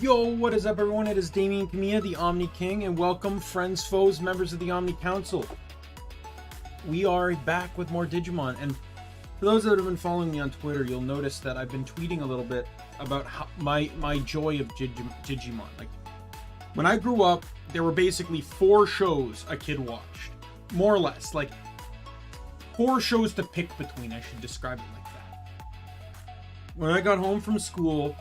Yo, what is up everyone? It is Daimien Kamiya, the Omni King, and welcome friends, foes, members of the Omni Council. We are back with more Digimon, and for those that have been following me on Twitter, you'll notice that I've been tweeting a little bit about my joy of Digimon. Like, when I grew up, there were basically 4 shows a kid watched. More or less, like 4 shows to pick between, I should describe it like that. When I got home from school,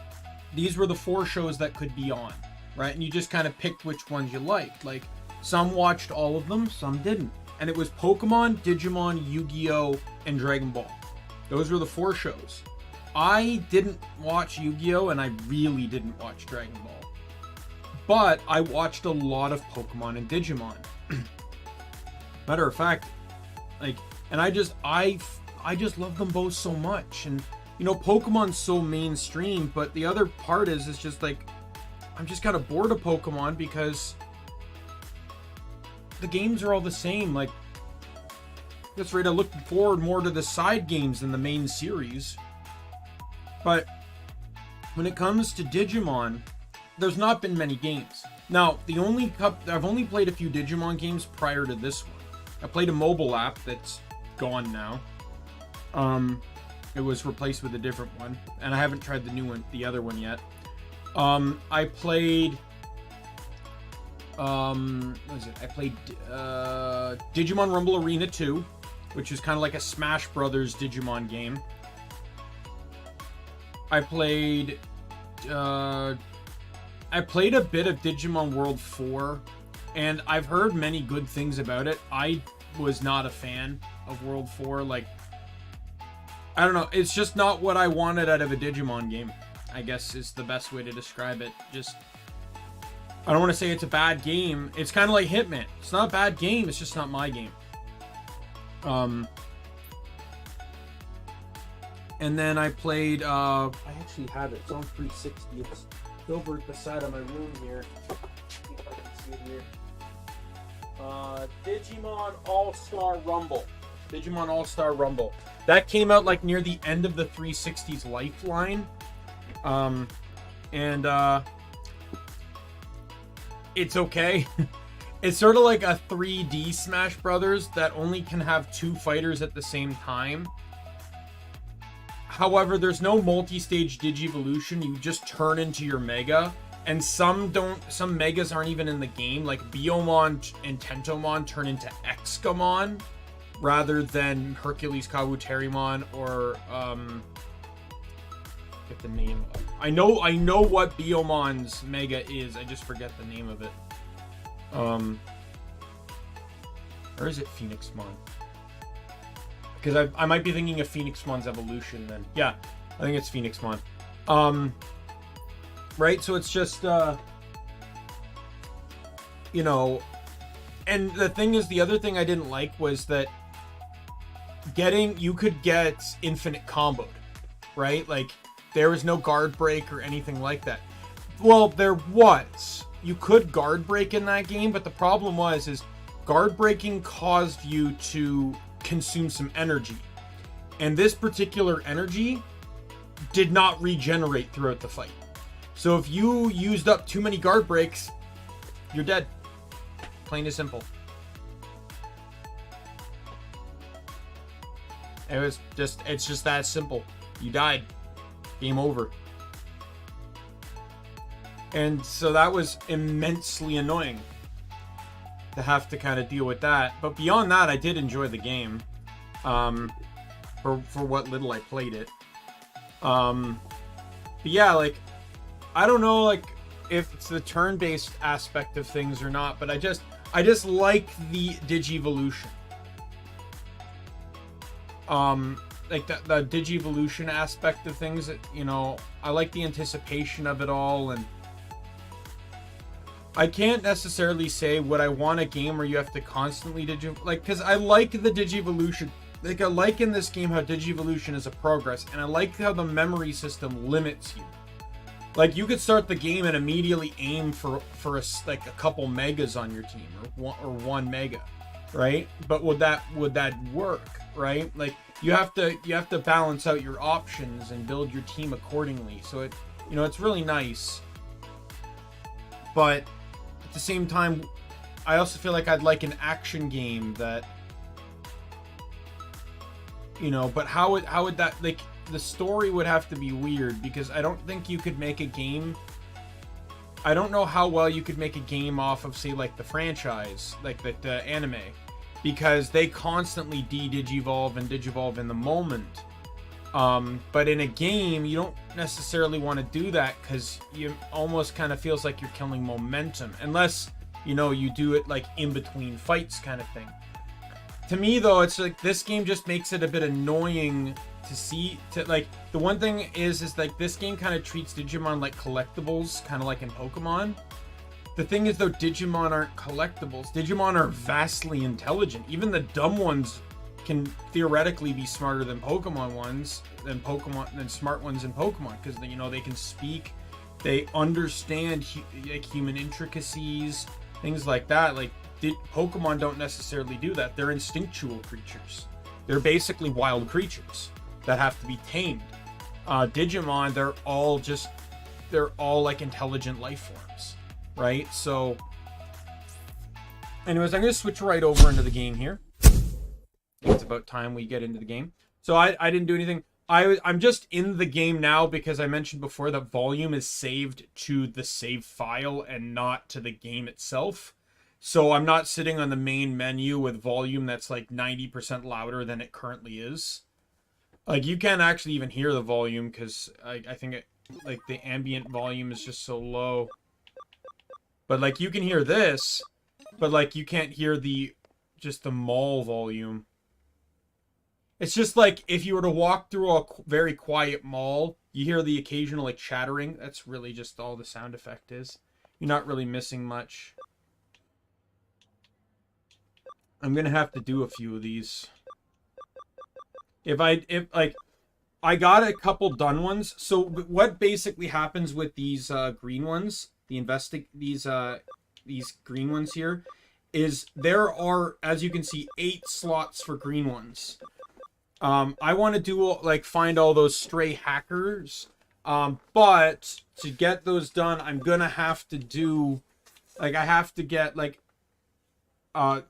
these were the 4 shows that could be on, right? And you just kind of picked which ones you liked. Like, some watched all of them, some didn't. And it was Pokemon, Digimon, Yu-Gi-Oh, and Dragon Ball. Those were the 4 shows. I didn't watch Yu-Gi-Oh, and I really didn't watch Dragon Ball. But I watched a lot of Pokemon and Digimon. Matter of fact, like, and I just love them both so much. And you know, Pokemon's so mainstream, but the other part is just like, I'm just kind of bored of Pokemon because the games are all the same. Like, that's right, I look forward more to the side games than the main series. But when it comes to Digimon, there's not been many games. Now, I've only played a few Digimon games prior to this one. I played a mobile app that's gone now. It was replaced with a different one, and I haven't tried the other one yet. I played, what was it? I played Digimon Rumble Arena 2, which is kind of like a Smash Brothers Digimon game. I played a bit of Digimon World 4, and I've heard many good things about it. I was not a fan of World 4, like, I don't know, it's just not what I wanted out of a Digimon game, I guess is the best way to describe it. Just, I don't want to say it's a bad game. It's kind of like Hitman. It's not a bad game, it's just not my game. And then I played, I actually have it. It's on 360. It's over at the side of my room here. See if I can see it here. Digimon All-Star Rumble. Digimon All-Star Rumble. That came out like near the end of the 360's lifeline. It's okay. It's sort of like a 3D Smash Brothers that only can have 2 fighters at the same time. However, there's no multi-stage Digivolution. You just turn into your Mega. And some Megas aren't even in the game. Like Biomon and Tentomon turn into Exgamon rather than Hercules Kabuterimon or get the name. I know what Biomon's Mega is. I just forget the name of it. Or is it Phoenixmon? Because I might be thinking of Phoenixmon's evolution then. Yeah, I think it's Phoenixmon. Right, so it's just you know, and the thing is, the other thing I didn't like was that you could get infinite comboed, right? Like, there was no guard break or anything like that. Well, there was. You could guard break in that game, but the problem is guard breaking caused you to consume some energy. And this particular energy did not regenerate throughout the fight. So if you used up too many guard breaks, you're dead. Plain and simple. It's just that simple. You died. Game over. And so that was immensely annoying to have to kind of deal with that. But beyond that, I did enjoy the game. For what little I played it. But yeah, like, I don't know, like, if it's the turn-based aspect of things or not, but I just like the Digivolution. Like the Digivolution aspect of things, you know, I like the anticipation of it all, and I can't necessarily say would I want a game where you have to constantly because I like the Digivolution. Like, I like in this game how Digivolution is a progress, and I like how the memory system limits you. Like, you could start the game and immediately aim for a couple megas on your team, or one mega, right? But would that work, right? Like, you have to balance out your options and build your team accordingly. So it's really nice. But at the same time, I also feel like I'd like an action game that, you know, but how would that, like, the story would have to be weird, because I don't think you could make a game. I don't know how well you could make a game off of, say, like the franchise, like the anime, because they constantly de-digivolve and digivolve in the moment. But in a game, you don't necessarily want to do that, because you almost kind of feels like you're killing momentum, unless, you know, you do it like in between fights kind of thing. To me, though, it's like this game just makes it a bit annoying to see. Like, the one thing is like this game kind of treats Digimon like collectibles, kind of like in Pokemon. The thing is, though, Digimon aren't collectibles. Digimon are vastly intelligent. Even the dumb ones can theoretically be smarter than Pokemon ones, than smart ones in Pokemon, because, you know, they can speak, they understand like human intricacies, things like that. Like, Pokemon don't necessarily do that. They're instinctual creatures. They're basically wild creatures that have to be tamed. Digimon, they're all like intelligent life forms, right? So anyways, I'm going to switch right over into the game here. It's about time we get into the game. So I didn't do anything. I'm just in the game now because I mentioned before that volume is saved to the save file and not to the game itself. So I'm not sitting on the main menu with volume that's like 90% louder than it currently is. Like, you can't actually even hear the volume because I think it, like, the ambient volume is just so low. But like, you can hear this, but like, you can't hear just the mall volume. It's just like if you were to walk through a very quiet mall, you hear the occasional like chattering. That's really just all the sound effect is. You're not really missing much. I'm gonna have to do a few of these. If like, I got a couple done ones. So what basically happens with these green ones, these green ones here, is there are, as you can see, 8 slots for green ones. I want to do, like, find all those stray hackers. But to get those done, I'm gonna have to do, like, I have to get, like,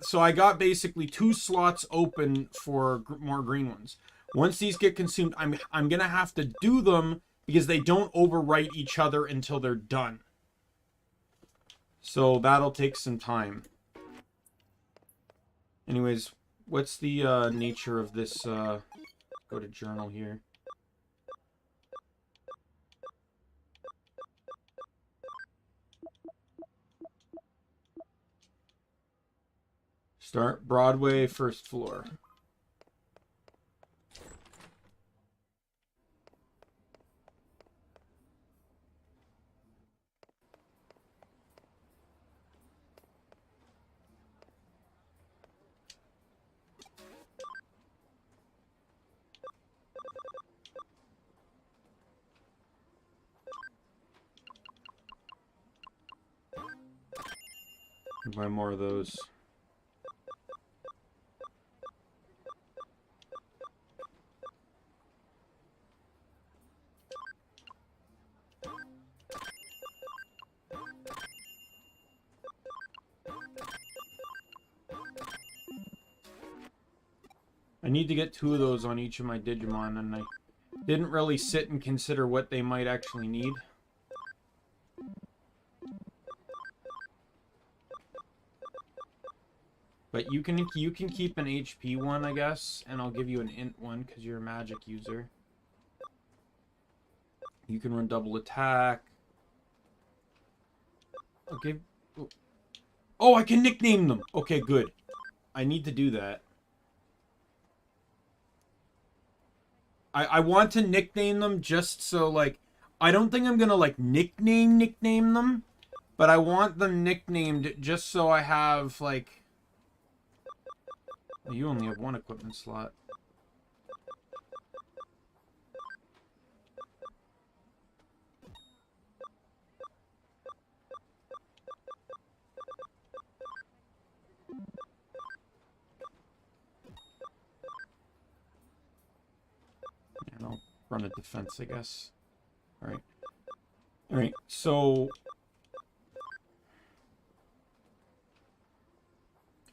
so I got basically 2 slots open for more green ones. Once these get consumed, I'm gonna have to do them because they don't overwrite each other until they're done. So that'll take some time. Anyways, what's the nature of this? Go to journal here. Start Broadway, first floor. Buy more of those. I need to get 2 of those on each of my Digimon, and I didn't really sit and consider what they might actually need. But you can keep an HP one, I guess, and I'll give you an int one because you're a magic user. You can run double attack. Okay. Oh, I can nickname them. Okay, good. I need to do that. I want to nickname them just so, like, I don't think I'm gonna, like, nickname them, but I want them nicknamed just so I have, like... Oh, you only have 1 equipment slot. And I'll run a defense, I guess. Alright. Alright, so...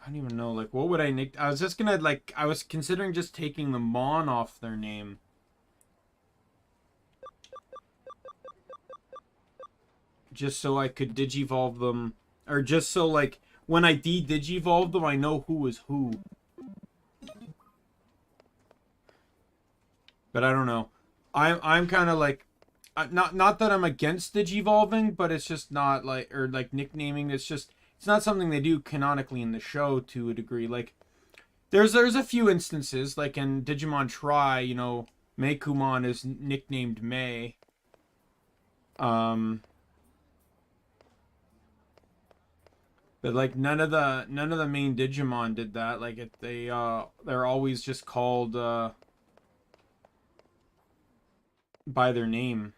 I don't even know. Like, what would I nick? I was just gonna, like, I was considering just taking the Mon off their name. Just so I could digivolve them. Or just so, like, when I de-digivolve them, I know who is who. But I don't know. I'm kind of like, not that I'm against digivolving, but it's just not like, or like nicknaming. It's not something they do canonically in the show to a degree. Like, there's a few instances, like in Digimon Tri, you know, Meikumon is nicknamed Mei. But like none of the main Digimon did that. Like they're always just called by their name.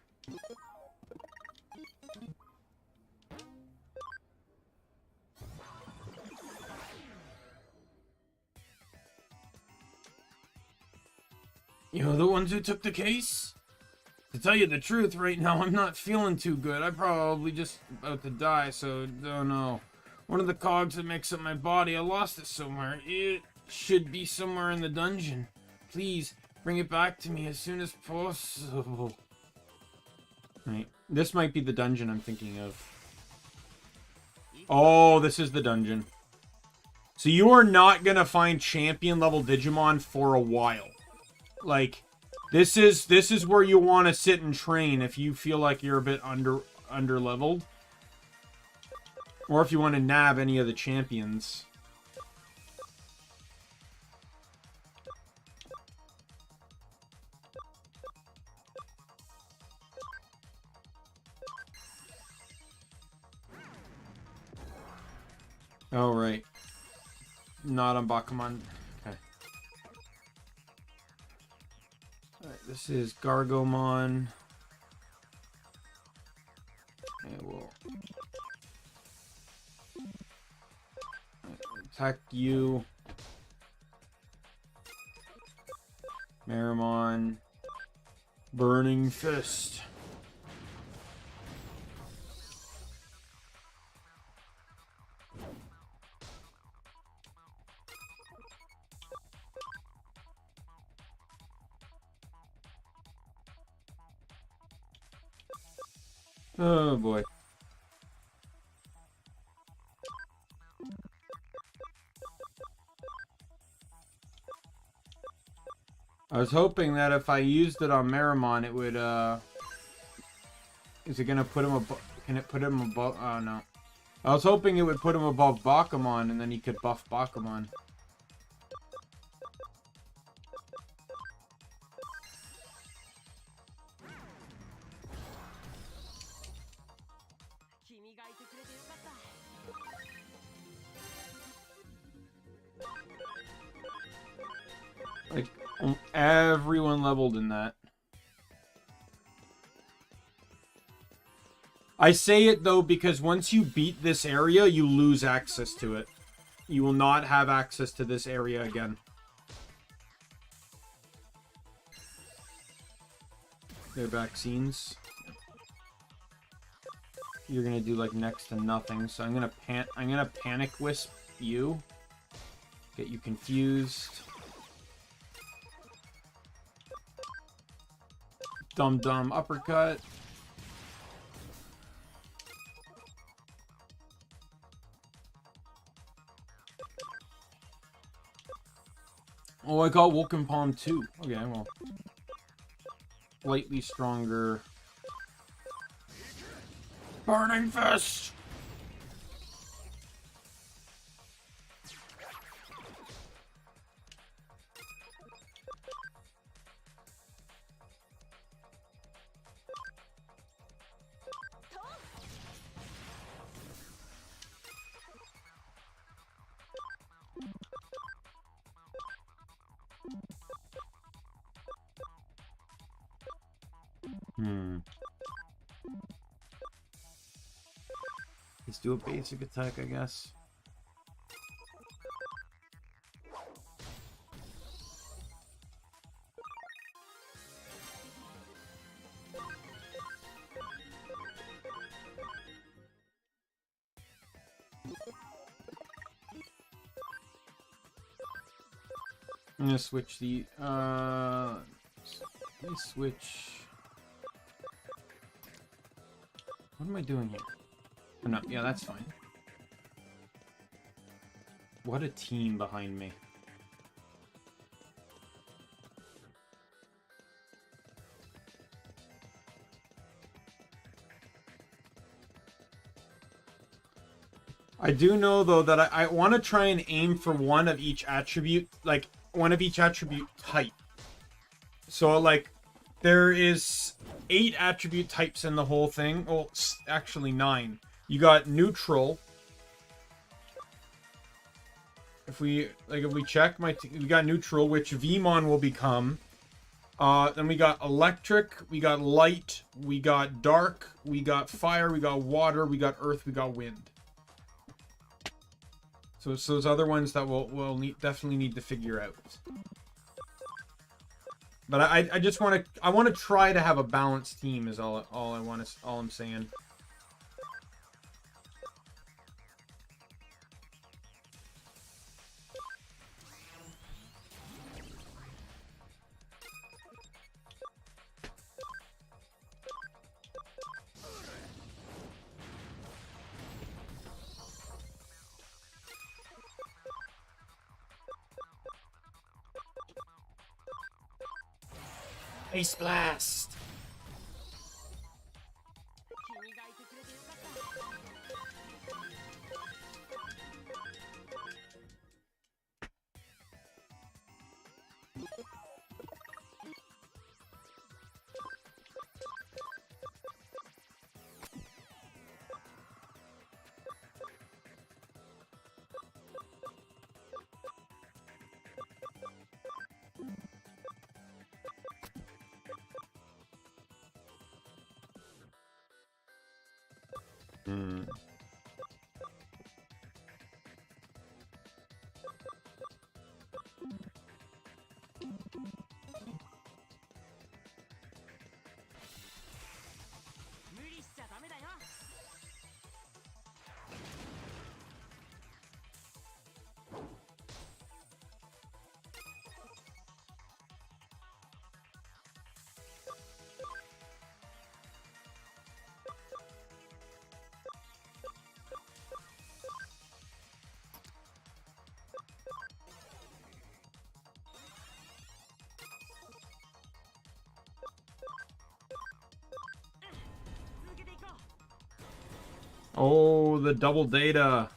You know, the ones who took the case? To tell you the truth, right now I'm not feeling too good. I'm probably just about to die, so don't know. One of the cogs that makes up my body, I lost it somewhere. It should be somewhere in the dungeon. Please, bring it back to me as soon as possible. Right. This might be the dungeon I'm thinking of. Oh, this is the dungeon. So you are not gonna find champion level Digimon for a while. Like, this is where you want to sit and train if you feel like you're a bit under leveled. Or if you want to nab any of the champions. Oh, right. Not on Bakuman. Okay. Alright, this is Gargomon. Okay, we'll attack you. Marimon. Burning Fist. Oh boy. I was hoping that if I used it on Marimon, it would, is it gonna put him above, can it put him above, oh no. I was hoping it would put him above Bakumon, and then he could buff Bakumon. Like, everyone leveled in that. I say it, though, because once you beat this area, you lose access to it. You will not have access to this area again. Their vaccines. You're gonna do, like, next to nothing, so I'm gonna Panic Wisp you. Get you confused. Dumb uppercut. Oh, I got Woken Palm too. Okay, well. Slightly stronger. Burning Fist! Let's do a basic attack, I guess. I'm gonna switch the let me switch. What am I doing here? Oh, no, yeah, that's fine. What a team behind me. I do know, though, that I want to try and aim for one of each attribute, like, one of each attribute type. So, like, there is 8 attribute types in the whole thing. Well, actually 9. You got neutral. If we check, we got neutral, which Vmon will become. Then we got electric, we got light, we got dark, we got fire, we got water, we got earth, we got wind. So it's those other ones that we'll definitely need to figure out. But I just want to try to have a balanced team is all I'm saying. Ace Blast! Oh, the double data.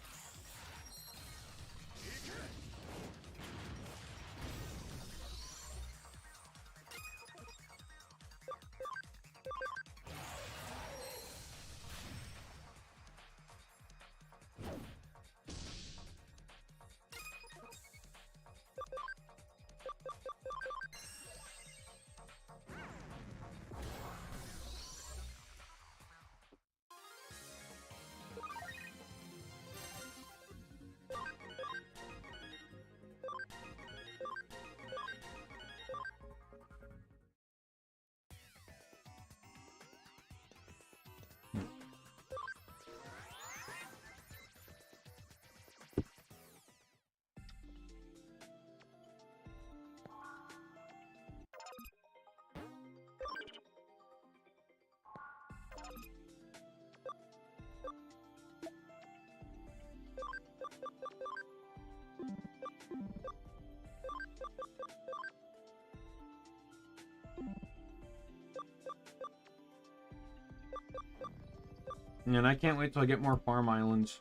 And I can't wait till I get more farm islands.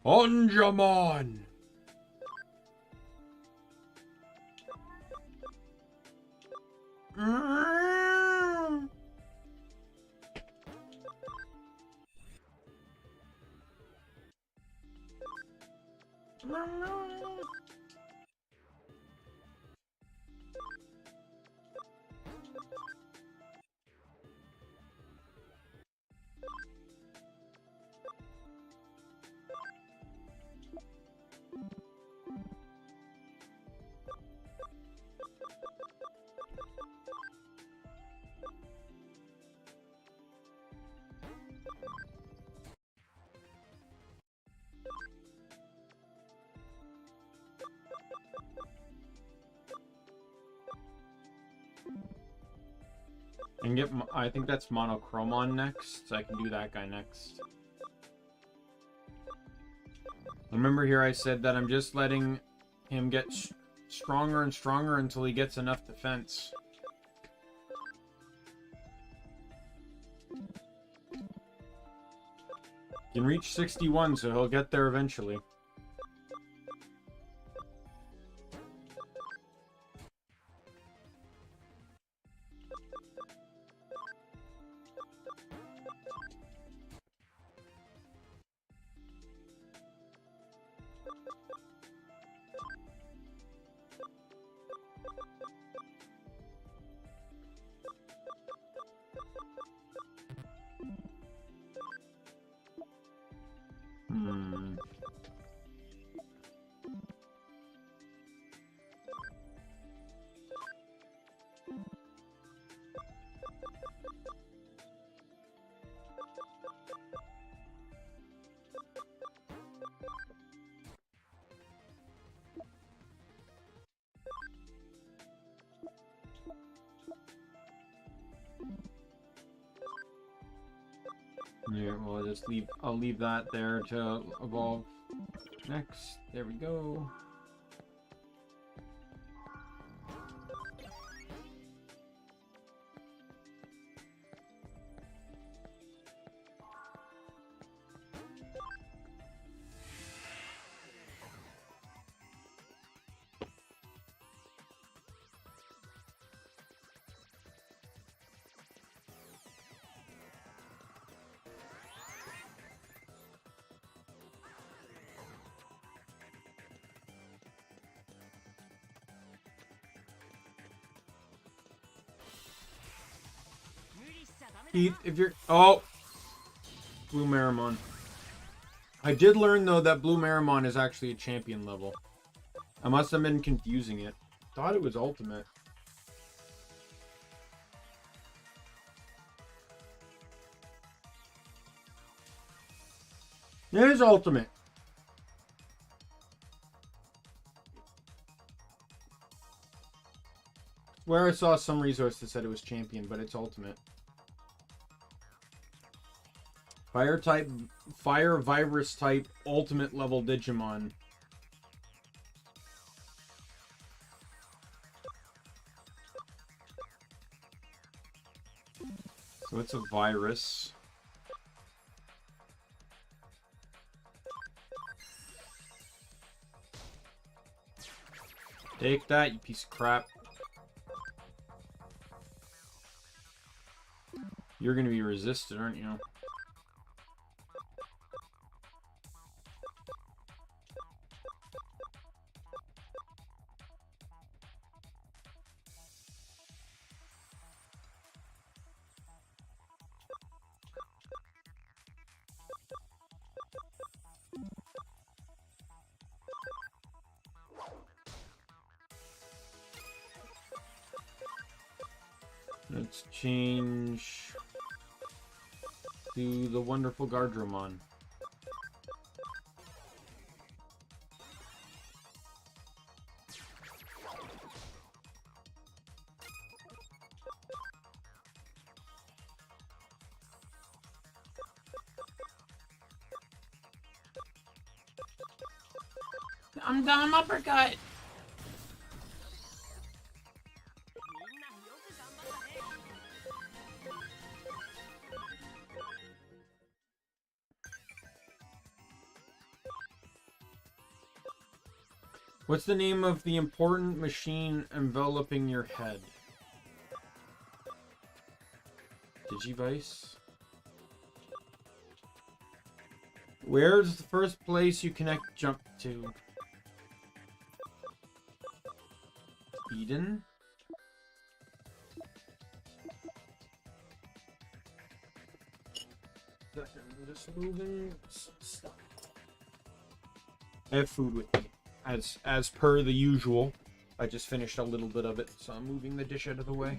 Digimon! And get, I think that's Monochromon next, so I can do that guy next. Remember here I said that I'm just letting him get stronger and stronger until he gets enough defense. He can reach 61, so he'll get there eventually. Yeah, well, I'll leave that there to evolve next. There we go. Keith, if you're... Oh! Blue Marimon. I did learn, though, that Blue Marimon is actually a champion level. I must have been confusing it. Thought it was ultimate. It is ultimate. Where I saw some resource that said it was champion, but it's ultimate. Fire type, fire virus type, ultimate level Digimon. So it's a virus. Take that, you piece of crap. You're gonna be resisted, aren't you? Let's change to the wonderful Gardromon. I'm done, uppercut! What's the name of the important machine enveloping your head? Digivice? Where's the first place you connect jump to? Eden. I'm just moving some stuff. I have food with me, as per the usual. I just finished a little bit of it, so I'm moving the dish out of the way.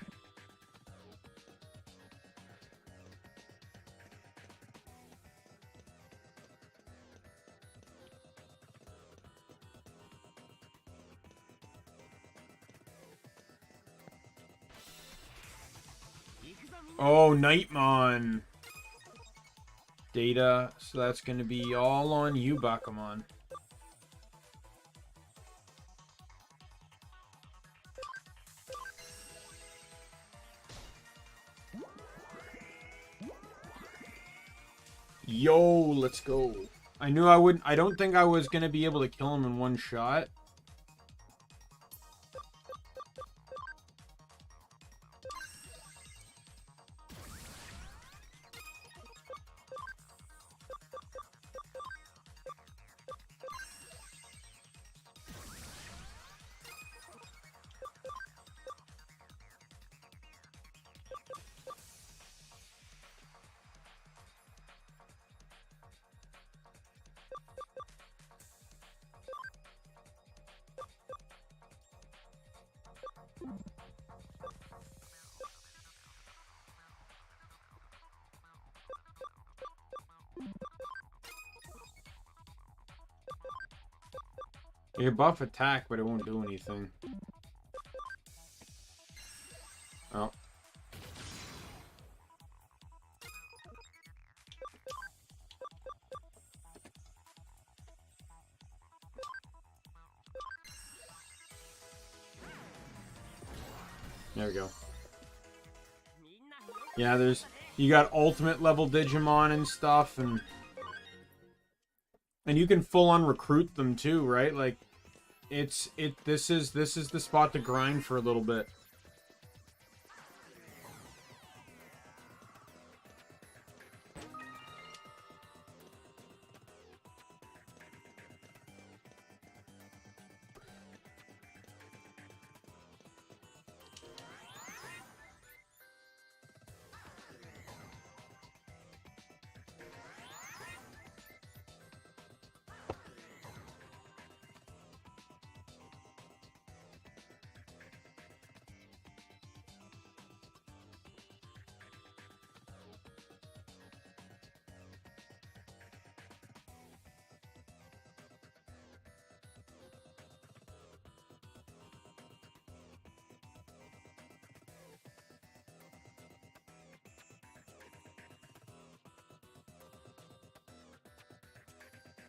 Oh, Nightmon. Data, so that's going to be all on you, Bakamon. Yo, let's go. I knew I wouldn't. I don't think I was going to be able to kill him in one shot. You buff attack, but it won't do anything. Oh. There we go. Yeah, you got ultimate level Digimon and stuff, and you can full on recruit them too, right? Like, this is the spot to grind for a little bit.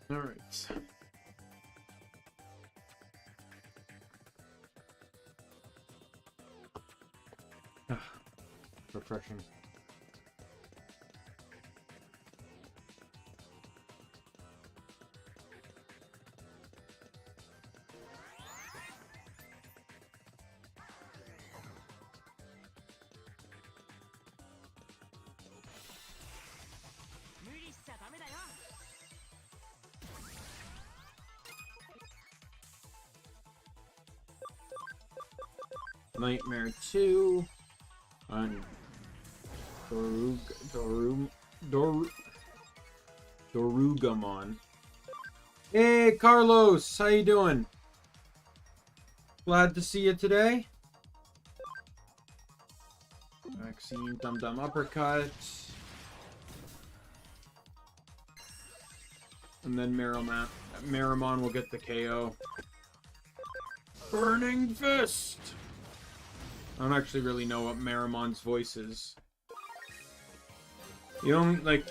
All right. Refreshing. Nightmare 2 on Dorugamon. Hey Carlos, how you doing? Glad to see you today. Maxine, Dum Dum Uppercut. And then Meramon will get the KO. Burning Fist! I don't actually really know what Maramon's voice is. You don't like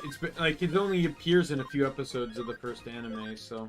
it only appears in a few episodes of the first anime, so.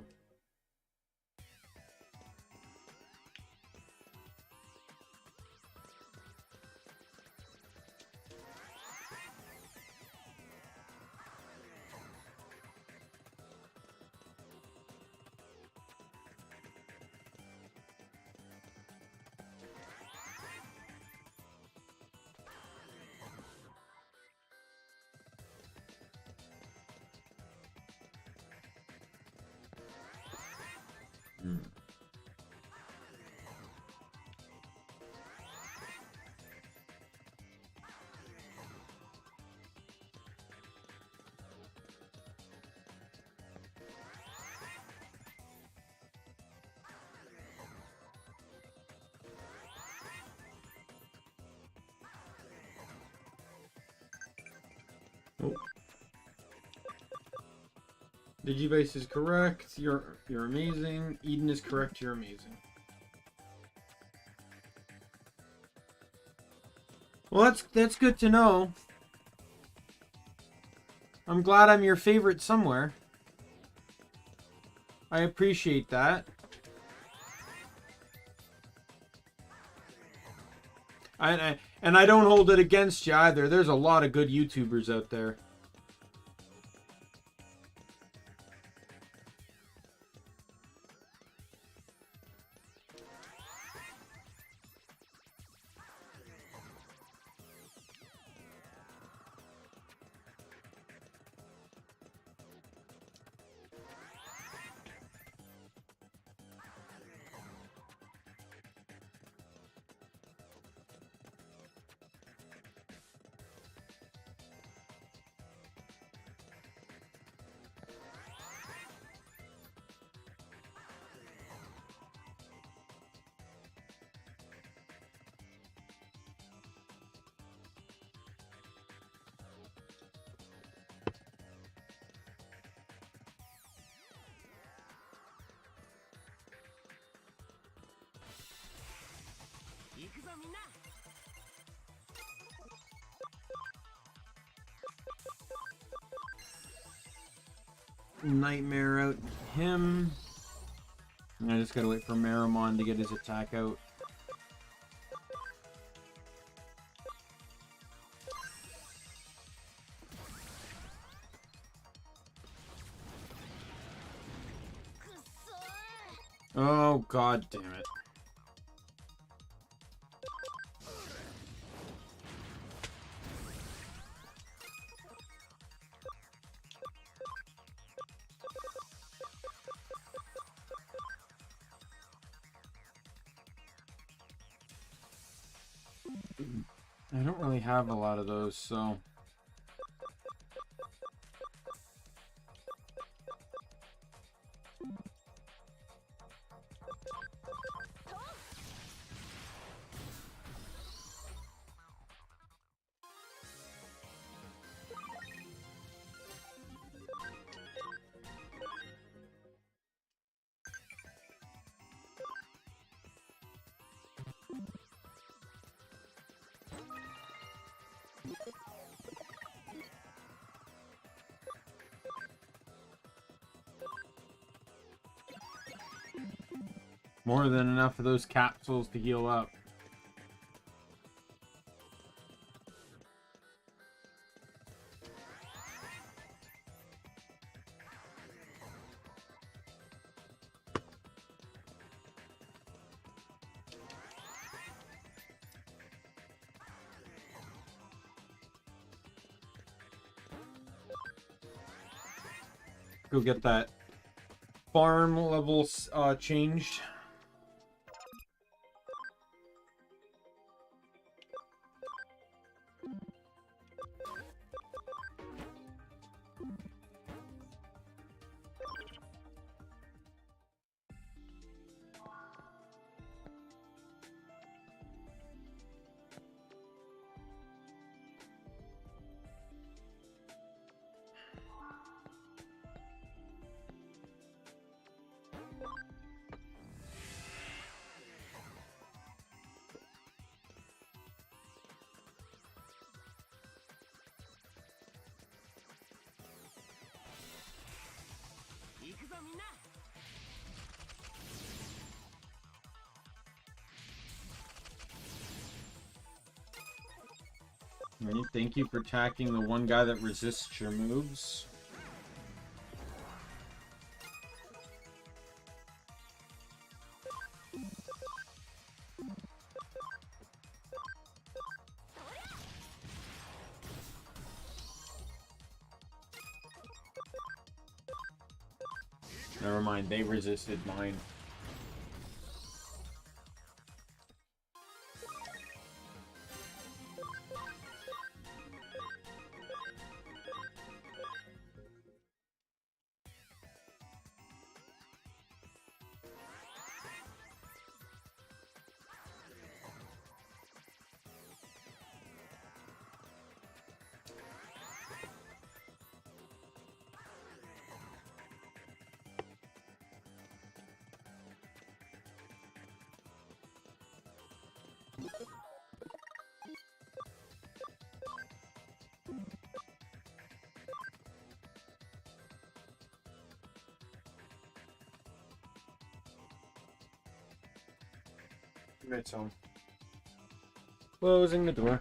Oh. Digivice is correct. You're amazing. Eden is correct. You're amazing. Well, that's good to know. I'm glad I'm your favorite somewhere. I appreciate that. And I don't hold it against you either. There's a lot of good YouTubers out there. Nightmare out him. I just gotta wait for Marimon to get his attack out. Oh, god damn it. I don't really have a lot of those, so... More than enough of those capsules to heal up. Go get that farm level changed. Ready? Thank you for attacking the one guy that resists your moves. Never mind, they resisted mine. It's home. Closing the door.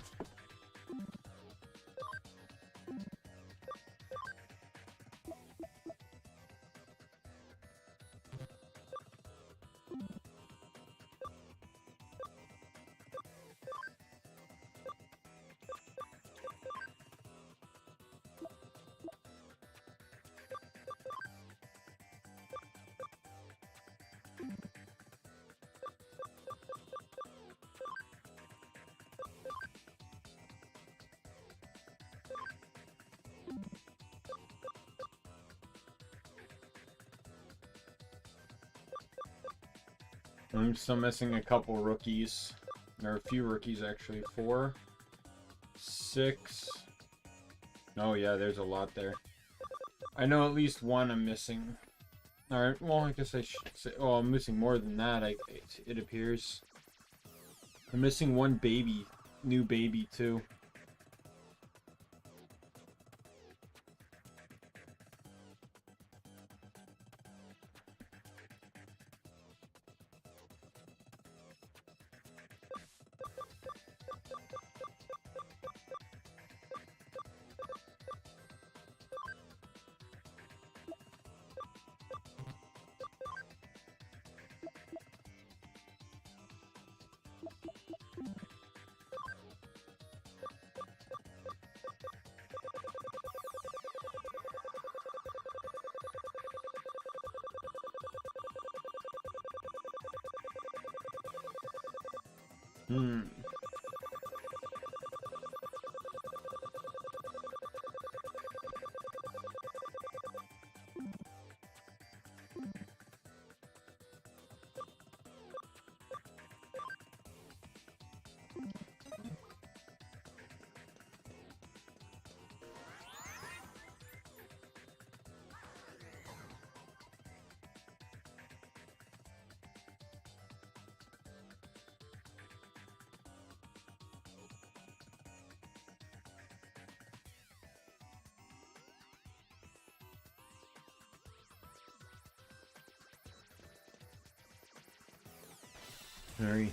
I'm still missing a couple rookies. There are a few rookies, actually. 4, 6. Oh, yeah, there's a lot there. I know at least one I'm missing. Alright, well, I guess I should say... Oh, I'm missing more than that, it appears. I'm missing one baby. New baby, too. Very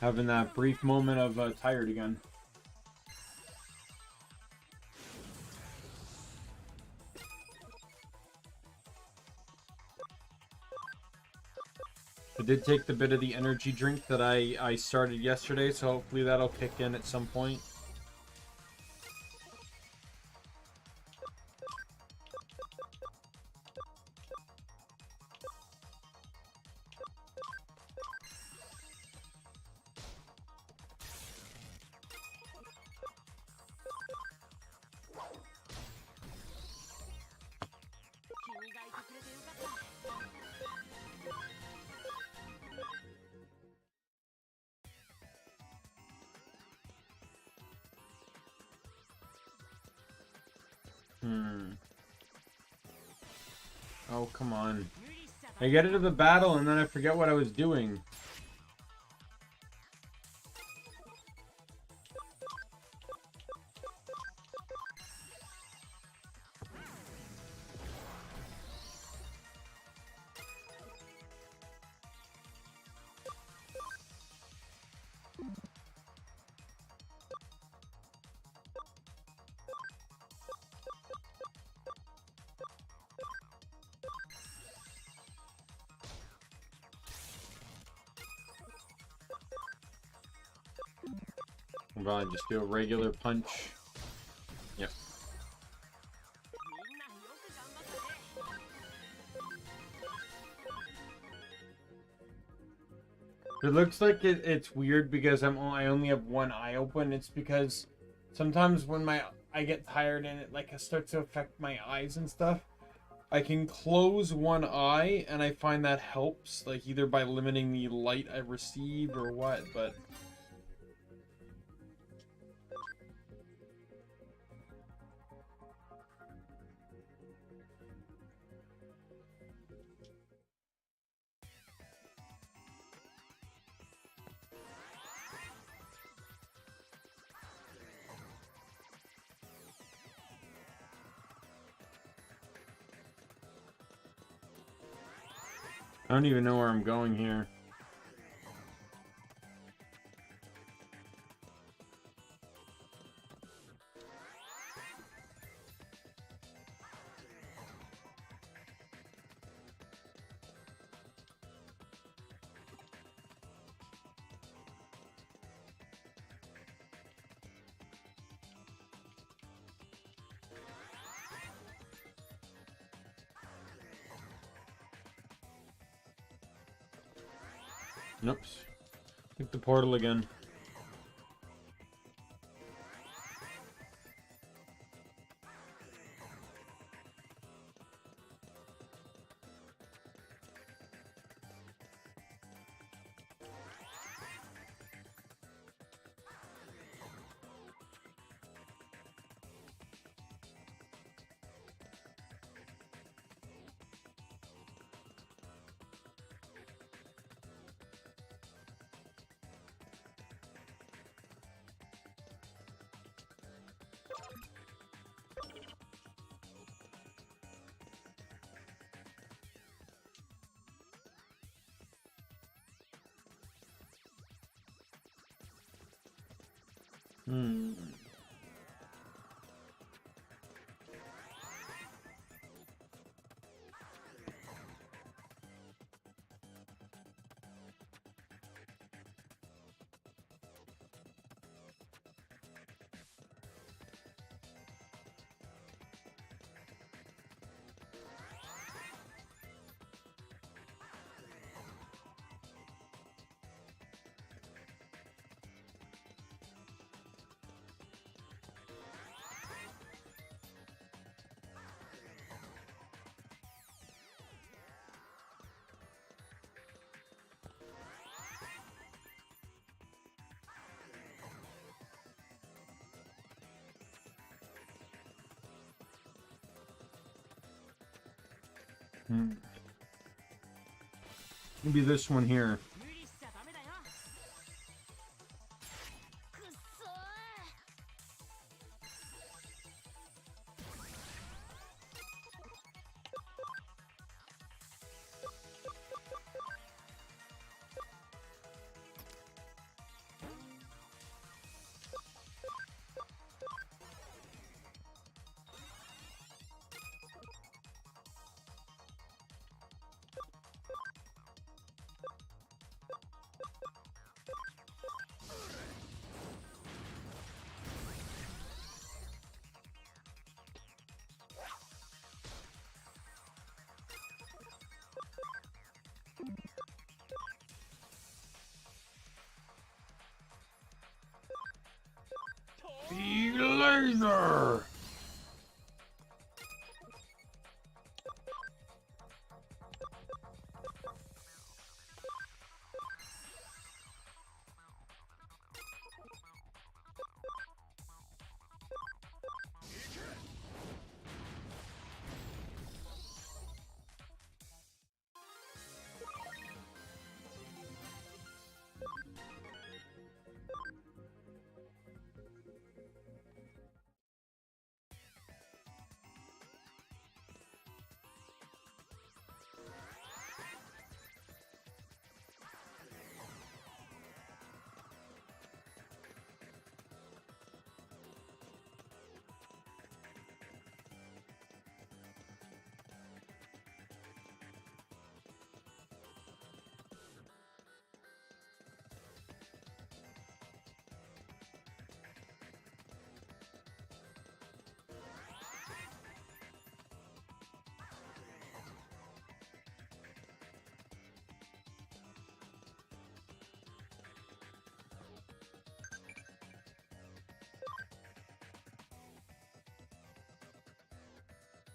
having that brief moment of tired again. I did take the bit of the energy drink that I started yesterday, so hopefully that'll kick in at some point. Oh, come on. I get into the battle and then I forget what I was doing. Well, I just do a regular punch. Yep. It looks like it's weird because I only have one eye open. It's because sometimes when I get tired and it starts to affect my eyes and stuff, I can close one eye and I find that helps, like either by limiting the light I receive or what, but I don't even know where I'm going here. Oops. Hit the portal again. Maybe this one here. Laser!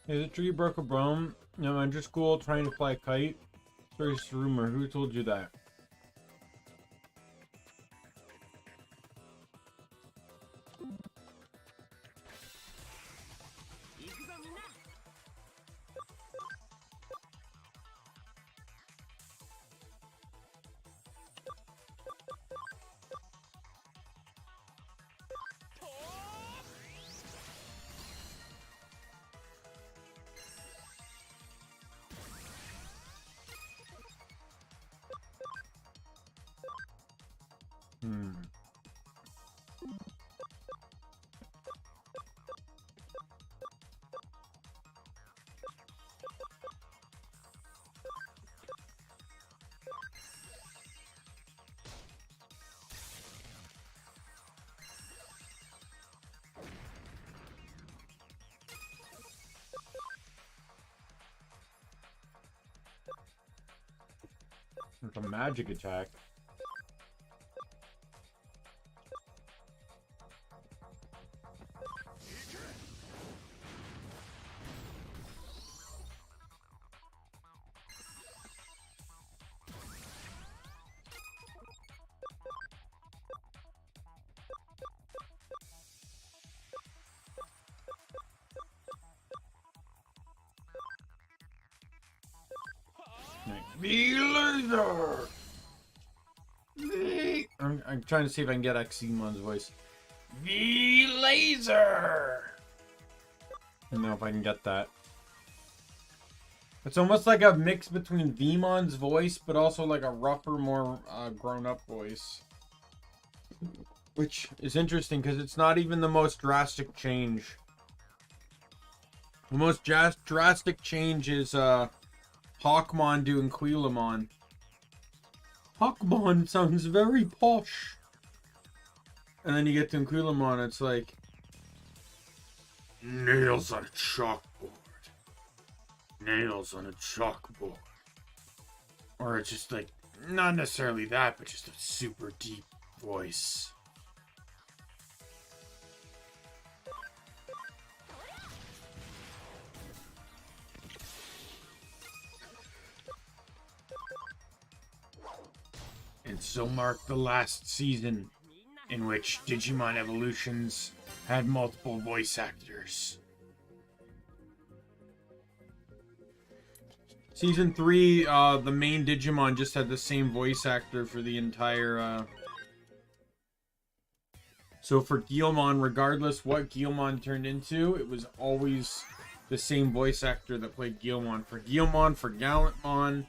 Is it true you broke a bone? No, I'm just school trying to fly a kite. First rumor. Who told you that? It's a magic attack. V-Laser! I'm trying to see if I can get Xemon's voice. V-Laser! I don't know if I can get that. It's almost like a mix between Veemon's voice, but also like a rougher, more grown-up voice. Which is interesting, because it's not even the most drastic change. The most drastic change is Hawkmon doing Quillamon. Hawkmon sounds very posh. And then you get to Quillamon, it's like... nails on a chalkboard. Nails on a chalkboard. Or it's just like, not necessarily that, but just a super deep voice. And so marked the last season, in which Digimon Evolutions had multiple voice actors. Season 3, the main Digimon just had the same voice actor for the entire, So for Guilmon, regardless what Guilmon turned into, it was always the same voice actor that played Guilmon. For Guilmon, for Gallantmon,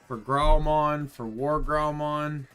for Growlmon, for War Growlmon.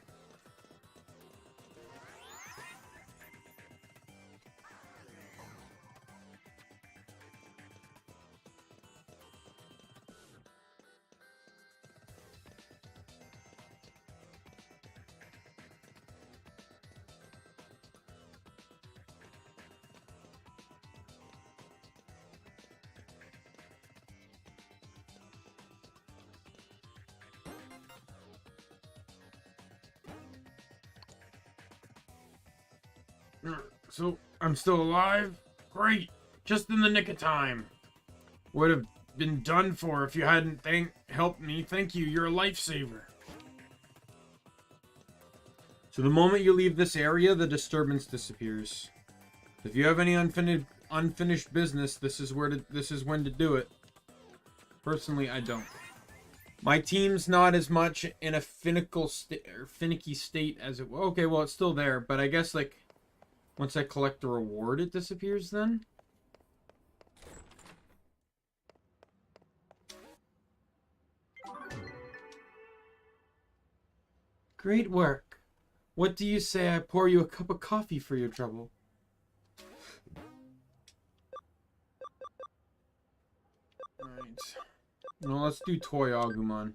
So, I'm still alive? Great! Just in the nick of time. Would have been done for if you hadn't helped me. Thank you, you're a lifesaver. So the moment you leave this area, the disturbance disappears. If you have any unfinished business, this is when to do it. Personally, I don't. My team's not as much in a finicky state as it... Okay, well, it's still there, but I guess, like... once I collect the reward, it disappears then? Great work. What do you say I pour you a cup of coffee for your trouble? Alright. No, let's do Toy Agumon.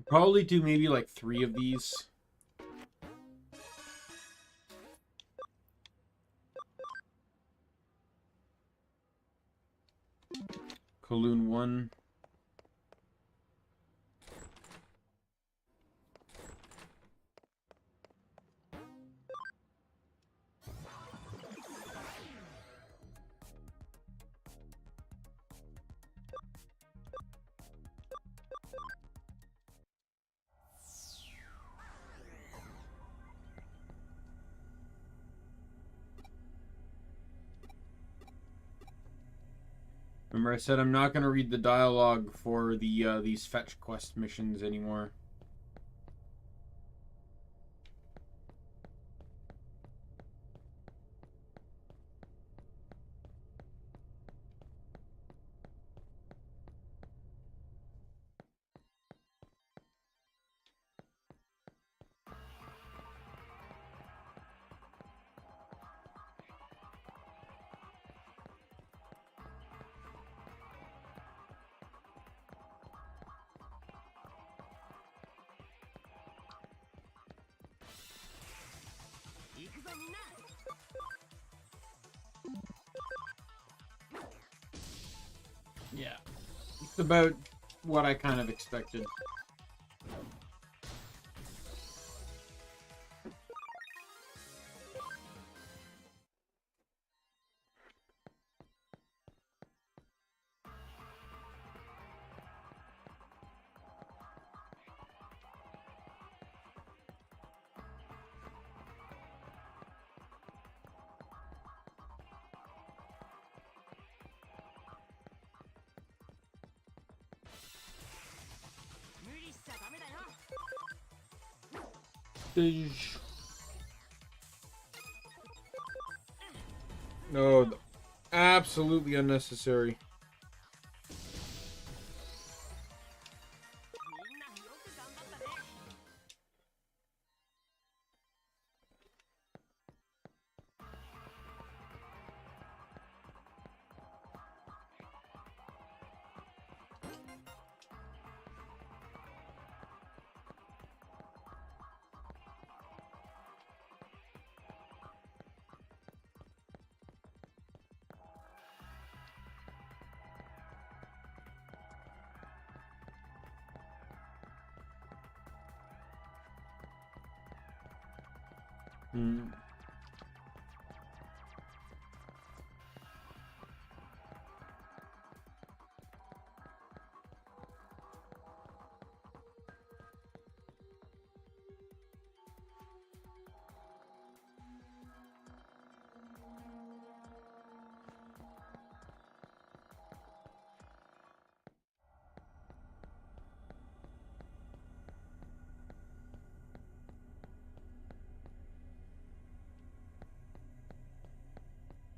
Probably do maybe like 3 of these. Kowloon 1. Remember I said I'm not going to read the dialogue for the these fetch quest missions anymore. Yeah. It's about what I kind of expected. No, absolutely unnecessary.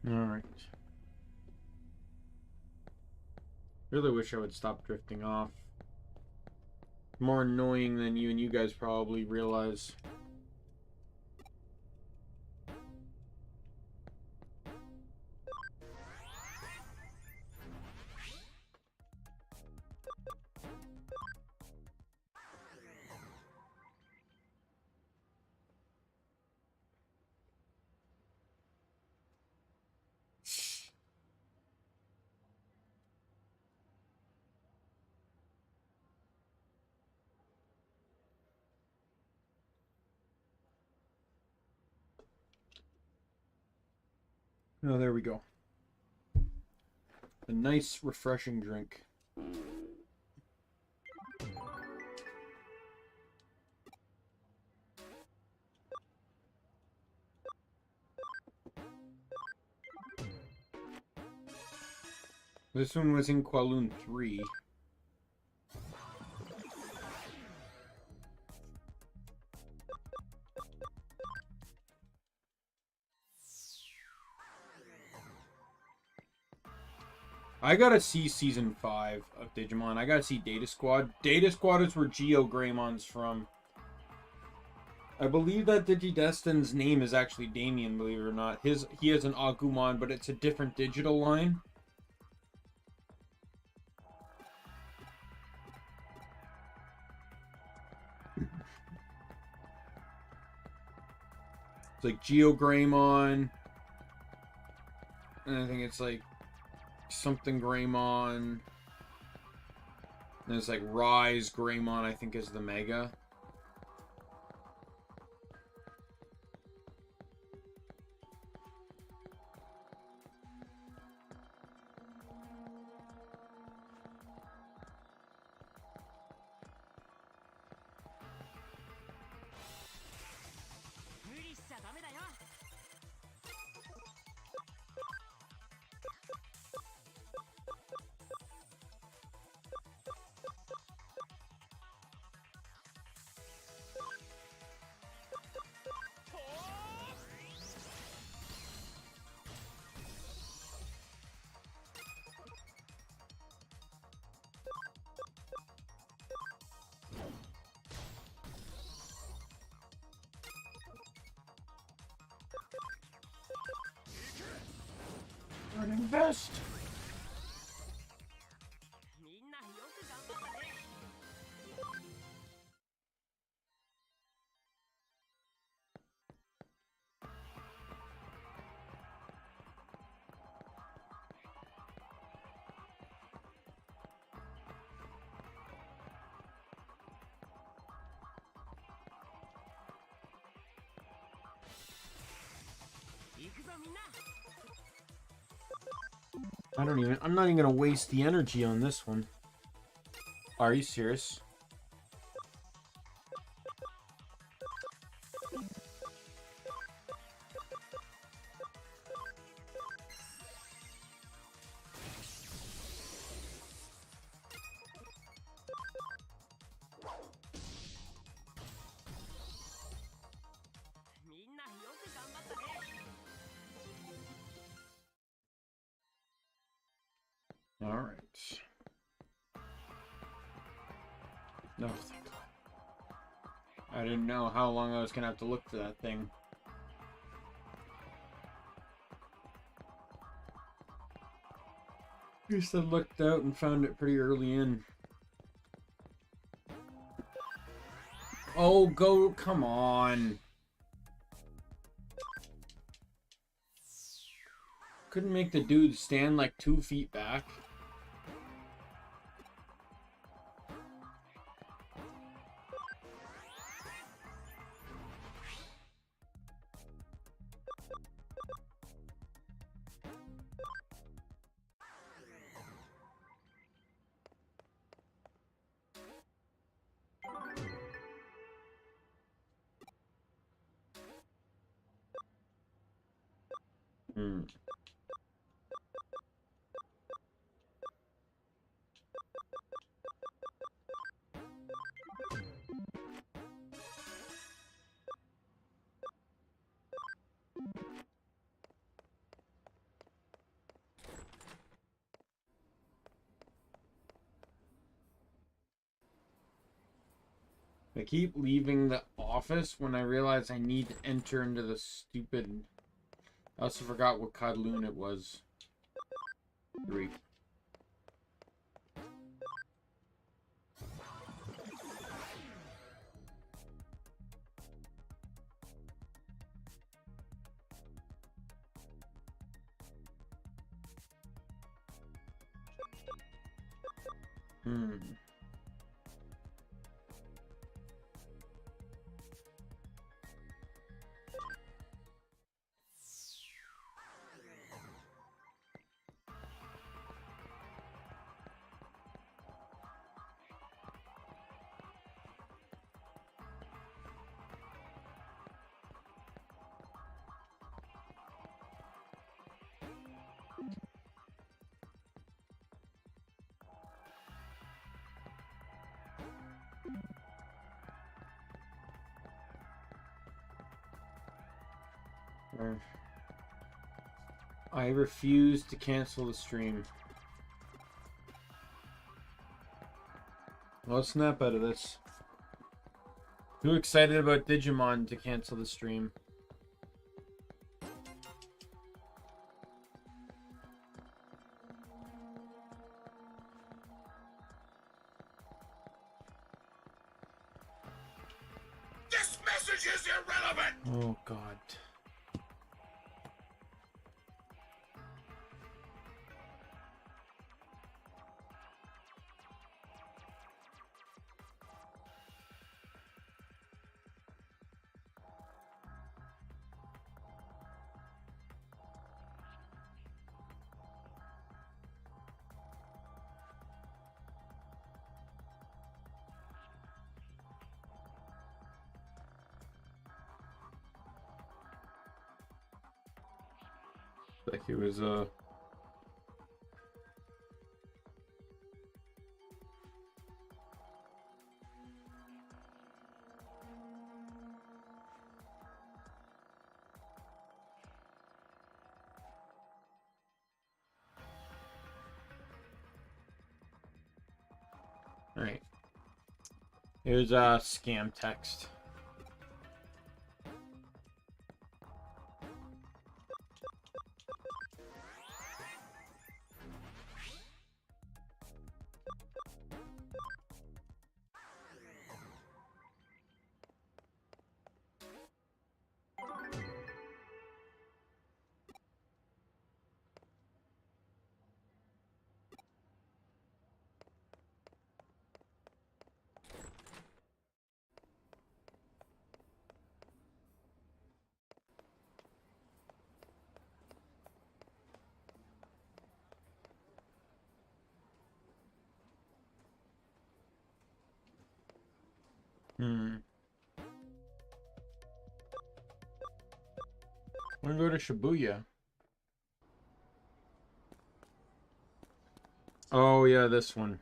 Alright. Really wish I would stop drifting off. More annoying than you guys probably realize. Oh, there we go. A nice, refreshing drink. This one was in Kowloon 3. I gotta see Season 5 of Digimon. I gotta see Data Squad. Data Squad is where Geo Greymon's from. I believe that Digidestin's name is actually Daimien, believe it or not. He has an Agumon, but it's a different digital line. It's like Geo Greymon. And I think it's like something Greymon. And it's like Rise Greymon, I think, is the Mega. Running best. I'm not even gonna waste the energy on this one. Are you serious? All right. No, thank God. I didn't know how long I was gonna have to look for that thing. At least I looked out and found it pretty early in. Oh, go! Come on. Couldn't make the dude stand like 2 feet back. I keep leaving the office when I realize I need to enter into the stupid... I also forgot what Kowloon it was. 3. I refuse to cancel the stream. I'll snap out of this. Too excited about Digimon to cancel the stream. This message is irrelevant! Oh, God. Like it was all right. Here's a scam text. Hmm. We're gonna go to Shibuya. Oh, yeah, this one.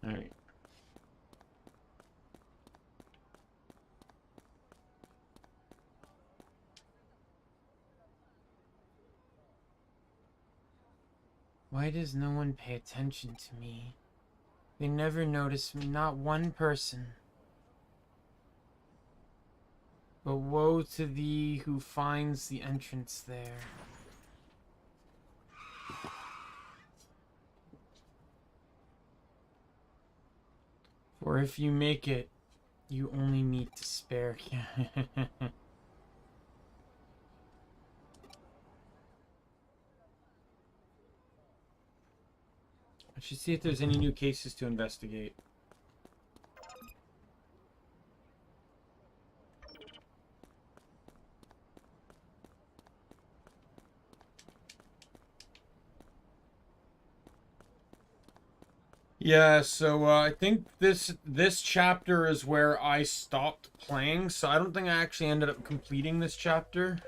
All right. Why does no one pay attention to me? They never notice me, not one person. But woe to thee who finds the entrance there. For if you make it, you only meet despair. I should see if there's any new cases to investigate. Yeah, so I think this chapter is where I stopped playing, so I don't think I actually ended up completing this chapter.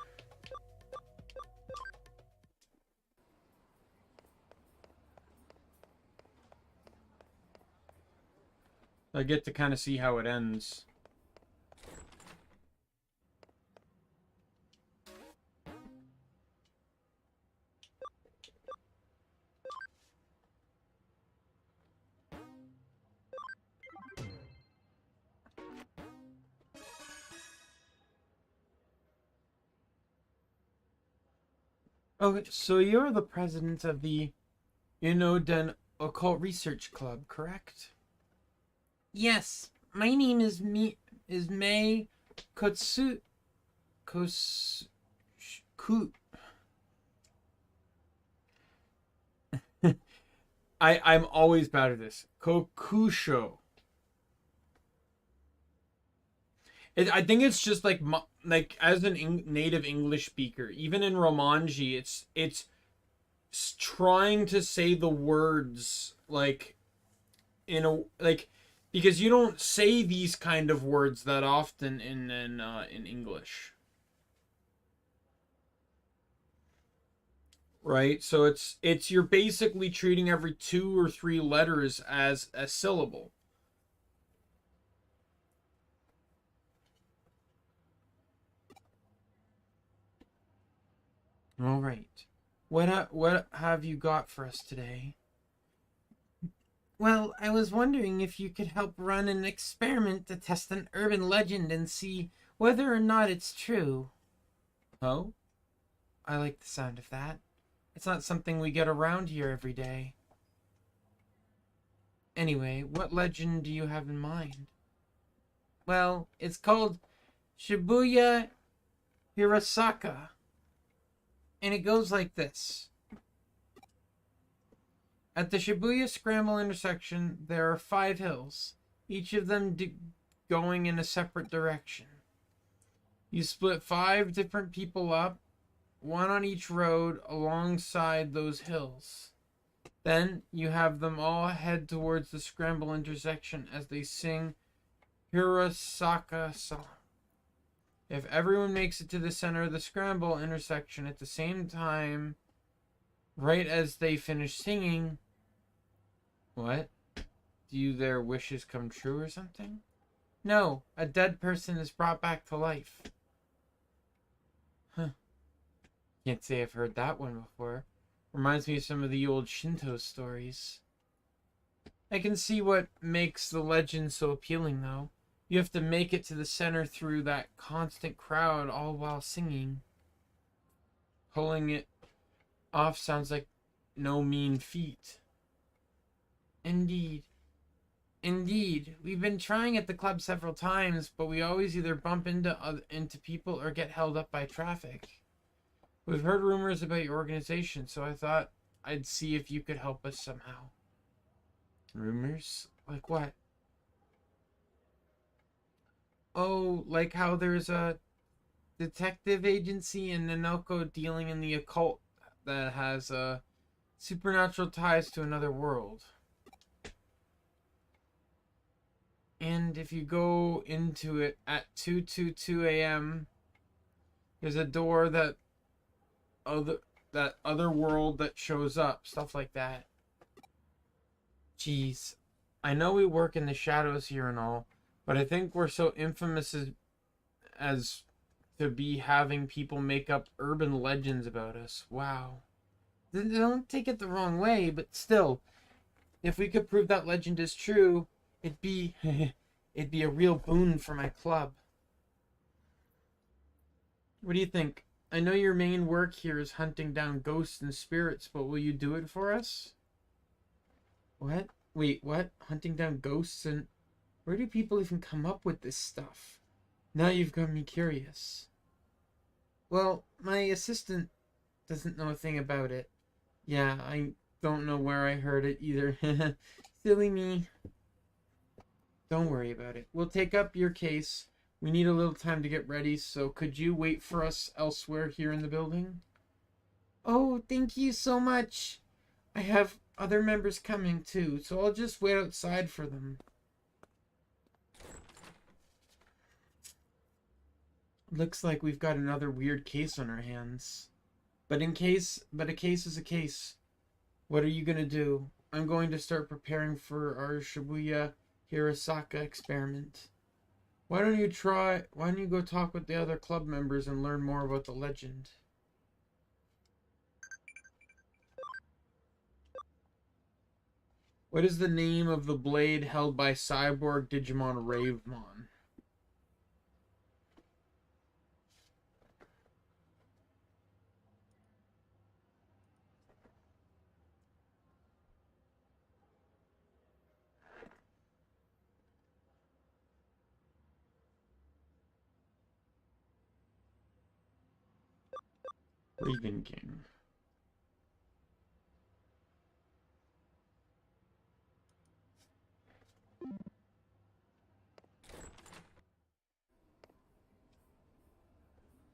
I get to kind of see how it ends. Okay, so you're the president of the Inoden Occult Research Club, correct? Yes, my name is Mei Kotsu Ku. I'm always bad at this. Kokusho. I think it's just like as an native English speaker, even in Romanji, it's trying to say the words like in a like because you don't say these kind of words that often in English. Right? So it's you're basically treating every 2 or 3 letters as a syllable. All right. What have you got for us today? Well, I was wondering if you could help run an experiment to test an urban legend and see whether or not it's true. Oh? I like the sound of that. It's not something we get around here every day. Anyway, what legend do you have in mind? Well, it's called Shibuya Hirasaka. And it goes like this. At the Shibuya Scramble intersection, there are 5 hills, each of them going in a separate direction. You split 5 different people up, one on each road alongside those hills. Then you have them all head towards the Scramble intersection as they sing Hirasaka song. If everyone makes it to the center of the Scramble intersection at the same time, right as they finish singing, What? Do their wishes come true or something? No, a dead person is brought back to life. Huh. Can't say I've heard that one before. Reminds me of some of the old Shinto stories. I can see what makes the legend so appealing, though. You have to make it to the center through that constant crowd, all while singing. Pulling it off sounds like no mean feat. Indeed. Indeed. We've been trying at the club several times, but we always either bump into people or get held up by traffic. We've heard rumors about your organization, so I thought I'd see if you could help us somehow. Rumors? Like what? Oh, like how there's a detective agency in Nanoko dealing in the occult that has supernatural ties to another world. And if you go into it at 2:22 a.m., there's a door that other world that shows up, stuff like that. Jeez, I know we work in the shadows here and all, but I think we're so infamous as to be having people make up urban legends about us. Wow. Don't take it the wrong way, but still, if we could prove that legend is true, it'd be it'd be a real boon for my club. What do you think? I know your main work here is hunting down ghosts and spirits, but will you do it for us? What? Wait, what? Hunting down ghosts and... Where do people even come up with this stuff? Now you've got me curious. Well, my assistant doesn't know a thing about it. Yeah, I don't know where I heard it either. Silly me. Don't worry about it. We'll take up your case. We need a little time to get ready, so could you wait for us elsewhere here in the building? Oh, thank you so much. I have other members coming too, so I'll just wait outside for them. Looks like we've got another weird case on our hands. But a case is a case. What are you gonna do? I'm going to start preparing for our Shibuya Hirasaka experiment. Why don't you go talk with the other club members and learn more about the legend? What is the name of the blade held by cyborg Digimon Ravemon? Raven King.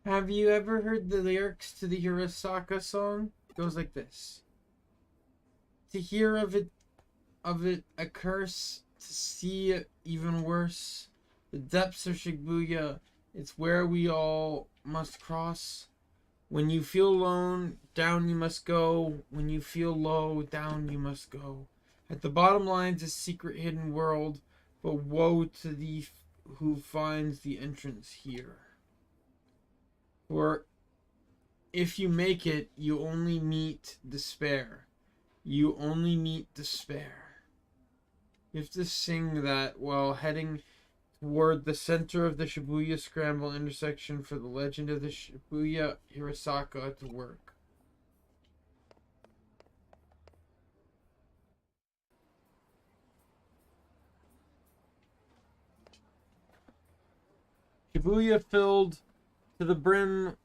Have you ever heard the lyrics to the Hirasaka song? It goes like this. To hear of it a curse, to see it even worse. The depths of Shibuya, it's where we all must cross. When you feel alone, down you must go. When you feel low, down you must go. At the bottom line's a secret hidden world, but woe to thee who finds the entrance here. For if you make it, you only meet despair. You only meet despair. You have to sing that while heading toward the center of the Shibuya Scramble intersection for the legend of the Shibuya Hirasaka to work. Shibuya filled to the brim.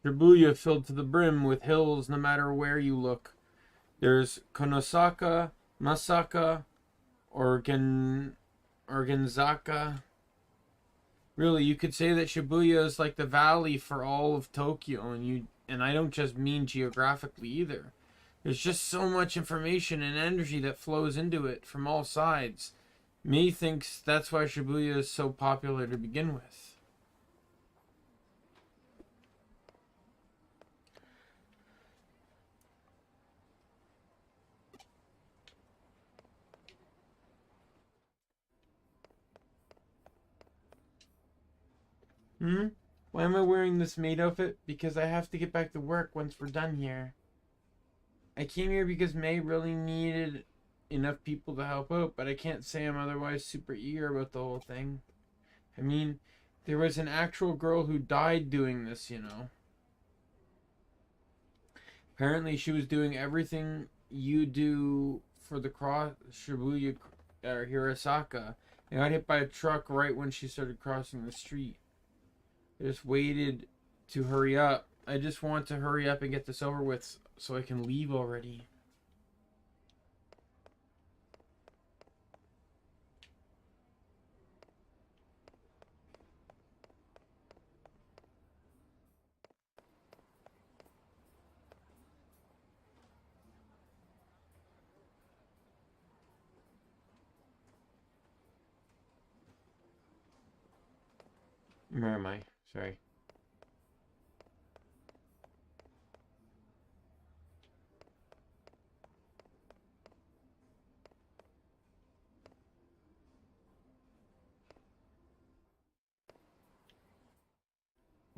Shibuya filled to the brim with hills no matter where you look. There's Konosaka, Masaka, Organzaka. Really, you could say that Shibuya is like the valley for all of Tokyo, and I don't just mean geographically either. There's just so much information and energy that flows into it from all sides. Me thinks that's why Shibuya is so popular to begin with. Hmm? Why am I wearing this maid outfit? Because I have to get back to work once we're done here. I came here because May really needed enough people to help out, but I can't say I'm otherwise super eager about the whole thing. I mean, there was an actual girl who died doing this, you know. Apparently, she was doing everything you do for the cross Shibuya or Hirosaka. And got hit by a truck right when she started crossing the street. I just waited to hurry up. I just want to hurry up and get this over with so I can leave already. Where am I? Sorry.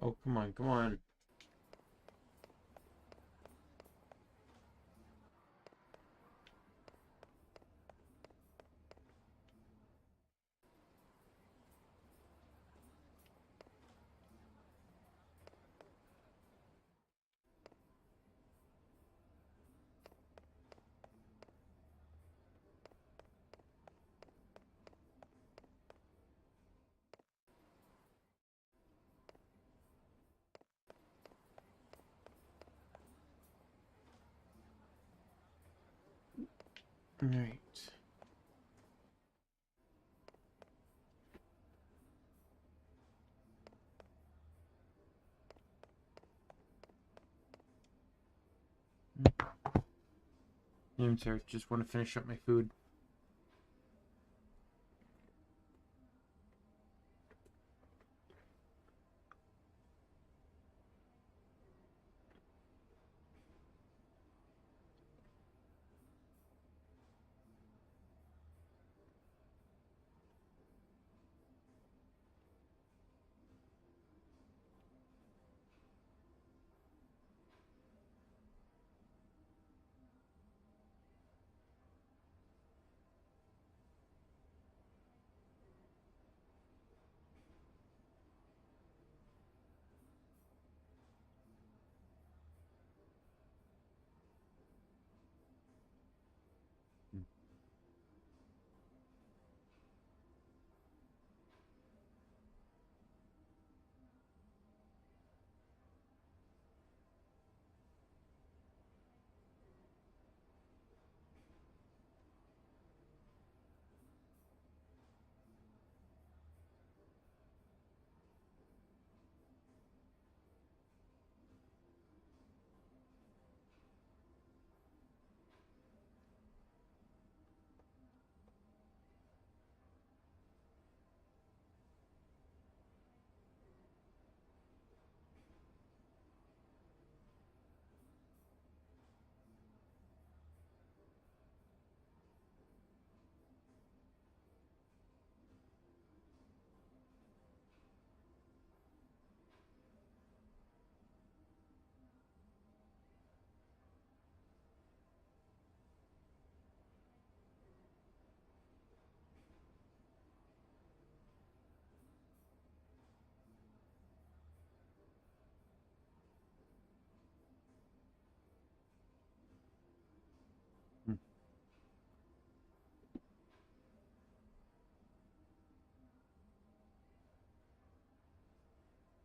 Oh, come on, come on. Alright. I'm sorry, just want to finish up my food.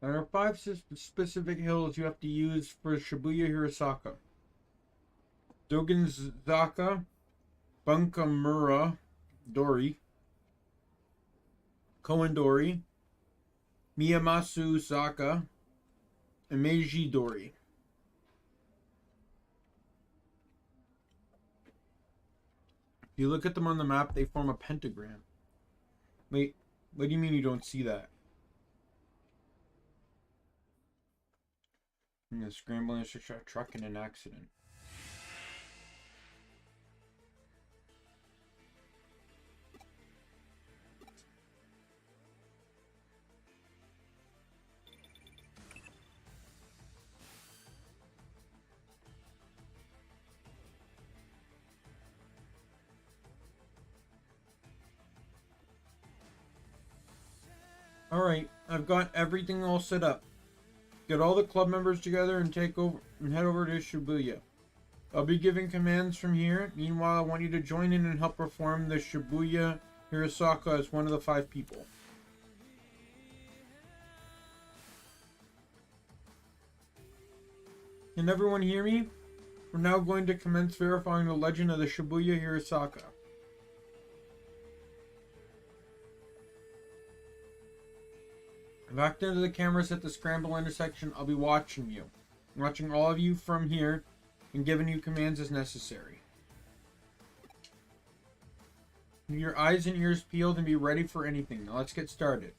There are 5 specific hills you have to use for Shibuya Hirosaka. Dogenzaka, Bunkamura Dori, Koendori, Miyamasu Zaka, and Meiji Dori. If you look at them on the map, they form a pentagram. Wait, what do you mean you don't see that? Scrambling a truck in an accident. Alright, I've got everything all set up. Get all the club members together and head over to Shibuya. I'll be giving commands from here. Meanwhile, I want you to join in and help perform the Shibuya Hirosaka as one of the 5 people. Can everyone hear me? We're now going to commence verifying the legend of the Shibuya Hirosaka. Back into the cameras at the scramble intersection. I'll be watching you. Watching all of you from here and giving you commands as necessary. Keep your eyes and ears peeled and be ready for anything. Now let's get started.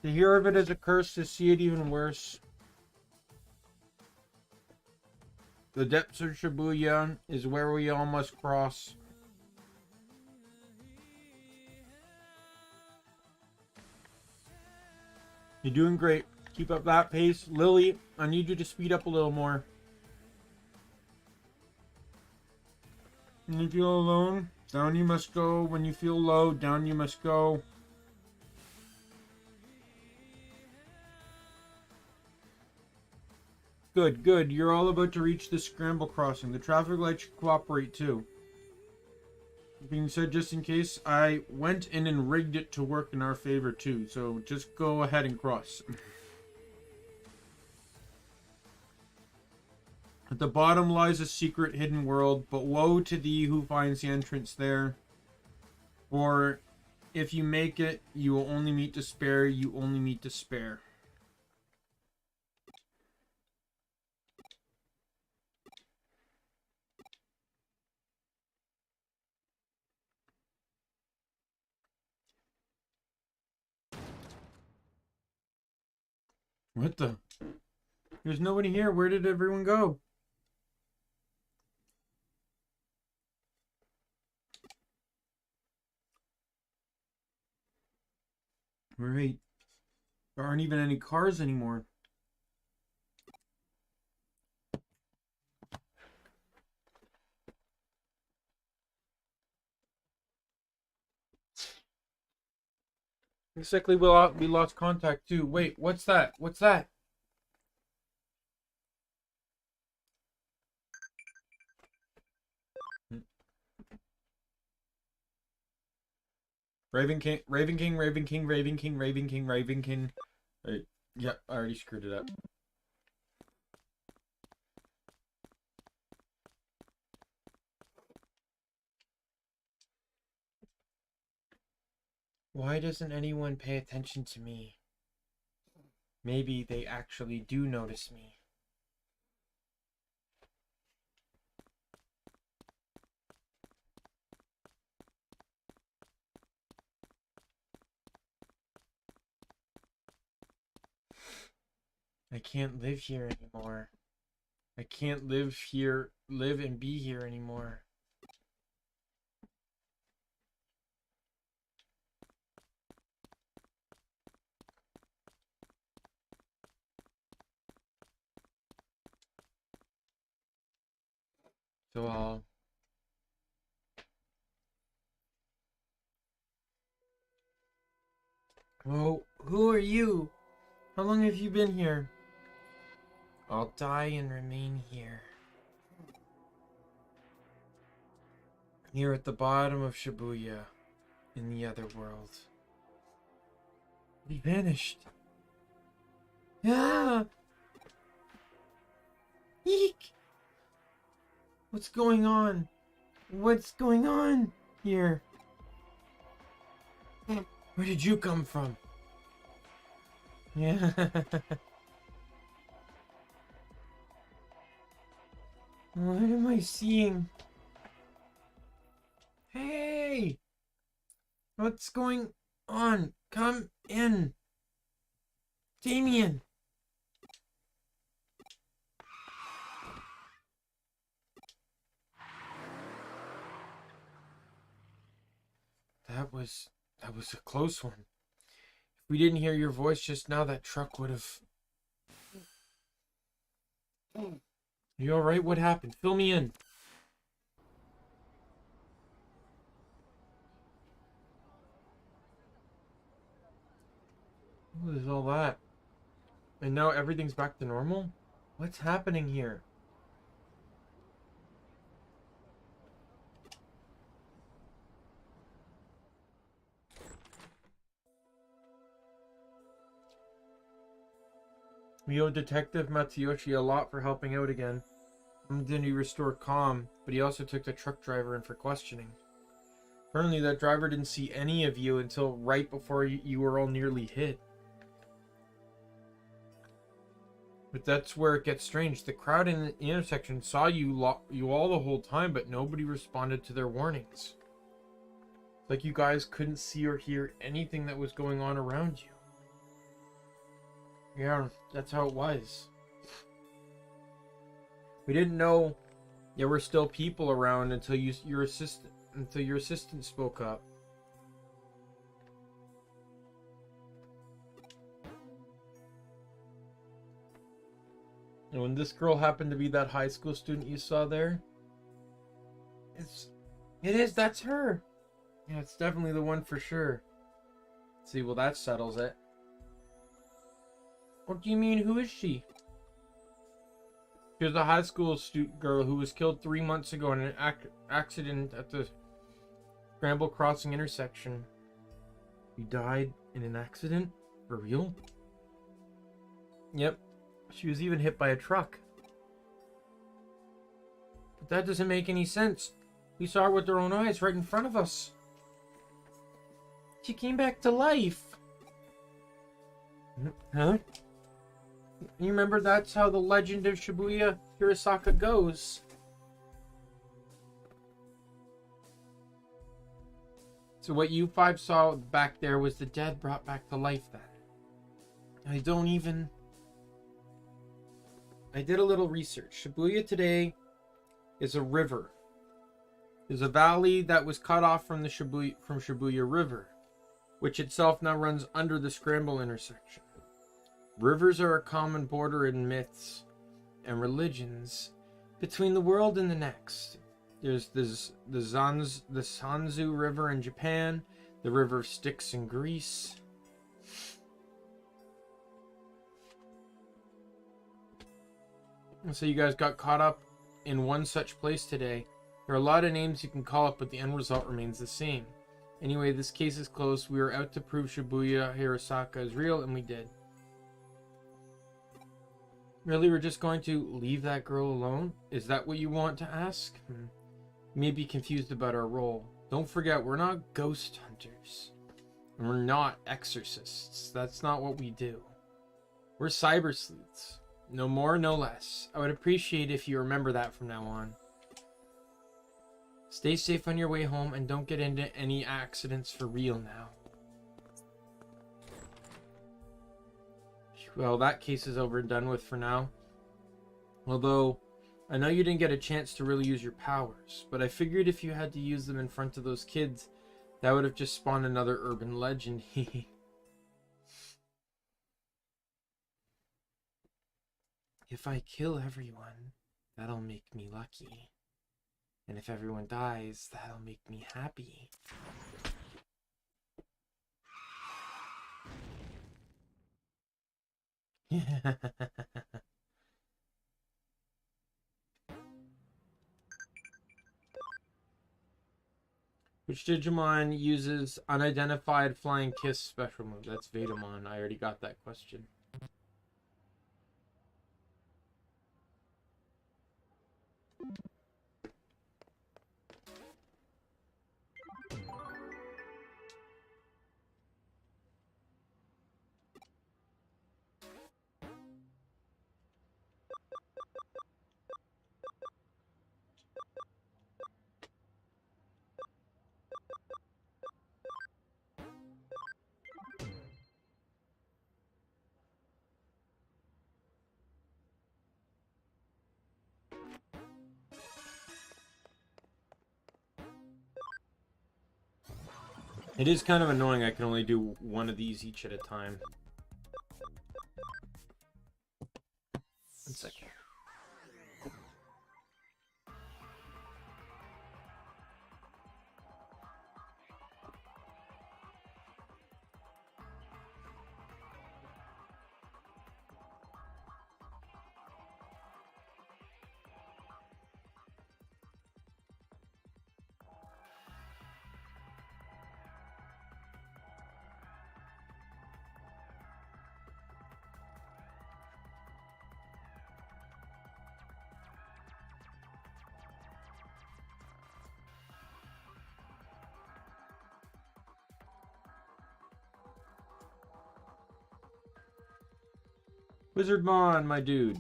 To hear of it is a curse, to see it even worse. The depths of Shibuya is where we all must cross. You're doing great. Keep up that pace. Lily, I need you to speed up a little more. When you feel alone, down you must go. When you feel low, down you must go. Good, good. You're all about to reach the scramble crossing. The traffic light should cooperate too. Being said, just in case, I went in and rigged it to work in our favor too, so just go ahead and cross. At the bottom lies a secret hidden world, but woe to thee who finds the entrance there. For if you make it, you will only meet despair, you only meet despair. What the? There's nobody here. Where did everyone go? Right. There aren't even any cars anymore. Looks like we lost contact too. Wait, what's that? What's that? Raven King, Raven King, Raven King, Raven King, Raven King, Raven King. Yep, I already screwed it up. Why doesn't anyone pay attention to me? Maybe they actually do notice me. I can't live here anymore. I can't live and be here anymore. So oh, who are you? How long have you been here? I'll die and remain here. Here at the bottom of Shibuya, in the other world. He vanished. Ah! Eek! What's going on? What's going on here? Where did you come from? Yeah. What am I seeing? Hey! What's going on? Come in. Daimien! That was a close one. If we didn't hear your voice just now, that truck would have... You alright? What happened? Fill me in. What is all that? And now everything's back to normal? What's happening here? We owe Detective Matsuyoshi a lot for helping out again. Not only did he restore calm, but he also took the truck driver in for questioning. Apparently that driver didn't see any of you until right before you were all nearly hit. But that's where it gets strange. The crowd in the intersection saw you all the whole time, but nobody responded to their warnings. Like you guys couldn't see or hear anything that was going on around you. Yeah, that's how it was. We didn't know there were still people around until your assistant spoke up. And when this girl happened to be that high school student you saw there, that's her. Yeah, it's definitely the one for sure. See, well, that settles it. What do you mean, who is she? She was a high school student girl who was killed 3 months ago in an accident at the Scramble Crossing intersection. You died in an accident? For real? Yep. She was even hit by a truck. But that doesn't make any sense. We saw her with our own eyes right in front of us. She came back to life. Huh? You remember that's how the legend of Shibuya Hirosaka goes. So what you five saw back there was the dead brought back to life then. I did a little research. Shibuya today is a river. There's a valley that was cut off from the Shibuya River, which itself now runs under the Scramble intersection. Rivers are a common border in myths and religions between the world and the next. There's the Sanzu River in Japan, the River Styx in Greece. And so you guys got caught up in one such place today. There are a lot of names you can call up, but the end result remains the same. Anyway, this case is closed. We were out to prove Shibuya Hirosaka is real, and we did. Really, we're just going to leave that girl alone? Is that what you want to ask? You may be confused about our role. Don't forget, we're not ghost hunters. And we're not exorcists. That's not what we do. We're cyber sleuths. No more, no less. I would appreciate if you remember that from now on. Stay safe on your way home and don't get into any accidents for real now. Well, that case is over and done with for now. Although, I know you didn't get a chance to really use your powers, but I figured if you had to use them in front of those kids, that would have just spawned another urban legend. If I kill everyone, that'll make me lucky. And if everyone dies, that'll make me happy. Which Digimon uses unidentified flying kiss special move? That's Vetamon. I already got that question. It is kind of annoying I can only do one of these each at a time. 1 second. Wizardmon, my dude.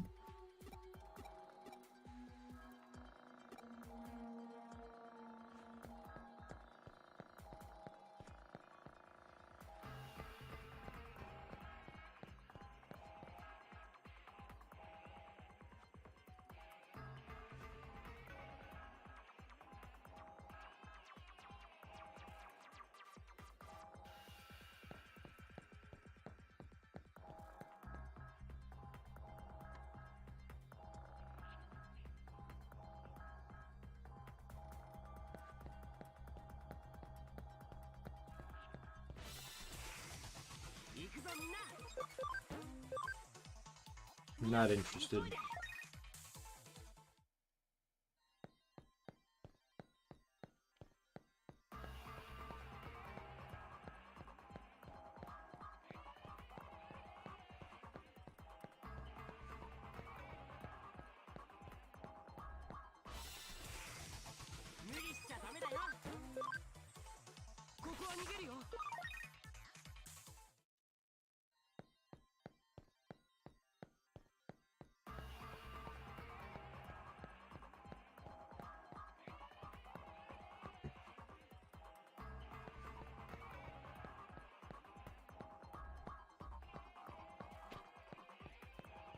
I'm not interested.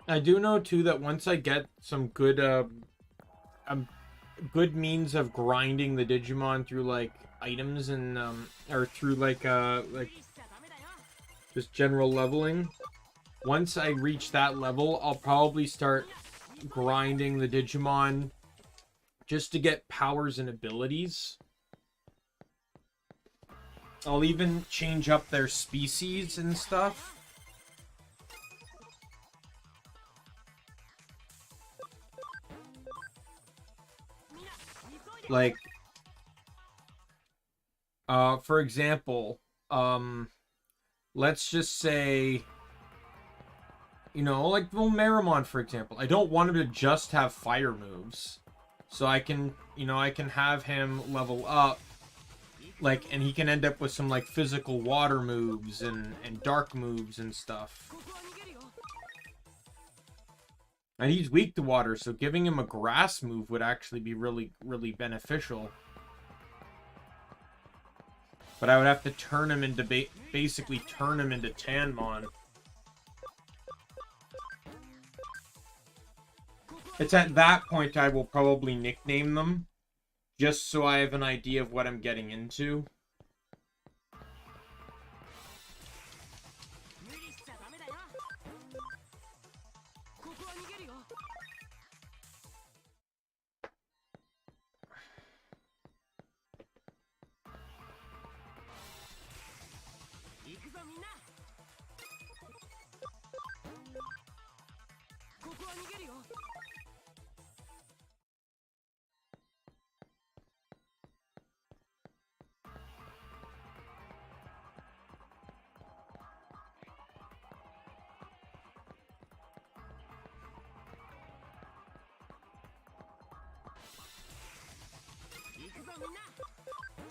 I do know too that once I get some good good means of grinding the Digimon through like items and or through like just general leveling. Once I reach that level, I'll probably start grinding the Digimon just to get powers and abilities. I'll even change up their species and stuff. Like, for example, let's just say, you know, like, well, Meramon, for example. I don't want him to just have fire moves. So I can, you know, I can have him level up, like, and he can end up with some, like, physical water moves and dark moves and stuff. And he's weak to water, so giving him a grass move would actually be really, really beneficial. But I would have to turn him into, basically turn him into Tanmon. It's at that point I will probably nickname them, just so I have an idea of what I'm getting into.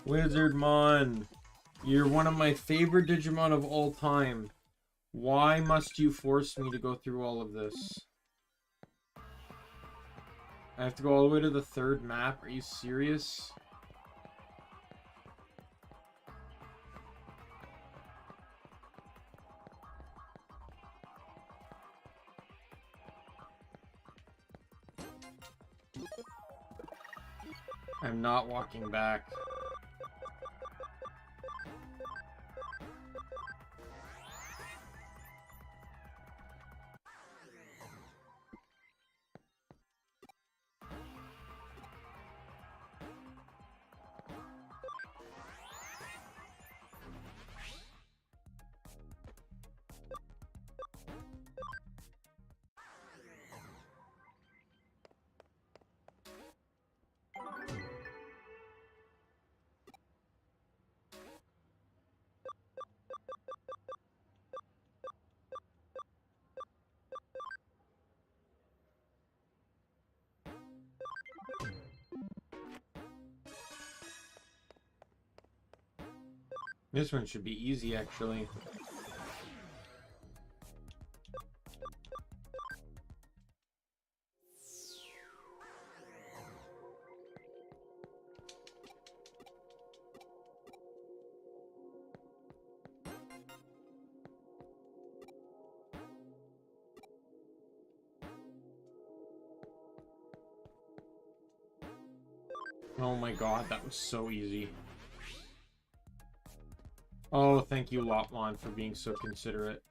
Wizardmon, you're one of my favorite Digimon of all time. Why must you force me to go through all of this? I have to go all the way to the third map? Are you serious? I'm not walking back. This one should be easy, actually. Oh my god, that was so easy. Oh, thank you, Lotmon, for being so considerate.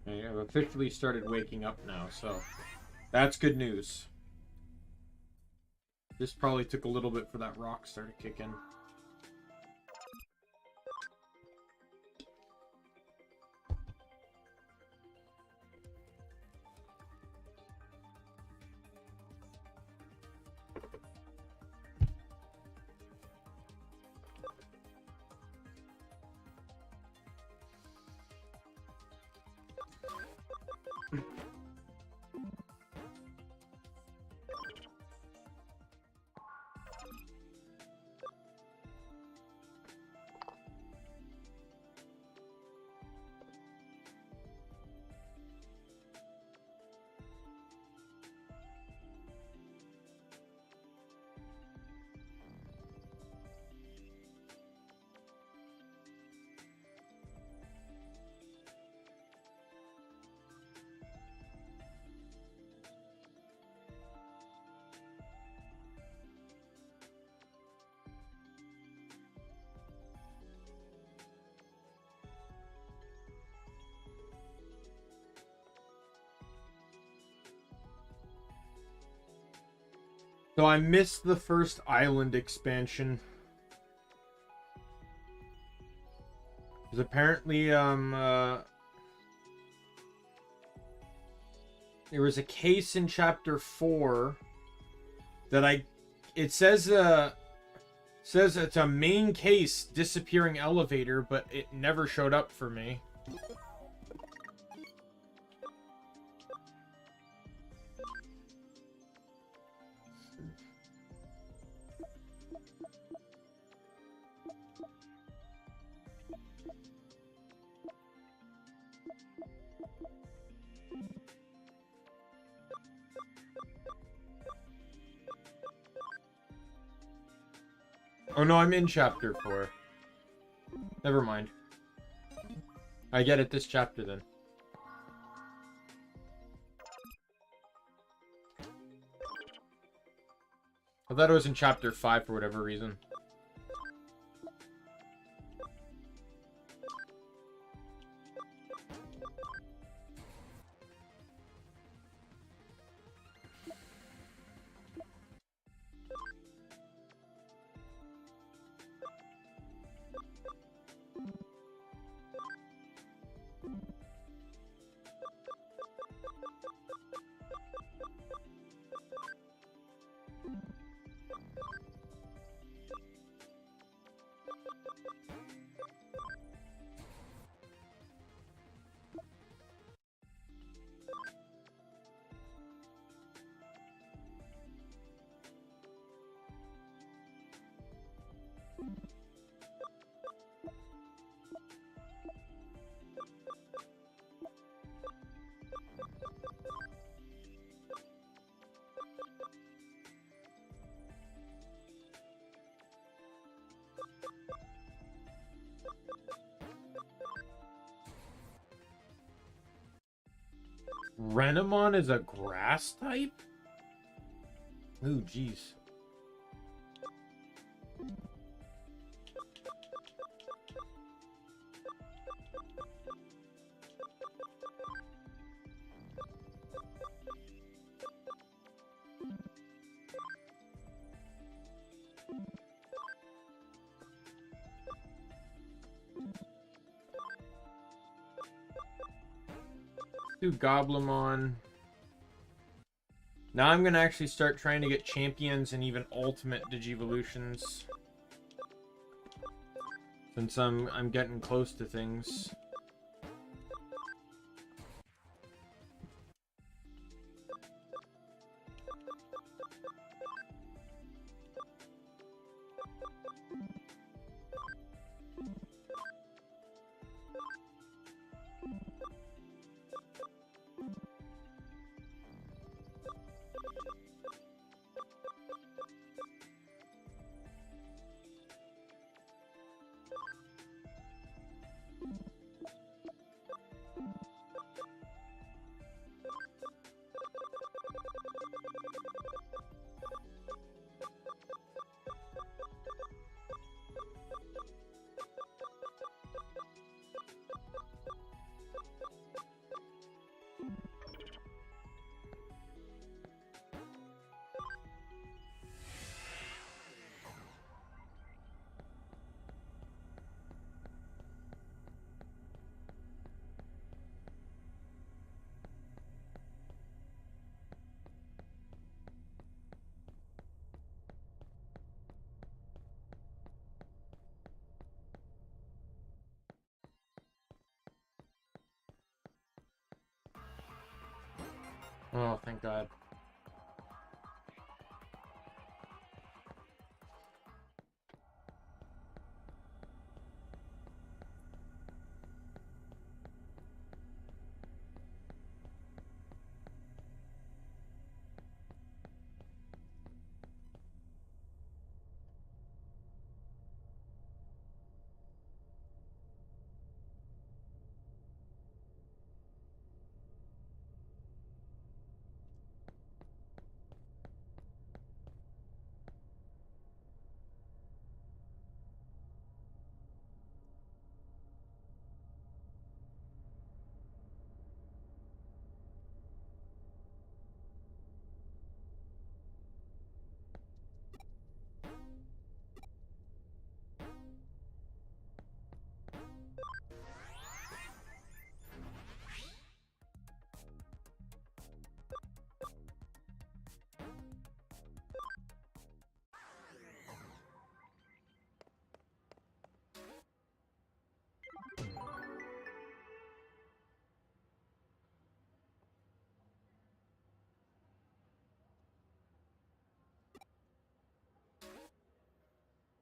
I've officially started waking up now, so that's good news. This probably took a little bit for that rock star to kick in. So I missed the first island expansion. Because apparently, there was a case in chapter 4 that it says it's a main case, disappearing elevator, but it never showed up for me. Oh no, I'm in chapter 4. Never mind. I get it this chapter then. I thought it was in chapter 5 for whatever reason. Renamon is a grass type? Ooh, jeez. Do Goblimon. Now I'm gonna actually start trying to get champions and even ultimate Digivolutions. Since I'm getting close to things. Oh, thank God.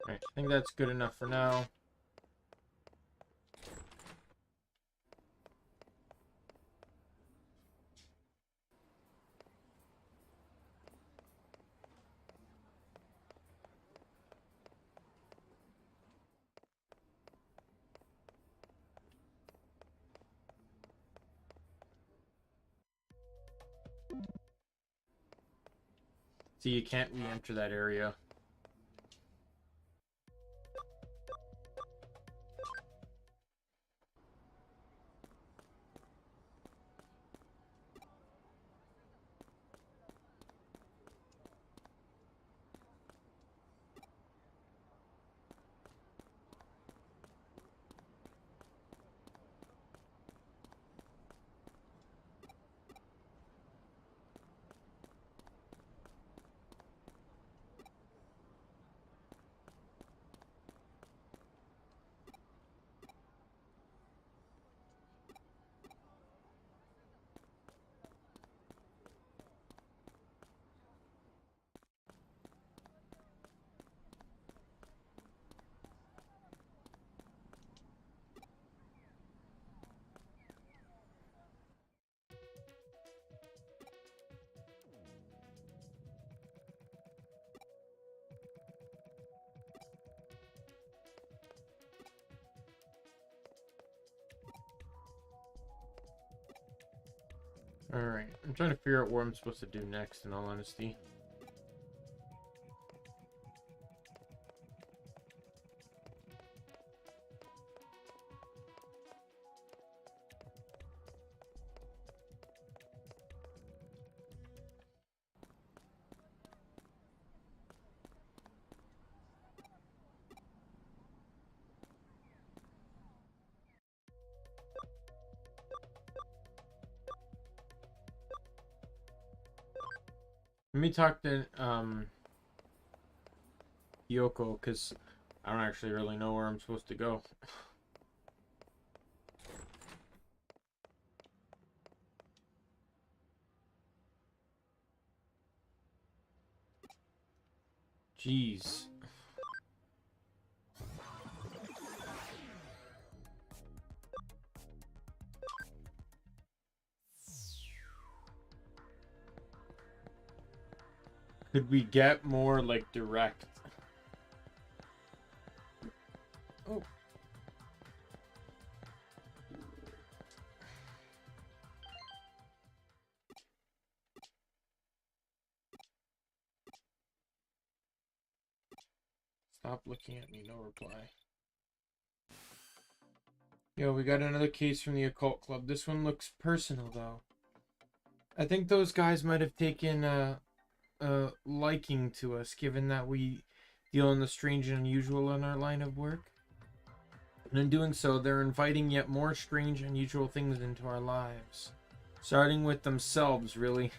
Alright, I think that's good enough for now. See, you can't re-enter that area. Alright, I'm trying to figure out what I'm supposed to do next, in all honesty. Let me talk to Yoko, because I don't actually really know where I'm supposed to go. Jeez. Could we get more, like, direct? Oh. Stop looking at me, no reply. Yo, we got another case from the occult club. This one looks personal, though. I think those guys might have taken a liking to us, given that we deal in the strange and unusual in our line of work. And in doing so, they're inviting yet more strange and unusual things into our lives. Starting with themselves, really.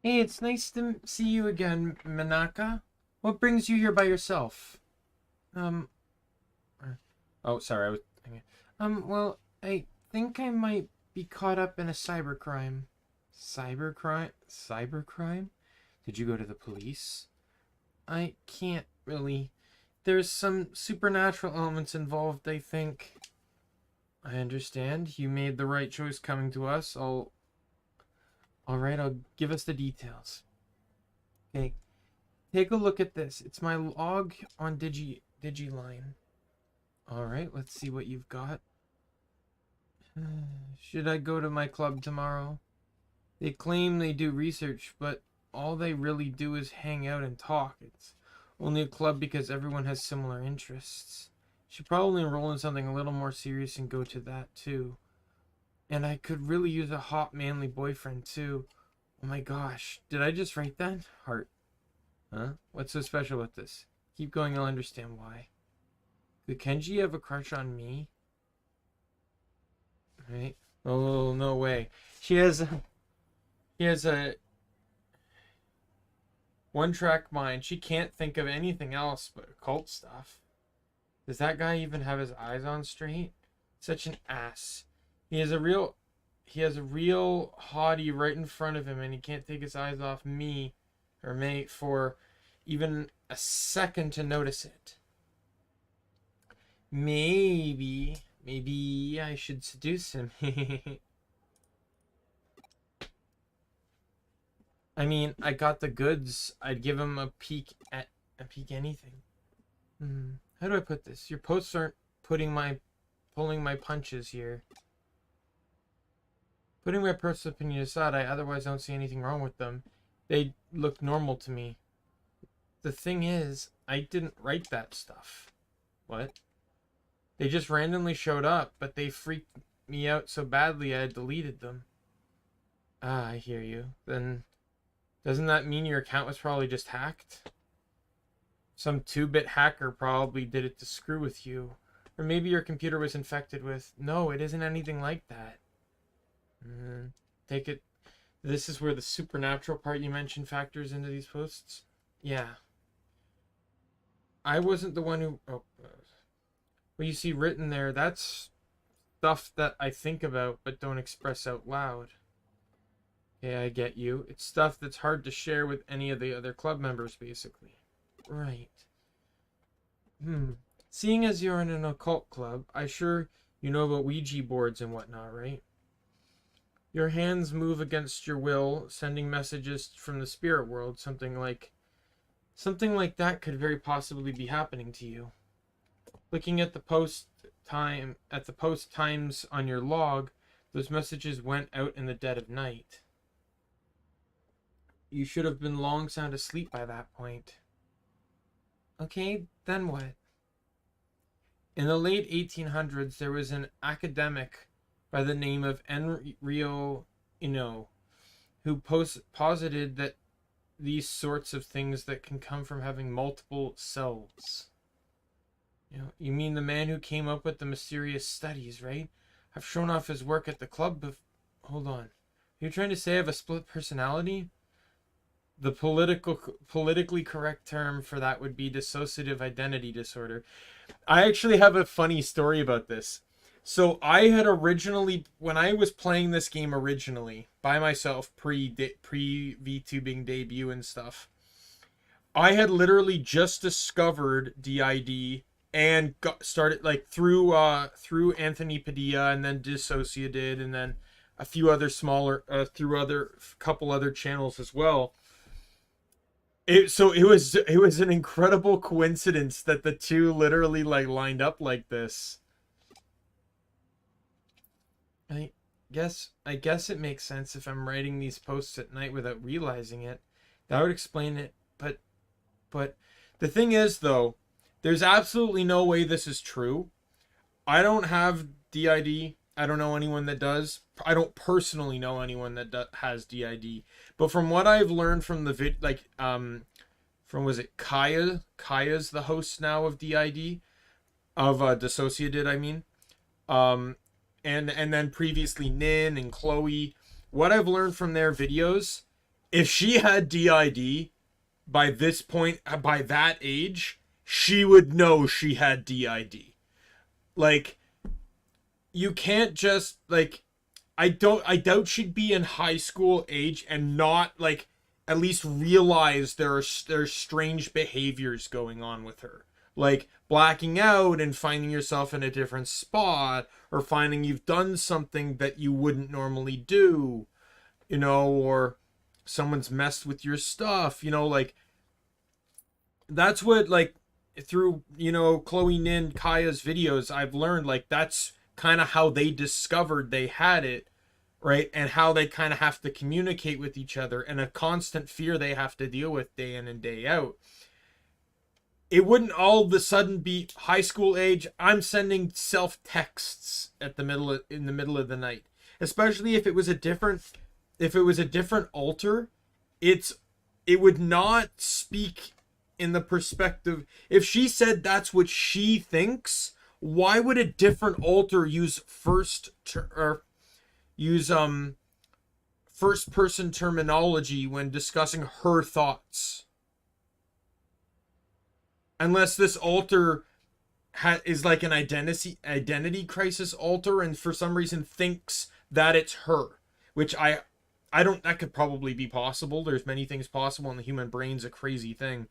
Hey, it's nice to see you again, Manaka. What brings you here by yourself? Oh, sorry, I was... well, I think I might be caught up in a cybercrime. Cybercrime? Cybercrime? Did you go to the police? I can't really. There's some supernatural elements involved, I think. I understand. You made the right choice coming to us. Alright, I'll give us the details. Okay. Take a look at this. It's my log on Digiline. Alright, let's see what you've got. Should I go to my club tomorrow? They claim they do research, but all they really do is hang out and talk. It's only a club because everyone has similar interests. Should probably enroll in something a little more serious and go to that too. And I could really use a hot, manly boyfriend too. Oh my gosh, did I just write that? Heart. Huh? What's so special with this? Keep going, I'll understand why. Could Kenji have a crush on me? Right? Oh, no way. She has a one-track mind. She can't think of anything else but occult stuff. Does that guy even have his eyes on straight? Such an ass. He has a real hottie right in front of him, and he can't take his eyes off me or mate for even a second to notice it. Maybe I should seduce him. I mean, I got the goods. I'd give him a peek anything. How do I put this? Your posts aren't pulling my punches here. Putting my personal opinion aside, I otherwise don't see anything wrong with them. They look normal to me. The thing is, I didn't write that stuff. What? They just randomly showed up, but they freaked me out so badly I deleted them. Ah, I hear you. Then, doesn't that mean your account was probably just hacked? Some 2-bit hacker probably did it to screw with you. Or maybe your computer was infected with... No, it isn't anything like that. Take it... This is where the supernatural part you mentioned factors into these posts? Yeah. I wasn't the one who... what you see written there, that's stuff that I think about but don't express out loud. Okay, I get you. It's stuff that's hard to share with any of the other club members, basically. Right. Seeing as you're in an occult club, I'm sure you know about Ouija boards and whatnot, right? Your hands move against your will, sending messages from the spirit world. Something like that could very possibly be happening to you. Looking at the post times on your log, those messages went out in the dead of night. You should have been long sound asleep by that point. Okay, then what? In the late 1800s, there was an academic by the name of Enrio Ino who posited that these sorts of things that can come from having multiple selves. You mean the man who came up with the mysterious studies, right? I've shown off his work at the club hold on. You're trying to say I have a split personality? The politically correct term for that would be dissociative identity disorder. I actually have a funny story about this. So I had originally, when I was playing this game originally by myself, pre VTubing debut and stuff, I had literally just discovered DID and got started like through Anthony Padilla, and then Dissociated, and then a few other smaller through other couple other channels as well. It was an incredible coincidence that the two literally like lined up like this. I guess it makes sense if I'm writing these posts at night without realizing it. That would explain it. But the thing is, though, there's absolutely no way this is true. I don't have DID. I don't know anyone that does. I don't personally know anyone that has DID. But from what I've learned from the from, was it Kaya? Kaya's the host now of DID, of Dissociated, I mean. And then previously Nin and Chloe. What I've learned from their videos, if she had DID by this point, by that age, she would know she had DID. Like, you can't just, like, I doubt she'd be in high school age and not, like, at least realize there's strange behaviors going on with her. Like blacking out and finding yourself in a different spot, or finding you've done something that you wouldn't normally do, you know, or someone's messed with your stuff, you know, like, that's what, like, through, you know, Chloe, Nin, Kaya's videos, I've learned, like, that's kind of how they discovered they had it, right? And how they kind of have to communicate with each other, and a constant fear they have to deal with day in and day out. It wouldn't all of a sudden be high school age. I'm sending self texts in the middle of the night, especially if it was a different alter. It would not speak in the perspective. If she said that's what she thinks, why would a different alter use first person terminology when discussing her thoughts? Unless this alter is like an identity crisis alter, and for some reason thinks that it's her, which I don't. That could probably be possible. There's many things possible, and the human brain's a crazy thing.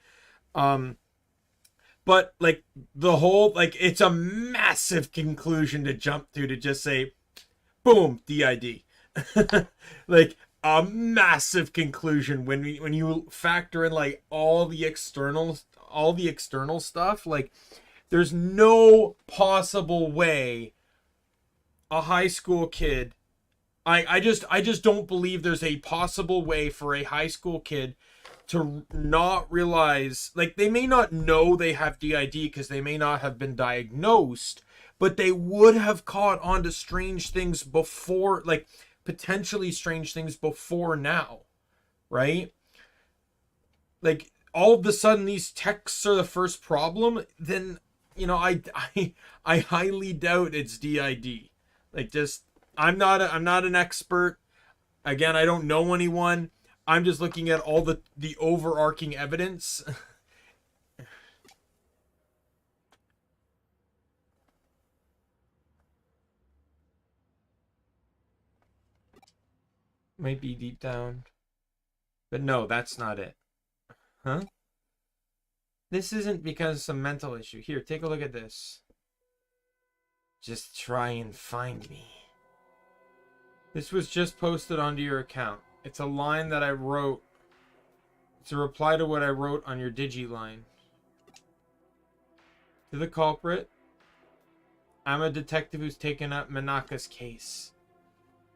But like the whole, like, it's a massive conclusion to jump to just say, boom, DID. Like a massive conclusion when you factor in like all the external stuff. Like, there's no possible way a high school kid, I just don't believe there's a possible way for a high school kid to not realize, like, they may not know they have DID because they may not have been diagnosed, but they would have caught on to strange things before, like potentially strange things before now, right? Like, all of a sudden these texts are the first problem, then, you know, I highly doubt it's DID. Like, just, I'm not an expert. Again, I don't know anyone. I'm just looking at all the overarching evidence. Might be deep down. But no, that's not it. Huh? This isn't because of some mental issue. Here, take a look at this. Just try and find me. This was just posted onto your account. It's a line that I wrote. It's a reply to what I wrote on your Digiline. To the culprit, I'm a detective who's taken up Manaka's case.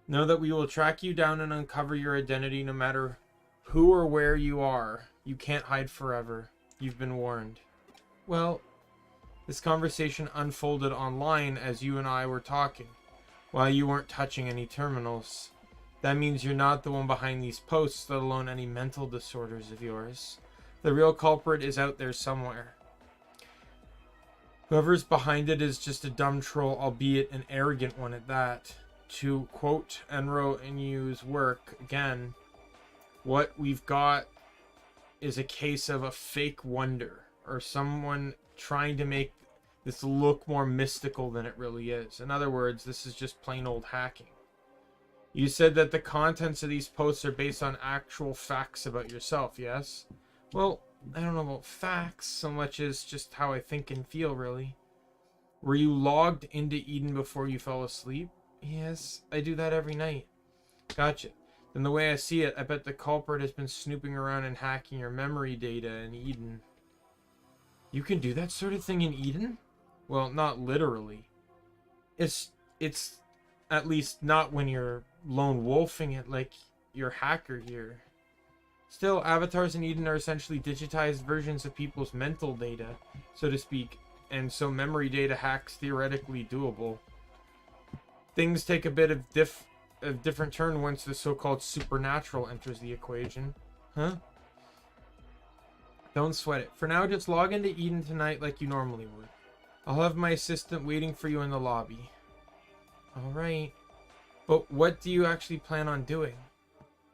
Know that we will track you down and uncover your identity no matter who or where you are. You can't hide forever. You've been warned. Well, this conversation unfolded online as you and I were talking, while you weren't touching any terminals. That means you're not the one behind these posts, let alone any mental disorders of yours. The real culprit is out there somewhere. Whoever's behind it is just a dumb troll, albeit an arrogant one at that. to quote Enro and Yu's work again, what we've got is a case of a fake wonder, or someone trying to make this look more mystical than it really is. In other words, this is just plain old hacking. You said that the contents of these posts are based on actual facts about yourself, yes? Well, I don't know about facts so much as just how I think and feel, really. Were you logged into Eden before you fell asleep? Yes, I do that every night. Gotcha. Then the way I see it, I bet the culprit has been snooping around and hacking your memory data in Eden. You can do that sort of thing in Eden? Well, not literally. It's at least not when you're lone wolfing it like your hacker here. Still, avatars in Eden are essentially digitized versions of people's mental data, so to speak, and so memory data hacks theoretically doable. Things take a bit of a different turn once the so-called supernatural enters the equation. Huh? Don't sweat it. For now, just log into Eden tonight like you normally would. I'll have my assistant waiting for you in the lobby. Alright. But what do you actually plan on doing?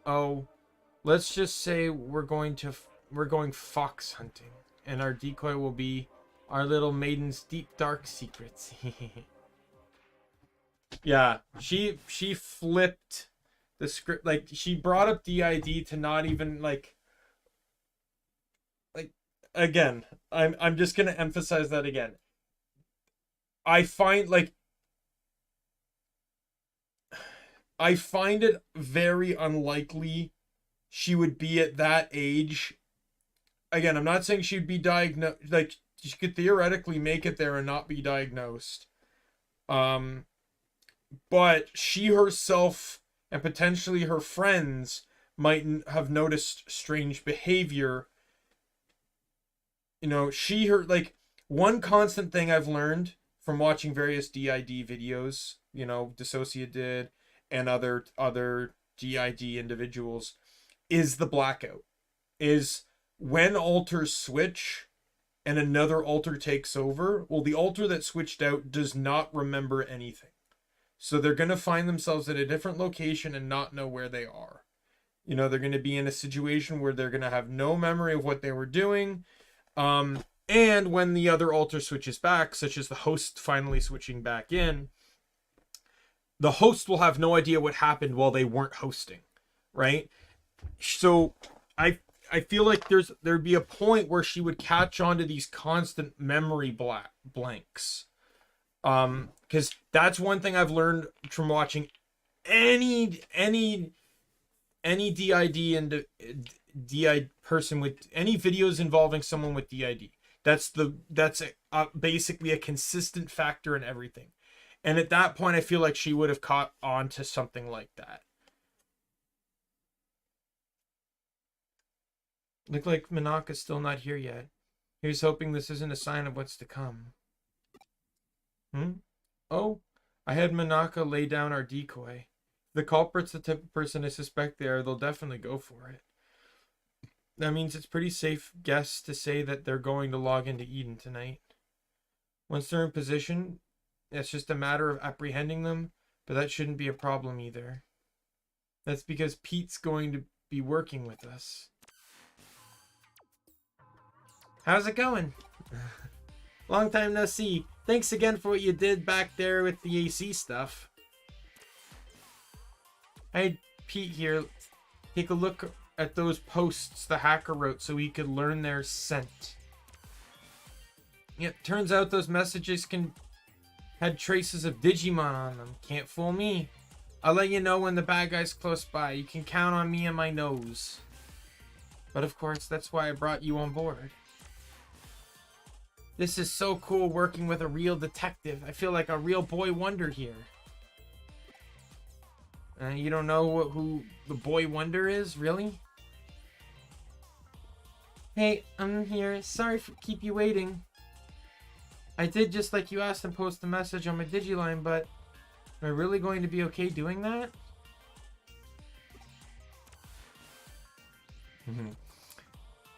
Oh, let's just say we're going fox hunting, and our decoy will be our little maiden's deep dark secrets. Yeah, she flipped the script. Like, she brought up DID to not even like again. I'm just gonna emphasize that again. I find it very unlikely she would be at that age. Again, I'm not saying she'd be diagnosed. Like, she could theoretically make it there and not be diagnosed. But she herself and potentially her friends might have noticed strange behavior. You know, one constant thing I've learned from watching various DID videos, you know, Dissociate did, and other DID individuals, is the blackout. Is when alters switch and another alter takes over, well, the alter that switched out does not remember anything. So they're going to find themselves at a different location and not know where they are. You know, they're going to be in a situation where they're going to have no memory of what they were doing. And when the other alter switches back, such as the host finally switching back in, the host will have no idea what happened while they weren't hosting, right? So I feel like there'd be a point where she would catch on to these constant memory blanks. Because that's one thing I've learned from watching any DID and DID person with any videos involving someone with DID. That's basically a consistent factor in everything. And at that point, I feel like she would have caught on to something like that. Look like Minaka's still not here yet. Here's hoping this isn't a sign of what's to come. Oh, I had Minaka lay down our decoy. If the culprit's the type of person I suspect they are, they'll definitely go for it. That means it's pretty safe guess to say that they're going to log into Eden tonight. Once they're in position, it's just a matter of apprehending them, but that shouldn't be a problem either. That's because Pete's going to be working with us. How's it going? Long time no see. Thanks again for what you did back there with the AC stuff. I had Pete here take a look at those posts the hacker wrote so he could learn their scent. It turns out those messages had traces of Digimon on them. Can't fool me. I'll let you know when the bad guy's close by. You can count on me and my nose. But of course, that's why I brought you on board. This is so cool working with a real detective. I feel like a real boy wonder here. You don't know who the boy wonder is, really? Hey, I'm here. Sorry for keep you waiting. I did just like you asked and post a message on my Digiline, but am I really going to be okay doing that?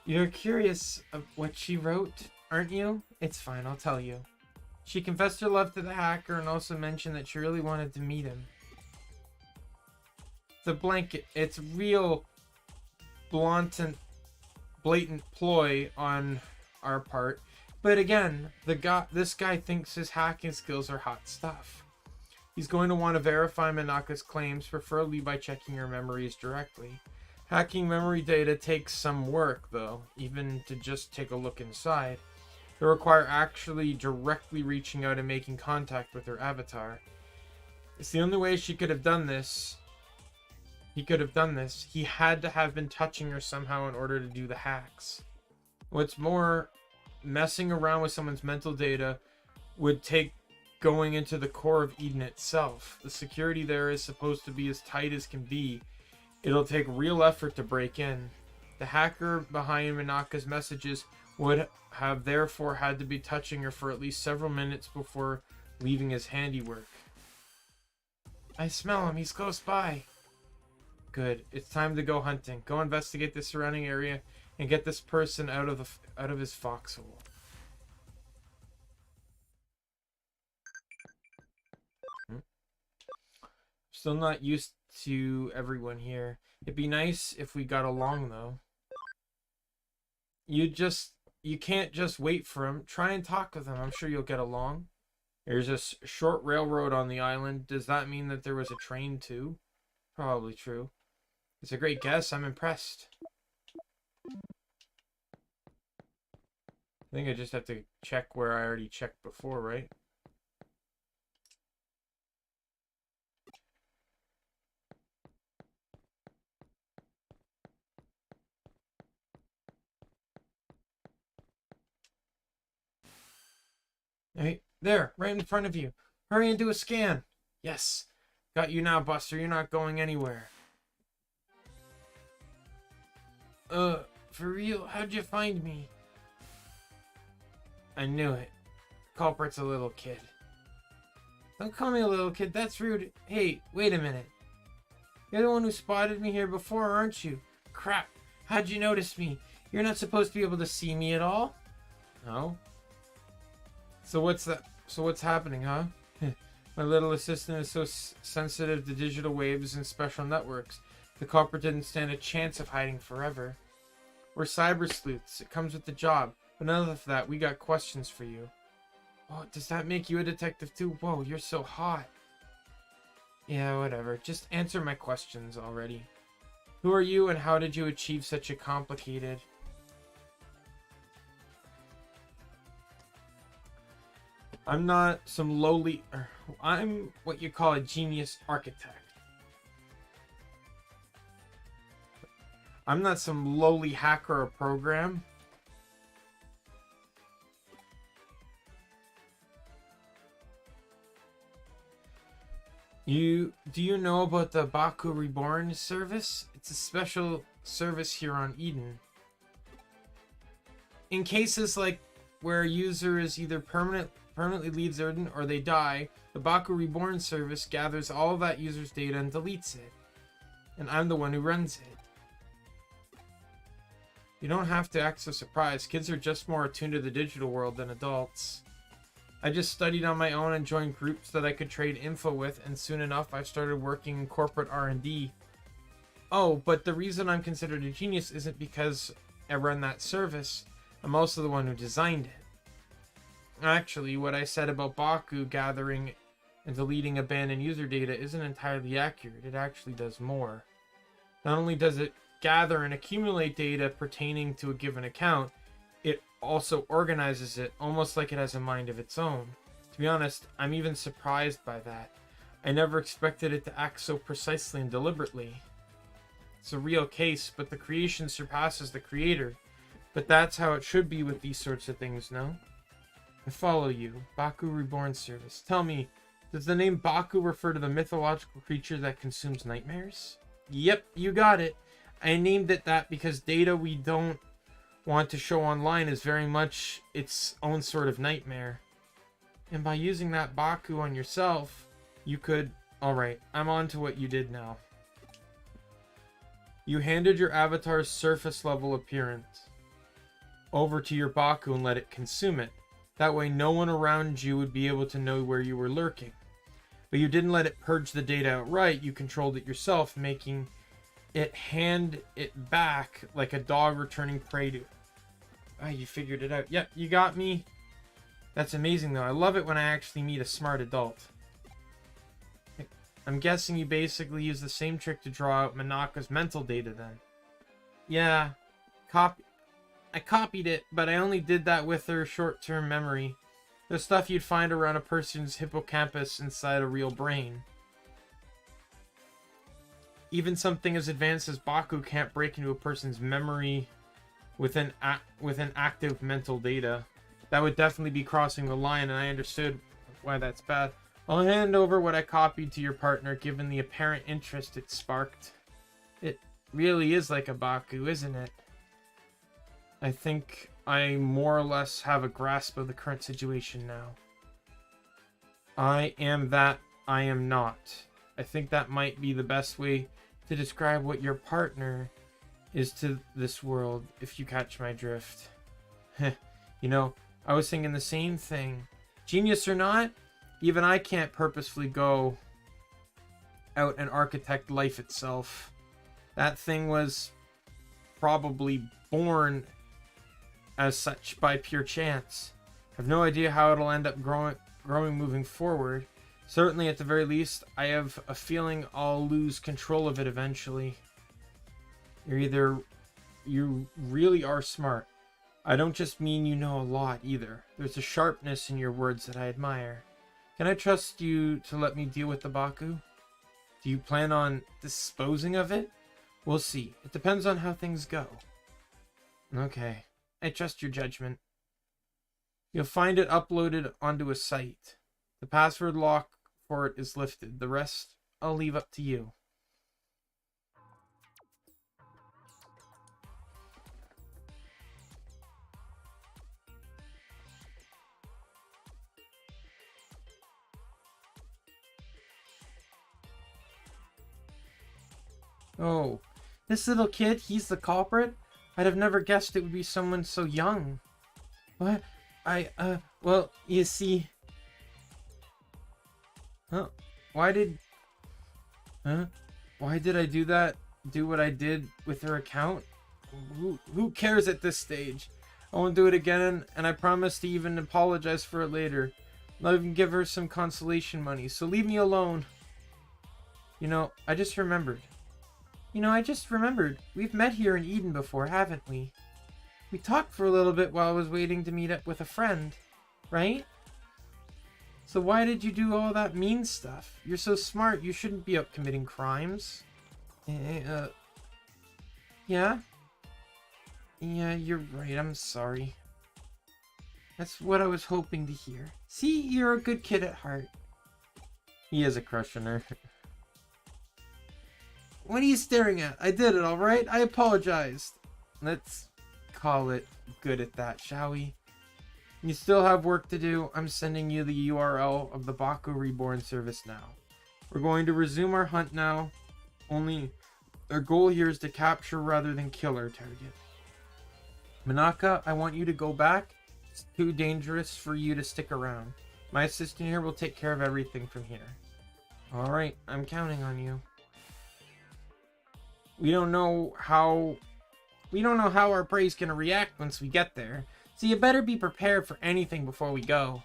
You're curious of what she wrote, aren't you? It's fine, I'll tell you. She confessed her love to the hacker and also mentioned that she really wanted to meet him. the blanket. It's real blatant ploy on our part. But again, this guy thinks his hacking skills are hot stuff. He's going to want to verify Minaka's claims, preferably by checking her memories directly. Hacking memory data takes some work, though, even to just take a look inside. It'll require actually directly reaching out and making contact with her avatar. It's the only way she could have done this. He could have done this. He had to have been touching her somehow in order to do the hacks. What's more, messing around with someone's mental data would take going into the core of Eden itself. The security there is supposed to be as tight as can be. It'll take real effort to break in. The hacker behind Minaka's messages would have therefore had to be touching her for at least several minutes before leaving his handiwork. I smell him. He's close by. Good. It's time to go hunting. Go investigate the surrounding area and get this person out of his foxhole. Still not used to everyone here. It'd be nice if we got along, though. You can't just wait for him. Try and talk with him. I'm sure you'll get along. There's a short railroad on the island. Does that mean that there was a train too? Probably true. It's a great guess. I'm impressed. I think I just have to check where I already checked before, right? Hey, there, right in front of you. Hurry and do a scan. Yes. Got you now, Buster. You're not going anywhere. For real? How'd you find me? I knew it. Culprit's a little kid. Don't call me a little kid. That's rude. Hey, wait a minute. You're the one who spotted me here before, aren't you? Crap. How'd you notice me? You're not supposed to be able to see me at all? No. So what's happening, huh? My little assistant is so sensitive to digital waves and special networks. The culprit didn't stand a chance of hiding forever. We're cyber sleuths. It comes with the job. But none of that, we got questions for you. Oh, does that make you a detective too? Whoa, you're so hot. Yeah, whatever. Just answer my questions already. Who are you and how did you achieve such a complicated... I'm not some lowly... I'm what you call a genius architect. I'm not some lowly hacker or program. Do you know about the Baku Reborn service? It's a special service here on Eden. In cases like where a user is either permanently leaves Eden or they die, the Baku Reborn service gathers all of that user's data and deletes it. And I'm the one who runs it. You don't have to act so surprised. Kids are just more attuned to the digital world than adults. I just studied on my own and joined groups that I could trade info with, and soon enough I started working in corporate R&D. Oh, but the reason I'm considered a genius isn't because I run that service. I'm also the one who designed it. Actually, what I said about Baku gathering and deleting abandoned user data isn't entirely accurate. It actually does more. Not only does it gather and accumulate data pertaining to a given account, it also organizes it almost like it has a mind of its own. To be honest, I'm even surprised by that. I never expected it to act so precisely and deliberately. It's a real case, but the creation surpasses the creator. But that's how it should be with these sorts of things, no? I follow you. Baku Reborn service. Tell me, does the name Baku refer to the mythological creature that consumes nightmares? Yep, you got it. I named it that because data we don't want to show online is very much its own sort of nightmare. And by using that Baku on yourself, you could... Alright, I'm on to what you did now. You handed your avatar's surface level appearance over to your Baku and let it consume it. That way no one around you would be able to know where you were lurking. But you didn't let it purge the data outright. You controlled it yourself, making it hand it back like a dog returning prey to... Ah, you figured it out. Yep, you got me. That's amazing, though. I love it when I actually meet a smart adult. I'm guessing you basically use the same trick to draw out Manaka's mental data, then. Yeah, I copied it, but I only did that with her short-term memory. The stuff you'd find around a person's hippocampus inside a real brain. Even something as advanced as Baku can't break into a person's memory with an active mental data. That would definitely be crossing the line, and I understood why that's bad. I'll hand over what I copied to your partner, given the apparent interest it sparked. It really is like a Baku, isn't it? I think I more or less have a grasp of the current situation now. I am that I am not. I think that might be the best way to describe what your partner is to this world, if you catch my drift. You know, I was thinking the same thing. Genius or not, even I can't purposefully go out and architect life itself. That thing was probably born as such by pure chance. I have no idea how it'll end up growing moving forward. Certainly, at the very least, I have a feeling I'll lose control of it eventually. You really are smart. I don't just mean you know a lot either. There's a sharpness in your words that I admire. Can I trust you to let me deal with the Baku? Do you plan on disposing of it? We'll see. It depends on how things go. Okay. I trust your judgment. You'll find it uploaded onto a site. The password lock for it is lifted. The rest, I'll leave up to you. Oh, this little kid, he's the culprit? I'd have never guessed it would be someone so young. What? Well, you see... Huh? Why did I do that? Do what I did with her account? Who cares at this stage? I won't do it again, and I promise to even apologize for it later. I'll even give her some consolation money, so leave me alone. I just remembered. We've met here in Eden before, haven't we? We talked for a little bit while I was waiting to meet up with a friend, right? So why did you do all that mean stuff? You're so smart, you shouldn't be out committing crimes. Yeah? Yeah, you're right, I'm sorry. That's what I was hoping to hear. See, you're a good kid at heart. He has a crush on her. What are you staring at? I did it, alright? I apologized. Let's call it good at that, shall we? You still have work to do. I'm sending you the URL of the Baku Reborn service now. We're going to resume our hunt now. Only our goal here is to capture rather than kill our target. Manaka, I want you to go back. It's too dangerous for you to stick around. My assistant here will take care of everything from here. Alright, I'm counting on you. We don't know how our prey's gonna react once we get there. So you better be prepared for anything before we go.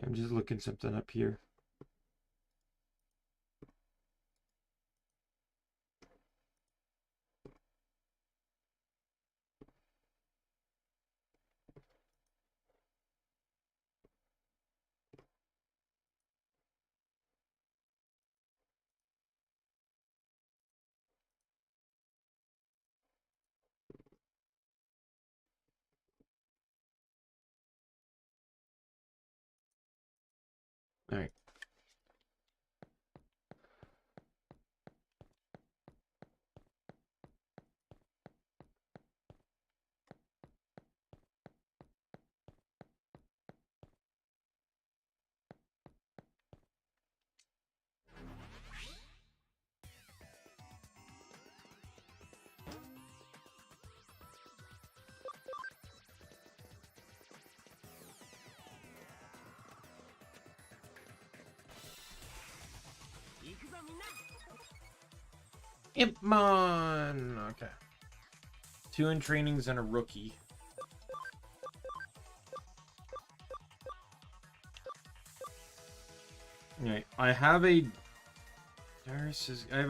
I'm just looking something up here. All right. Impmon! Okay. 2 in trainings and a rookie. Alright, I have a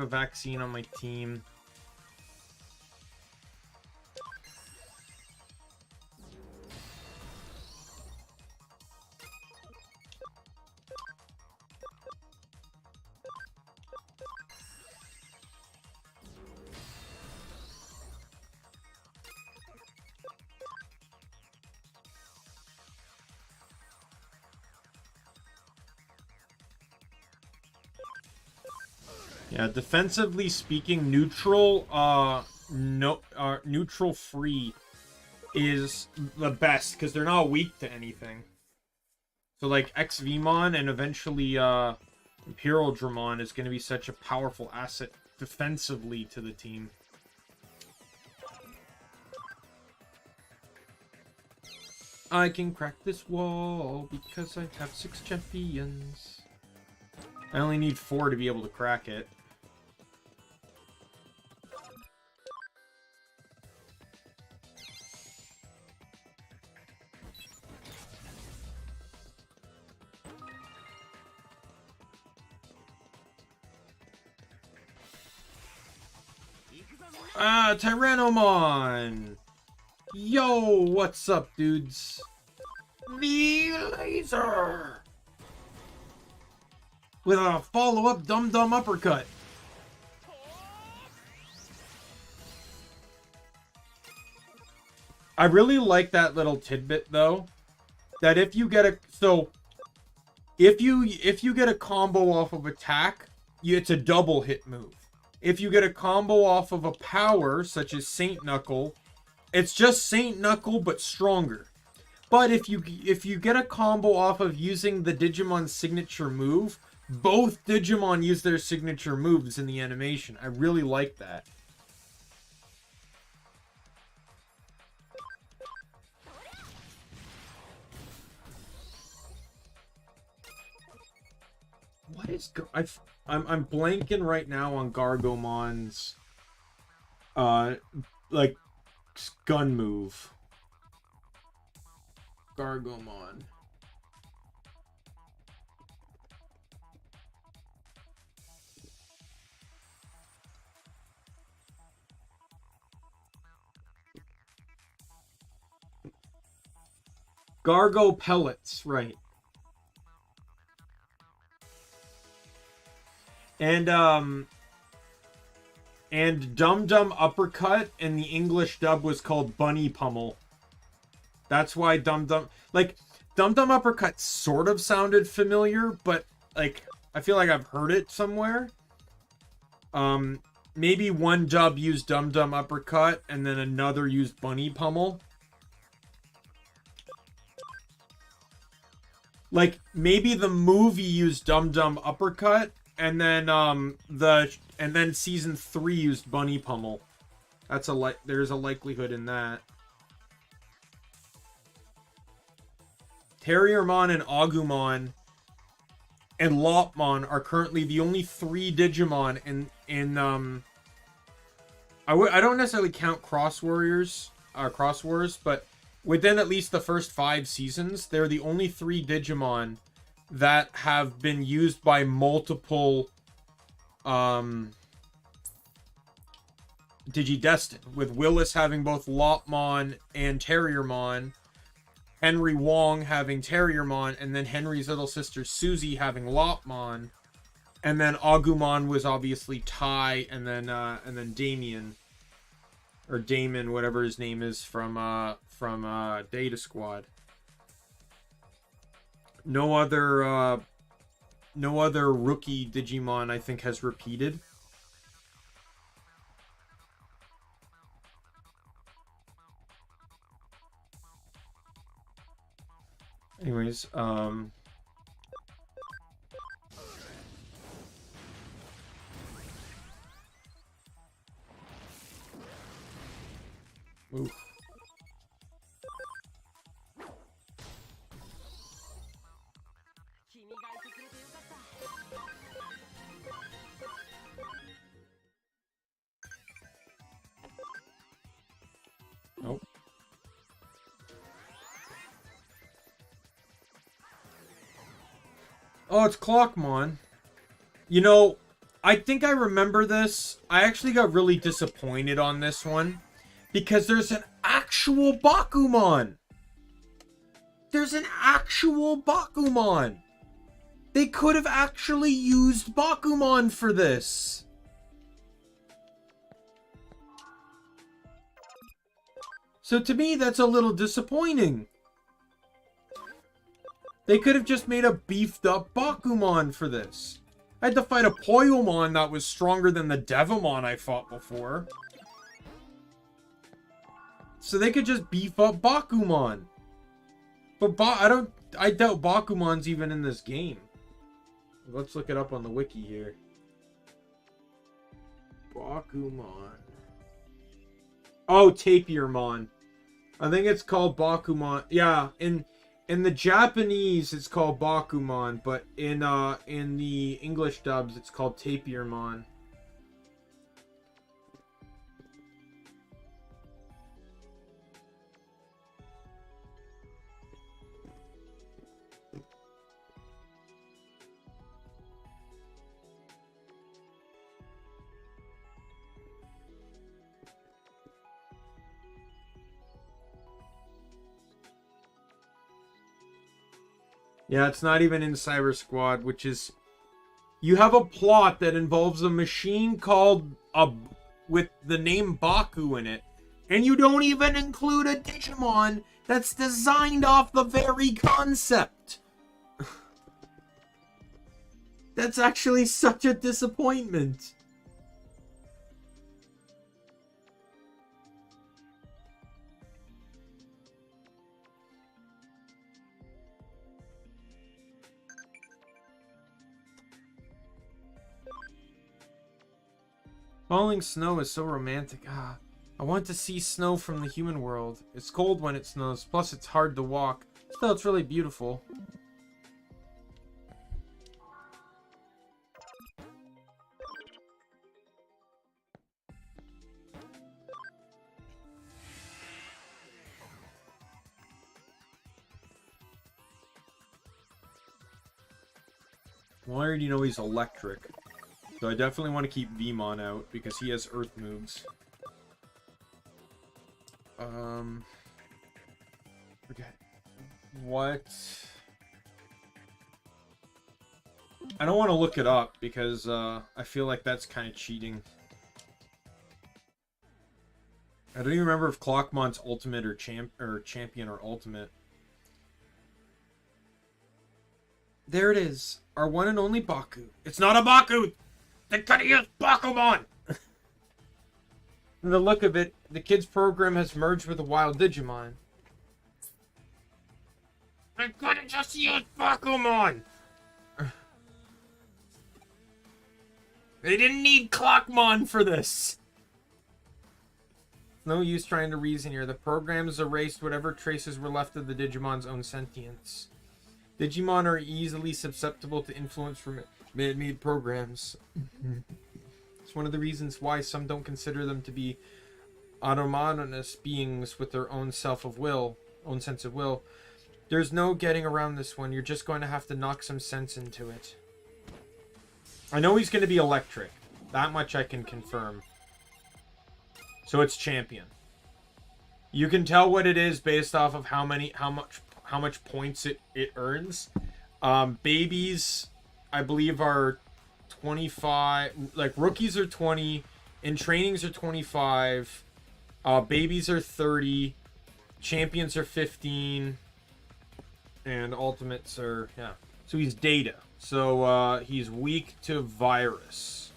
vaccine on my team. Yeah, defensively speaking, neutral free is the best because they're not weak to anything. So like XVmon and eventually Imperial Dramon is going to be such a powerful asset defensively to the team. I can crack this wall because I have 6 champions. I only need 4 to be able to crack it. Ah, Tyrannomon! Yo, what's up, dudes? The laser! With a follow-up Dum-Dum Uppercut. I really like that little tidbit, though. That if you get a... So, if you get a combo off of attack, it's a double hit move. If you get a combo off of a power, such as Saint Knuckle, it's just Saint Knuckle, but stronger. But if you get a combo off of using the Digimon's signature move, both Digimon use their signature moves in the animation. I really like that. What is... I'm blanking right now on Gargomon's like gun move. Gargomon. Gargo pellets, right. And Dum Dum Uppercut in the English dub was called Bunny Pummel. That's why Dum Dum Uppercut sort of sounded familiar, but like I feel like I've heard it somewhere. Maybe one dub used Dum Dum Uppercut and then another used Bunny Pummel. Like maybe the movie used Dum Dum Uppercut and then season 3 used Bunny Pummel. There's a likelihood in that. Terriermon and Agumon and Lopmon are currently the only 3 Digimon in I don't necessarily count Cross Wars, but within at least the first 5 seasons, they're the only 3 Digimon that have been used by multiple Digidestin, with Willis having both Lopmon and Terriermon, Henry Wong having Terriermon, and then Henry's little sister Susie having Lopmon, and then Agumon was obviously Tai, and then Daimien, or Damon, whatever his name is from Data Squad. No other no other rookie Digimon, I think, has repeated. Anyways, oof. Nope. Oh, it's Clockmon. You know, I think I remember this. I actually got really disappointed on this one. Because there's an actual Bakumon. There's an actual Bakumon. They could have actually used Bakumon for this. So to me, that's a little disappointing. They could have just made a beefed up Bakumon for this. I had to fight a Poyomon that was stronger than the Devamon I fought before. So they could just beef up Bakumon. But I doubt Bakumon's even in this game. Let's look it up on the wiki here. Bakumon. Oh, Tapirmon. I think it's called Bakumon. Yeah, in the Japanese it's called Bakumon, but in the English dubs it's called Tapirmon. Yeah, it's not even in Cyber Squad, which is... You have a plot that involves a machine called... with the name Baku in it. And you don't even include a Digimon that's designed off the very concept. That's actually such a disappointment. Falling snow is so romantic. I want to see snow from the human world. It's cold when it snows, plus it's hard to walk. Still, it's really beautiful. Well, I already know he's electric. So I definitely want to keep Vmon out because he has earth moves. Okay. What? I don't want to look it up because I feel like that's kind of cheating. I don't even remember if Clockmon's ultimate or champion or ultimate. There it is. Our one and only Baku. It's not a Baku! They could have used Bakumon! From the look of it, the kids' program has merged with the wild Digimon. They could have just used Bakumon! They didn't need Clockmon for this! No use trying to reason here. The program has erased whatever traces were left of the Digimon's own sentience. Digimon are easily susceptible to influence from man-made programs. It's one of the reasons why some don't consider them to be autonomous beings with their own sense of will. There's no getting around this one. You're just going to have to knock some sense into it. I know he's going to be electric. That much I can confirm. So it's champion. You can tell what it is based off of how much points it earns. Babies, I believe, are 25. Like, rookies are 20. In trainings are 25. Babies are 30. Champions are 15. And ultimates are, yeah. So he's Data. So he's weak to virus.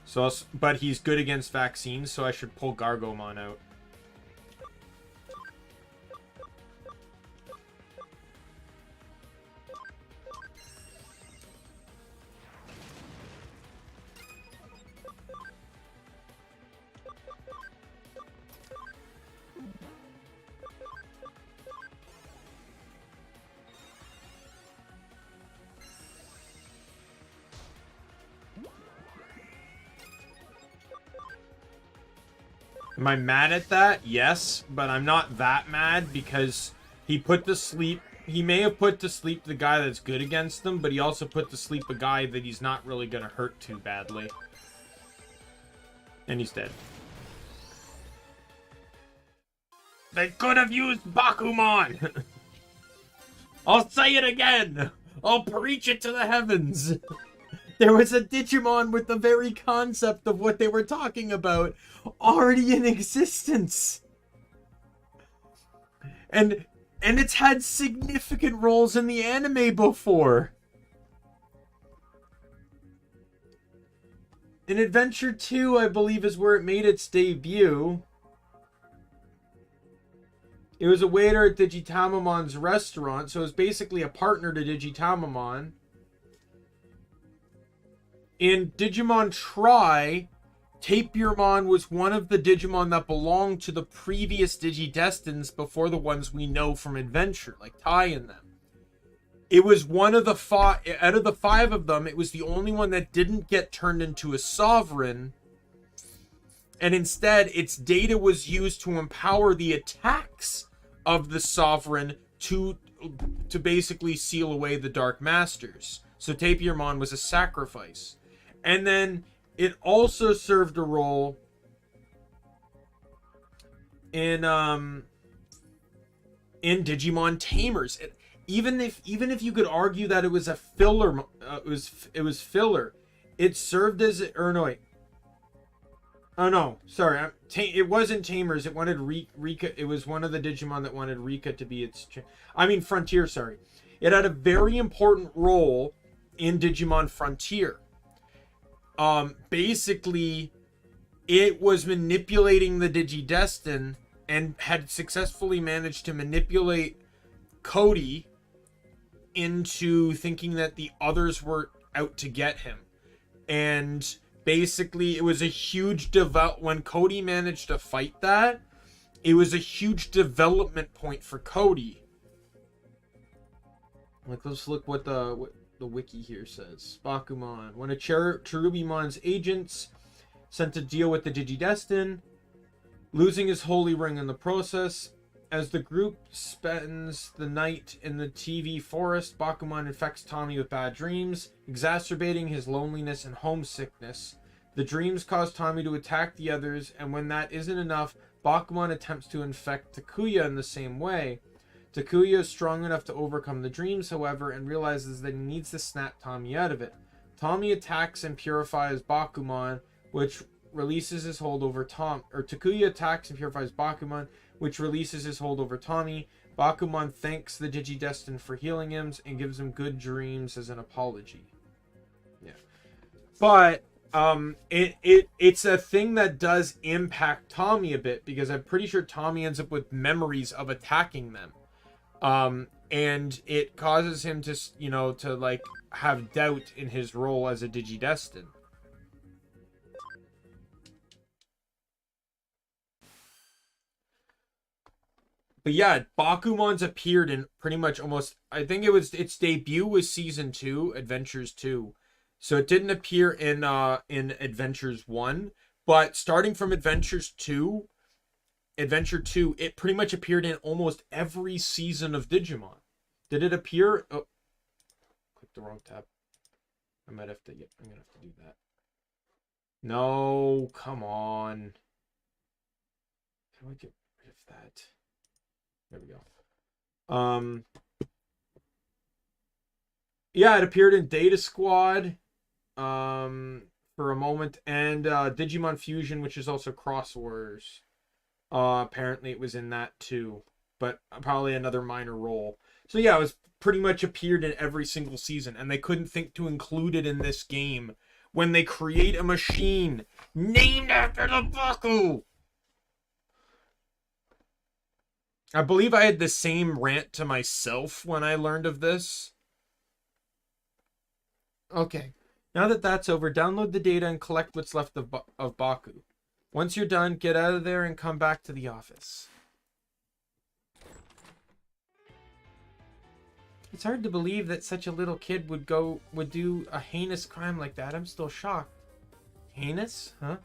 So, but he's good against vaccines, so I should pull Gargomon out. Am I mad at that? Yes, but I'm not that mad because he put to sleep... He may have put to sleep the guy that's good against them, but he also put to sleep a guy that he's not really going to hurt too badly. And he's dead. They could have used Bakumon! I'll say it again! I'll preach it to the heavens! There was a Digimon with the very concept of what they were talking about already in existence. And it's had significant roles in the anime before. In Adventure 2, I believe, is where it made its debut. It was a waiter at Digitamamon's restaurant, so it was basically a partner to Digitamamon. In Digimon Tri, Tapirmon was one of the Digimon that belonged to the previous Digidestins before the ones we know from Adventure, like Tai and them. It was one of the five, out of the 5 of them, it was the only one that didn't get turned into a sovereign. And instead, its data was used to empower the attacks of the sovereign to basically seal away the Dark Masters. So Tapirmon was a sacrifice. And then it also served a role in Digimon Tamers. Even if you could argue that it was a filler, it was filler. It served as it wasn't Tamers. It wanted Rika. It was one of the Digimon that wanted Rika to be its. Frontier. Sorry, it had a very important role in Digimon Frontier. Basically, it was manipulating the Digidestin and had successfully managed to manipulate Cody into thinking that the others were out to get him. And basically, it was a huge when Cody managed to fight that, it was a huge development point for Cody. Like, let's look what the wiki here says. Bakumon. When a Cherubimon's agents sent to deal with the Digidestin, losing his holy ring in the process. As the group spends the night in the TV forest, Bakumon infects Tommy with bad dreams, exacerbating his loneliness and homesickness. The dreams cause Tommy to attack the others, and when that isn't enough, Bakumon attempts to infect Takuya in the same way. Takuya is strong enough to overcome the dreams, however, and realizes that he needs to snap Tommy out of it. Tommy attacks and purifies Bakumon, which releases his hold over Takuya attacks and purifies Bakumon, which releases his hold over Tommy. Bakumon thanks the Digidestin for healing him and gives him good dreams as an apology. Yeah. But it's a thing that does impact Tommy a bit, because I'm pretty sure Tommy ends up with memories of attacking them. And it causes him to, to like have doubt in his role as a Digidestin. But yeah, Bakumon's appeared in pretty much almost, I think its debut was season 2, Adventures 2. So it didn't appear in Adventures 1, but starting from Adventure 2, it pretty much appeared in almost every season of Digimon. Did it appear? Oh, click the wrong tab. I'm gonna have to do that. No, come on. How do I get rid of that? There we go. Yeah, it appeared in Data Squad for a moment, and Digimon Fusion, which is also Cross Wars. Apparently it was in that too, but probably another minor role. So yeah, it was pretty much appeared in every single season, and they couldn't think to include it in this game when they create a machine named after the Baku. I believe I had the same rant to myself when I learned of this. Okay, now that that's over, download the data and collect what's left of Baku. Once you're done, get out of there and come back to the office. It's hard to believe that such a little kid would do a heinous crime like that. I'm still shocked. Heinous? Huh?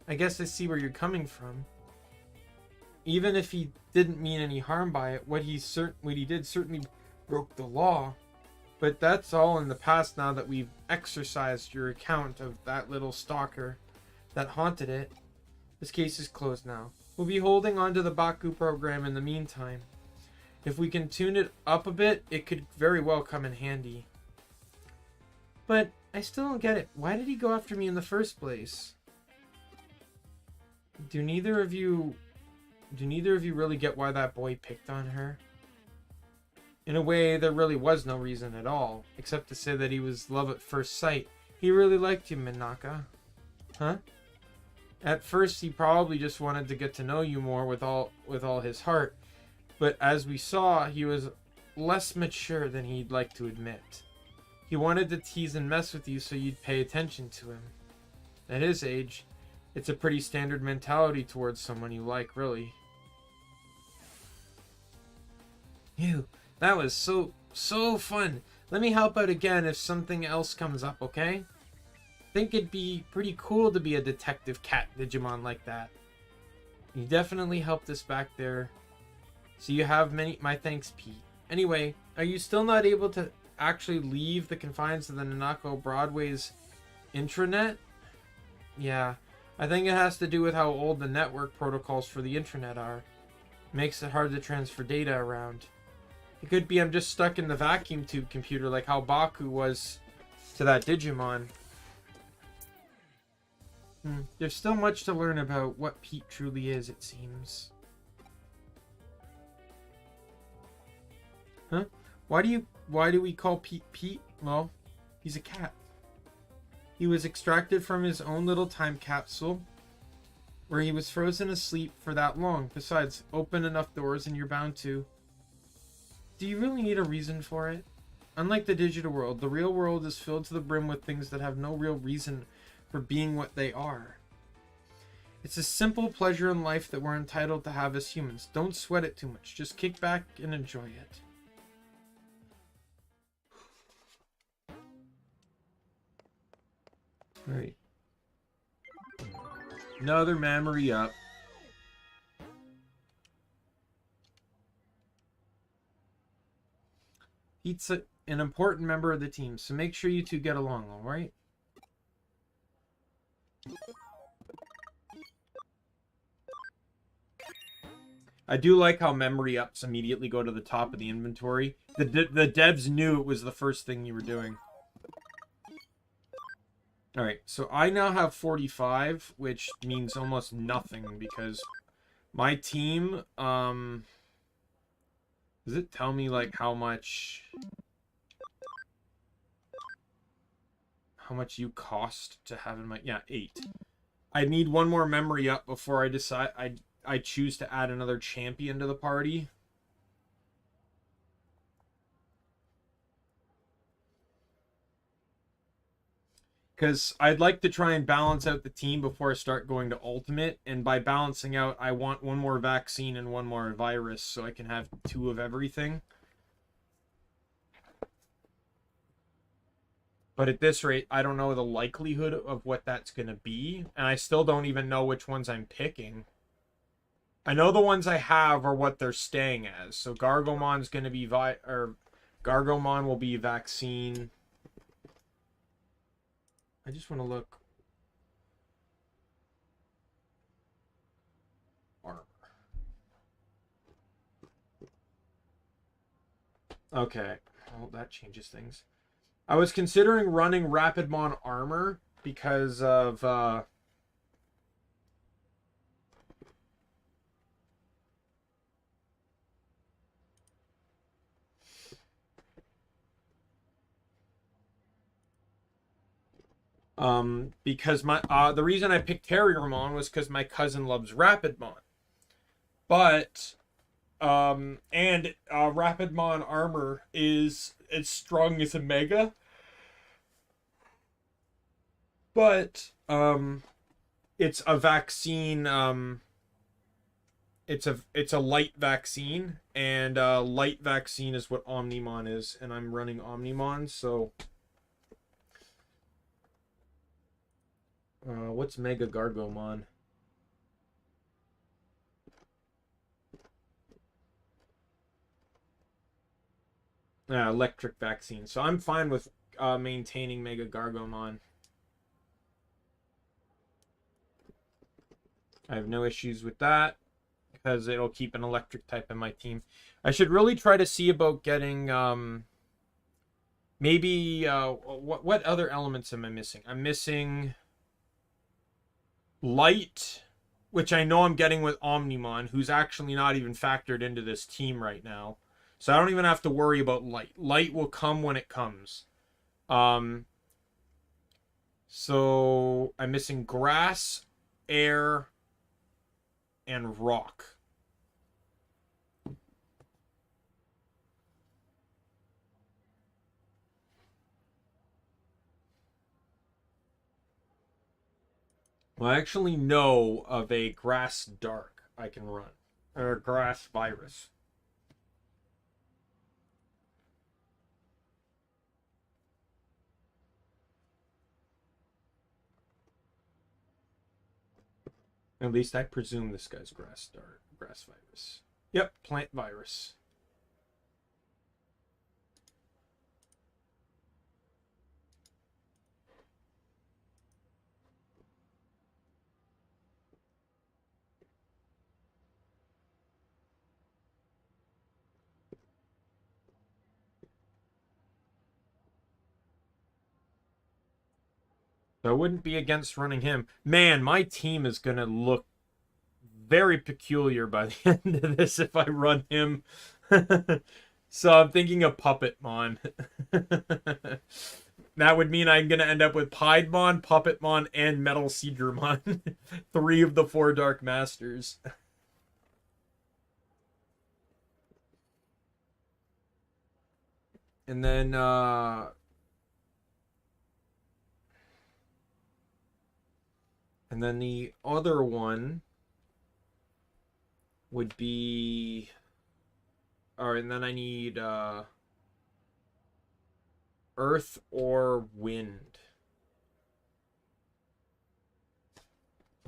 I guess I see where you're coming from. Even if he didn't mean any harm by it, what he did certainly broke the law. But that's all in the past now that we've exorcised your account of that little stalker that haunted it. This case is closed now. We'll be holding on to the Baku program in the meantime. If we can tune it up a bit, it could very well come in handy. But I still don't get it. Why did he go after me in the first place? Do neither of you really get why that boy picked on her? In a way, there really was no reason at all, except to say that he was love at first sight. He really liked you, Minaka. Huh? At first, he probably just wanted to get to know you more with all his heart. But as we saw, he was less mature than he'd like to admit. He wanted to tease and mess with you so you'd pay attention to him. At his age, it's a pretty standard mentality towards someone you like, really. Ew, that was so fun. Let me help out again if something else comes up, okay? Think it'd be pretty cool to be a detective cat Digimon like that. You definitely helped us back there. So you have my thanks, Pete. Anyway, are you still not able to actually leave the confines of the Nanako Broadway's intranet? Yeah, I think it has to do with how old the network protocols for the intranet are. Makes it hard to transfer data around. It could be I'm just stuck in the vacuum tube computer like how Baku was to that Digimon. There's still much to learn about what Pete truly is, it seems. Huh? Why do we call Pete Pete? Well, he's a cat. He was extracted from his own little time capsule where he was frozen asleep for that long. Besides, open enough doors and you're bound to. Do you really need a reason for it? Unlike the digital world, the real world is filled to the brim with things that have no real reason for being what they are. It's a simple pleasure in life that we're entitled to have as humans. Don't sweat it too much. Just kick back and enjoy it. Right. Another memory up. Pete's an important member of the team, so make sure you two get along, alright? I do like how memory ups immediately go to the top of the inventory. The devs knew it was the first thing you were doing. Alright, so I now have 45, which means almost nothing because my team, does it tell me like how much you cost to have in my, yeah, 8. I need one more memory up before I decide I choose to add another champion to the party. Because I'd like to try and balance out the team before I start going to Ultimate. And by balancing out, I want one more vaccine and one more virus so I can have 2 of everything. But at this rate, I don't know the likelihood of what that's going to be. And I still don't even know which ones I'm picking. I know the ones I have are what they're staying as. So Gargomon's going to be Gargomon will be vaccine. I just want to look. Armor. Okay. Well, that changes things. I was considering running Rapidmon armor because of Because my the reason I picked Terriermon was because my cousin loves Rapidmon. But and Rapidmon armor is as strong as a Mega. But it's a vaccine. It's a light vaccine, and light vaccine is what Omnimon is, and I'm running Omnimon. So, what's Mega Gargomon? Electric vaccine. So I'm fine with maintaining Mega Gargomon. I have no issues with that because it'll keep an electric type in my team. I should really try to see about getting maybe what other elements am I missing? I'm missing light, which I know I'm getting with Omnimon, who's actually not even factored into this team right now. So I don't even have to worry about light. Light will come when it comes. So I'm missing grass, air, and rock. Well, I actually know of a grass dark I can run. Or grass virus. At least I presume this guy's grass virus. Yep, plant virus. So I wouldn't be against running him. Man, my team is going to look very peculiar by the end of this if I run him. So I'm thinking of Puppetmon. That would mean I'm going to end up with Piedmon, Puppetmon, and Metal Seedramon. 3 of the 4 Dark Masters. And then the other one would be... Alright, and then I need earth or wind.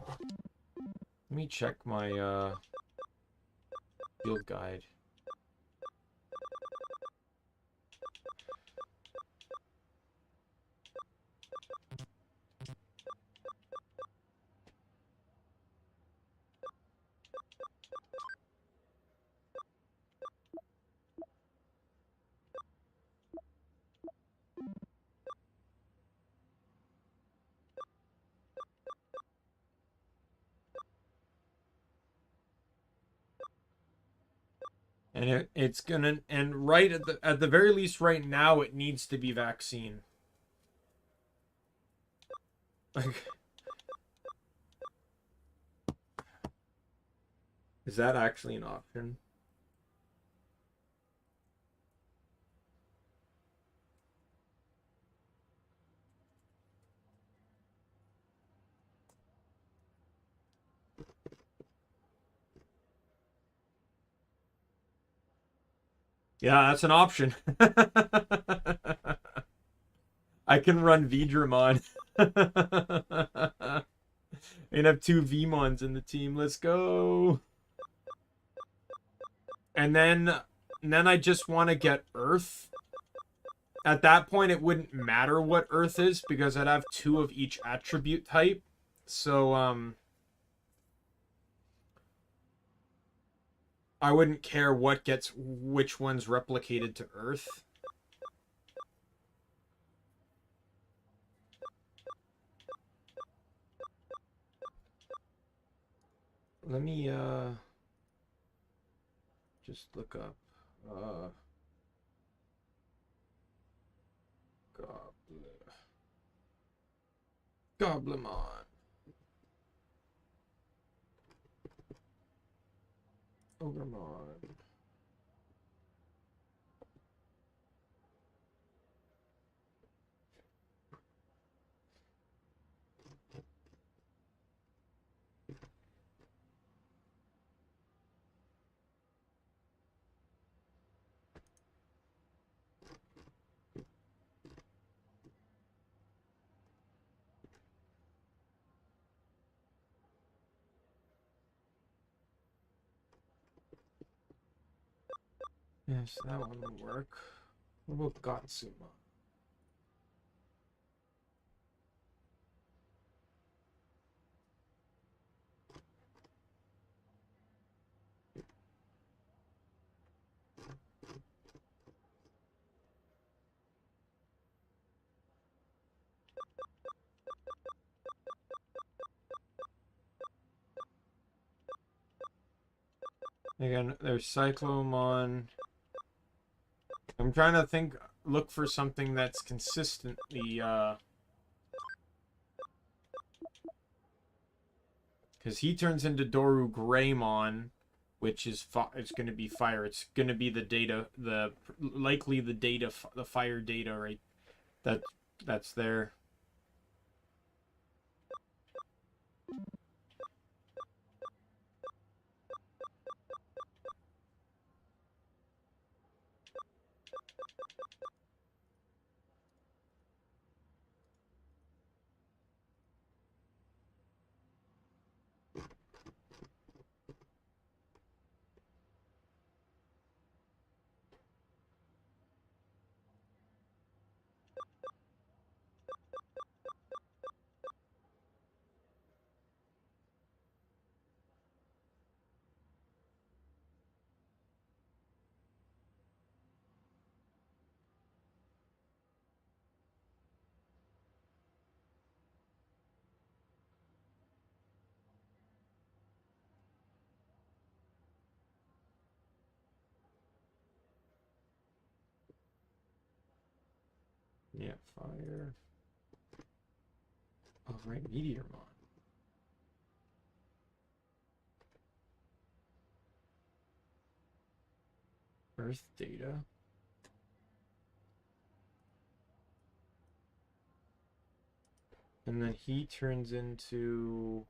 Let me check my field guide. And it's gonna, and right at the very least right now it needs to be vaccine. Like, is that actually an option? Yeah, that's an option. I can run Vdramon. And have 2 Vmons in the team. Let's go. And then I just want to get Earth. At that point, it wouldn't matter what Earth is because I'd have 2 of each attribute type. So, I wouldn't care what gets which one's replicated to Earth. Let me just look up Goblimon. Ogremon. Yes, that one will work. What about Gatsuma? Again, there's Cyclomon. I'm trying to think, look for something that's consistently, because he turns into Doru Greymon, which is it's going to be fire. It's going to be the data, likely the data, the fire data, right? That's there. Yeah, fire. Oh, right, Meteormon. Earth data. And then he turns into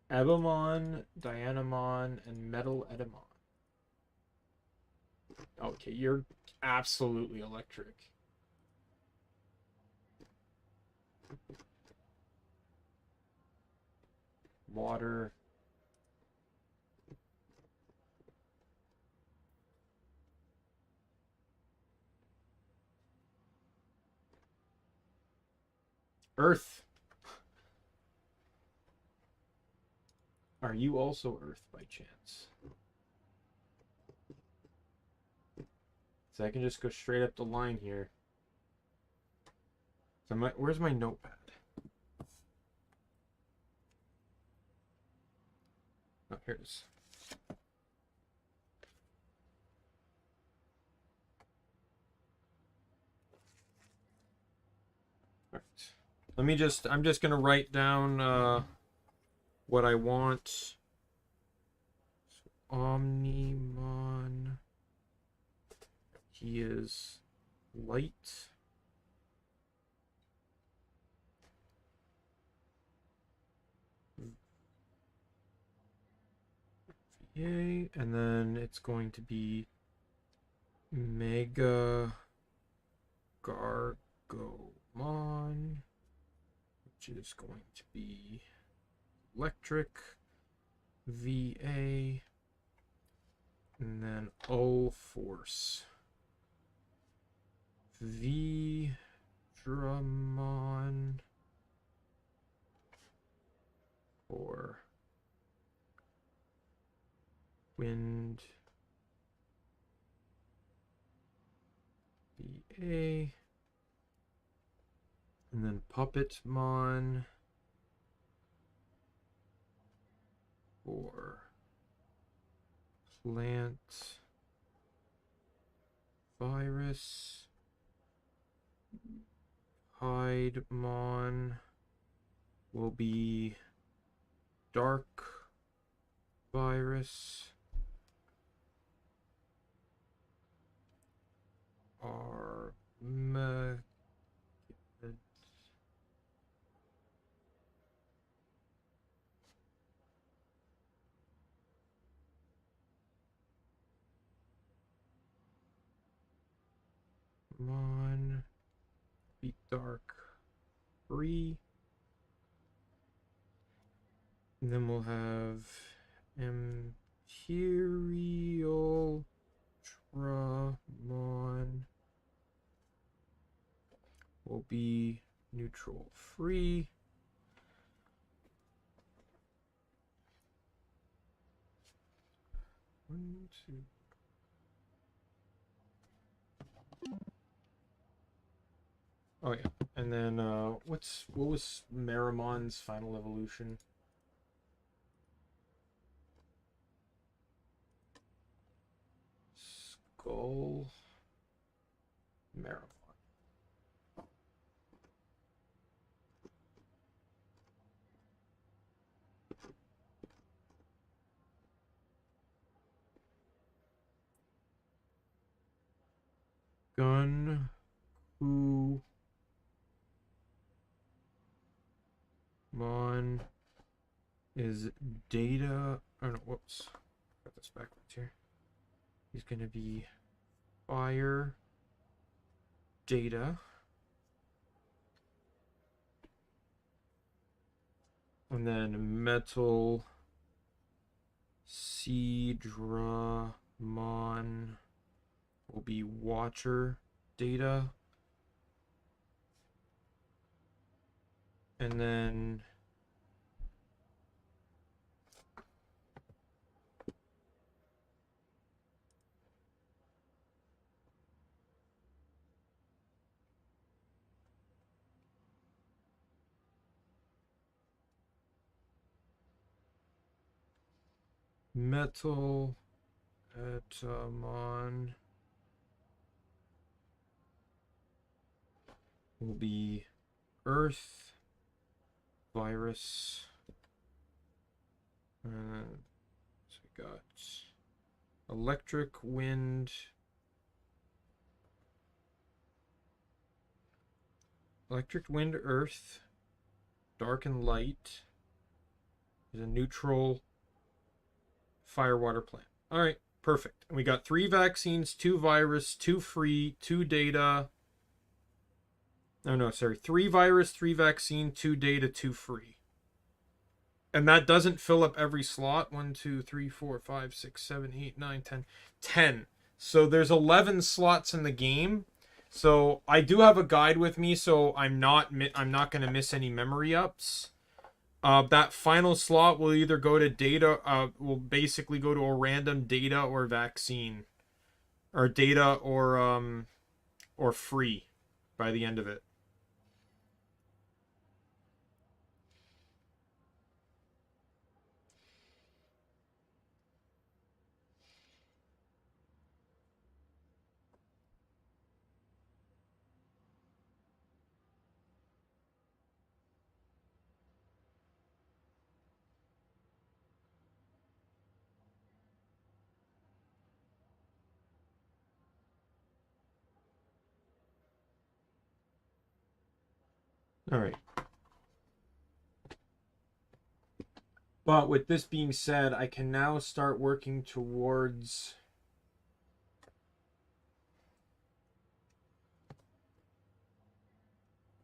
Ebomon, Dianamon, and Metal Edamon. Okay, you're absolutely electric. Water. Earth. Are you also Earth by chance? So I can just go straight up the line here. So where's my notepad? Oh, here it is. All right. I'm just gonna write down what I want. So, Omnimon. He is light. Yay, and then it's going to be Mega Gargomon, which is going to be electric, VA, and then O Force. Vdramon for Wind, VA, and then Puppetmon for Plant, Virus, Piedmon will be dark virus. Armageddon. Mon be dark free. And then we'll have Imperial Tramon will be neutral free. One, two. Oh yeah, and then what was Maramon's final evolution? Skull Maramon. Gun who Mon is data. Oh no, whoops. Got this backwards here. He's gonna be fire data. And then metal Seadramon will be watcher data. And then metal Etamon will be earth virus. And so we got electric wind, earth, dark and light is a neutral fire water plant. All right, perfect. And we got 3 vaccines, 2 virus, 2 free, 2 data. Oh no, sorry, 3 virus, 3 vaccine, 2 data, 2 free. And that doesn't fill up every slot. 1, 2, 3, 4, 5, 6, 7, 8, 9, 10. 10. So there's 11 slots in the game. So I do have a guide with me, so I'm not going to miss any memory ups. That final slot will either go to data, will basically go to a random data or vaccine, or data or free by the end of it. All right. But with this being said, I can now start working towards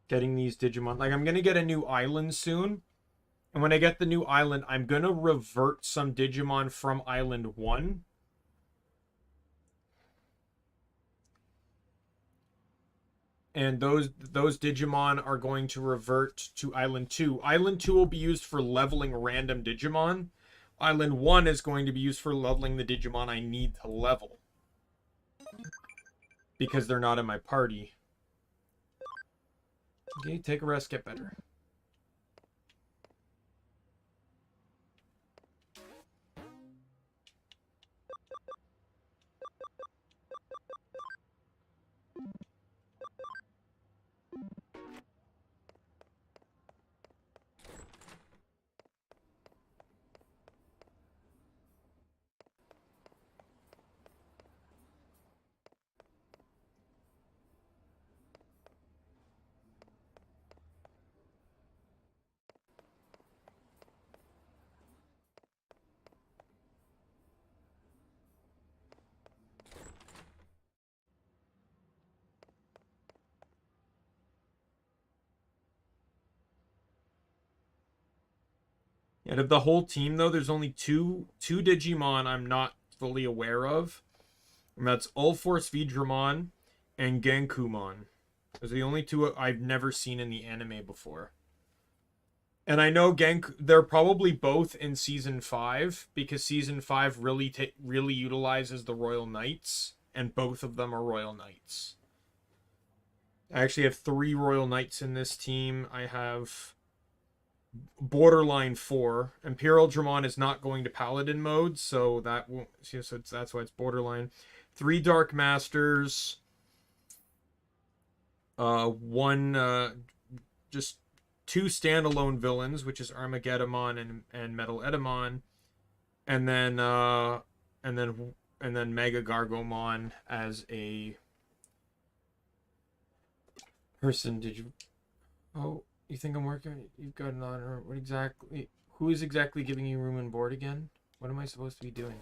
getting these Digimon. Like, I'm going to get a new island soon. And when I get the new island, I'm going to revert some Digimon from Island 1. And those Digimon are going to revert to Island 2. Island 2 will be used for leveling random Digimon. Island 1 is going to be used for leveling the Digimon I need to level, because they're not in my party. Okay, take a rest, get better. Out of the whole team, though, there's only two Digimon I'm not fully aware of. And that's Allforce Vidramon and Genkumon. Those are the only two I've never seen in the anime before. And I know they're probably both in season 5 because season 5 really utilizes the Royal Knights, and both of them are Royal Knights. I actually have 3 Royal Knights in this team. I have borderline 4. Imperial Dramon is not going to Paladin mode, so that won't. So that's why it's borderline. 3 Dark Masters. 1 just 2 standalone villains, which is Armageddon and Metal Edamon, and then Mega Gargomon as a person. Did you? Oh, you think I'm working? You've got an honor. What exactly? Who is exactly giving you room and board again? What am I supposed to be doing?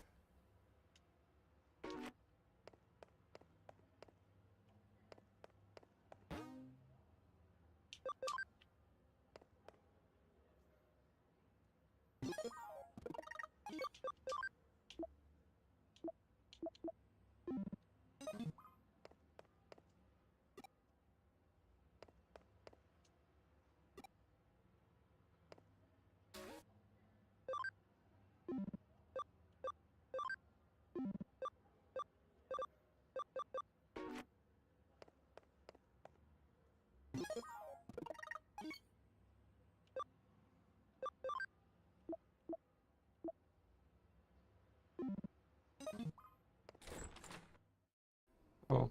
Oh.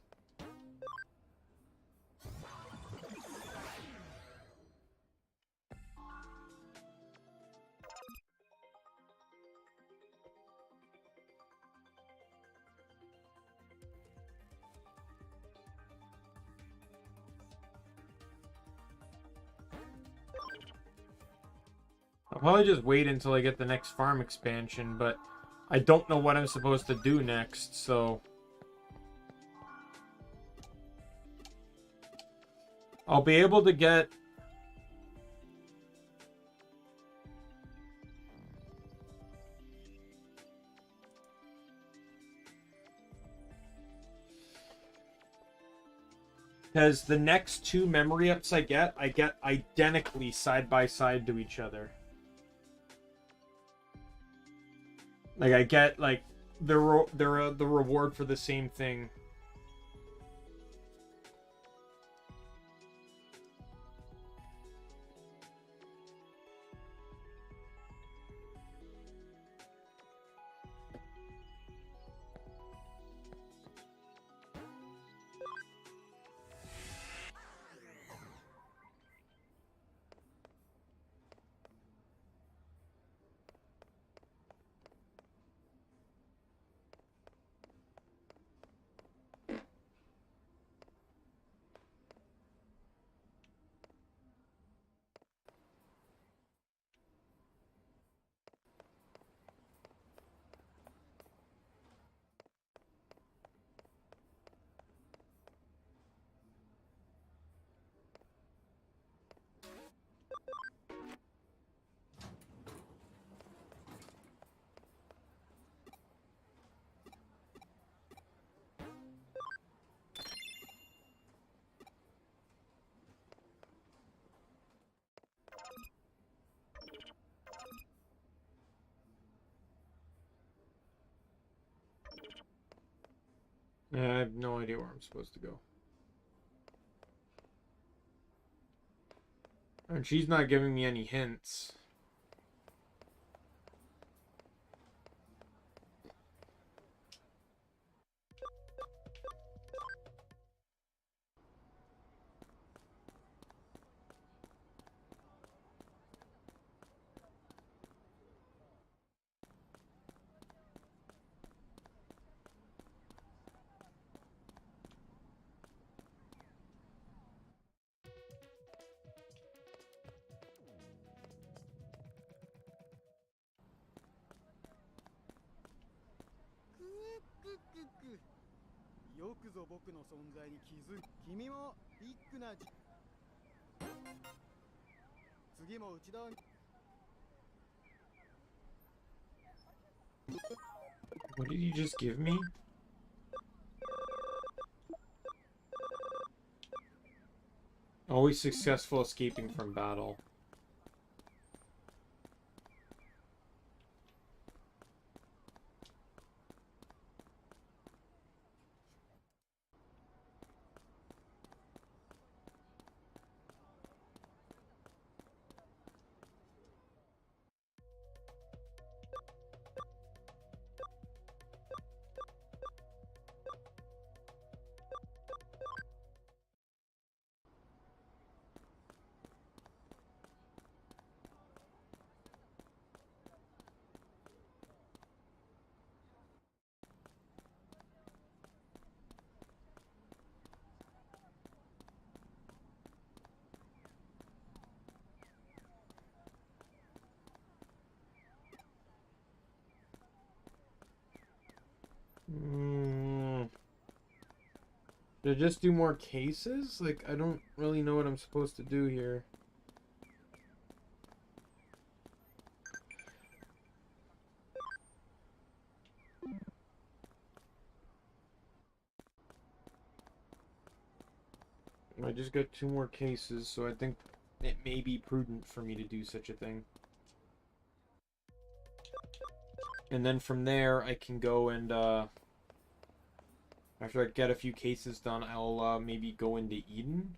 I'll probably just wait until I get the next farm expansion, but I don't know what I'm supposed to do next, so I'll be able to get because the next 2 memory ups I get identically side by side to each other. Like I get like they're the reward for the same thing. Yeah, I have no idea where I'm supposed to go. And she's not giving me any hints. What did you just give me? Always successful escaping from battle. Should I just do more cases? Like, I don't really know what I'm supposed to do here. I just got 2 more cases, so I think it may be prudent for me to do such a thing. And then from there, I can go and, after I get a few cases done, I'll, maybe go into Eden.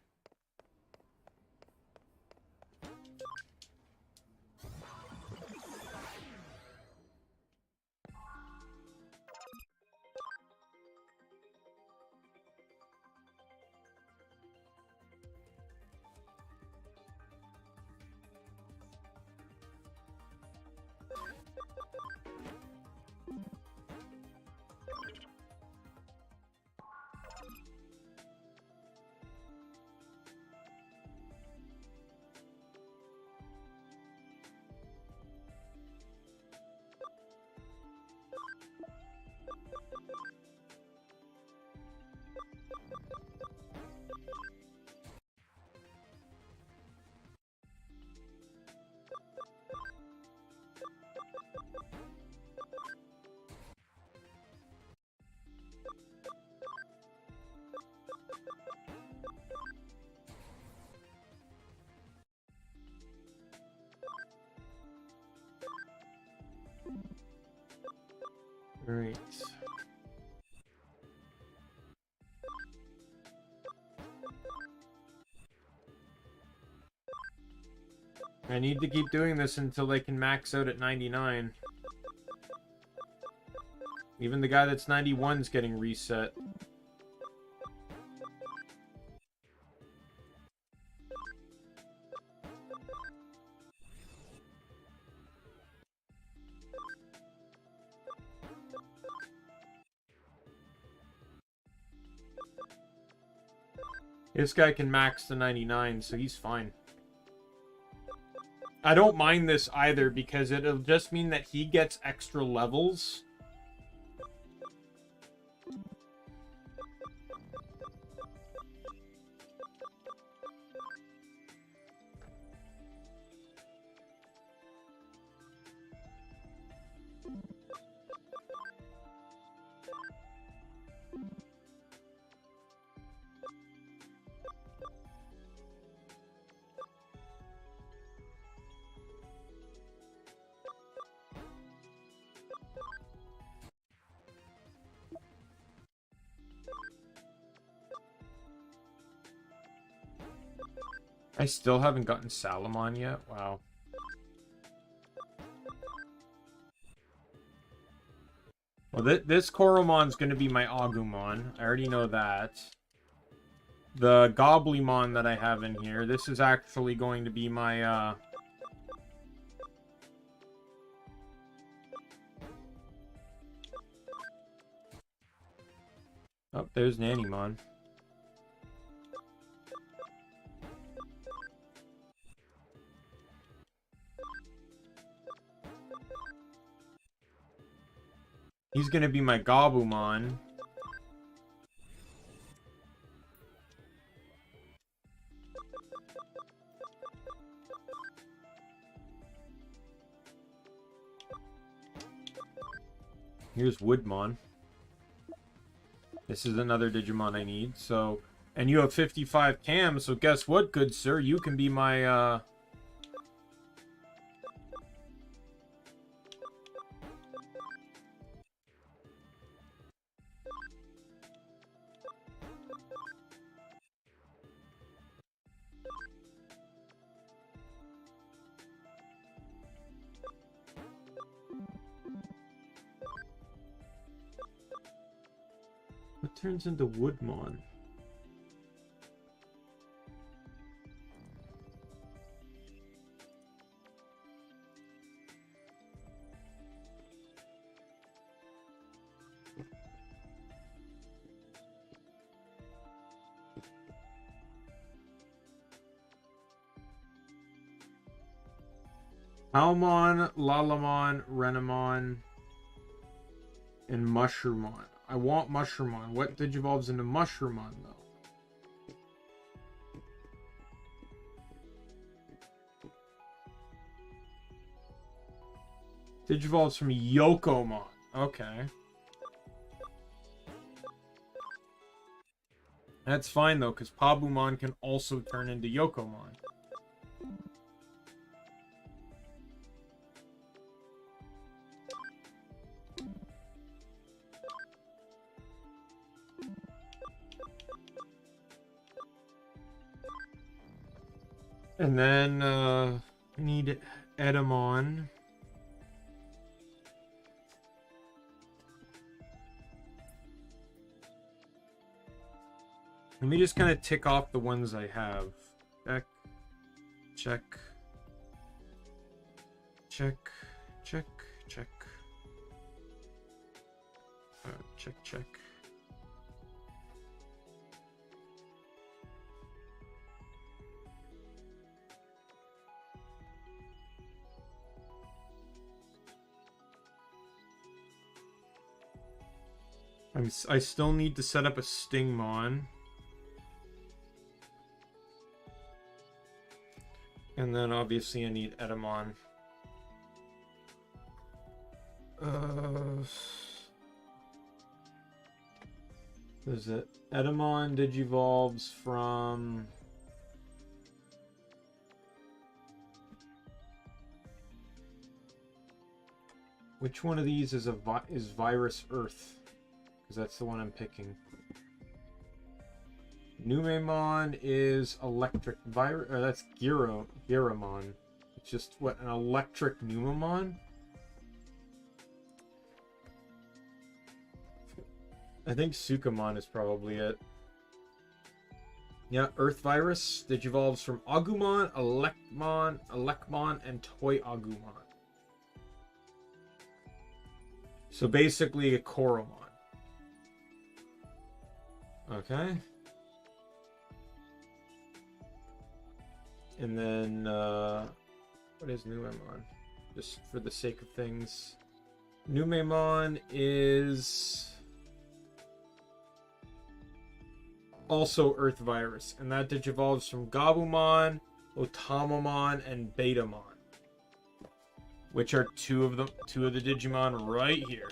Alright. I need to keep doing this until they can max out at 99. Even the guy that's 91 is getting reset. This guy can max to 99, so he's fine. I don't mind this either, because it'll just mean that he gets extra levels. I still haven't gotten Salamon yet. Wow. Well, this Koromon's going to be my Agumon. I already know that. The Goblymon that I have in here, this is actually going to be my, Oh, there's Nannymon. He's gonna be my Gabumon. Here's Woodmon. This is another Digimon I need. So, and you have 55 cam, so guess what, good sir? You can be my, what turns into Woodmon? Palmon, Lalamon, Renamon, and Mushroomon. I want Mushroomon. What digivolves into Mushroomon, though? Digivolves from Yokomon. Okay. That's fine, though, because Pabumon can also turn into Yokomon. And then, I need Edamon. Let me just kind of tick off the ones I have. Check. Check. Check. Check. Check. Check, check. I still need to set up a Stingmon. And then obviously I need Edamon. Is it Edamon digivolves from which one of these is Virus Earth? Because that's the one I'm picking. Numemon is Electric Virus. That's Giramon. It's just what, an Electric Numemon? I think Sukamon is probably it. Yeah, Earth Virus digivolves from Agumon, Elecmon, and Toy Agumon. So basically a Koromon. Okay. And then, what is Numemon? Just for the sake of things. Numemon is also Earth Virus, and that digivolves from Gabumon, Otamamon, and Betamon, which are two of the Digimon right here.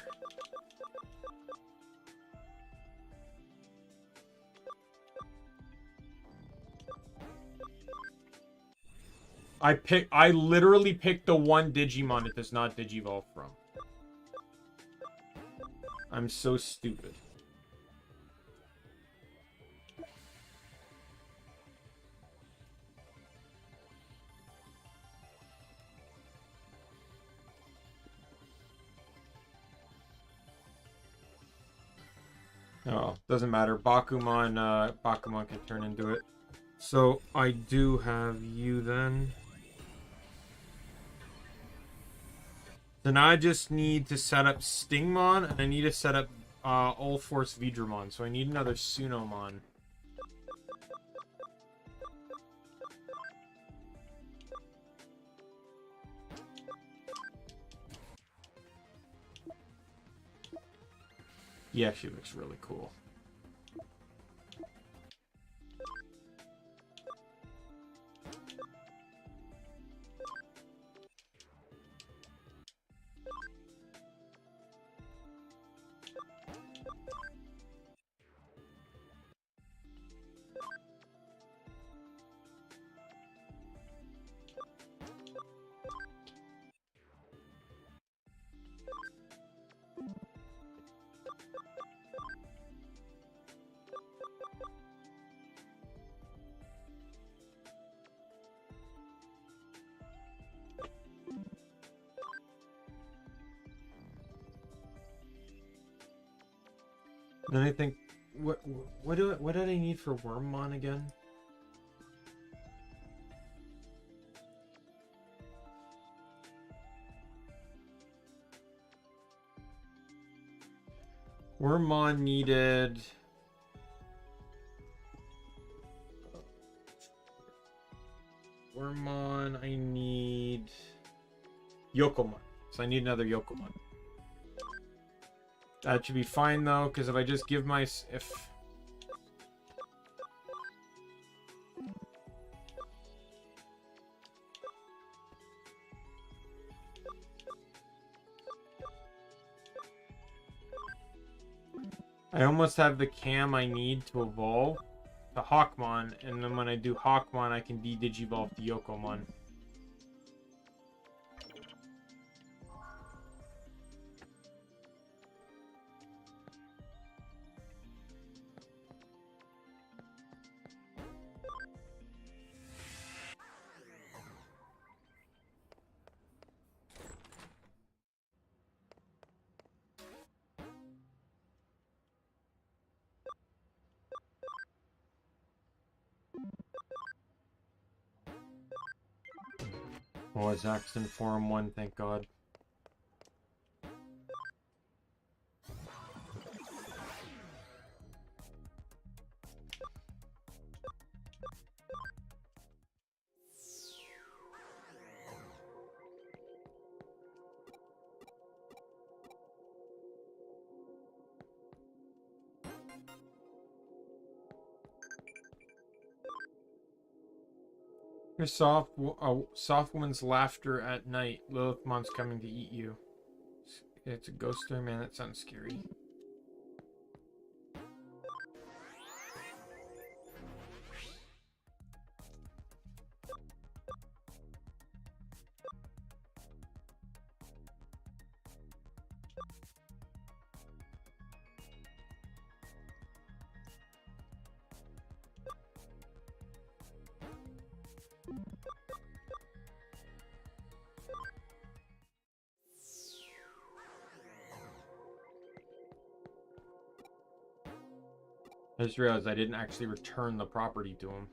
I literally picked the one Digimon it does not digivolve from. I'm so stupid. Oh, doesn't matter. Bakumon can turn into it. So I do have you then. So now I just need to set up Stingmon, and I need to set up All Force Vidramon. So I need another Sunomon. Yeah, she looks really cool. Then I think, what did I need for Wormmon again? Wormmon needed... Wormmon, I need... Yokomon. So I need another Yokomon. That should be fine though, because if I just give my... I almost have the cam I need to evolve to Hawkmon, and then when I do Hawkmon, I can de-digivolve to Yokomon. Oh, it's Axton Forum 1, thank God. Your soft woman's laughter at night. Lilithmon's coming to eat you. It's a ghost story, man. That sounds scary. I just realized I didn't actually return the property to him.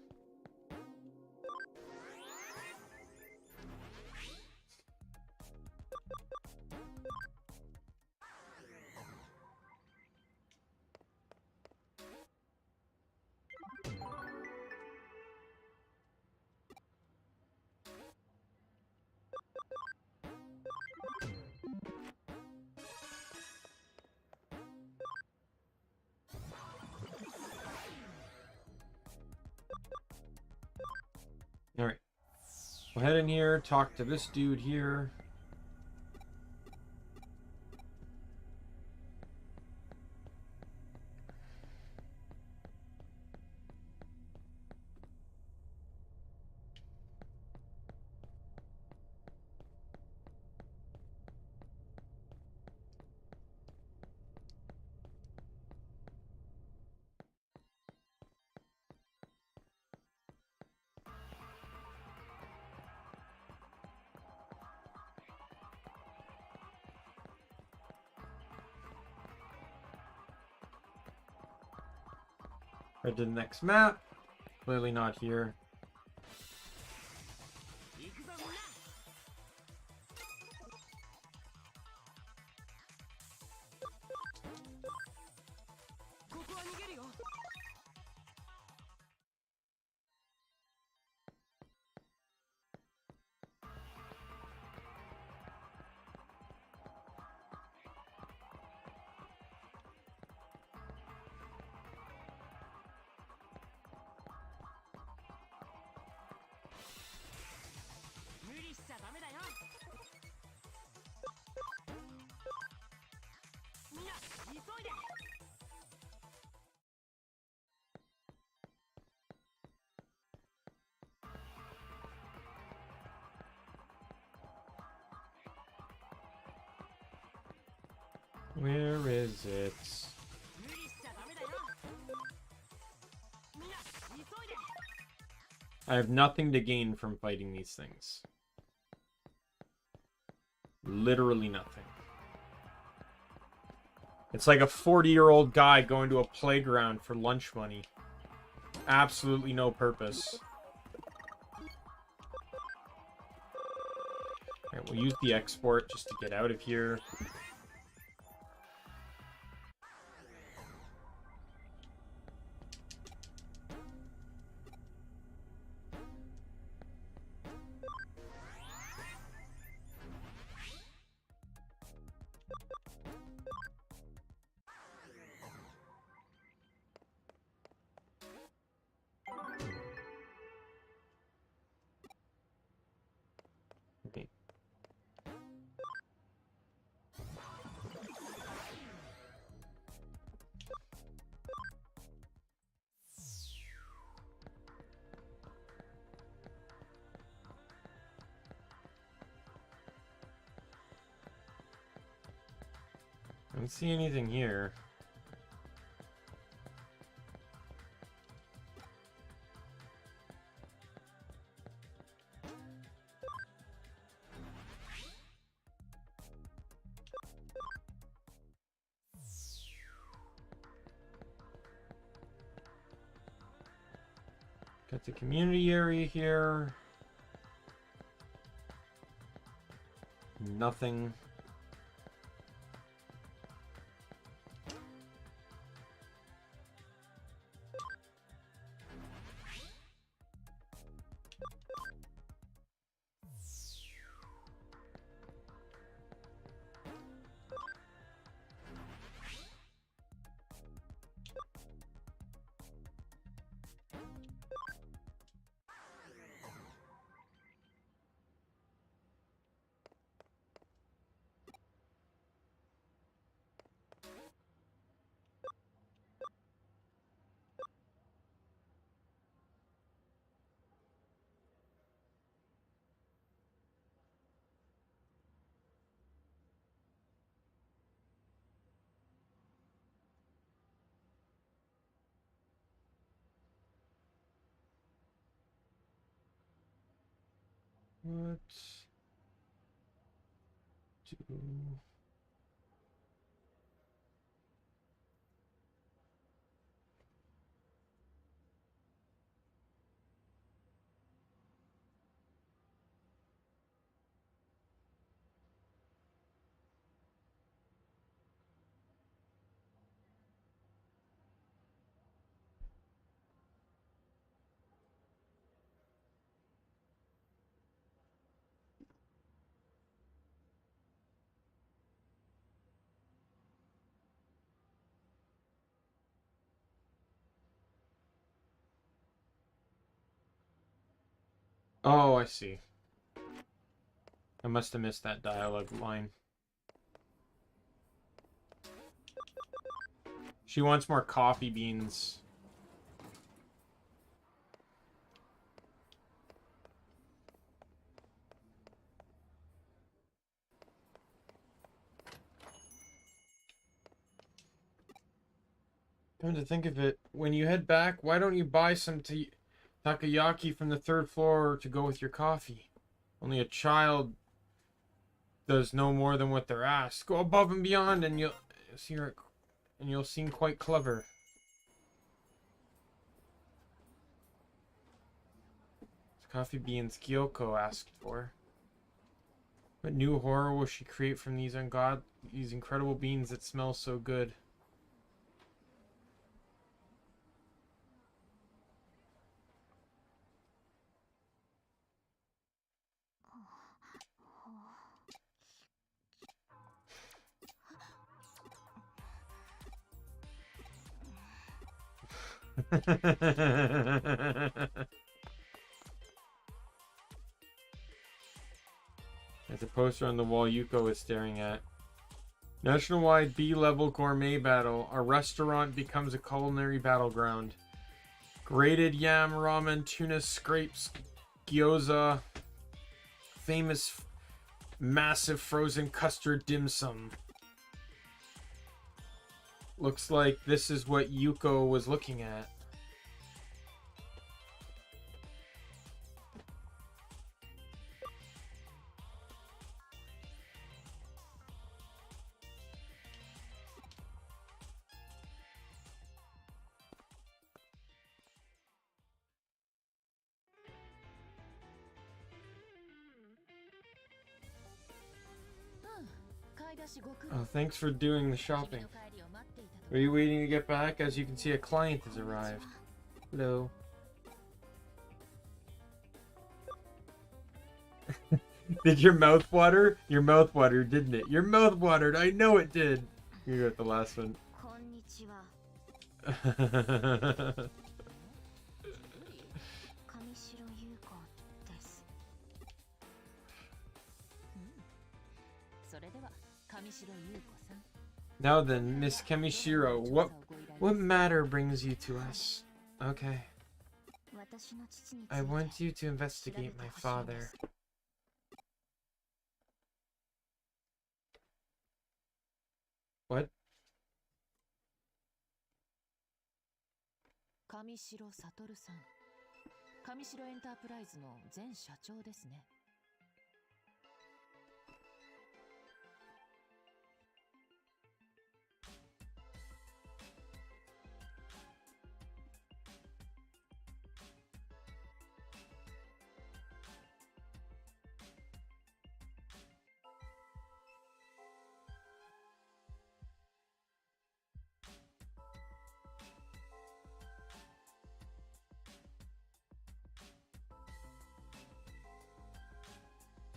Alright. We'll head in here, talk to this dude here. Head to the next map. Clearly not here. Where is it? I have nothing to gain from fighting these things. Literally nothing. It's like a 40-year-old guy going to a playground for lunch money. Absolutely no purpose. Alright, we'll use the export just to get out of here. Okay. I don't see anything here. Got the community area here. Nothing. What do... Oh, I see. I must have missed that dialogue line. She wants more coffee beans. Come to think of it, when you head back, why don't you buy some takoyaki from the 3rd floor to go with your coffee? Only a child does no more than what they're asked. Go above and beyond, and you'll seem quite clever. It's coffee beans Kyoko asked for. What new horror will she create from these incredible beans that smell so good? There's a poster on the wall Yuko is staring at. Nationwide B-level gourmet battle. A restaurant becomes a culinary battleground. Grated yam, ramen, tuna scrapes, gyoza. Famous massive frozen custard dim sum. Looks like this is what Yuko was looking at. Oh, thanks for doing the shopping. Are you waiting to get back? As you can see, a client has arrived. Hello. Did your mouth water? Your mouth watered, didn't it? Your mouth watered. I know it did. You got the last one. Now then, Miss Kamishiro, what matter brings you to us? Okay. I want you to investigate my father. What? 上白悟さん。上白エンタープライズの前社長ですね。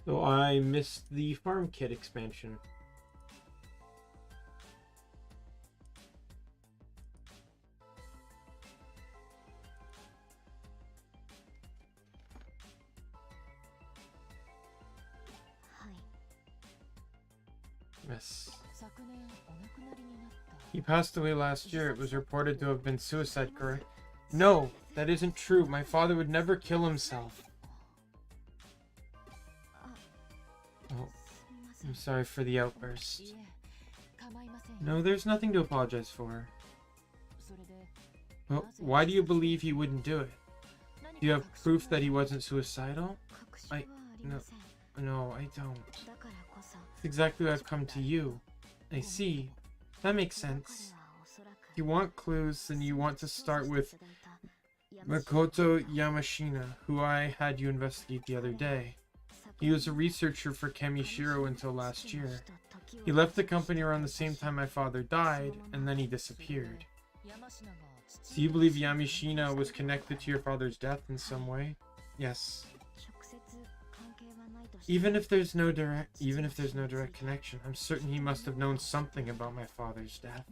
So I missed the Farm Kit expansion. Yes. He passed away last year. It was reported to have been suicide, correct? No, that isn't true. My father would never kill himself. Oh, I'm sorry for the outburst. No, there's nothing to apologize for. Well, why do you believe he wouldn't do it? Do you have proof that he wasn't suicidal? No, I don't. That's exactly why I've come to you. I see. That makes sense. If you want clues, then you want to start with Makoto Yamashina, who I had you investigate the other day. He was a researcher for Kamishiro until last year. He left the company around the same time my father died, and then he disappeared. So you believe Yamashina was connected to your father's death in some way? Yes. Even if there's no direct connection, I'm certain he must have known something about my father's death.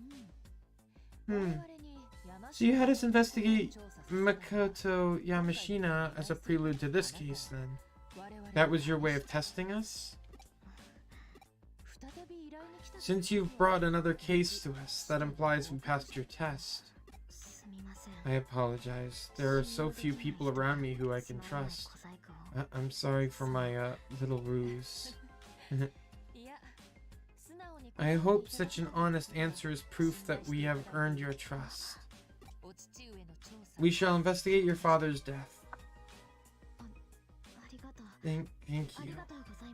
So you had us investigate Makoto Yamashina as a prelude to this case, then? That was your way of testing us? Since you've brought another case to us, that implies we passed your test. I apologize. There are so few people around me who I can trust. I'm sorry for my little ruse. I hope such an honest answer is proof that we have earned your trust. We shall investigate your father's death. Thank you.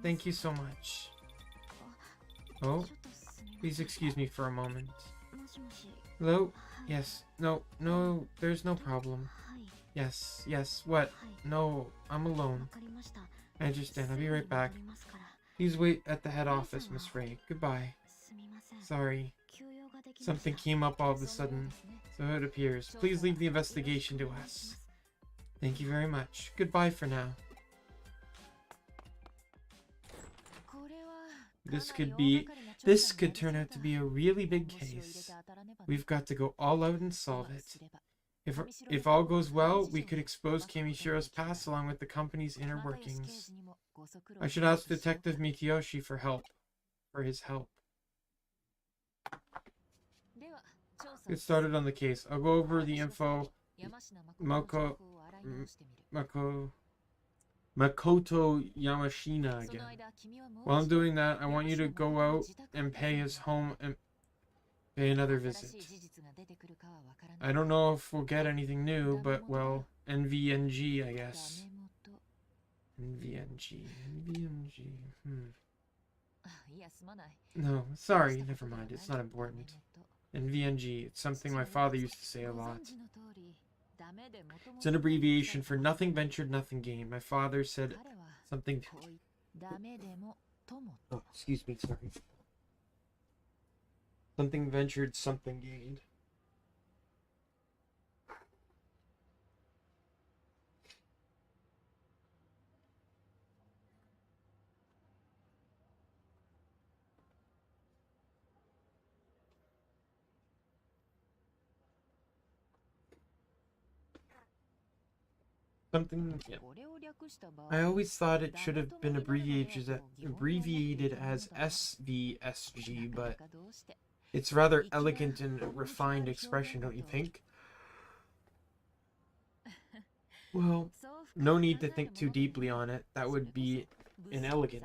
Thank you so much. Oh, please excuse me for a moment. Hello? Yes. No, there's no problem. Yes, what? No, I'm alone. I understand. I'll be right back. Please wait at the head office, Miss Ray. Goodbye. Sorry. Something came up all of a sudden, so it appears. Please leave the investigation to us. Thank you very much. Goodbye for now. This could turn out to be a really big case. We've got to go all out and solve it. If all goes well, we could expose Kamishiro's past along with the company's inner workings. I should ask Detective Mitiyoshi for his help. Get started on the case. I'll go over the info. Makoto Yamashina again. While I'm doing that, I want you to go out and pay his home and pay another visit. I don't know if we'll get anything new, but well, NVNG, I guess. NVNG. No, sorry, never mind, it's not important. NVNG, it's something my father used to say a lot. It's an abbreviation for nothing ventured, nothing gained. My father said something... Oh, excuse me, sorry. Something ventured, something gained. Something. Yeah. I always thought it should have been abbreviated as SVSG, but it's rather elegant and refined expression, don't you think? Well, no need to think too deeply on it. That would be inelegant.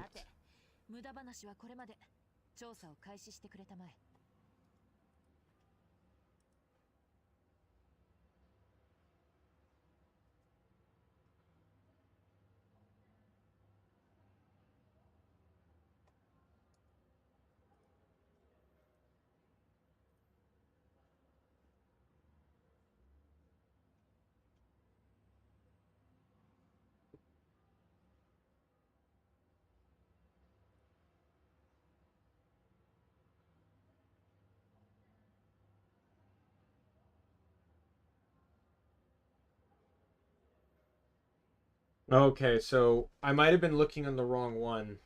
Okay, so I might have been looking on the wrong one.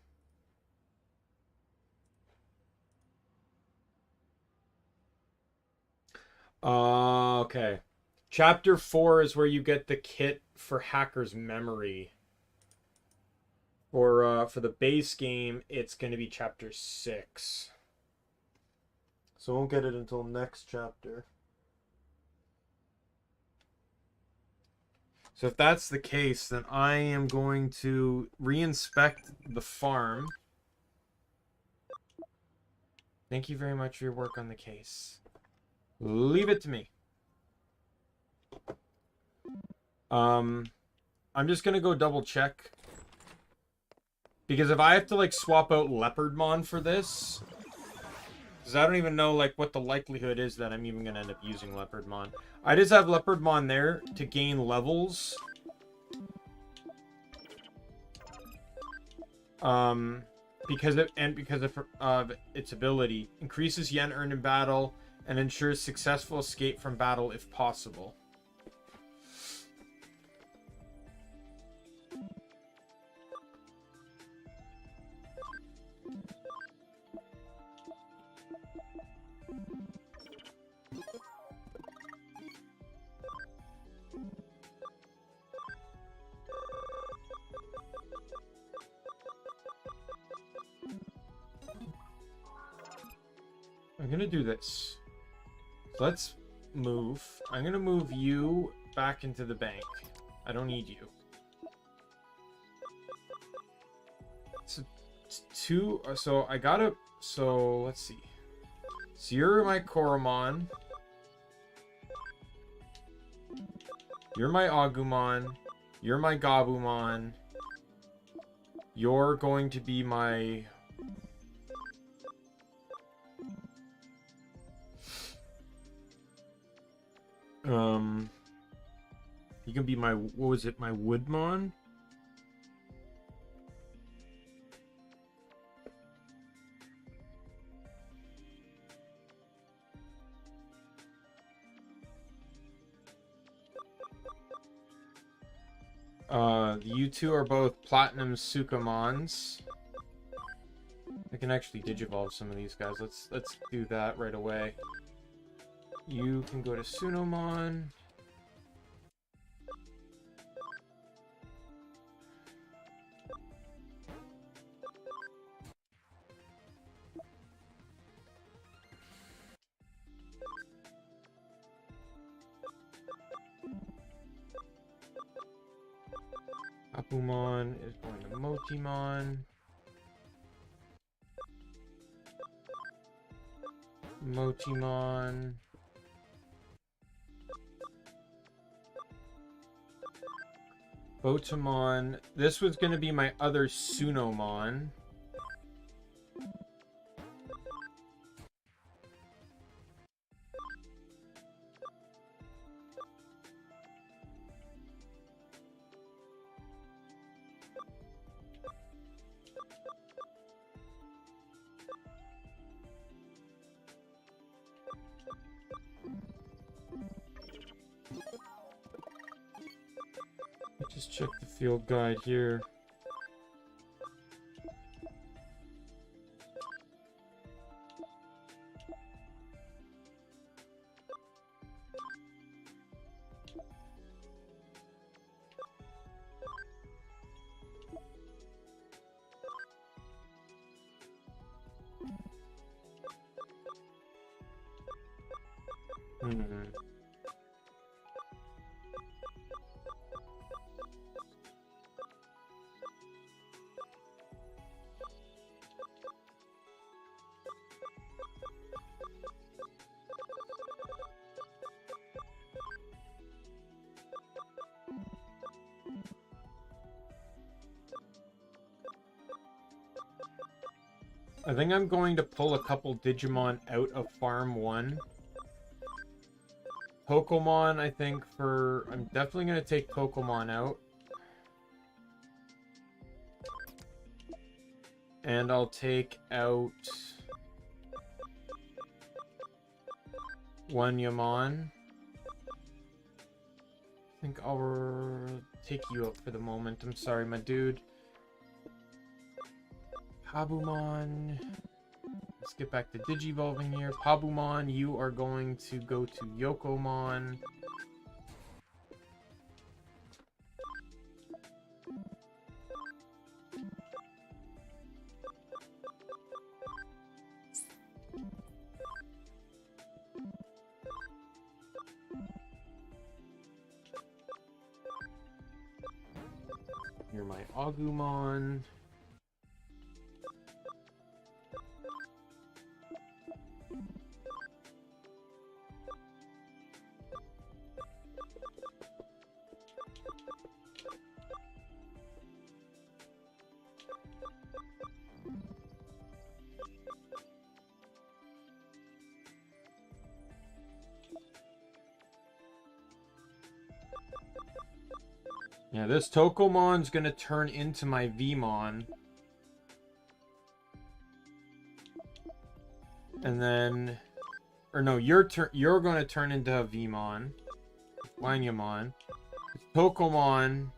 Okay. Chapter 4 is where you get the kit for Hacker's Memory. For the base game, it's going to be chapter 6. So won't get it until next chapter. So if that's the case, then I am going to reinspect the farm. Thank you very much for your work on the case. Leave it to me. I'm just gonna go double check. Because if I have to like swap out Leopardmon for this, because I don't even know like what the likelihood is that I'm even gonna end up using Leopardmon. I just have Leopardmon there to gain levels. Because of its ability, increases yen earned in battle and ensures successful escape from battle if possible. I'm gonna do this. So let's move. I'm gonna move you back into the bank. I don't need you. So I gotta. So let's see. So you're my Koromon. You're my Agumon. You're my Gabumon. You're going to be my. You can be my, what was it, my Woodmon? You two are both Platinum Sukamons. I can actually digivolve some of these guys. Let's do that right away. You can go to Sunomon. Apumon is going to Motimon. Motimon. Botamon. This was going to be my other Sunomon. Let's just check the field guide here. I think I'm going to pull a couple Digimon out of Farm 1. Pokemon, I think I'm definitely going to take Pokemon out. And I'll take out one Yamon. I think I'll take you out for the moment. I'm sorry, my dude. Pabumon. Let's get back to Digivolving here. Pabumon, you are going to go to Yokomon. You're my Agumon. Yeah, this Tokomon's gonna turn into my Vmon. And then... Or no, you're gonna turn into a Vmon. Wanyamon. Tokomon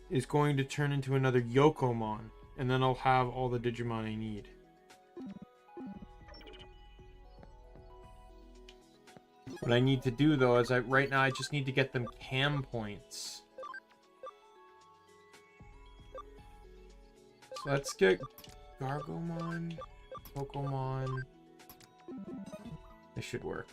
is going to turn into another Yokomon. And then I'll have all the Digimon I need. What I need to do, though, is right now I just need to get them cam points. So let's get Gargomon, Pokemon. This should work.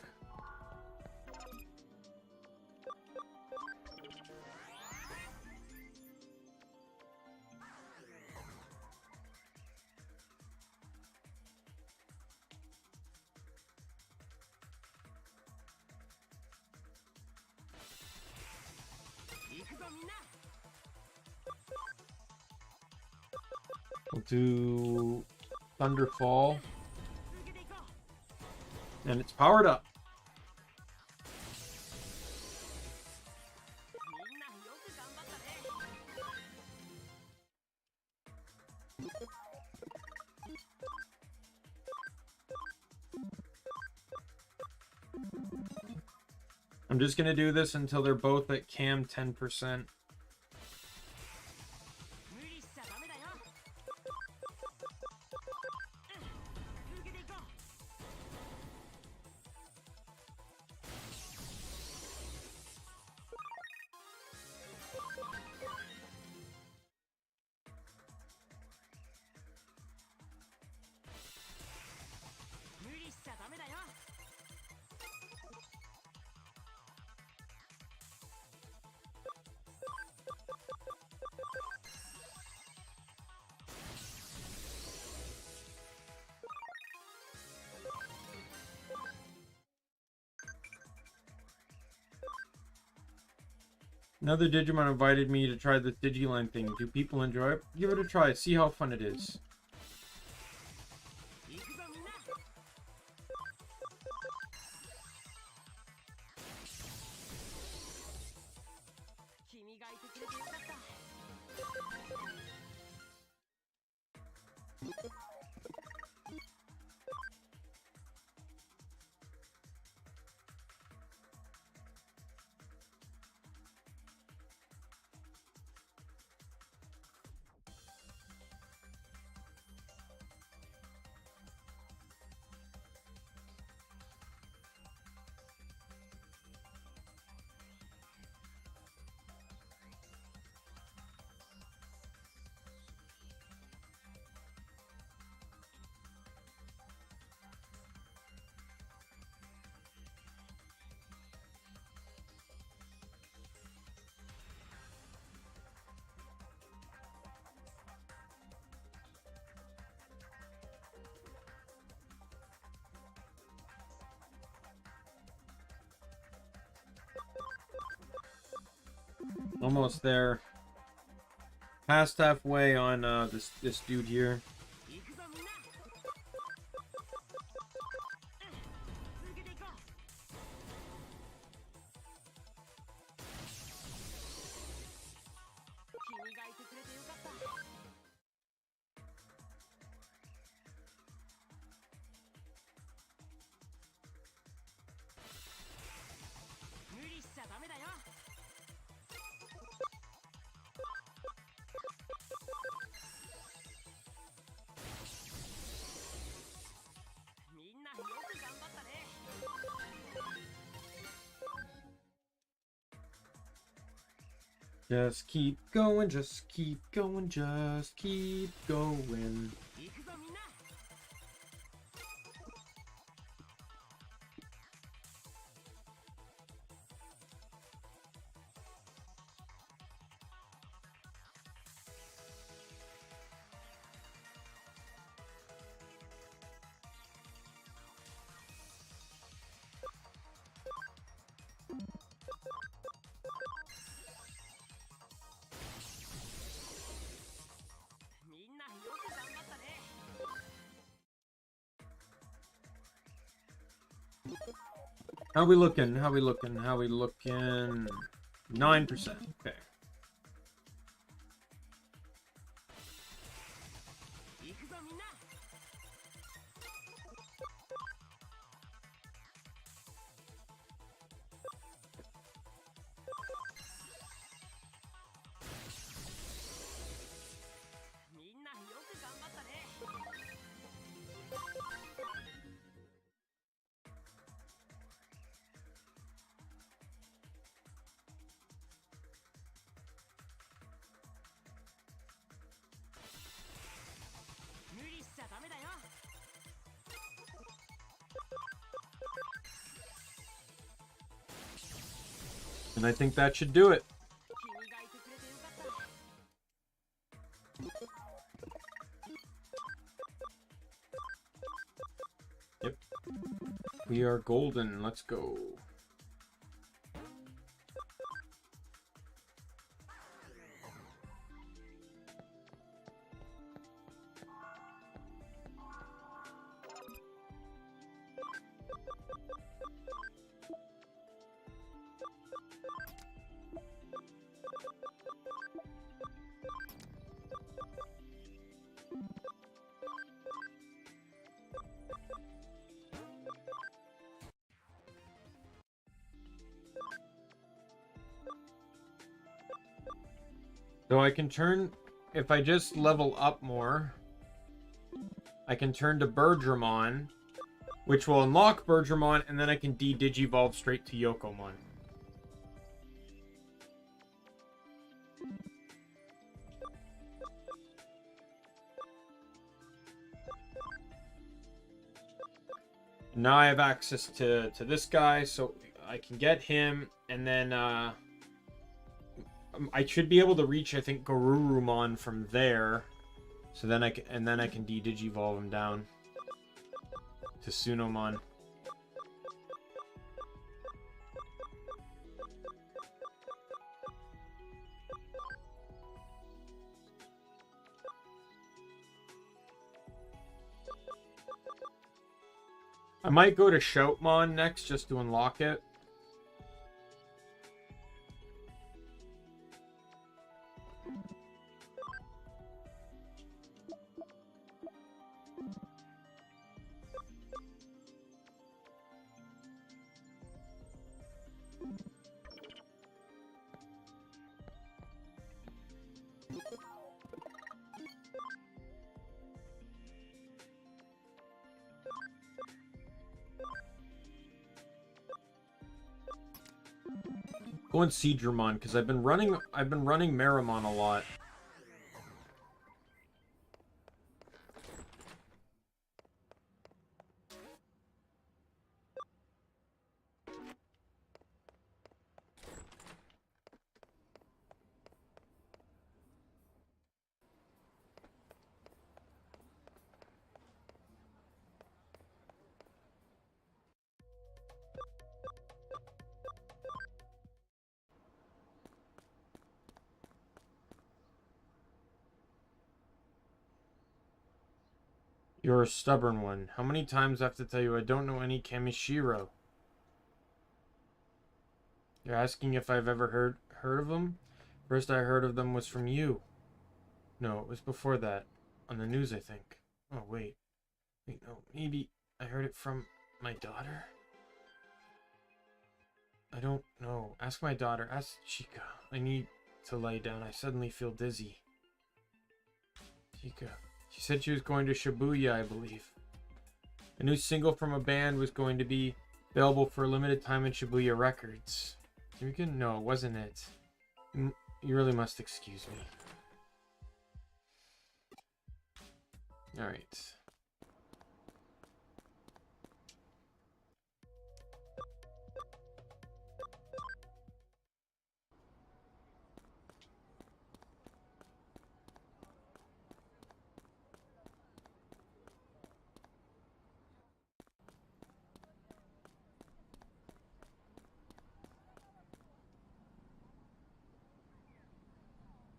We'll do Thunderfall. And it's powered up. I'm just going to do this until they're both at cam 10%. Another Digimon invited me to try this Digiline thing. Do people enjoy it? Give it a try. See how fun it is. Almost there. Past halfway on this dude here. Just keep going, just keep going, just keep going. How we looking? How we looking? How we looking? 9%. Okay. And I think that should do it. Yep. We are golden. Let's go. So I can turn, if I just level up more, I can turn to Birdramon, which will unlock Birdramon, and then I can de-digivolve straight to Yokomon. Now I have access to this guy, so I can get him, and then I should be able to reach, I think, Garurumon from there. So then I can de-digivolve him down to Sunomon. I might go to Shoutmon next just to unlock it. Go and Seedramon, because I've been running Meramon a lot. You're a stubborn one. How many times do I have to tell you I don't know any Kamishiro? You're asking if I've ever heard of them? First I heard of them was from you. No, it was before that. On the news, I think. Oh, wait. Wait, no. Maybe I heard it from my daughter? I don't know. Ask my daughter. Ask Chica. I need to lie down. I suddenly feel dizzy. Chica. She said she was going to Shibuya, I believe. A new single from a band was going to be available for a limited time in Shibuya Records. Kimika? No, it wasn't it. You really must excuse me. Alright.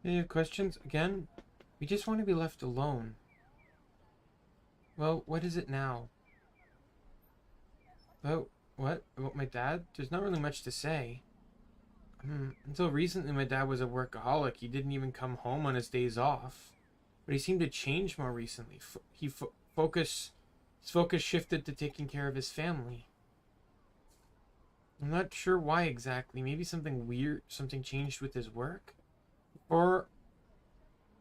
Any questions? Again? We just want to be left alone. Well, what is it now? Oh, what? About my dad? There's not really much to say. Until recently, my dad was a workaholic. He didn't even come home on his days off. But he seemed to change more recently. His focus shifted to taking care of his family. I'm not sure why exactly. Maybe something weird, something changed with his work? Or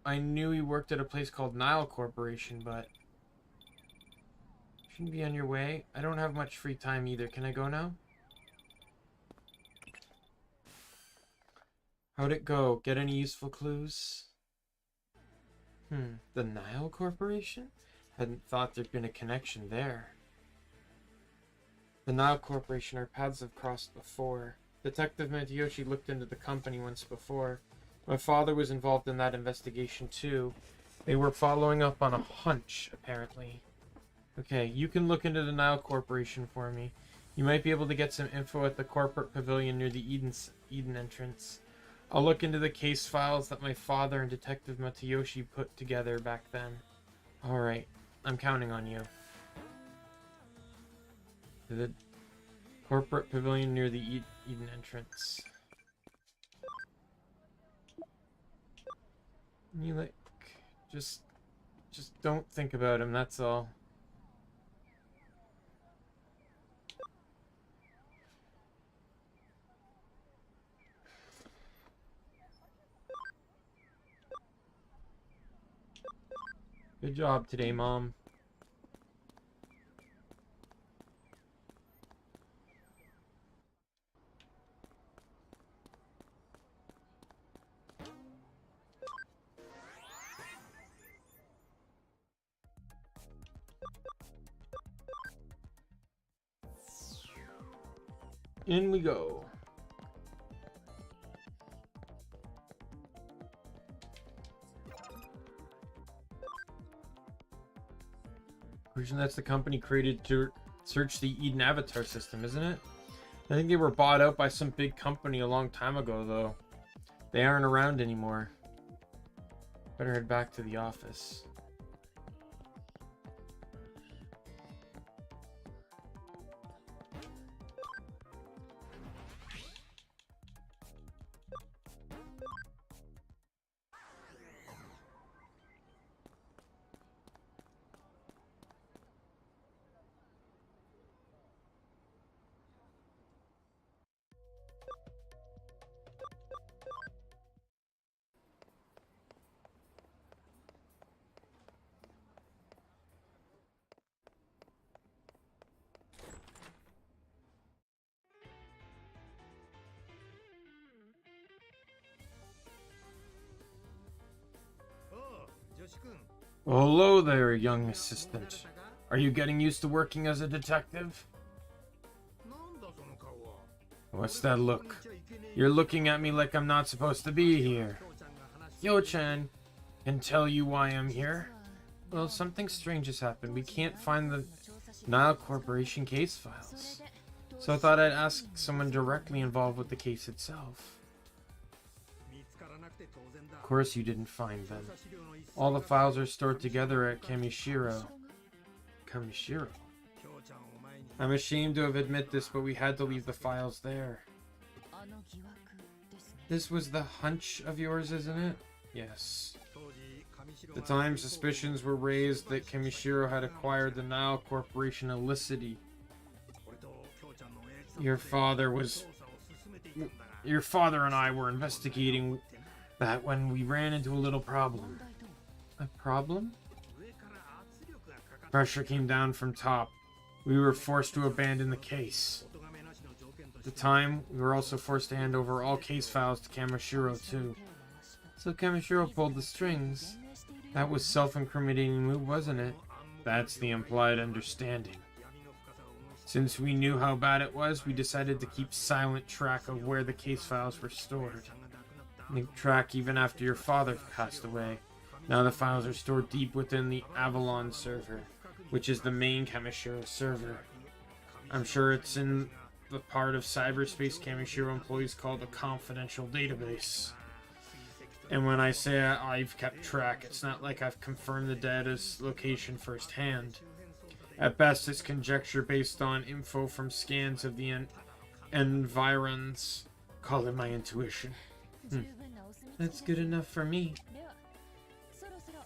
I knew he worked at a place called Nile Corporation, but shouldn't be on your way. I don't have much free time either. Can I go now? How'd it go? Get any useful clues? The Nile Corporation? Hadn't thought there'd been a connection there. The Nile Corporation, our paths have crossed before. Detective Matayoshi looked into the company once before. My father was involved in that investigation too. They were following up on a hunch, apparently. Okay, you can look into the Nile Corporation for me. You might be able to get some info at the corporate pavilion near the Eden entrance. I'll look into the case files that my father and Detective Matayoshi put together back then. Alright, I'm counting on you. To the corporate pavilion near the Eden entrance. You like, just don't think about him, that's all. Good job today, Mom. In we go. That's the company created to search the Eden Avatar system, isn't it? I think they were bought out by some big company a long time ago, though. They aren't around anymore. Better head back to the office. Well, hello there, young assistant. Are you getting used to working as a detective? What's that look? You're looking at me like I'm not supposed to be here. Yo-chan, can tell you why I'm here? Well, something strange has happened. We can't find the Nile Corporation case files. So I thought I'd ask someone directly involved with the case itself. Of course you didn't find them. All the files are stored together at Kamishiro. Kamishiro. I'm ashamed to have admit this, but we had to leave the files there. This was the hunch of yours, isn't it? Yes. At the time, suspicions were raised that Kamishiro had acquired the Nile Corporation illicitly. Your father and I were investigating that when we ran into a little problem. A problem? Pressure came down from top. We were forced to abandon the case. At the time, we were also forced to hand over all case files to Kamishiro too. So Kamishiro pulled the strings. That was self-incriminating move, wasn't it? That's the implied understanding. Since we knew how bad it was, we decided to keep silent track of where the case files were stored. Keep track even after your father passed away. Now the files are stored deep within the Avalon server, which is the main Kamishiro server. I'm sure it's in the part of cyberspace Kamishiro employees call the confidential database. And when I say I've kept track, it's not like I've confirmed the data's location firsthand. At best, it's conjecture based on info from scans of the environs. Call it my intuition. That's good enough for me.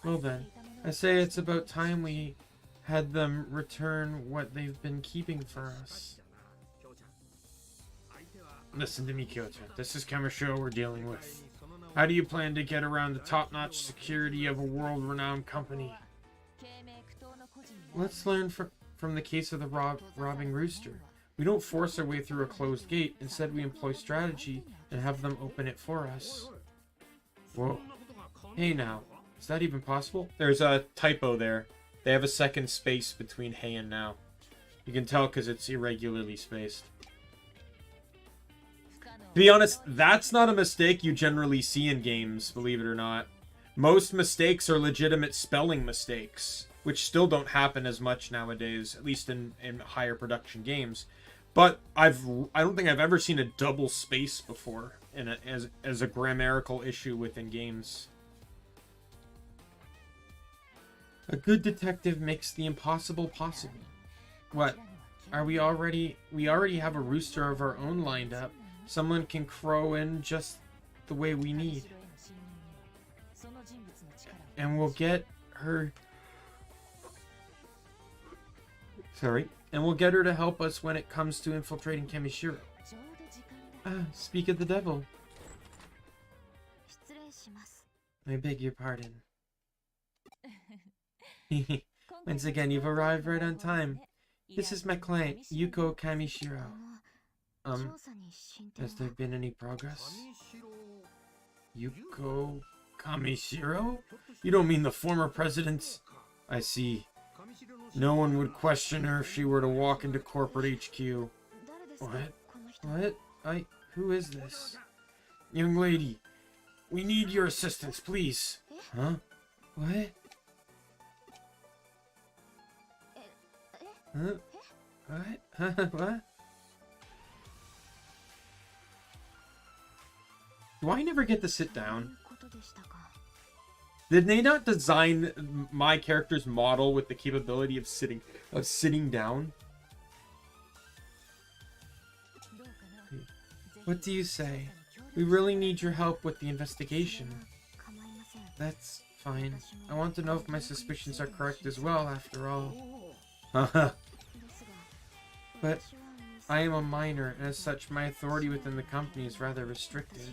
Well then, I say it's about time we had them return what they've been keeping for us. Listen to me, Kyoto. This is Kamishiro we're dealing with. How do you plan to get around the top-notch security of a world-renowned company? Let's learn from the case of the robbing rooster. We don't force our way through a closed gate. Instead, we employ strategy and have them open it for us. Whoa. Hey now. Is that even possible? There's a typo there. They have a second space between hey and now. You can tell because it's irregularly spaced. To be honest, that's not a mistake you generally see in games, believe it or not. Most mistakes are legitimate spelling mistakes, which still don't happen as much nowadays, at least in higher production games. But I don't think I've ever seen a double space before as a grammatical issue within games. A good detective makes the impossible possible. What? We already have a rooster of our own lined up. Someone can crow in just the way we need. And we'll get her... Sorry. And we'll get her to help us when it comes to infiltrating Kamishiro. Speak of the devil. I beg your pardon. Once again, you've arrived right on time. This is my client, Yuko Kamishiro. Has there been any progress? Yuko Kamishiro? You don't mean the former president? I see. No one would question her if she were to walk into corporate HQ. What? Who is this? Young lady, we need your assistance, please. Huh? What? Huh? What? What? Do I never get to sit down? Did they not design my character's model with the capability of sitting down? What do you say? We really need your help with the investigation. That's fine. I want to know if my suspicions are correct as well, after all. But I am a minor, and as such, my authority within the company is rather restricted.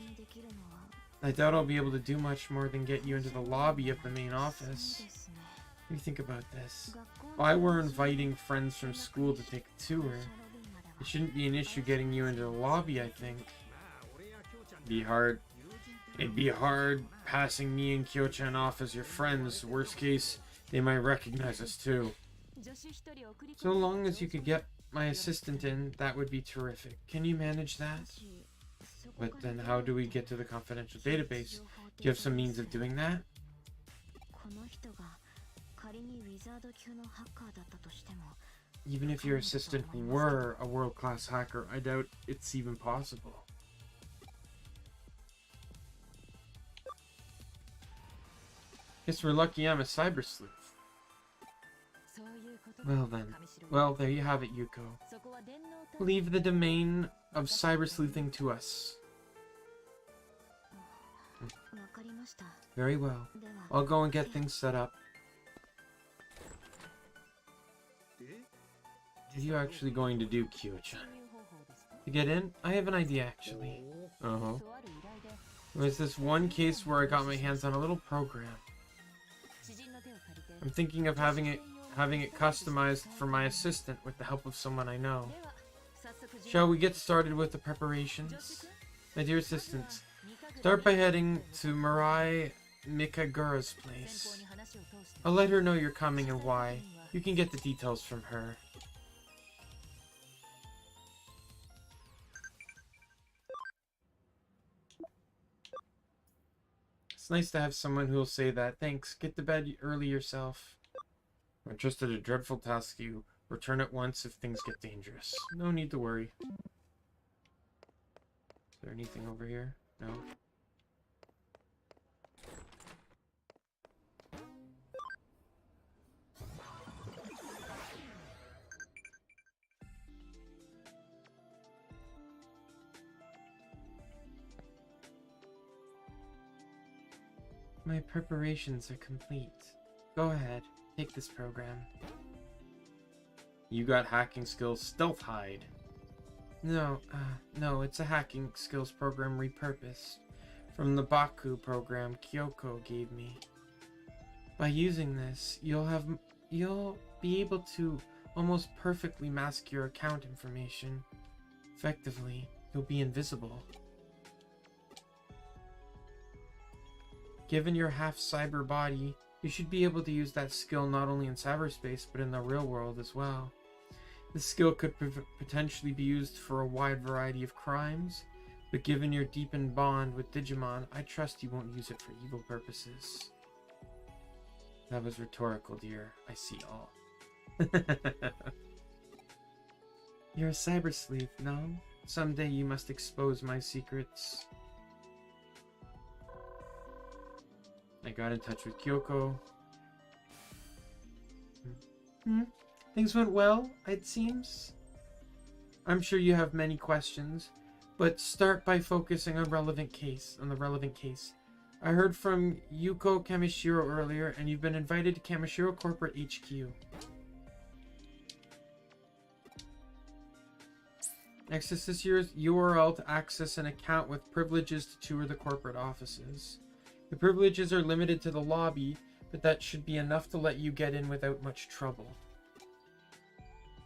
I doubt I'll be able to do much more than get you into the lobby of the main office. What do you think about this? If I were inviting friends from school to take a tour, it shouldn't be an issue getting you into the lobby, I think. It'd be hard passing me and Kyo-chan off as your friends. Worst case, they might recognize us too. So long as you could get my assistant in, that would be terrific. Can you manage that? But then how do we get to the confidential database? Do you have some means of doing that? Even if your assistant were a world-class hacker, I doubt it's even possible. Guess we're lucky I'm a cyber sleuth. Well then. Well, there you have it, Yuko. Leave the domain of cyber sleuthing to us. Very well. I'll go and get things set up. What are you actually going to do, Kyo-chan? To get in? I have an idea, actually. There's this one case where I got my hands on a little program. I'm thinking of having it customized for my assistant with the help of someone I know. Shall we get started with the preparations? My dear assistant, start by heading to Mirai Mikagura's place. I'll let her know you're coming and why. You can get the details from her. It's nice to have someone who'll say that. Thanks. Get to bed early yourself. I'm trusted a dreadful task to you. Return at once if things get dangerous. No need to worry. Is there anything over here? No. My preparations are complete. Go ahead, take this program. You got hacking skills stealth hide. No, it's a hacking skills program repurposed from the Baku program Kyoko gave me. By using this, you'll be able to almost perfectly mask your account information. Effectively, you'll be invisible. Given your half-cyber body, you should be able to use that skill not only in cyberspace, but in the real world as well. This skill could potentially be used for a wide variety of crimes, but given your deepened bond with Digimon, I trust you won't use it for evil purposes. That was rhetorical, dear. I see all. You're a cyber sleuth, no? Someday you must expose my secrets. I got in touch with Kyoko. Things went well, it seems. I'm sure you have many questions, but start by focusing on the relevant case. I heard from Yuko Kamishiro earlier, and you've been invited to Kamishiro Corporate HQ. Access this year's URL to access an account with privileges to tour the corporate offices. The privileges are limited to the lobby, but that should be enough to let you get in without much trouble.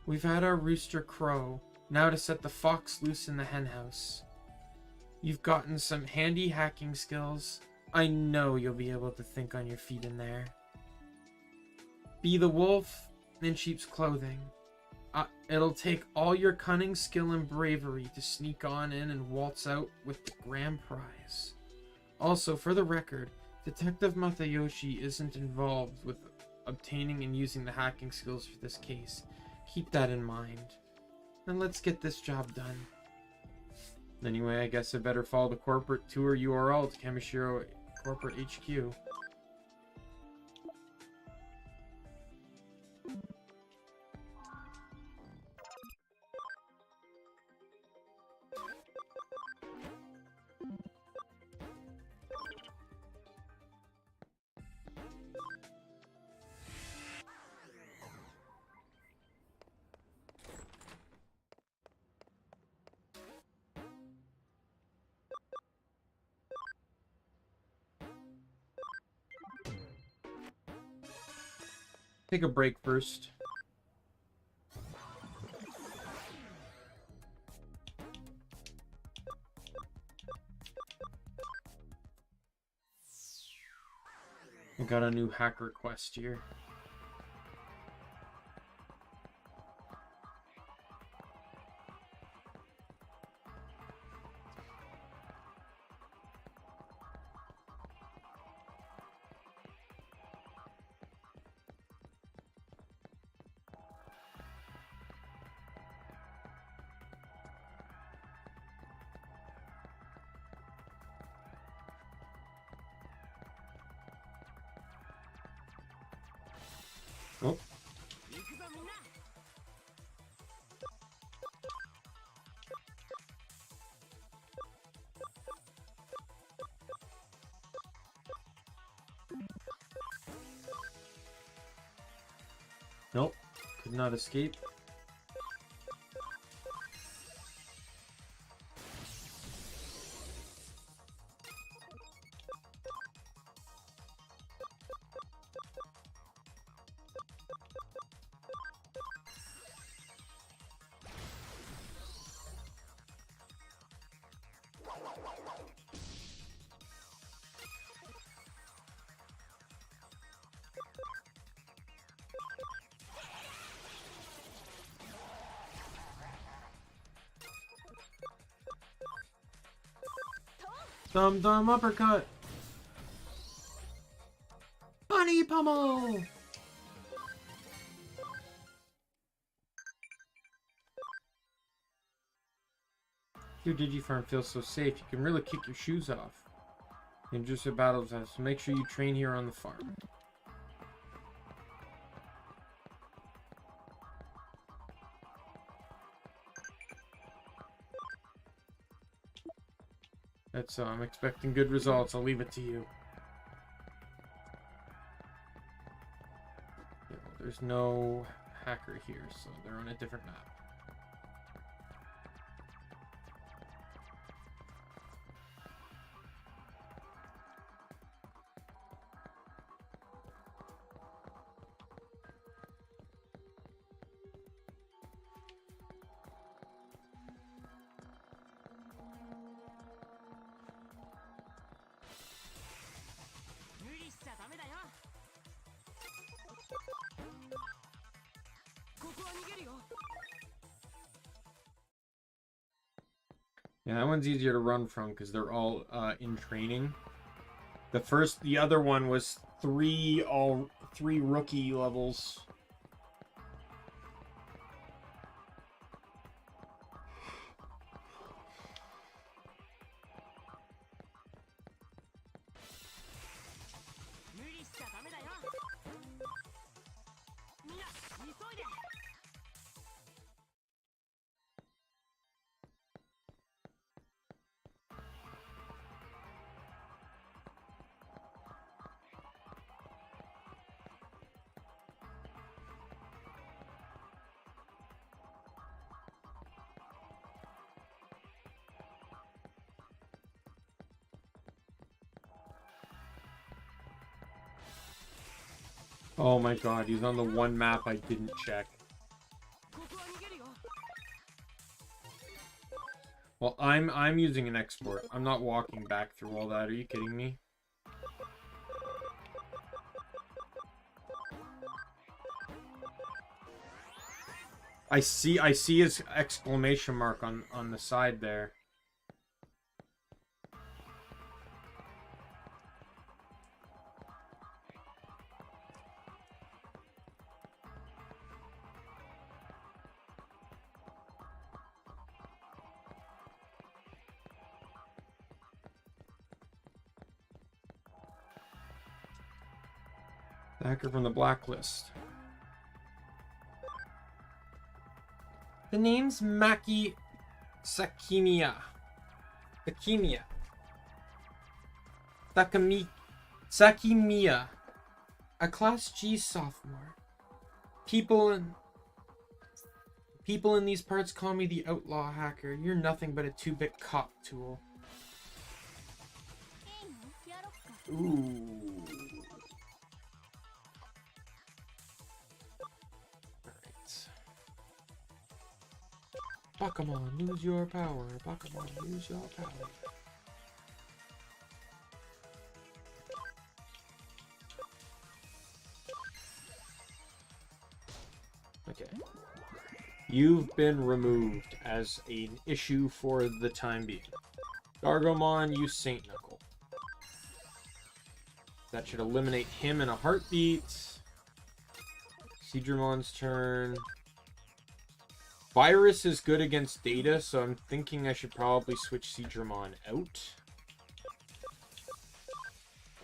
We've had our rooster crow, now to set the fox loose in the henhouse. You've gotten some handy hacking skills. I know you'll be able to think on your feet in there. Be the wolf in sheep's clothing. It'll take all your cunning, skill, and bravery to sneak on in and waltz out with the grand prize. Also, for the record, Detective Matayoshi isn't involved with obtaining and using the hacking skills for this case. Keep that in mind. Then let's get this job done. Anyway, I guess I better follow the corporate tour URL to Kamishiro Corporate HQ. Take a break first. I got a new hacker quest here. Oh. Nope. Could not escape. Thumb uppercut. Bunny pummel. Your Digifarm feels so safe. You can really kick your shoes off. In just a battle, so make sure you train here on the farm. That's I'm expecting good results. I'll leave it to you. Yeah, there's no hacker here, so they're on a different map. Yeah, that one's easier to run from because they're all in training. The other one was three rookie levels. Oh my god, he's on the one map I didn't check. Well, I'm using an export. I'm not walking back through all that. Are you kidding me? I see his exclamation mark on the side there. The hacker from the blacklist. The name's Maki Sakimiya. Sakimiya. A Class G sophomore. People in these parts call me the outlaw hacker. You're nothing but a 2-bit cop tool. Ooh. Bakamon, lose your power. Bakamon, lose your power. Okay. You've been removed as an issue for the time being. Gargomon, use Saint Knuckle. That should eliminate him in a heartbeat. Seadramon's turn. Virus is good against Data, so I'm thinking I should probably switch Seadramon out.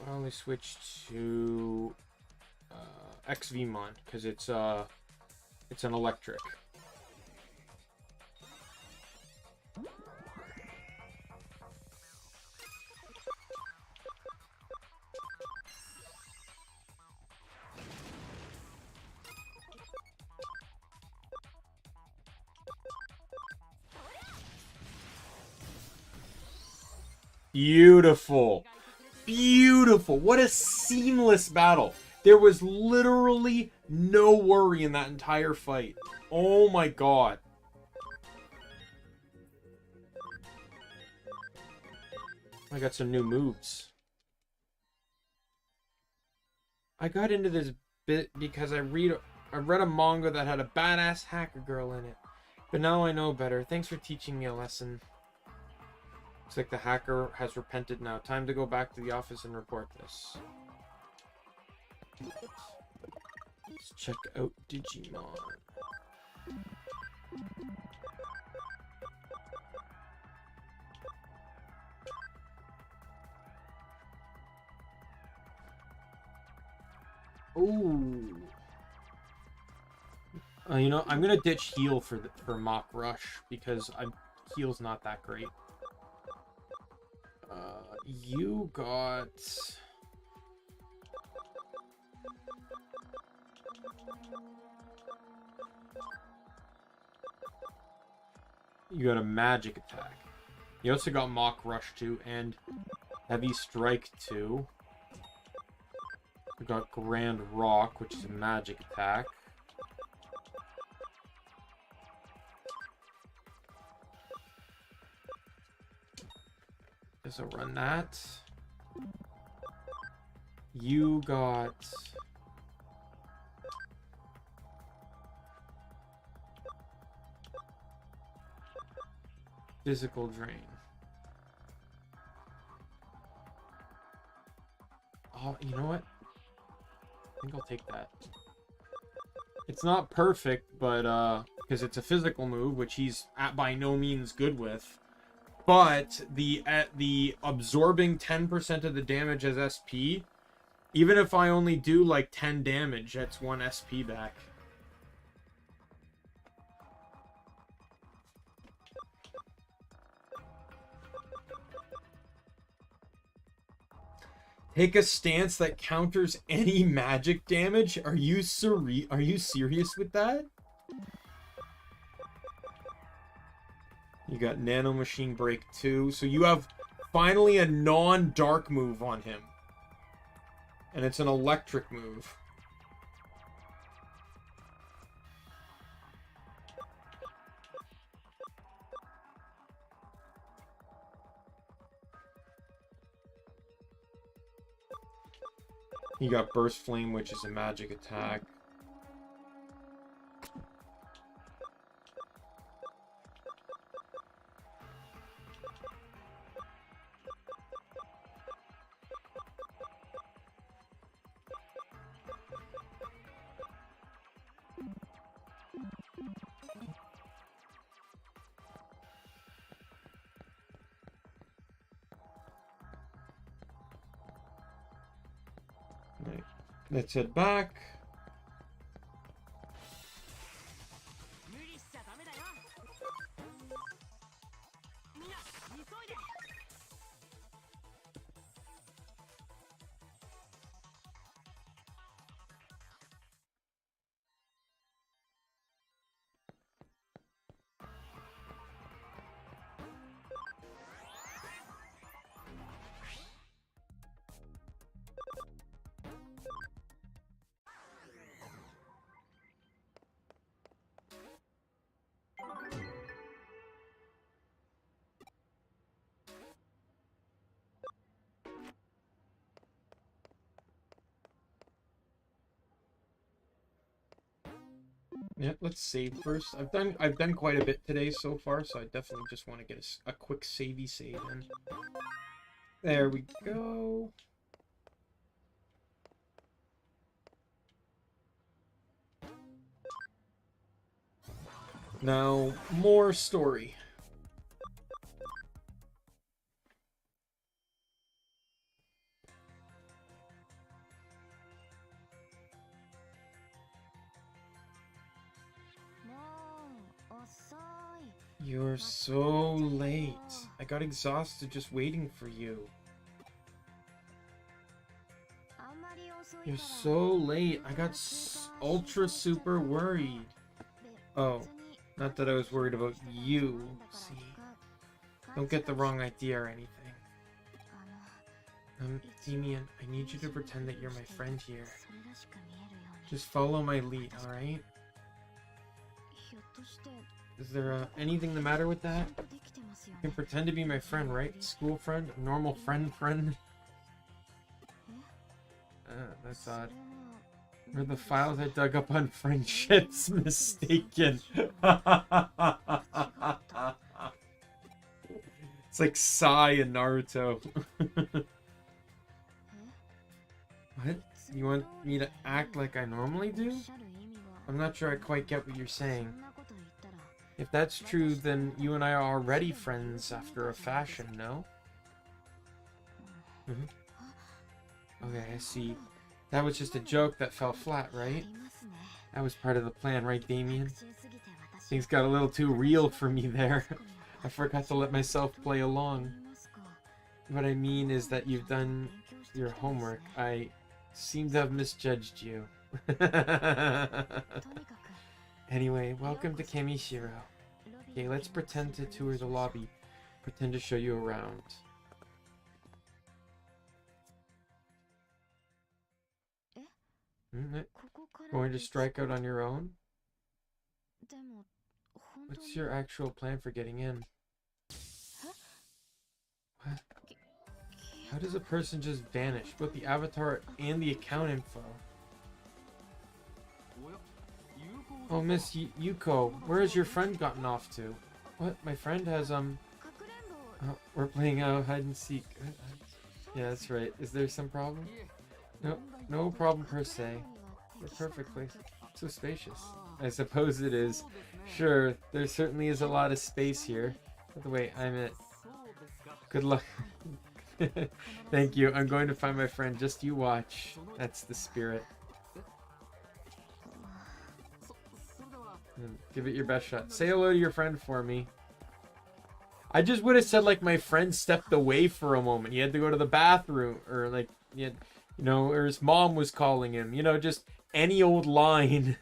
I'll only switch to XVmon because it's an electric. Beautiful. Beautiful. What a seamless battle. There was literally no worry in that entire fight. Oh my god. I got some new moves. I got into this bit because I read a manga that had a badass hacker girl in it. But now I know better. Thanks for teaching me a lesson. Looks like the hacker has repented now. Time to go back to the office and report this. Let's check out Digimon. Ooh. You know, I'm gonna ditch heal for Mock Rush because heal's not that great. You got a magic attack. You also got Mock Rush 2 and Heavy Strike 2. We got Grand Rock, which is a magic attack. Guess I'll run that. You got Physical Drain. Oh, you know what? I think I'll take that. It's not perfect, but because it's a physical move, which he's by no means good with. But the absorbing 10% of the damage as SP, even if I only do like 10 damage, that's 1 SP back. Take a stance that counters any magic damage? Are you serious with that? You got Nano Machine Break 2. So you have finally a non-dark move on him. And it's an electric move. You got Burst Flame, which is a magic attack. Right. Let's head back. Yeah, let's save first. I've done quite a bit today so far, so I definitely just want to get a quick save in. There we go. Now, more story. You're so late. I got exhausted just waiting for you. You're so late. I got ultra super worried. Oh, not that I was worried about you. See, don't get the wrong idea or anything. Daimien, I need you to pretend that you're my friend here. Just follow my lead, alright? Is there anything the matter with that? You can pretend to be my friend, right? School friend? Normal friend? That's odd. Or the files I dug up on friendships mistaken. It's like Sai and Naruto. What? You want me to act like I normally do? I'm not sure I quite get what you're saying. If that's true, then you and I are already friends after a fashion, no? Okay, I see. That was just a joke that fell flat, right? That was part of the plan, right, Daimien? Things got a little too real for me there. I forgot to let myself play along. What I mean is that you've done your homework. I seem to have misjudged you. Anyway, welcome to Kamishiro. Okay, let's pretend to tour the lobby. Pretend to show you around. Going to strike out on your own? What's your actual plan for getting in? What? How does a person just vanish? Both the avatar and the account info. Oh, Miss Yuko, where has your friend gotten off to? What? My friend has, we're playing hide and seek. Yeah, that's right. Is there some problem? No problem per se. We're perfectly so spacious. I suppose it is. Sure, there certainly is a lot of space here. By the way, I'm it. Good luck. Thank you. I'm going to find my friend. Just you watch. That's the spirit. Give it your best shot. Say hello to your friend for me. I just would have said, like, my friend stepped away for a moment. He had to go to the bathroom. Or, like, he had, you know, or his mom was calling him. You know, just any old line.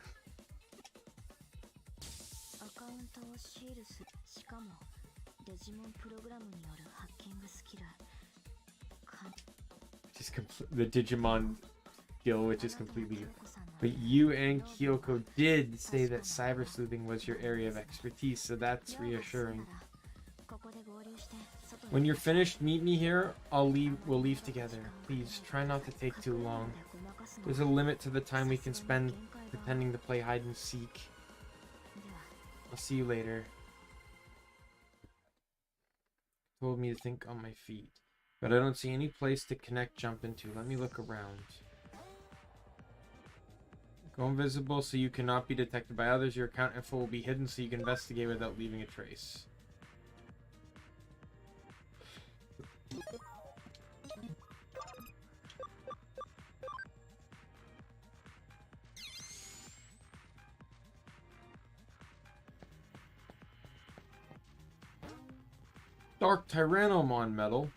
Just the Digimon skill, which is completely... But you and Kyoko did say that cyber sleuthing was your area of expertise, so that's reassuring. When you're finished, meet me here. We'll leave together. Please, try not to take too long. There's a limit to the time we can spend pretending to play hide and seek. I'll see you later. Told me to think on my feet. But I don't see any place to jump into. Let me look around. Go invisible so you cannot be detected by others. Your account info will be hidden so you can investigate without leaving a trace. Dark Tyrannomon medal.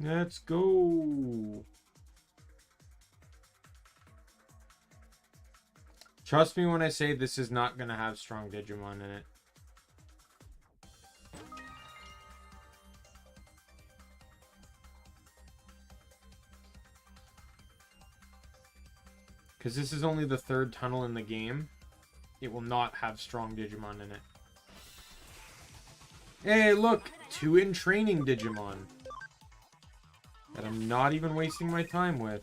Let's go. Trust me when I say this is not going to have strong Digimon in it. Because this is only the third tunnel in the game. It will not have strong Digimon in it. Hey, look! 2 in training Digimon. That I'm not even wasting my time with.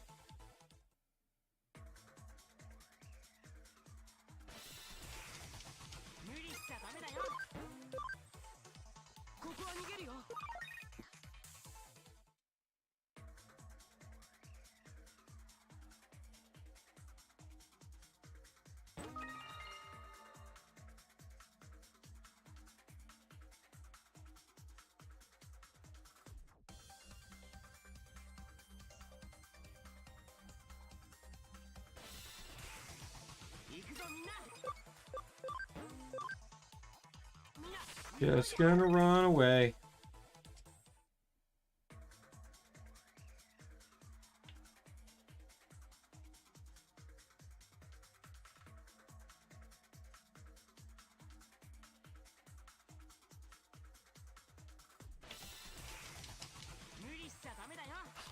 Just gonna run away.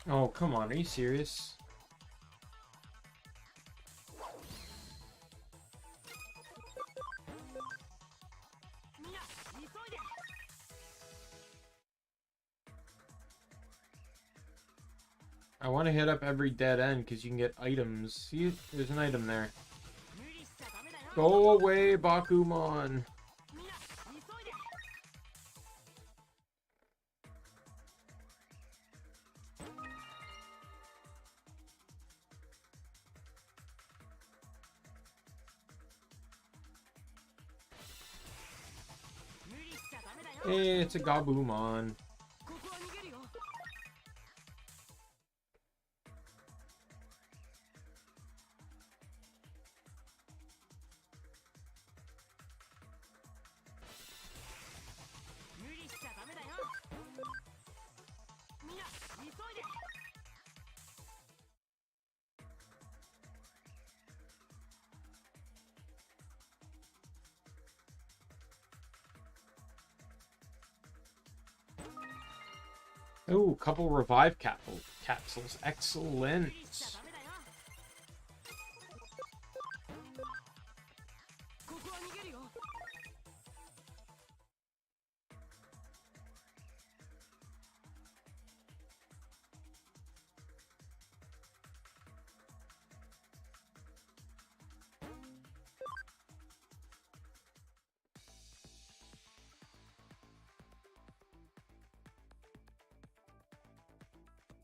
Oh, come on. Are you serious? I want to hit up every dead end because you can get items. See, there's an item there. Go away, Bakumon. Hey, it's a Gabumon. Oh, couple revive capsules. Excellent.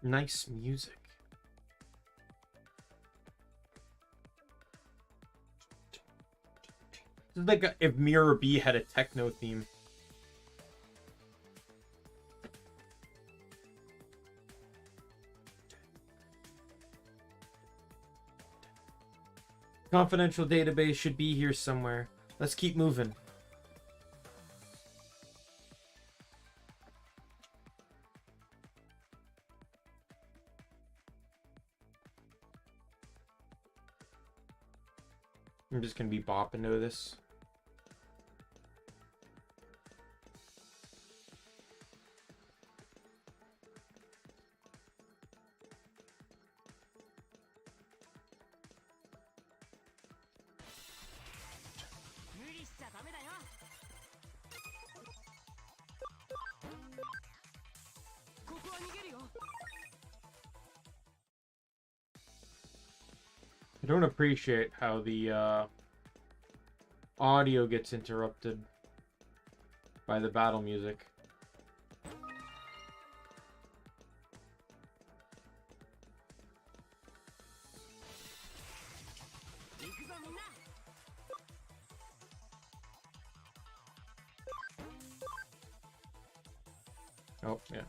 Nice music. This is like if Mirror B had a techno theme. Confidential database should be here somewhere. Let's keep moving. I'm just gonna be bopping to this. I don't appreciate how the audio gets interrupted by the battle music. Oh, yeah.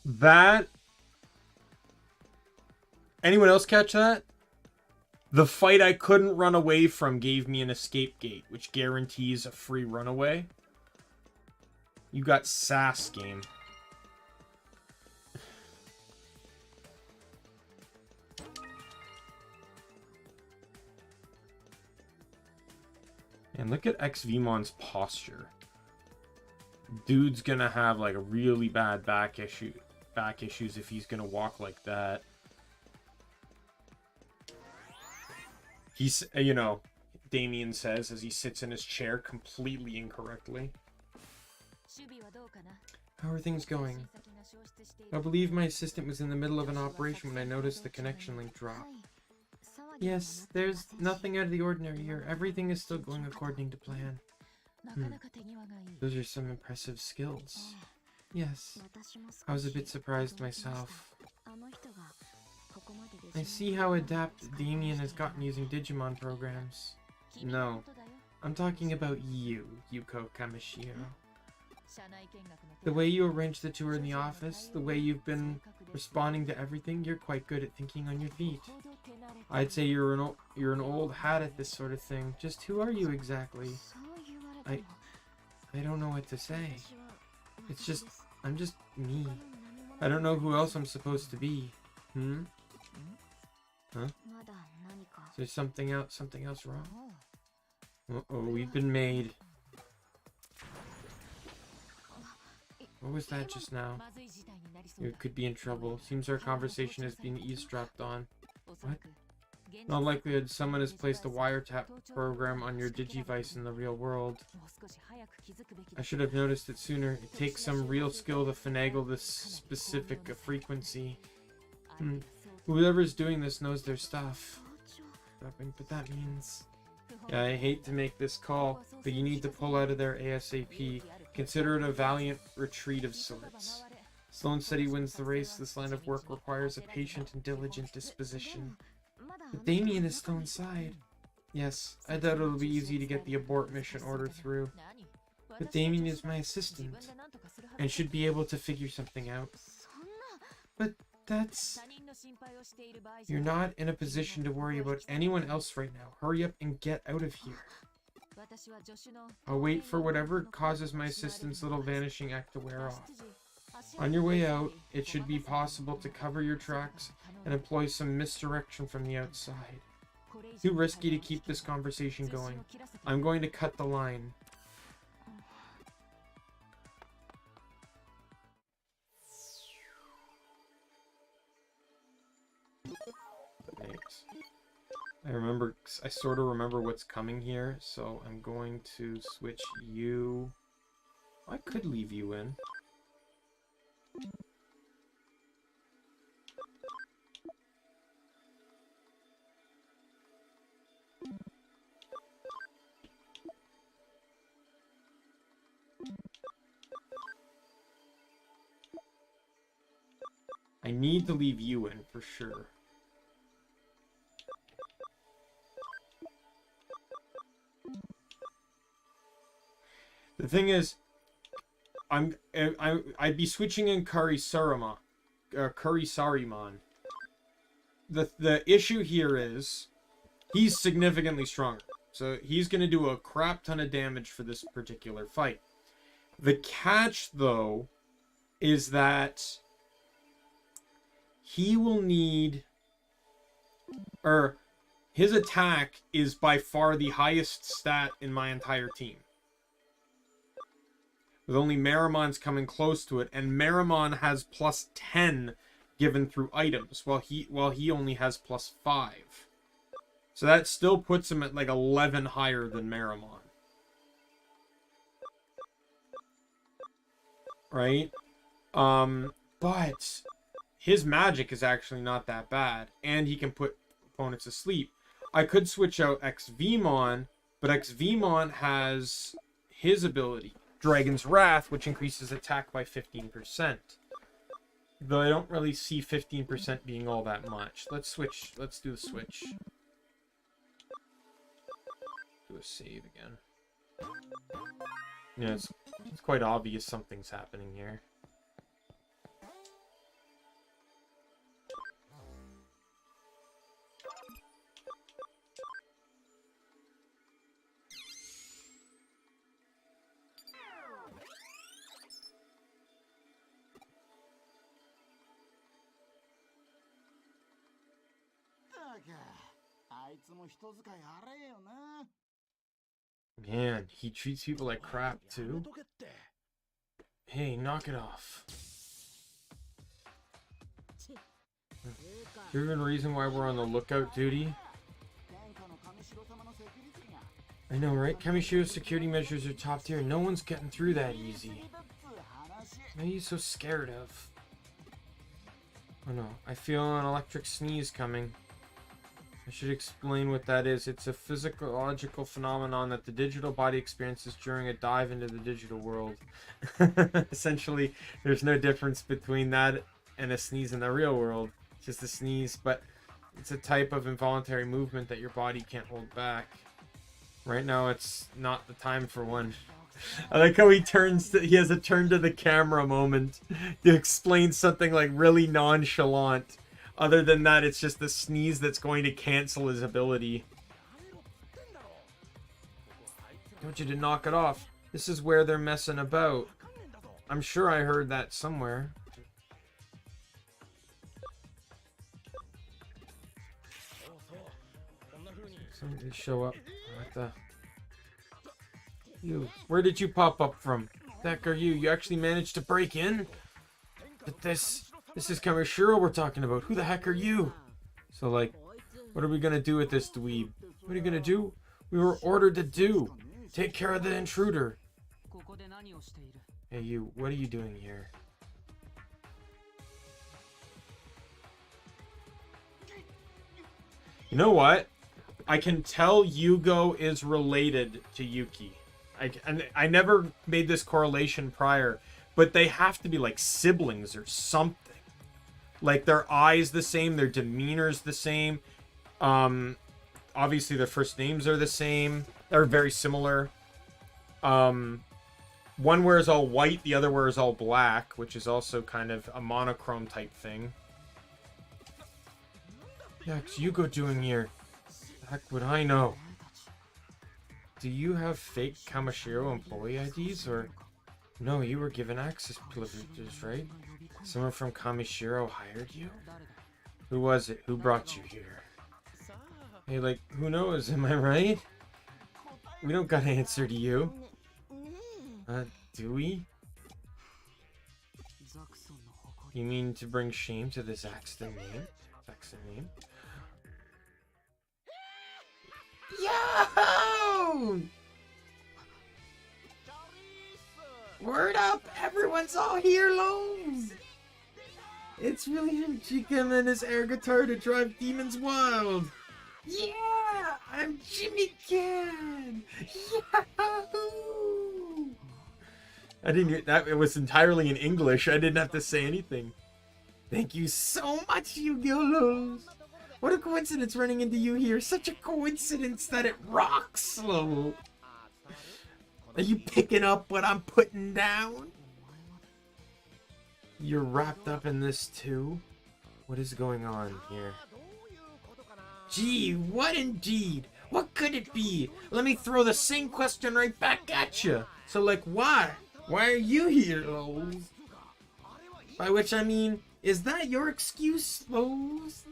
That... Anyone else catch that? The fight I couldn't run away from gave me an escape gate, which guarantees a free runaway. You got sass, game. And look at XVmon's posture. Dude's gonna have like a really bad back issues if he's gonna walk like that. He's, you know, Daimien says as he sits in his chair completely incorrectly. How are things going? I believe my assistant was in the middle of an operation when I noticed the connection link drop. Yes, there's nothing out of the ordinary here. Everything is still going according to plan. Those are some impressive skills. Yes, I was a bit surprised myself. I see how adept Daimien has gotten using Digimon programs. No, I'm talking about you, Yuko Kamishiro. The way you arranged the tour in the office, the way you've been responding to everything, you're quite good at thinking on your feet. I'd say you're an old hat at this sort of thing. Just who are you exactly? I don't know what to say. It's just, I'm just me. I don't know who else I'm supposed to be. Huh? Is there something else wrong? Uh-oh, we've been made. What was that just now? You could be in trouble. Seems our conversation has been eavesdropped on. What? In all likelihood, someone has placed a wiretap program on your Digivice in the real world. I should have noticed it sooner. It takes some real skill to finagle this specific frequency. Whoever's doing this knows their stuff. But that means... Yeah, I hate to make this call, but you need to pull out of there ASAP. Consider it a valiant retreat of sorts. Sloan said he wins the race. This line of work requires a patient and diligent disposition. But Daimien is still inside. Yes, I doubt it'll be easy to get the abort mission order through. But Daimien is my assistant, and should be able to figure something out. But that's... You're not in a position to worry about anyone else right now. Hurry up and get out of here. I'll wait for whatever causes my assistant's little vanishing act to wear off. On your way out, it should be possible to cover your tracks and employ some misdirection from the outside. Too risky to keep this conversation going. I'm going to cut the line. Thanks. I sort of remember what's coming here, so I'm going to switch you. I could leave you in. I need to leave you in for sure. The thing is, I'd be switching in Sarimon. The issue here is he's significantly stronger, so he's going to do a crap ton of damage for this particular fight. The catch, though, is that he will need, or his attack is by far the highest stat in my entire team, with only Maramon's coming close to it, and Maramon has plus 10 given through items, while he only has plus 5. So that still puts him at like 11 higher than Maramon. Right? But his magic is actually not that bad, and he can put opponents to sleep. I could switch out XVmon, but XVmon has his ability, Dragon's Wrath, which increases attack by 15%. Though I don't really see 15% being all that much. Let's switch. Let's do the switch. Do a save again. Yeah, it's quite obvious something's happening here. Man, he treats people like crap too. Hey, knock it off. There's even a reason why we're on the lookout duty. I know, right? Kamishiro's security measures are top tier. No one's getting through that easy. What are you so scared of? Oh no, I feel an electric sneeze coming. I should explain what that is. It's a physiological phenomenon that the digital body experiences during a dive into the digital world. Essentially, there's no difference between that and a sneeze in the real world. It's just a sneeze, but it's a type of involuntary movement that your body can't hold back. Right now, it's not the time for one. I like how he has a turn to the camera moment to explain something like really nonchalant. Other than that, it's just the sneeze that's going to cancel his ability. Don't you to knock it off. This is where they're messing about. I'm sure I heard that somewhere. Somebody show up. What the? You. Where did you pop up from? The heck are you? You actually managed to break in? But this is Kamishiro we're talking about. Who the heck are you? So like, what are we gonna do with this dweeb? What are you gonna do? We were ordered to do. Take care of the intruder. Hey you, what are you doing here? You know what? I can tell Yugo is related to Yuki. I never made this correlation prior, but they have to be like siblings or something. Like their eyes the same, their demeanor's the same. Obviously their first names are the same. They're very similar. One wears all white, the other wears all black, which is also kind of a monochrome type thing. Yeah, what's Yugo doing here? The heck would I know? Do you have fake Kamishiro employee IDs, or... No, you were given access privileges, right? Someone from Kamishiro hired you? Who was it? Who brought you here? Hey, like, who knows? Am I right? We don't got an answer to you. Do we? You mean to bring shame to this accident name? Accident name? Yo! Word up! Everyone's all here, Lowe's! It's really him, Chica, and his air guitar to drive demons wild! Yeah! I'm Jimmy Can! Yahoo! I didn't hear that. It was entirely in English. I didn't have to say anything. Thank you so much, you Lowe's! What a coincidence running into you here. Such a coincidence that it rocks, Slow. Are you picking up what I'm putting down? You're wrapped up in this too? What is going on here? Gee, what indeed? What could it be? Let me throw the same question right back at you. So like, why? Why are you here, Lowe's? By which I mean, is that your excuse, Lowe's?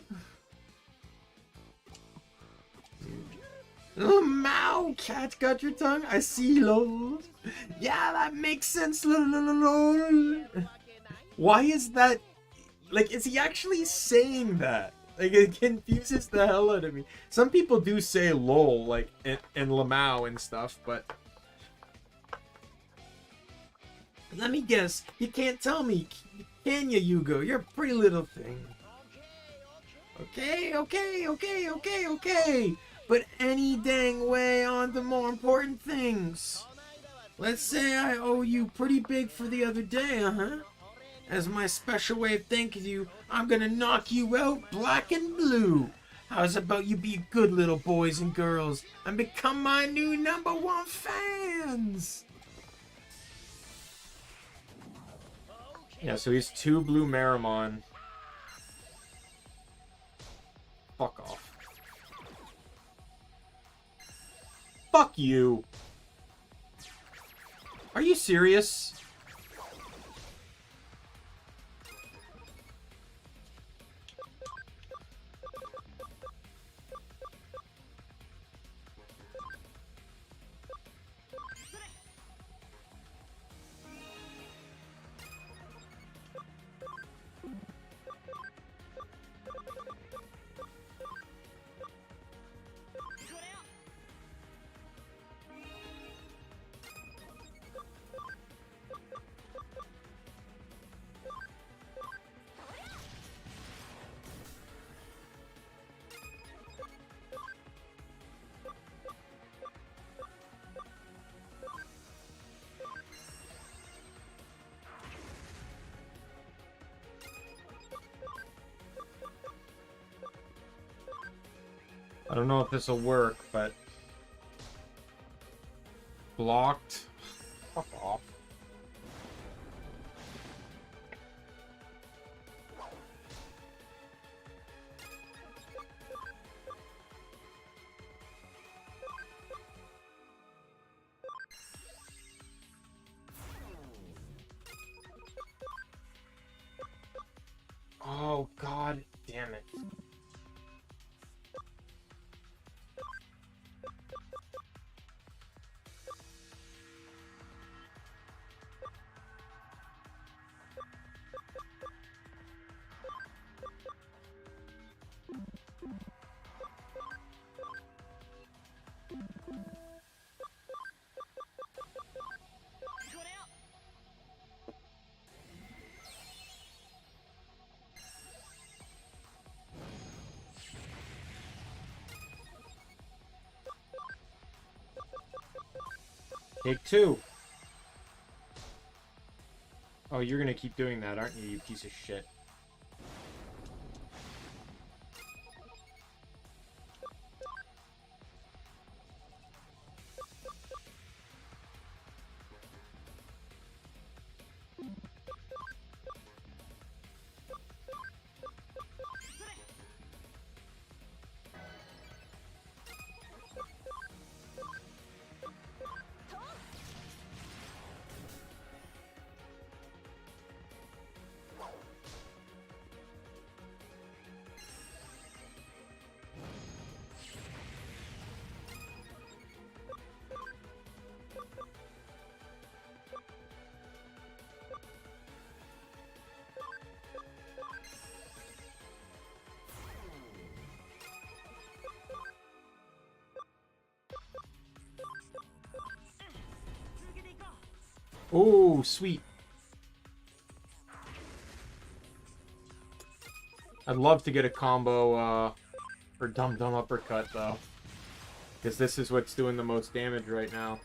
Oh, Mao, cat got your tongue? I see, lol. Yeah, that makes sense, lol. Why is that? Like, is he actually saying that? Like, it confuses the hell out of me. Some people do say lol, like, in Lamau and stuff, but... Let me guess, you can't tell me, can you, Yugo? You're a pretty little thing. Okay. But any dang way on to more important things. Let's say I owe you pretty big for the other day, As my special way of thanking you, I'm gonna knock you out black and blue. How's about you be good little boys and girls and become my new #1 fans? Yeah, so he's 2 blue Marimon. Fuck off. Fuck you. Are you serious? I don't know if this will work, but... Blocked. Fuck off. Oh, God damn it. Take two. Oh, you're gonna keep doing that, aren't you, you piece of shit? Oh, sweet. I'd love to get a combo for Dum Dum Uppercut, though. Because this is what's doing the most damage right now.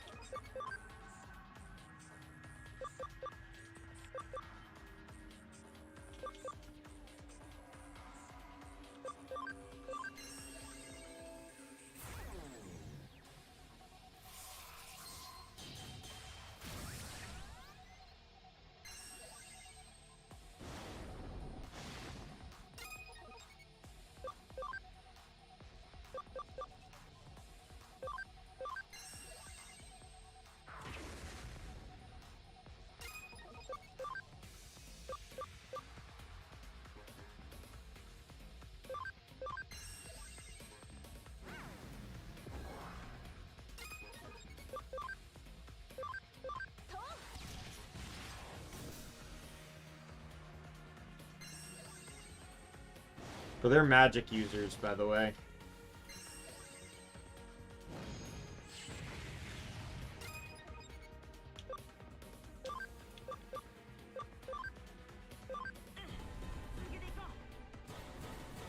So they're magic users, by the way.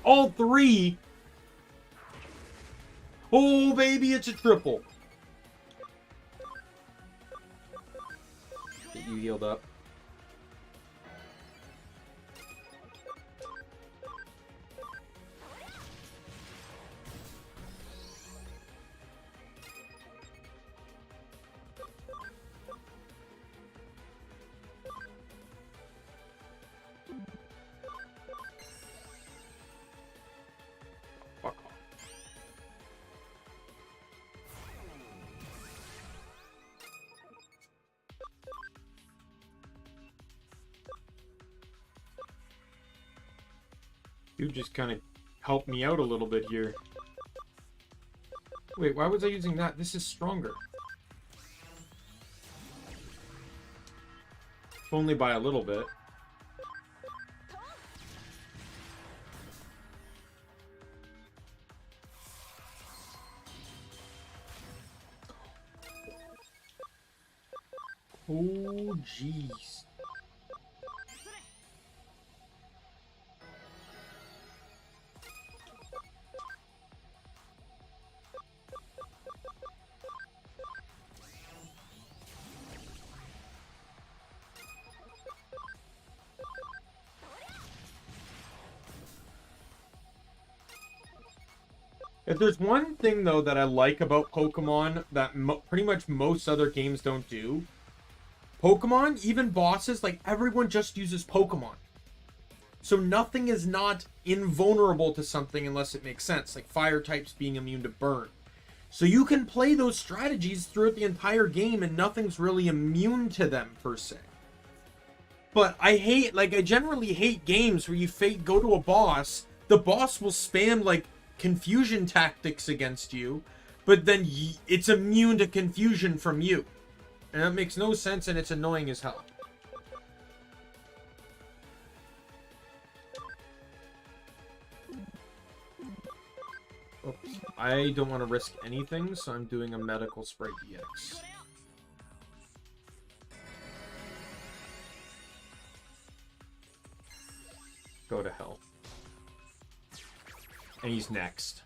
All three? Oh, baby, it's a triple. Get you healed up. You just kind of helped me out a little bit here. Wait, why was I using that? This is stronger. Only by a little bit. Oh, jeez. If there's one thing, though, that I like about Pokemon that pretty much most other games don't do, Pokemon, even bosses, like everyone just uses Pokemon. So nothing is not invulnerable to something unless it makes sense, like fire types being immune to burn. So you can play those strategies throughout the entire game and nothing's really immune to them per se. But I generally hate games where you go to a boss, the boss will spam like confusion tactics against you, but then it's immune to confusion from you. And that makes no sense and it's annoying as hell. Oops. I don't want to risk anything, so I'm doing a medical sprite DX. Go to hell. And he's next.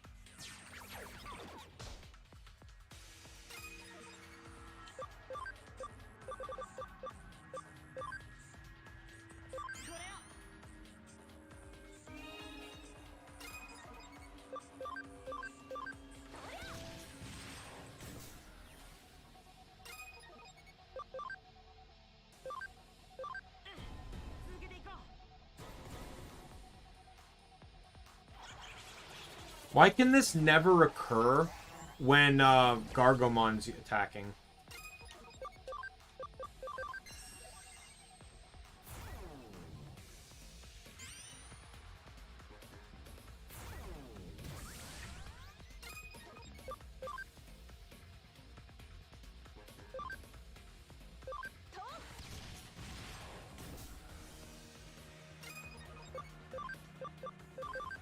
Why can this never occur when Gargomon's attacking?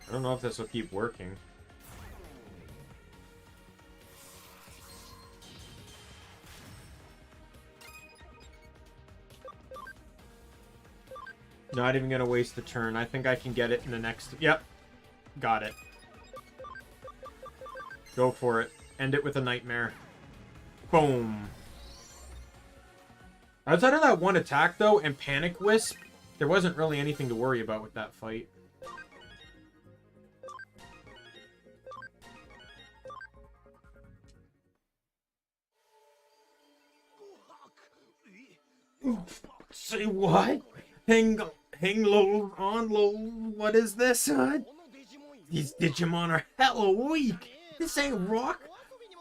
I don't know if this will keep working. Not even gonna waste the turn. I think I can get it in the next... Yep. Got it. Go for it. End it with a nightmare. Boom. Outside of that one attack, though, and Panic Wisp, there wasn't really anything to worry about with that fight. Say what? Hang low, on low. What is this, son? These Digimon are hella weak. This ain't rock.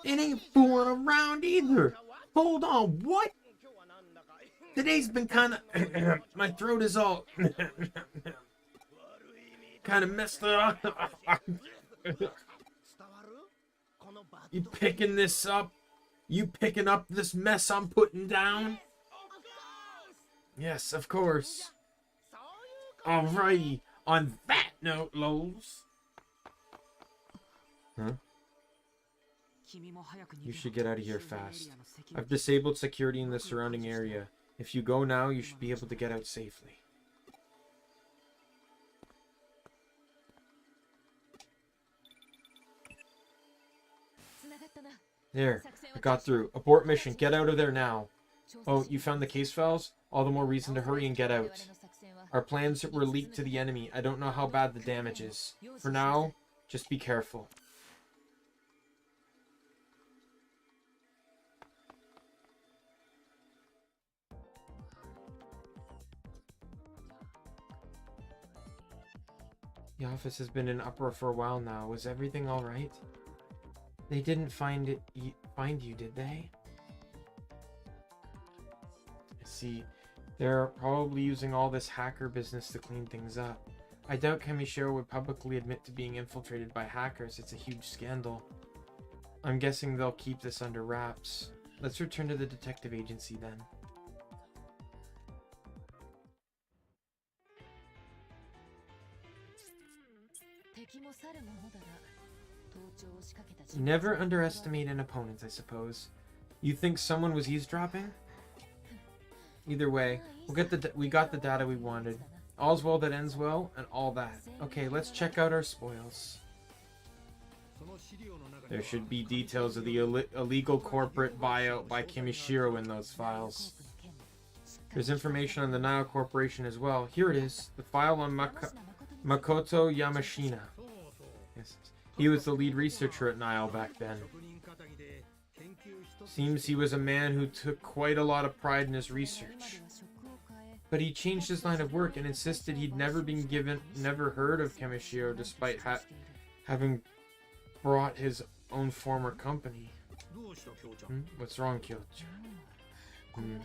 It ain't fooling around either. Hold on, what? Today's been kind of... my throat is all... kind of messed up. You picking this up? You picking up this mess I'm putting down? Yes, of course. Alrighty. On that note, Lols. Huh? You should get out of here fast. I've disabled security in the surrounding area. If you go now, you should be able to get out safely. There. I got through. Abort mission. Get out of there now. Oh, you found the case files? All the more reason to hurry and get out. Our plans were leaked to the enemy. I don't know how bad the damage is. For now, just be careful. The office has been in uproar for a while now. Was everything all right? They didn't find you, did they? I see. They're probably using all this hacker business to clean things up. I doubt Kamishiro would publicly admit to being infiltrated by hackers. It's a huge scandal. I'm guessing they'll keep this under wraps. Let's return to the detective agency then. Never underestimate an opponent, I suppose. You think someone was eavesdropping? Either way, we got the data we wanted. All's well that ends well, and all that. Okay, let's check out our spoils. There should be details of the illegal corporate buyout by Kamishiro in those files. There's information on the Nile Corporation as well. Here it is. The file on Makoto Yamashina. Yes. He was the lead researcher at Nile back then. Seems he was a man who took quite a lot of pride in his research. But he changed his line of work and insisted he'd never heard of Kamishiro despite having brought his own former company. What's wrong, Kyocho?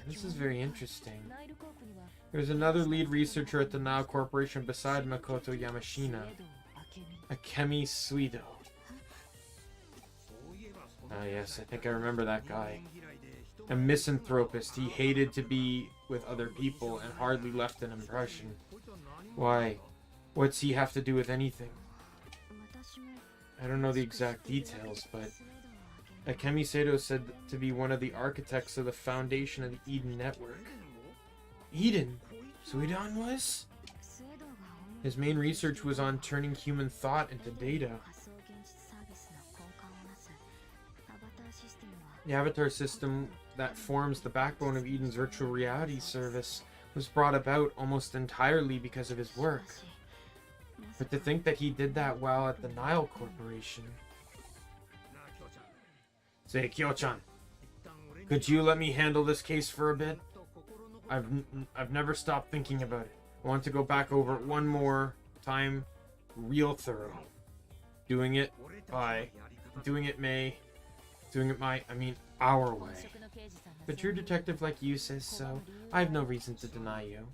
This is very interesting. There's another lead researcher at the Nao Corporation beside Makoto Yamashina, Akemi Suido. Ah yes, I think I remember that guy. A misanthropist, he hated to be with other people and hardly left an impression. Why? What's he have to do with anything? I don't know the exact details, but Akemi Sato said to be one of the architects of the foundation of the Eden Network. Eden? Suidon was? His main research was on turning human thought into data. The avatar system that forms the backbone of Eden's virtual reality service was brought about almost entirely because of his work. But to think that he did that while at the Nile Corporation. Say, Kyo-chan, could you let me handle this case for a bit? I've never stopped thinking about it. I want to go back over it one more time, real thorough. Doing it our way. But true detective like you says so. I have no reason to deny you.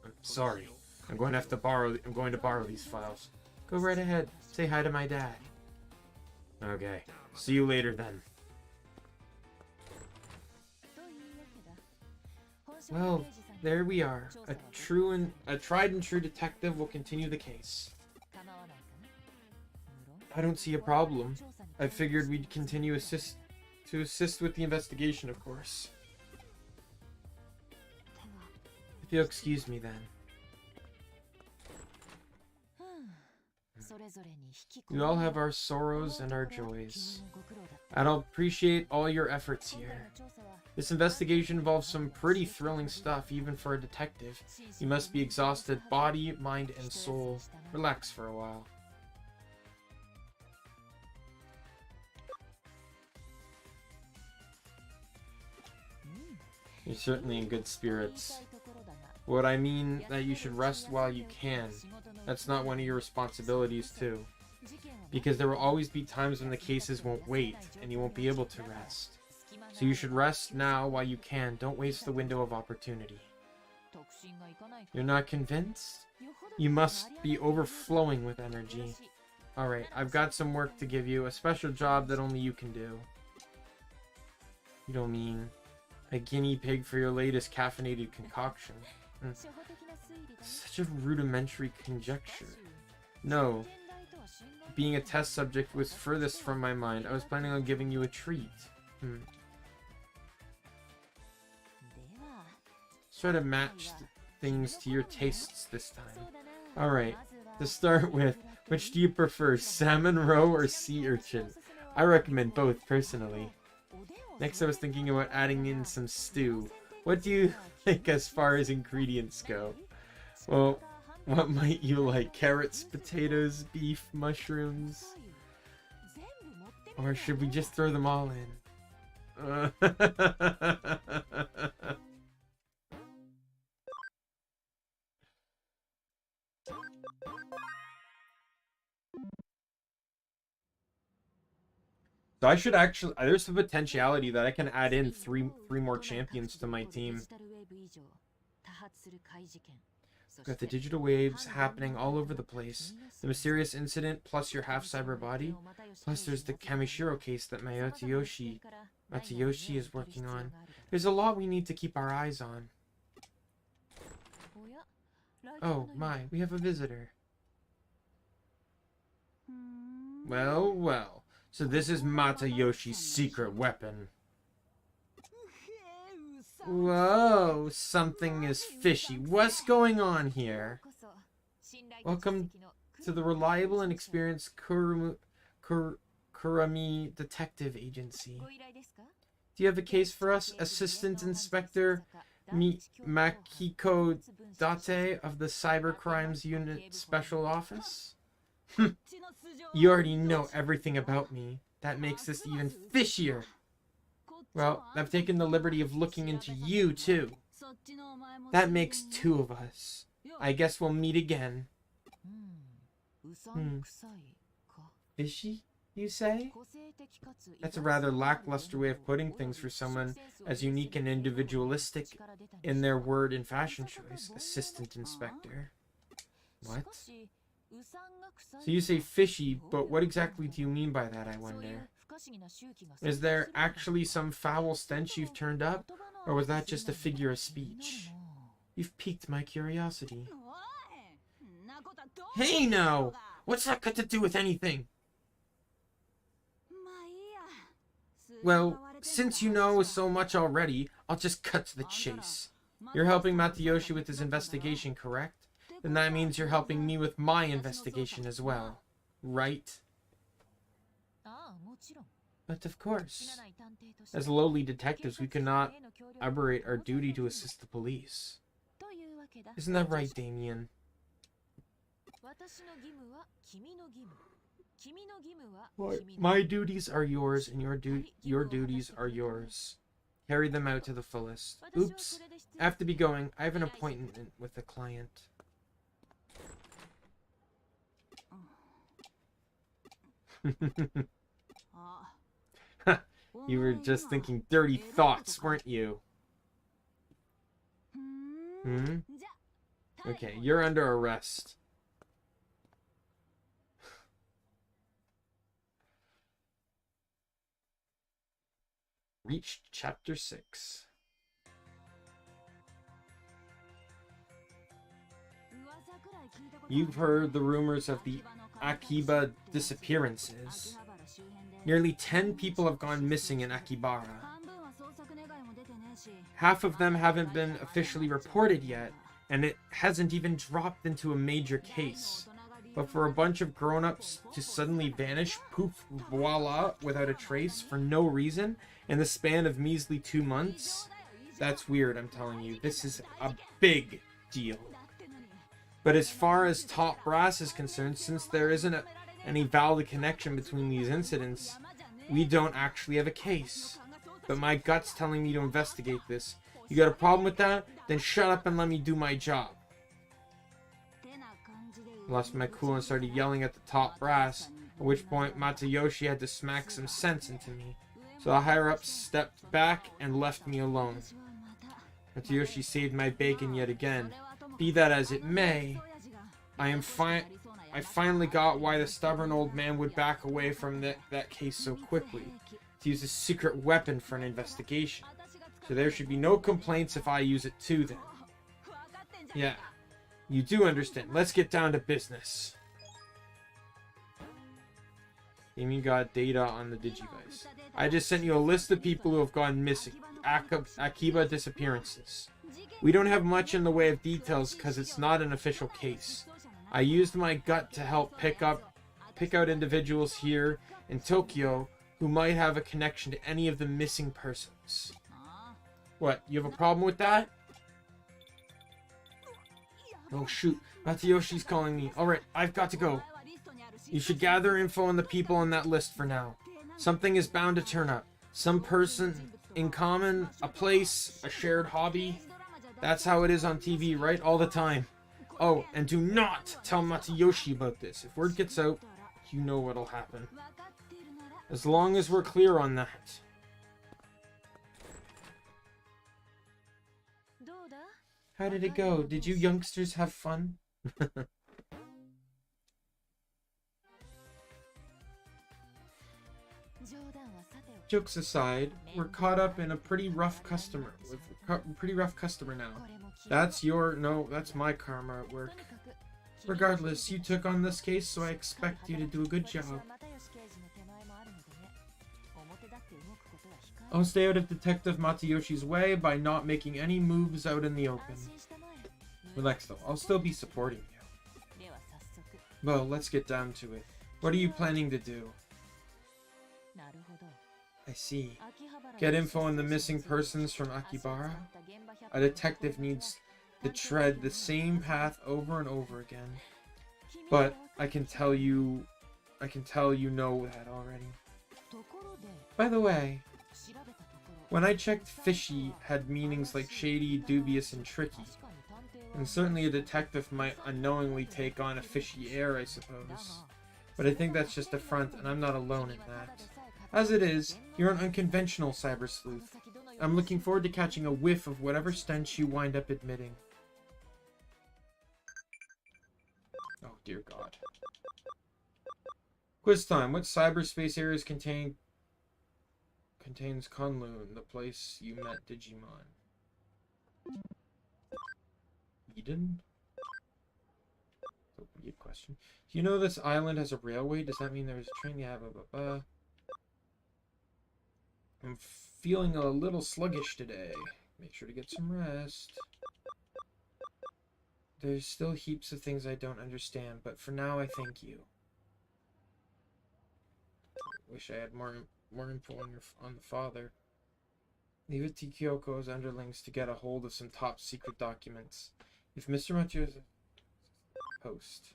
I'm sorry. I'm going to borrow these files. Go right ahead. Say hi to my dad. Okay. See you later then. Well, there we are. A tried and true detective will continue the case. I don't see a problem. I figured we'd continue to assist with the investigation, of course. If you'll excuse me then. We all have our sorrows and our joys. And I'll appreciate all your efforts here. This investigation involves some pretty thrilling stuff, even for a detective. You must be exhausted, body, mind, and soul. Relax for a while. You're certainly in good spirits. What I mean that you should rest while you can. That's not one of your responsibilities too. Because there will always be times when the cases won't wait, and you won't be able to rest. So you should rest now while you can. Don't waste the window of opportunity. You're not convinced? You must be overflowing with energy. Alright, I've got some work to give you. A special job that only you can do. You don't mean a guinea pig for your latest caffeinated concoction. Such a rudimentary conjecture. No. Being a test subject was furthest from my mind. I was planning on giving you a treat. Try to match things to your tastes this time. Alright, to start with, which do you prefer, salmon roe or sea urchin? I recommend both, personally. Next, I was thinking about adding in some stew. What do you think as far as ingredients go? Well, what might you like? Carrots, potatoes, beef, mushrooms? Or should we just throw them all in? So I should actually, there's the potentiality that I can add in three more champions to my team. Got the digital waves happening all over the place. The mysterious incident, plus your half-cyber body. Plus there's the Kamishiro case that Matsuyoshi is working on. There's a lot we need to keep our eyes on. Oh my, we have a visitor. Well, well. So this is Matayoshi's secret weapon. Whoa, something is fishy. What's going on here? Welcome to the reliable and experienced Kurami Detective Agency. Do you have a case for us? Assistant Inspector Makiko Date of the Cybercrimes Unit Special Office? You already know everything about me. That makes this even fishier. Well, I've taken the liberty of looking into you, too. That makes two of us. I guess we'll meet again. Fishy, you say? That's a rather lackluster way of putting things for someone as unique and individualistic in their word and fashion choice. Assistant Inspector. What? So you say fishy, but what exactly do you mean by that, I wonder? Is there actually some foul stench you've turned up, or was that just a figure of speech? You've piqued my curiosity. Hey now! What's that got to do with anything? Well, since you know so much already, I'll just cut to the chase. You're helping Matayoshi with his investigation, correct? Then that means you're helping me with my investigation as well, right? But of course, as lowly detectives, we cannot aberrate our duty to assist the police. Isn't that right, Daimien? My duties are yours, and your duties are yours. Carry them out to the fullest. Oops, I have to be going. I have an appointment with a client. You were just thinking dirty thoughts, weren't you? Okay, you're under arrest. Reached chapter 6. You've heard the rumors of the Akiba disappearances. Nearly 10 people have gone missing in Akibara. Half of them haven't been officially reported yet, and it hasn't even dropped into a major case. But for a bunch of grown-ups to suddenly vanish, poof, voila, without a trace, for no reason, in the span of measly 2 months, that's weird, I'm telling you. This is a big deal. But as far as top brass is concerned, since there isn't any valid connection between these incidents, we don't actually have a case. But my gut's telling me to investigate this. You got a problem with that? Then shut up and let me do my job. I lost my cool and started yelling at the top brass, at which point Matayoshi had to smack some sense into me. So the higher-ups stepped back and left me alone. Matayoshi saved my bacon yet again. Be that as it may, I finally got why the stubborn old man would back away from that case so quickly. To use a secret weapon for an investigation. So there should be no complaints if I use it too then. Yeah, you do understand. Let's get down to business. Daimien got data on the Digivice. I just sent you a list of people who have gone missing. Akiba disappearances. We don't have much in the way of details because it's not an official case. I used my gut to help pick out individuals here in Tokyo who might have a connection to any of the missing persons. What, you have a problem with that? Oh shoot, Matayoshi's calling me. Alright, I've got to go. You should gather info on the people on that list for now. Something is bound to turn up. Some person in common, a place, a shared hobby. That's how it is on TV, right? All the time. Oh, and do not tell Matayoshi about this. If word gets out, you know what'll happen. As long as we're clear on that. How did it go? Did you youngsters have fun? Jokes aside, we're caught up in a pretty rough customer. Now. That's my karma at work. Regardless, you took on this case, so I expect you to do a good job. I'll stay out of Detective Matayoshi's way by not making any moves out in the open. Relax though, I'll still be supporting you. Well, let's get down to it. What are you planning to do? I see. Get info on the missing persons from Akibara? A detective needs to tread the same path over and over again. But I can tell you know that already. By the way, When I checked, fishy had meanings like shady, dubious, and tricky. And certainly a detective might unknowingly take on a fishy air, I suppose. But I think that's just a front, and I'm not alone in that. As it is, you're an unconventional cyber sleuth. I'm looking forward to catching a whiff of whatever stench you wind up admitting. Oh, dear God. Quiz time. What cyberspace areas contains Kunlun, the place you met Digimon? Eden? That's a weird question. Do you know this island has a railway? Does that mean there's a train? Yeah, blah, blah, blah. I'm feeling a little sluggish today. Make sure to get some rest. There's still heaps of things I don't understand, but for now I thank you. Wish I had more info on the father. Leave it to Kyoko's underlings to get a hold of some top secret documents. If Mr. Mathieu is a host,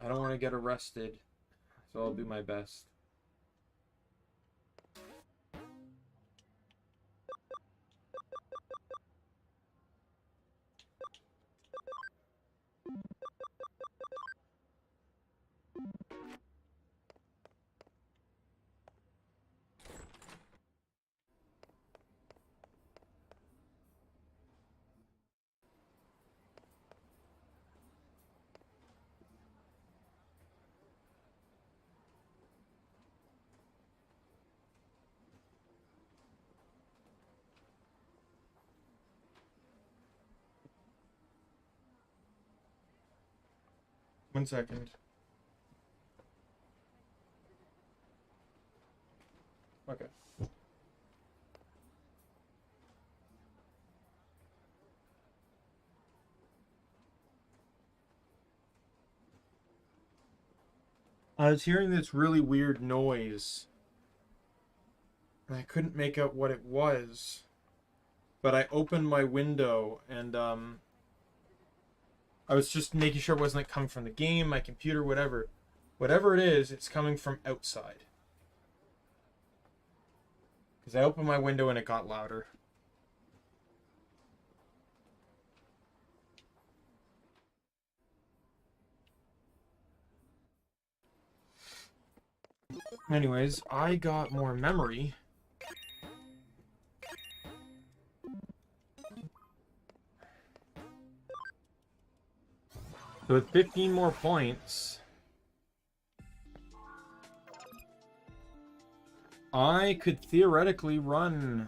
I don't want to get arrested, so I'll do my best. One second. Okay. I was hearing this really weird noise, and I couldn't make out what it was. But I opened my window, and I was just making sure it wasn't like coming from the game, my computer, whatever. Whatever it is, it's coming from outside. Because I opened my window and it got louder. Anyways, I got more memory. So with 15 more points, I could theoretically run.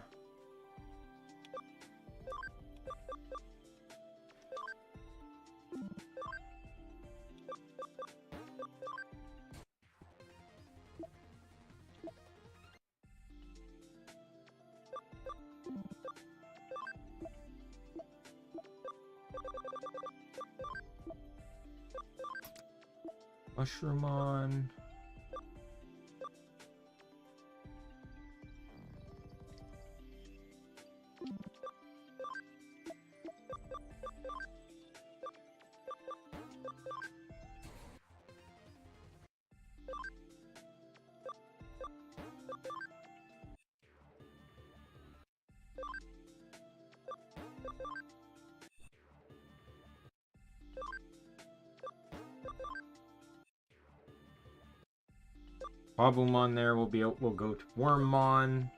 Mushroomon. Babumon there will be. We'll go to Wormmon.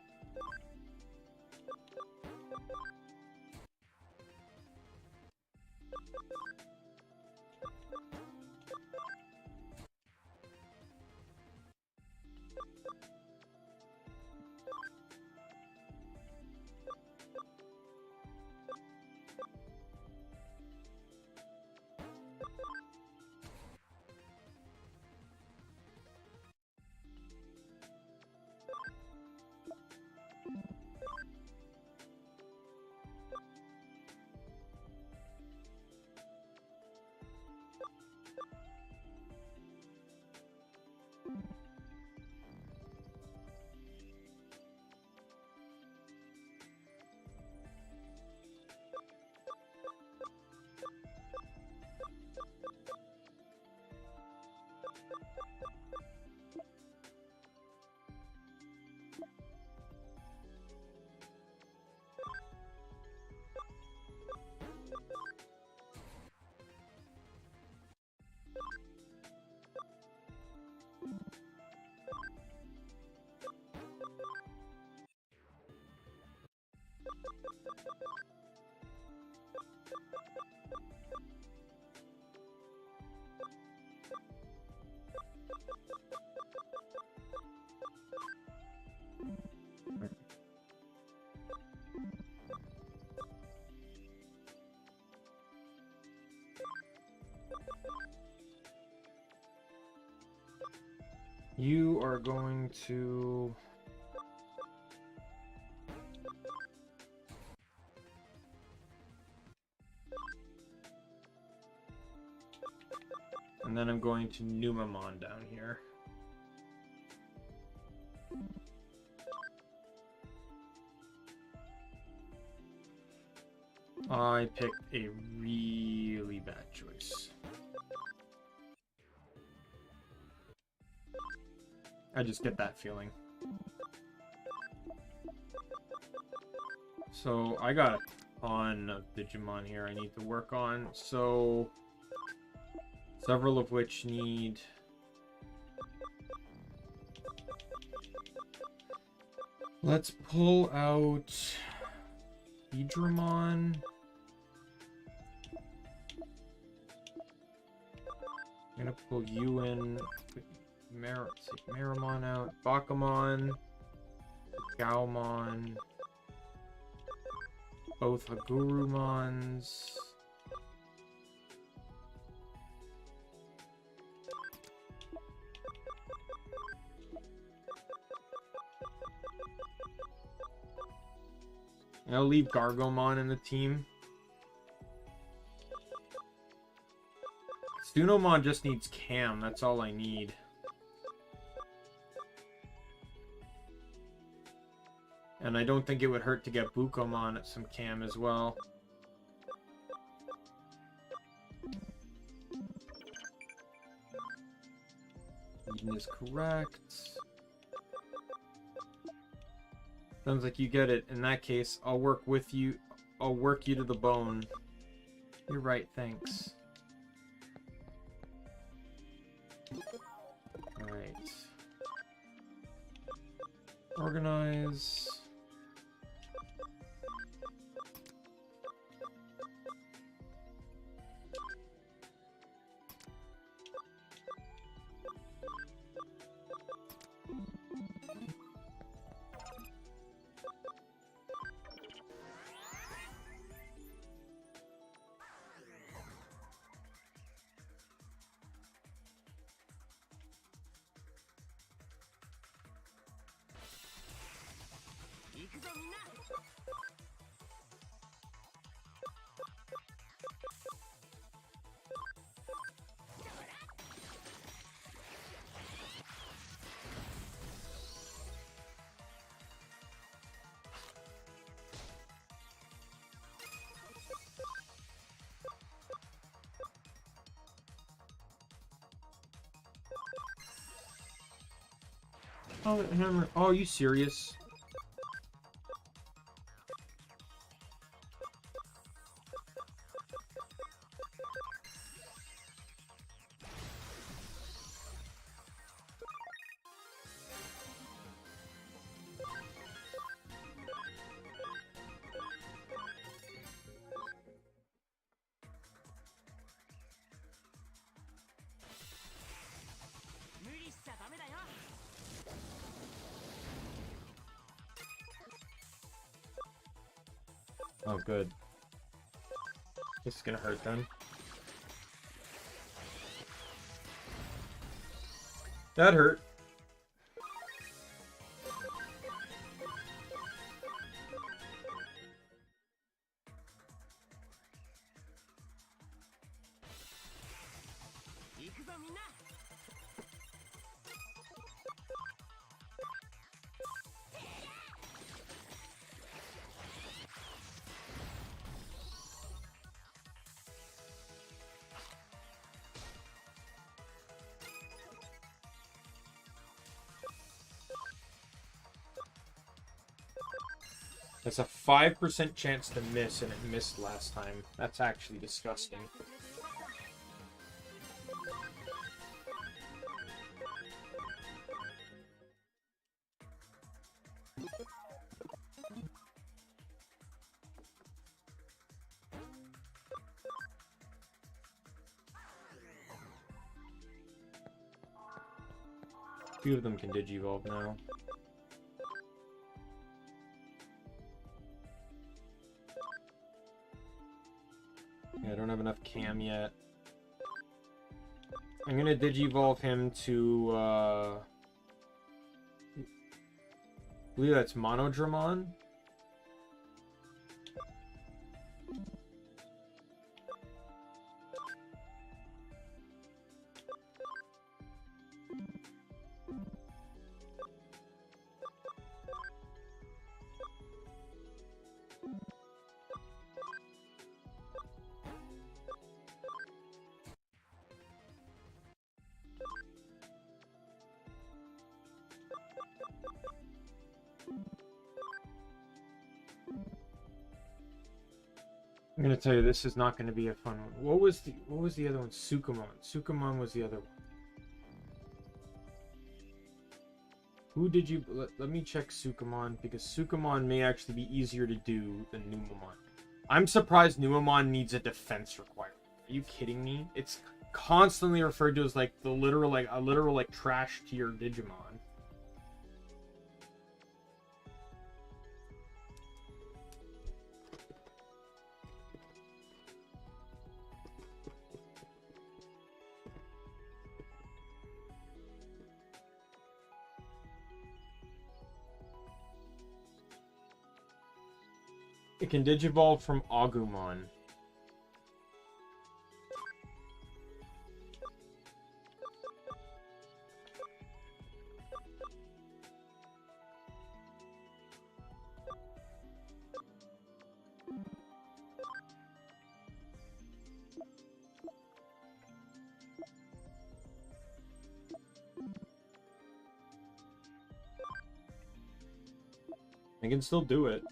You are going to... And then I'm going to Numamon down here. I picked a really bad choice. I just get that feeling. So I got a ton of Digimon here I need to work on. So several of which need... Let's pull out Hydramon. I'm gonna pull you in. Take Marimon out. Bakumon. Gaomon. Both Hagurumons. And I'll leave Gargomon in the team. Sunomon just needs Cam, that's all I need. And I don't think it would hurt to get Bukomon at some Cam as well. Eden is correct. Sounds like you get it. In that case, I'll work with you. I'll work you to the bone. You're right, thanks. Alright. Organize. Oh, hammer. Oh, are you serious? Oh, good. This is gonna hurt then. That hurt. There's a 5% chance to miss, and it missed last time. That's actually disgusting. A few of them can digivolve now. Yeah, I don't have enough cam yet. I'm gonna digivolve him to, I believe that's Monodramon. I'm gonna tell you, this is not gonna be a fun one. What was the other one? Sukamon. Sukamon was the other one. Who did you... Let me check Sukamon, because Sukamon may actually be easier to do than Numamon. I'm surprised Numamon needs a defense requirement. Are you kidding me? It's constantly referred to as like the literal, like a literal like trash tier Digimon. It can digivolve from Agumon. I can still do it.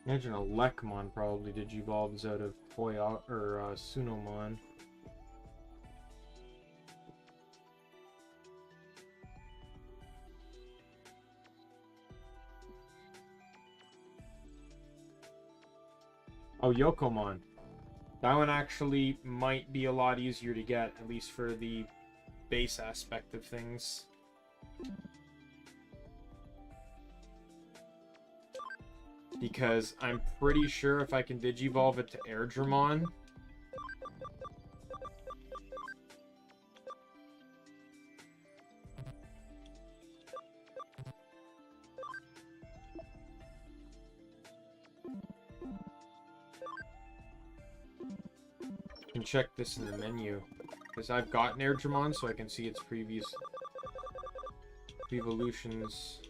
Imagine a Lekmon probably digivolves out of Toya or Sunomon. Oh, Yokomon. That one actually might be a lot easier to get, at least for the base aspect of things. Because I'm pretty sure if I can digivolve it to Airdramon, I can check this in the menu. Because I've gotten Airdramon, so I can see its previous evolutions.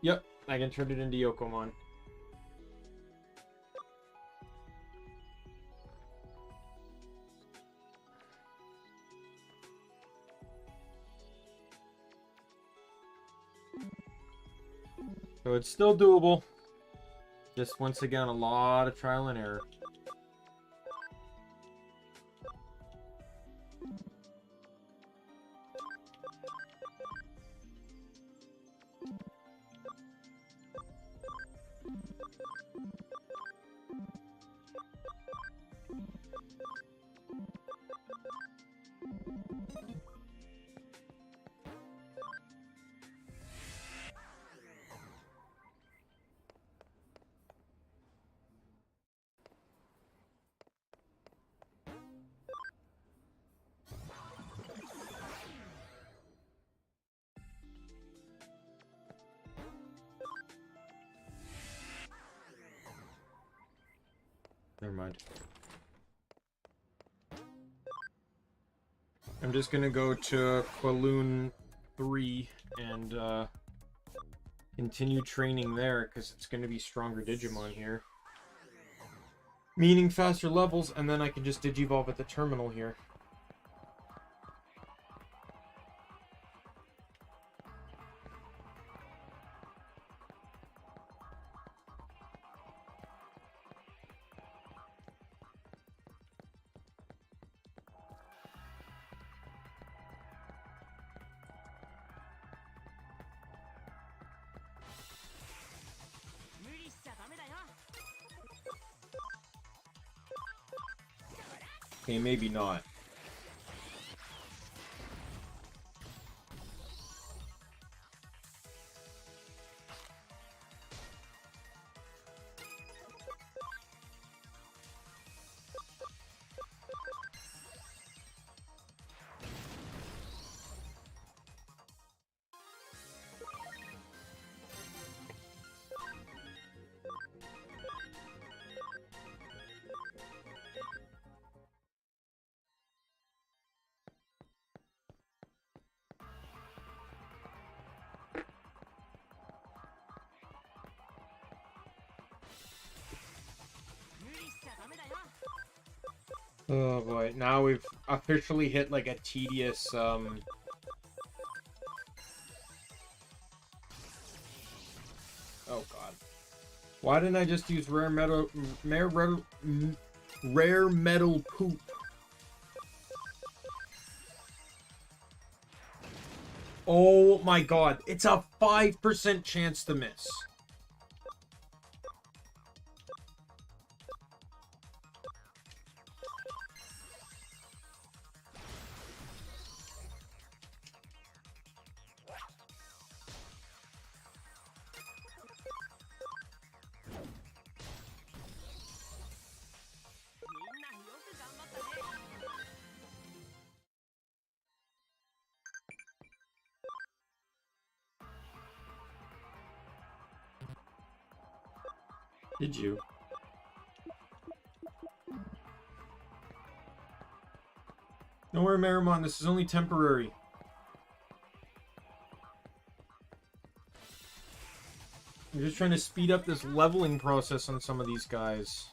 Yep, I can turn it into Yokomon. So it's still doable. Just once again, a lot of trial and error. Never mind. I'm just gonna go to Qualoon 3 and continue training there, because it's gonna be stronger Digimon here. meaning faster levels, and then I can just digivolve at the terminal here. Okay, maybe not. Oh boy, now we've officially hit like a tedious oh god. Why didn't I just use rare metal poop? Oh my god, it's a 5% chance to miss. Did you? Don't worry, Marimon, this is only temporary. I'm just trying to speed up this leveling process on some of these guys.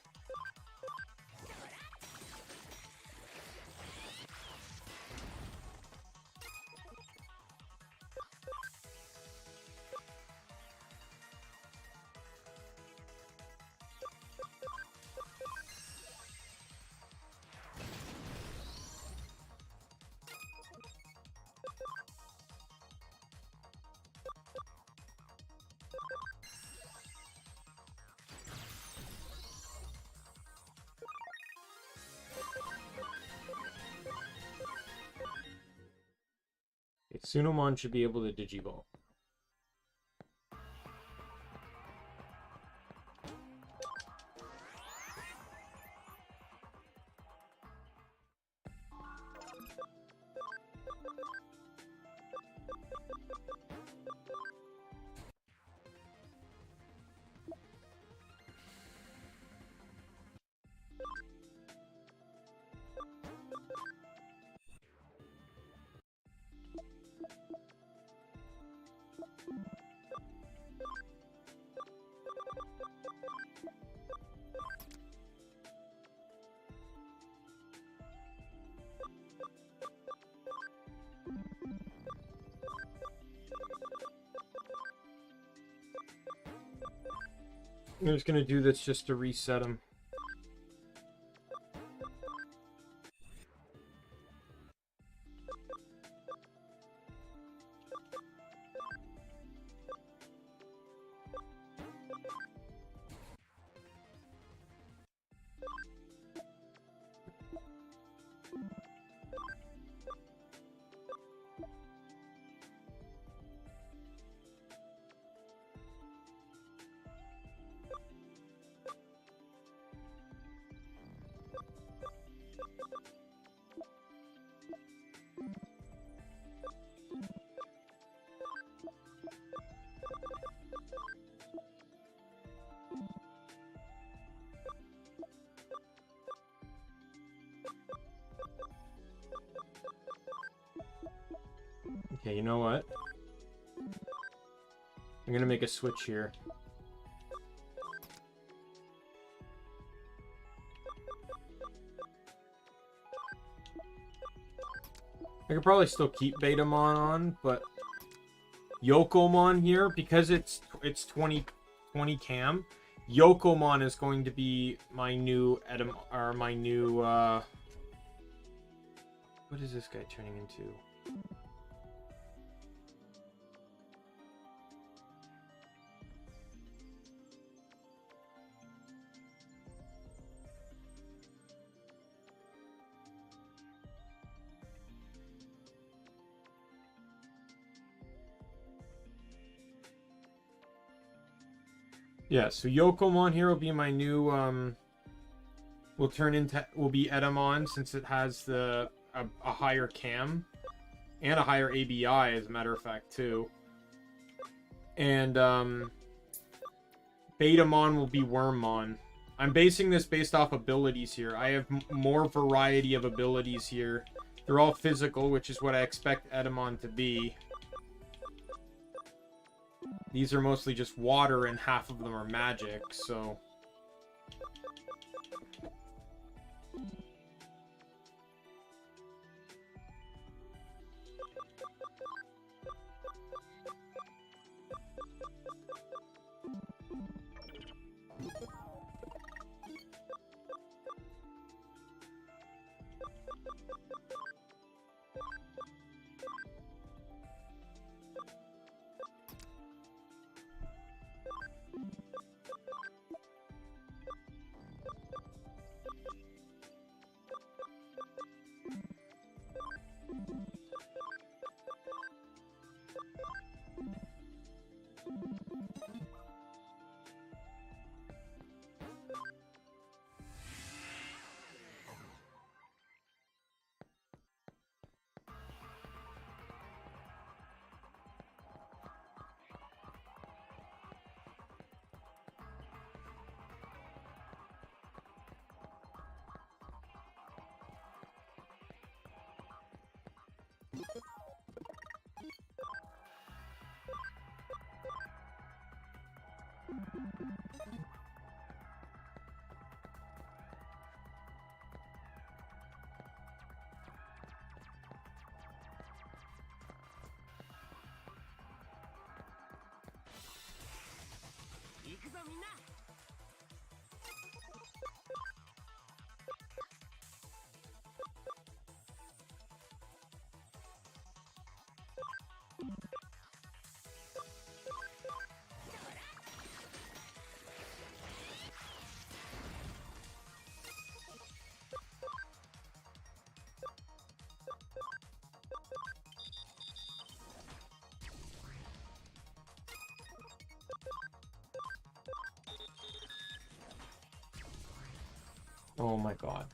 Tsunomon should be able to Digivolve. I'm just gonna do this just to reset him. Okay, you know what? I'm gonna make a switch here. I could probably still keep Betamon on, but Yokomon here, because it's 20 cam, Yokomon is going to be my new my new what is this guy turning into? Yeah, so Yokomon here will be my new will be Edamon, since it has a higher cam and a higher ABI, as a matter of fact, too. And Betamon will be Wormmon. I'm basing this based off abilities here. I have more variety of abilities here. They're all physical, which is what I expect Edamon to be. These are mostly just water, and half of them are magic, so... Oh my god.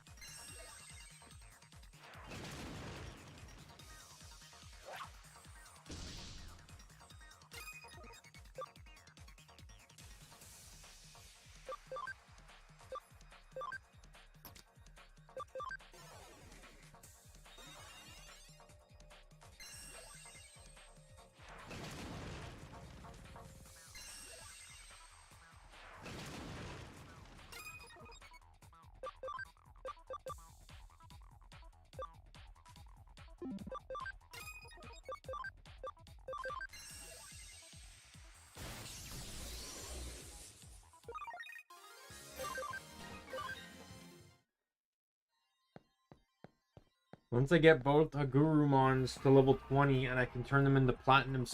Once I get both Agurumons to level 20 and I can turn them into Platinum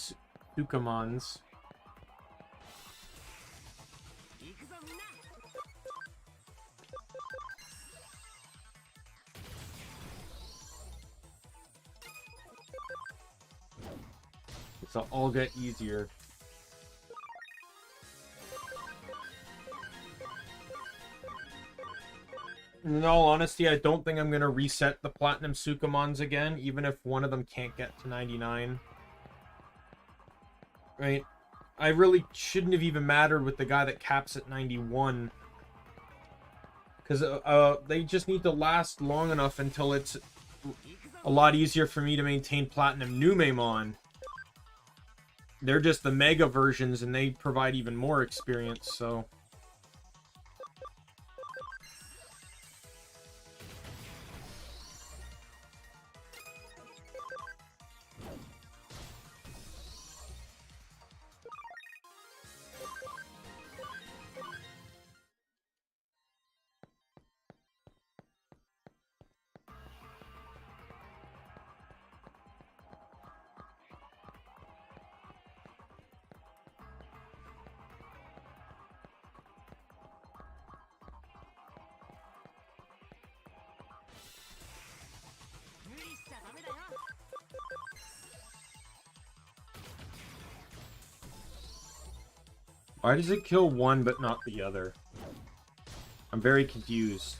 Sukamons. It'll all get easier. In all honesty, I don't think I'm going to reset the Platinum Sukamons again, even if one of them can't get to 99. Right? I really shouldn't have even mattered with the guy that caps at 91. Because they just need to last long enough until it's a lot easier for me to maintain Platinum Numemon. They're just the Mega versions, and they provide even more experience, so... Why does it kill one but not the other? I'm very confused.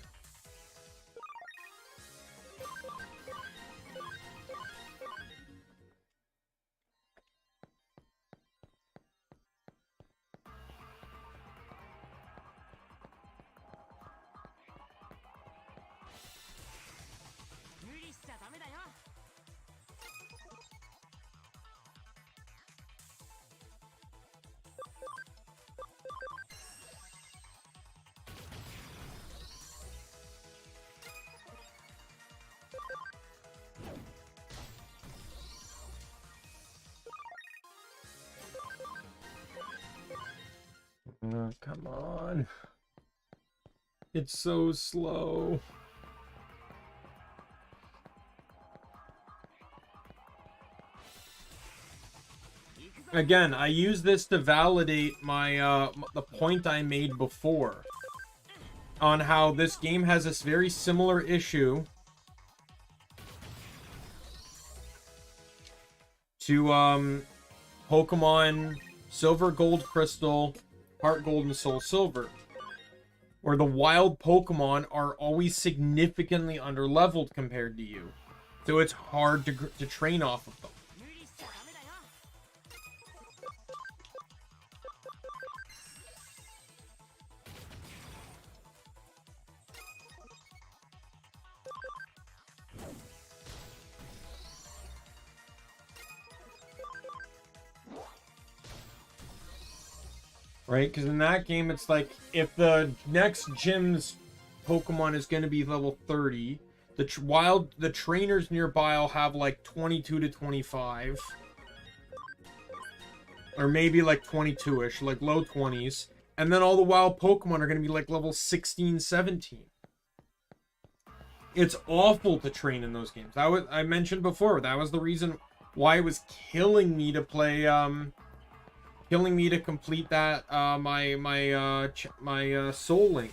Oh, come on. It's so slow. Again, I use this to validate my the point I made before on how this game has this very similar issue to Pokemon Silver, Gold, Crystal, Heart Gold, and Soul Silver, where the wild Pokemon are always significantly underleveled compared to you, so it's hard to train off of them. Right? Because in that game, it's like, if the next gym's Pokemon is going to be level 30, the trainers nearby will have like 22 to 25. Or maybe like 22-ish, like low 20s. And then all the wild Pokemon are going to be like level 16, 17. It's awful to train in those games. I mentioned before, that was the reason why it was killing me to play, killing me to complete that, my Soul Link.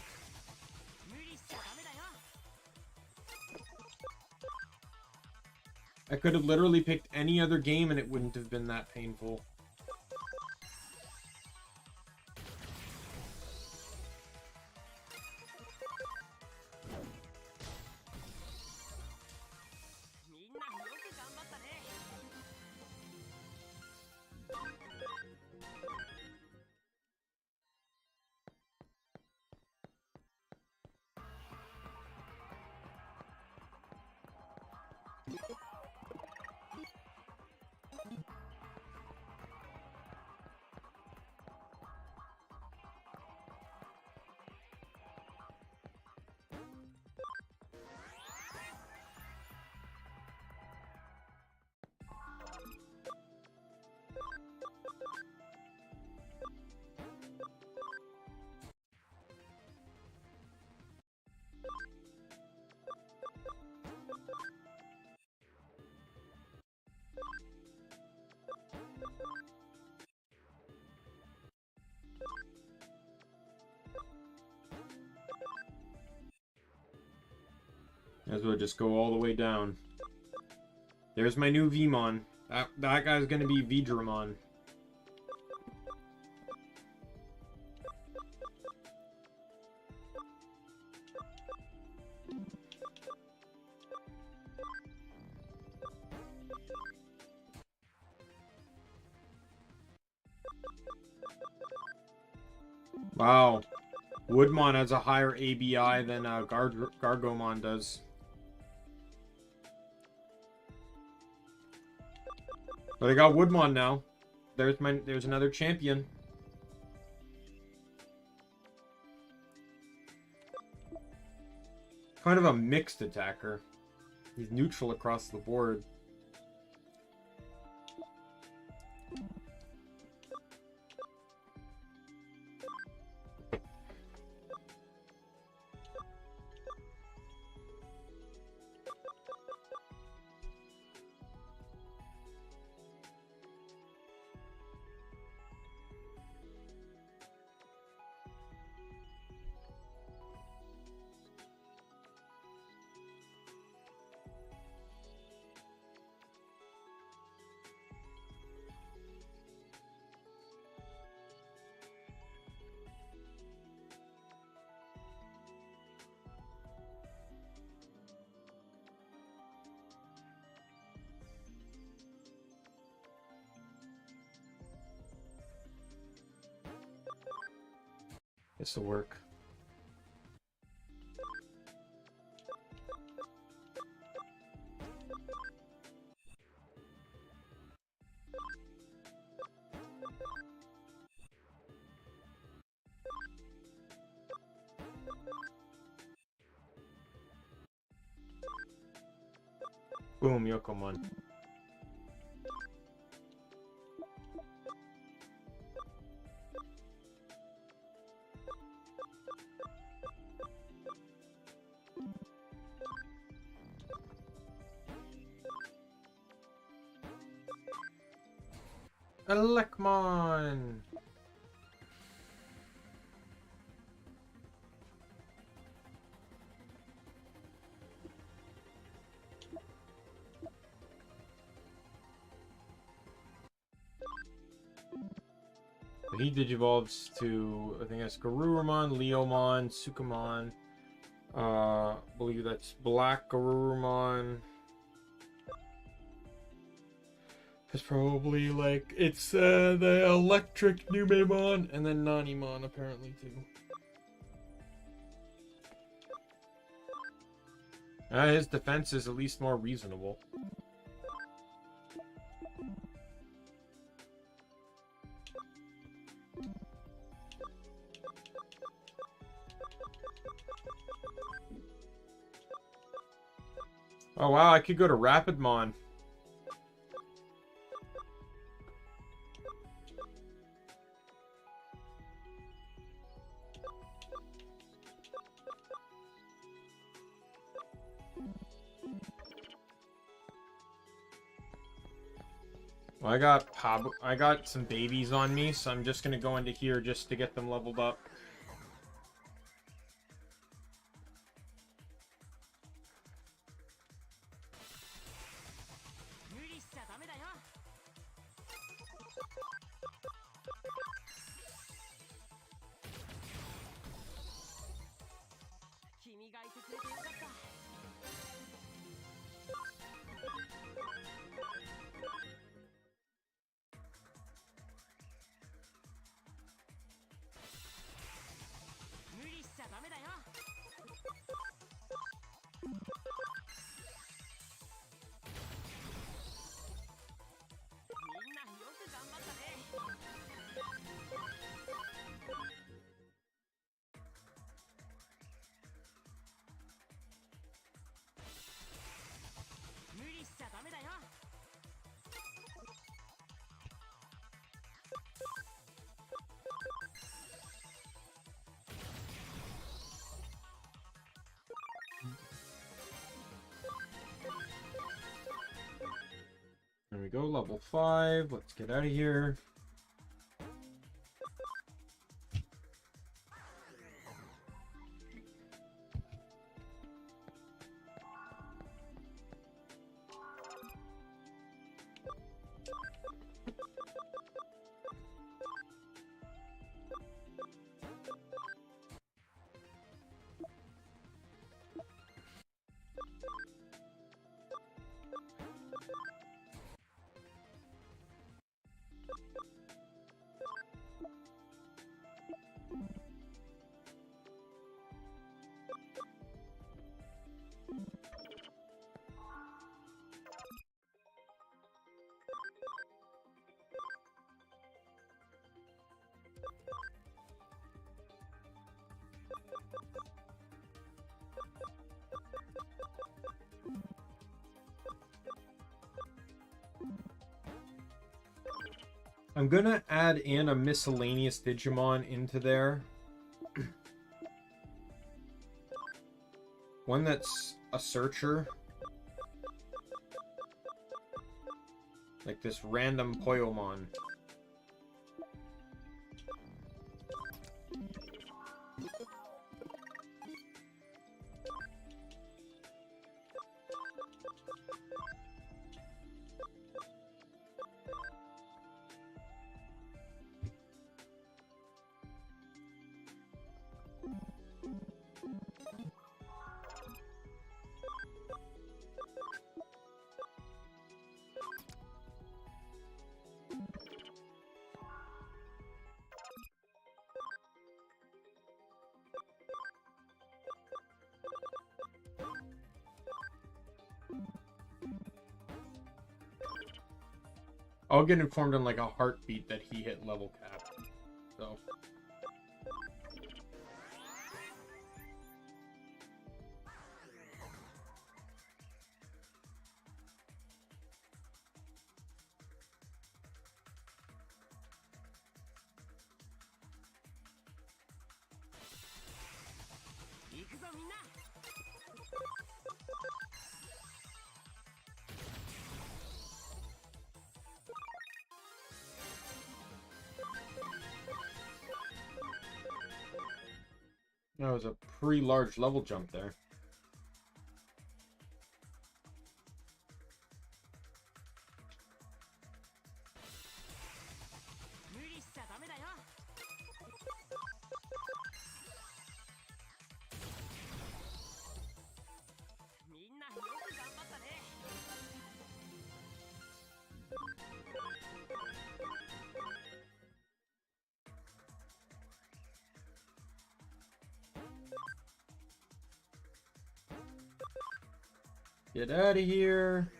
I could have literally picked any other game and it wouldn't have been that painful. As well, just go all the way down. There's my new Vmon. That guy's gonna be Vidramon. Wow. Woodmon has a higher ABI than Gargomon does. But I got Woodmon now. There's another champion. Kind of a mixed attacker. He's neutral across the board. This'll work. Boom, Yokomon. Elecmon! He digivolves to, I think that's Garurumon, Leomon, Sukamon. I believe that's Black Garurumon. It's probably like, it's the electric Numemon, and then Nanimon apparently too. His defense is at least more reasonable. Oh wow, I could go to Rapidmon. Well, I got some babies on me, so I'm just gonna go into here just to get them leveled up. There we go, level 5. Let's get out of here. I'm gonna add in a miscellaneous Digimon into there. One that's a searcher. Like this random Poyomon. I'll get informed on like a heartbeat that he hit level cap. So. That was a pretty large level jump there. Get out of here.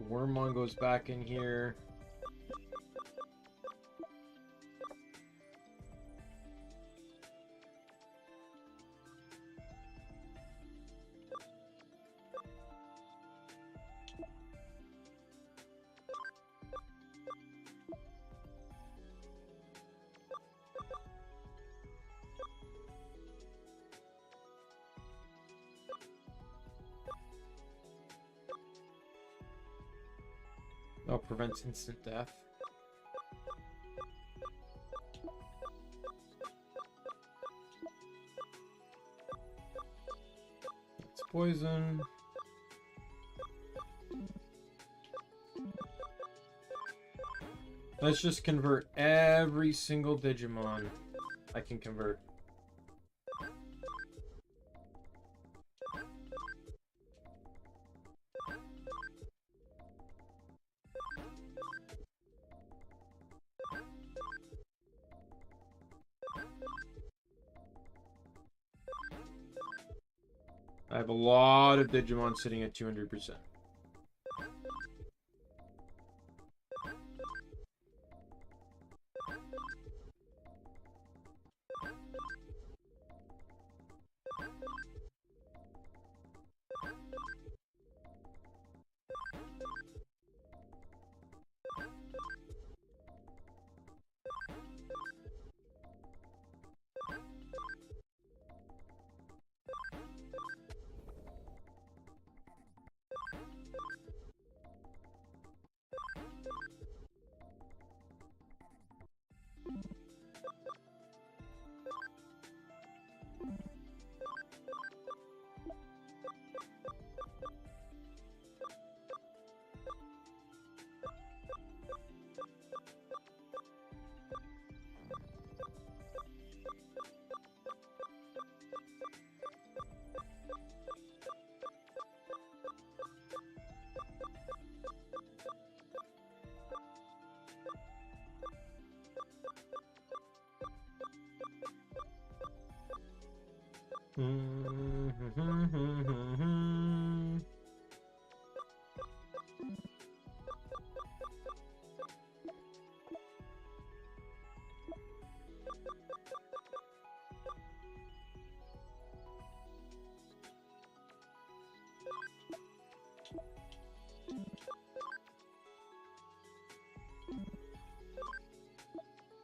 Wormmon goes back in here. Oh, prevents instant death. It's poison. Let's just convert every single Digimon I can convert. I have a lot of Digimon sitting at 200%.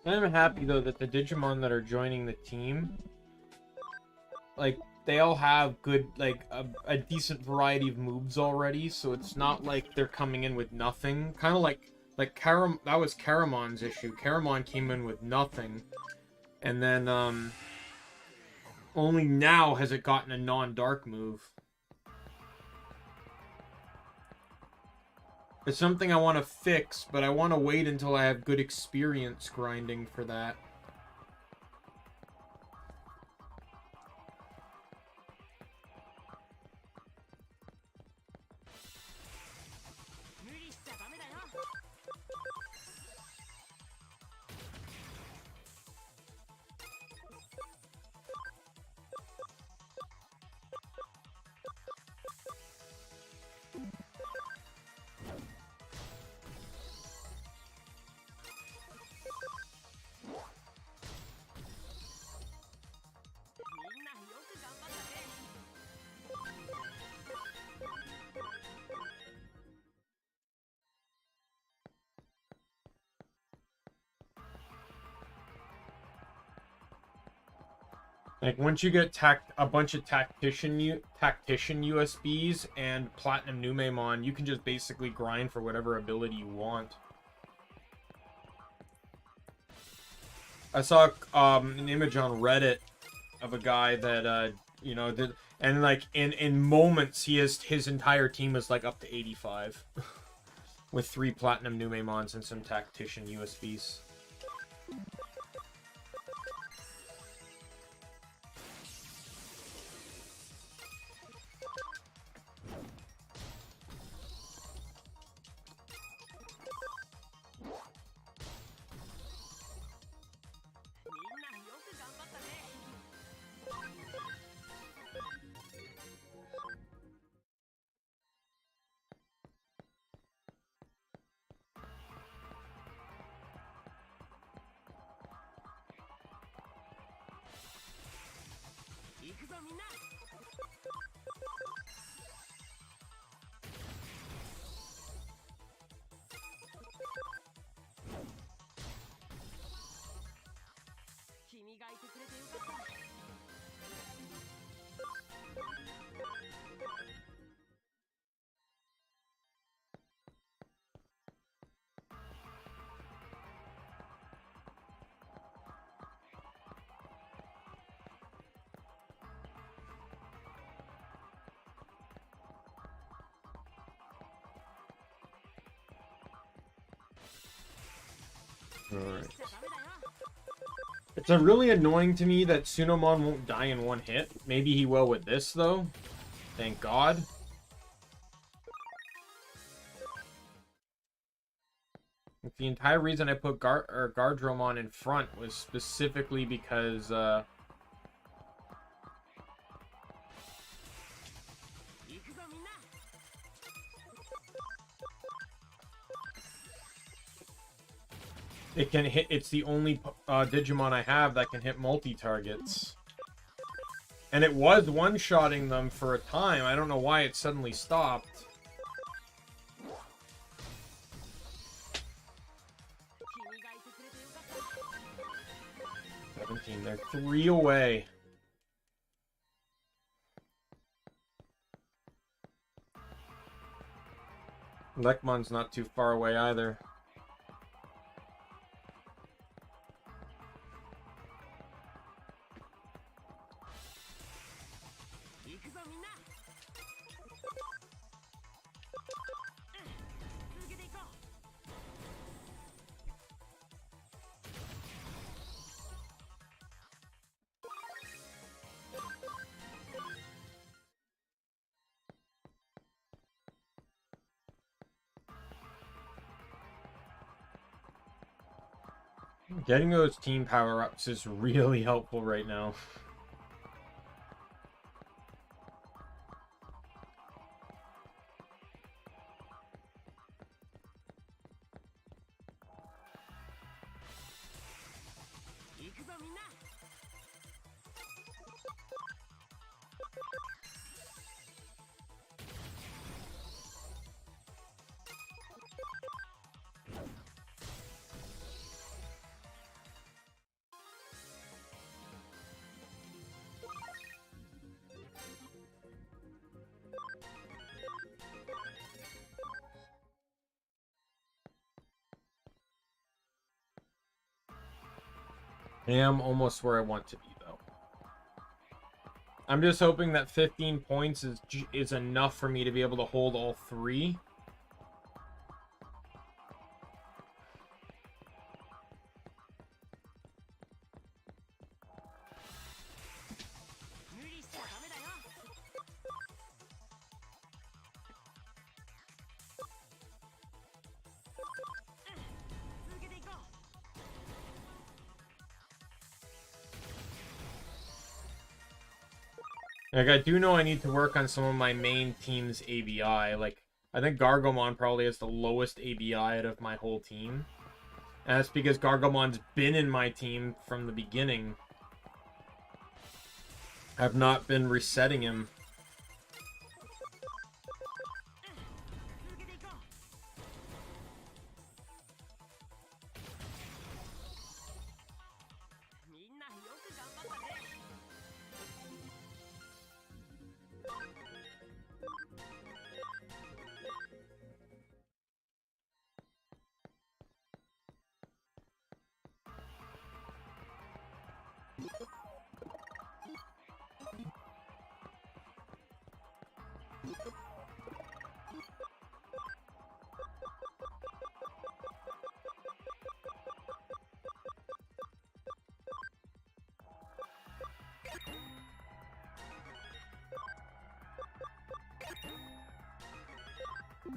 I'm happy though that the Digimon that are joining the team, like, they all have good, like, a decent variety of moves already, so it's not like they're coming in with nothing. Kind of like that was Karamon's issue. Karamon came in with nothing, and then Only now has it gotten a non-dark move. It's something I want to fix, but I want to wait until I have good experience grinding for that. Like, once you get a bunch of tactician USBs and platinum Numemon, you can just basically grind for whatever ability you want. I saw an image on Reddit of a guy that you know, and like in moments his entire team was like up to 85 with 3 platinum Numemons and some tactician USBs. Alright. It's really annoying to me that Sunomon won't die in one hit. Maybe he will with this, though. Thank God. The entire reason I put Gardromon in front was specifically because, it can hit. It's the only Digimon I have that can hit multi-targets. And it was one-shotting them for a time. I don't know why it suddenly stopped. 17. They're 3 away. Lekmon's not too far away either. Getting those team power-ups is really helpful right now. I am almost where I want to be, though. I'm just hoping that 15 points is enough for me to be able to hold all three. Like, I do know I need to work on some of my main team's ABI. Like, I think Gargomon probably has the lowest ABI out of my whole team. And that's because Gargomon's been in my team from the beginning. I've not been resetting him.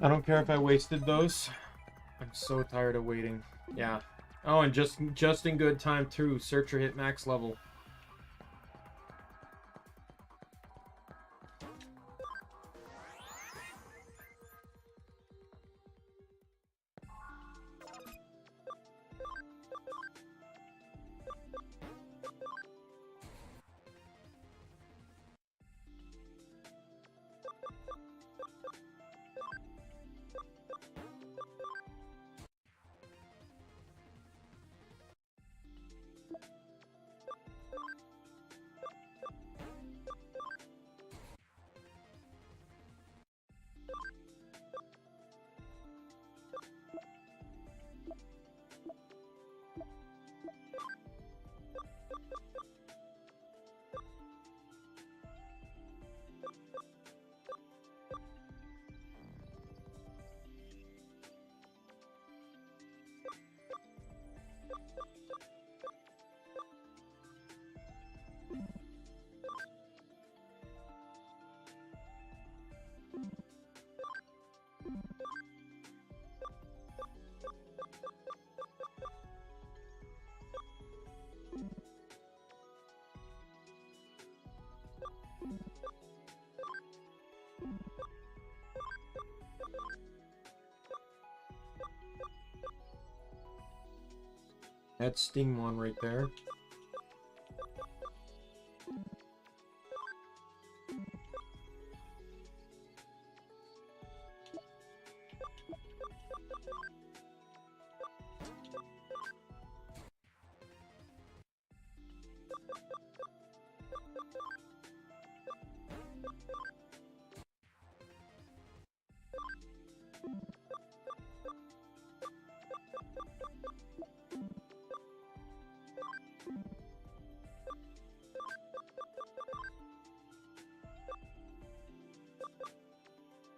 I don't care if I wasted those. I'm so tired of waiting. Yeah. Oh, and just in good time too. Searcher hit max level. That's Stingmon right there.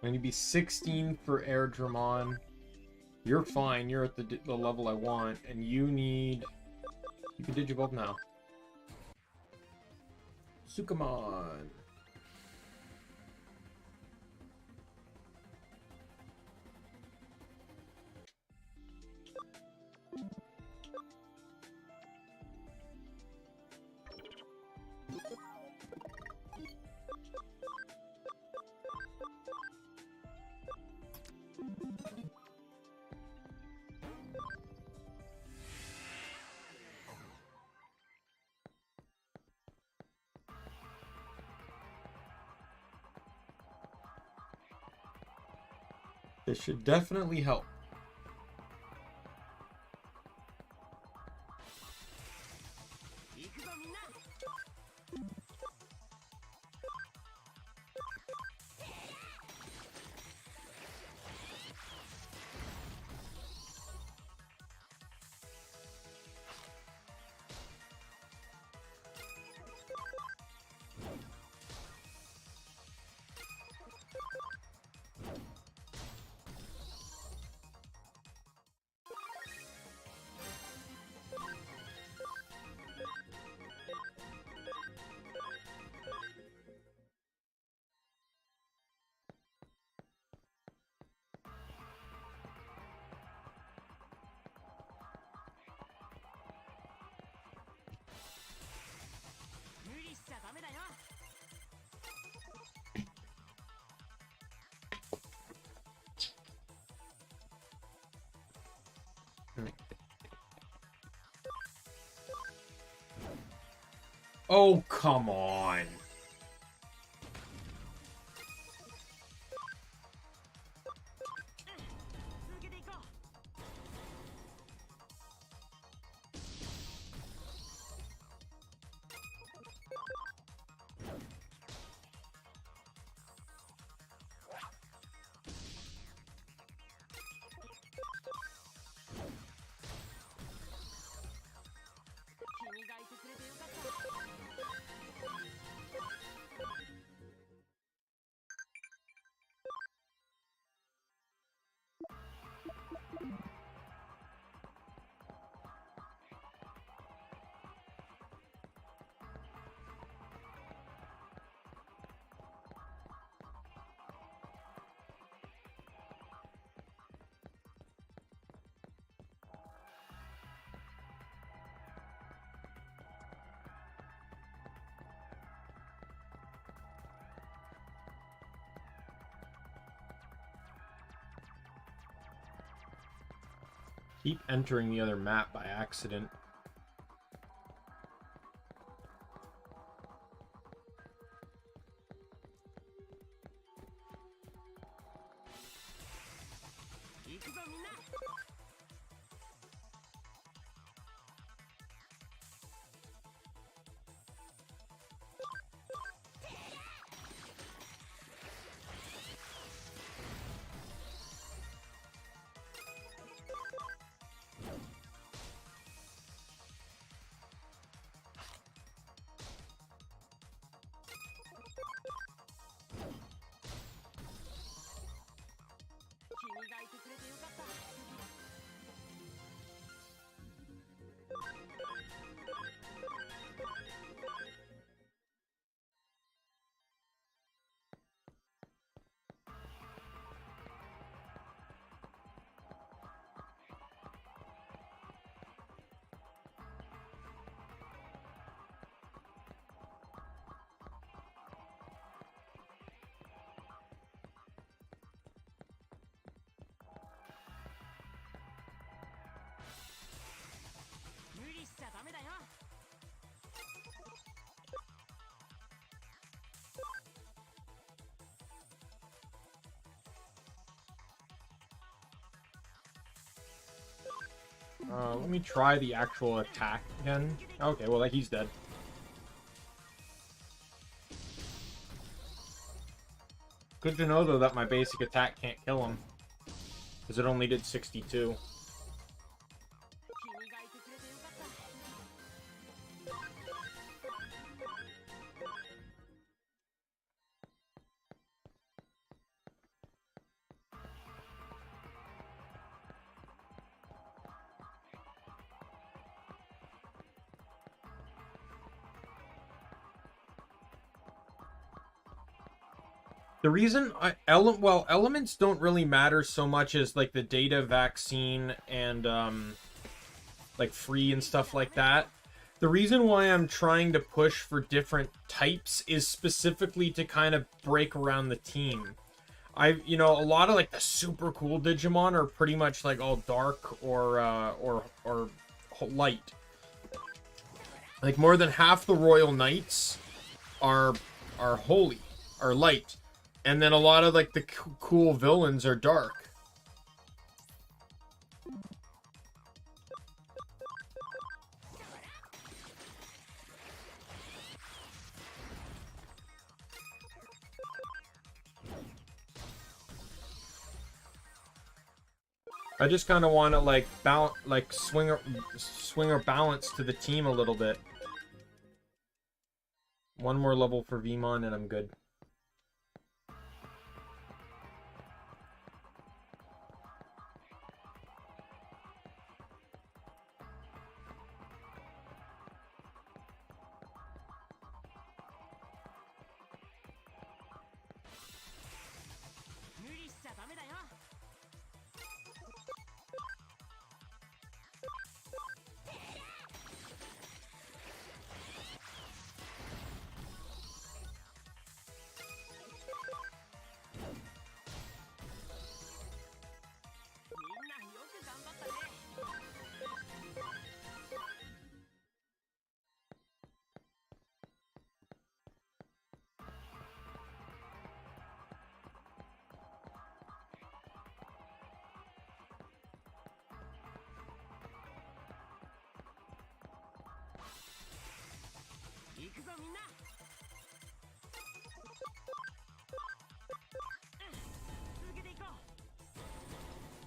I need to be 16 for Air Dramon. You're fine. You're at the level I want. And you need... You can Digivolve now. Sukamon. This should definitely help. Oh, come on. Keep entering the other map by accident. Let me try the actual attack again. Okay, well, like, he's dead. Good to know, though, that my basic attack can't kill him. Because it only did 62. The reason elements don't really matter so much as like the data vaccine and like free and stuff like that. The reason why I'm trying to push for different types is specifically to kind of break around the team. You know, a lot of like the super cool Digimon are pretty much like all dark or light. Like more than half the Royal Knights are holy, are light. And then a lot of, like, the cool villains are dark. I just kind of want to, like, swing or balance to the team a little bit. One more level for Vmon and I'm good.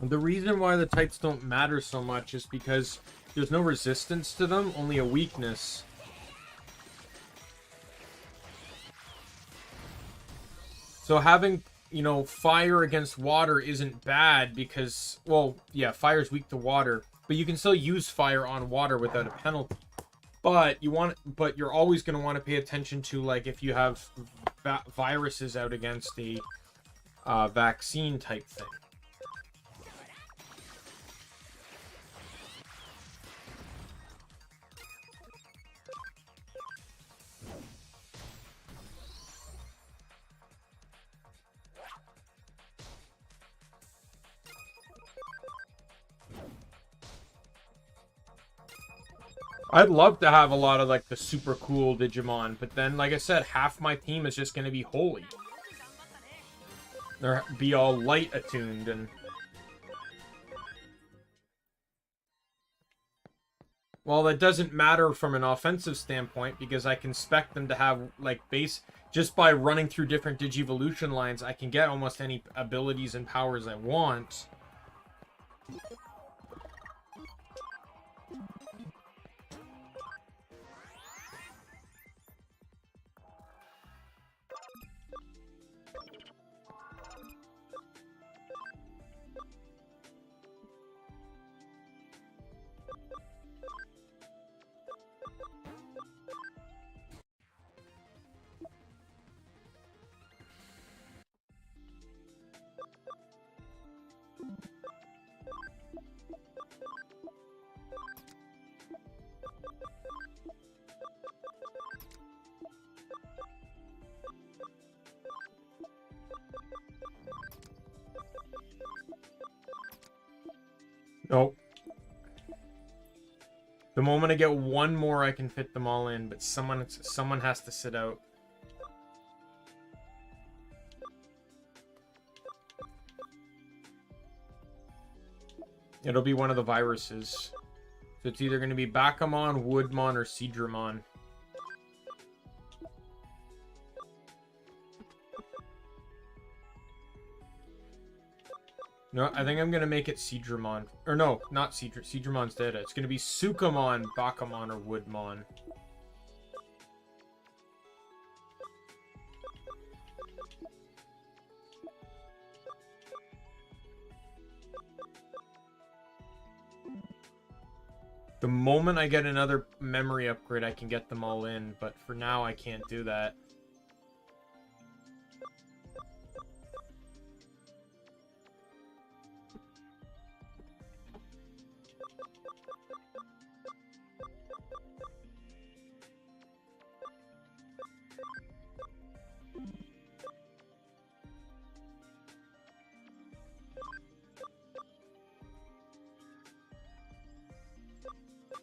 The reason why the types don't matter so much is because there's no resistance to them, only a weakness. So having, you know, fire against water isn't bad because, well, yeah, fire's weak to water, but you can still use fire on water without a penalty. But you're always going to want to pay attention to, like, if you have viruses out against a vaccine type thing. I'd love to have a lot of, like, the super cool Digimon, but then, like I said, half my team is just going to be holy. They'll be all light attuned, and... Well, that doesn't matter from an offensive standpoint, because I can spec them to have, like, base... Just by running through different Digivolution lines, I can get almost any abilities and powers I want. Nope. The moment I get one more, I can fit them all in, but someone has to sit out. It'll be one of the viruses. So it's either going to be Bakamon, Woodmon, or Seadramon. No, I think I'm going to make it Seadramon. Or no, not Seadramon. Seadramon's dead. It's going to be Sukamon, Bakamon, or Woodmon. The moment I get another memory upgrade, I can get them all in. But for now, I can't do that.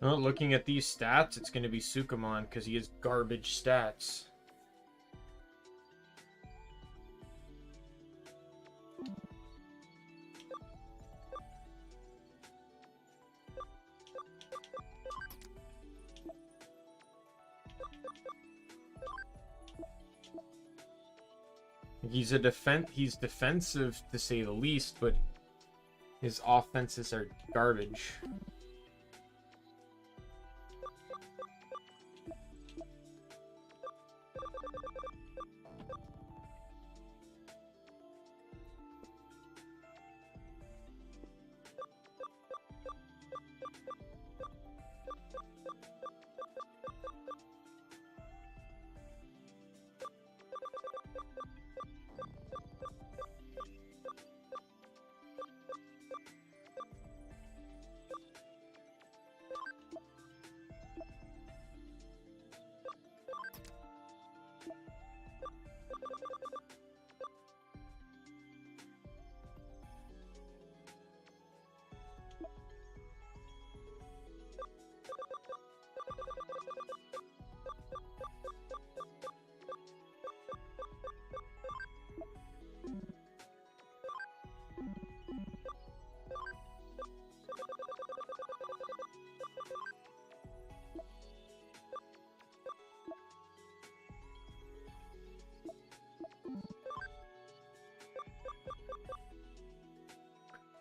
Well, looking at these stats, it's going to be Sukamon because he has garbage stats. He's defensive to say the least, but his offenses are garbage.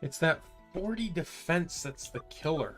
It's that 40 defense that's the killer.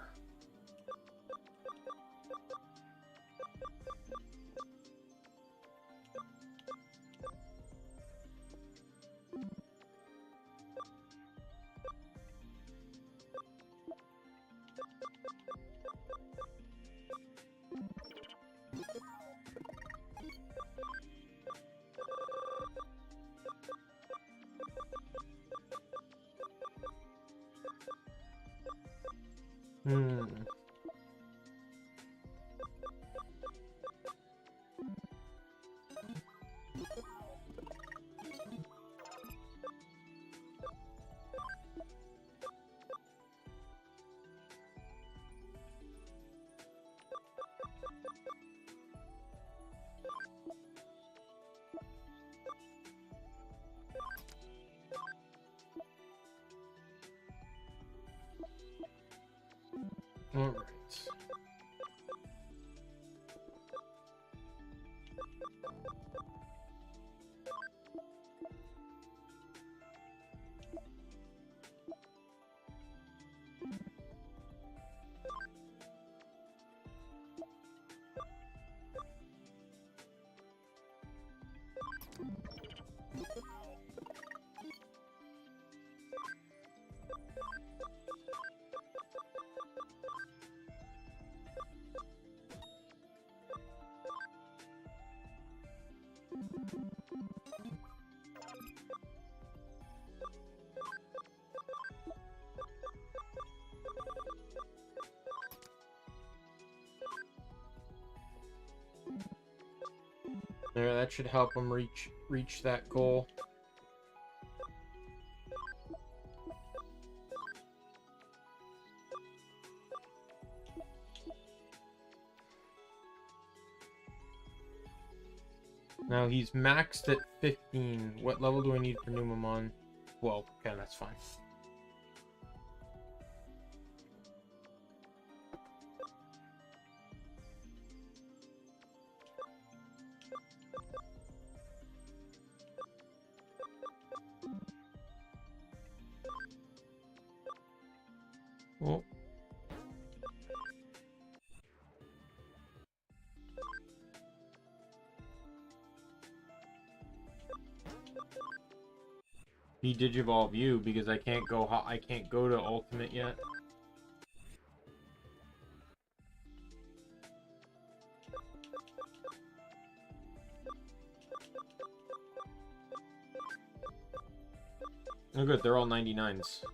All right. There, that should help him reach that goal. Now he's maxed at 15. What level do I need for Numamon? 12. Okay, that's fine. Oh. He Digivolve you because I can't go to ultimate yet. Oh good, they're all 99s.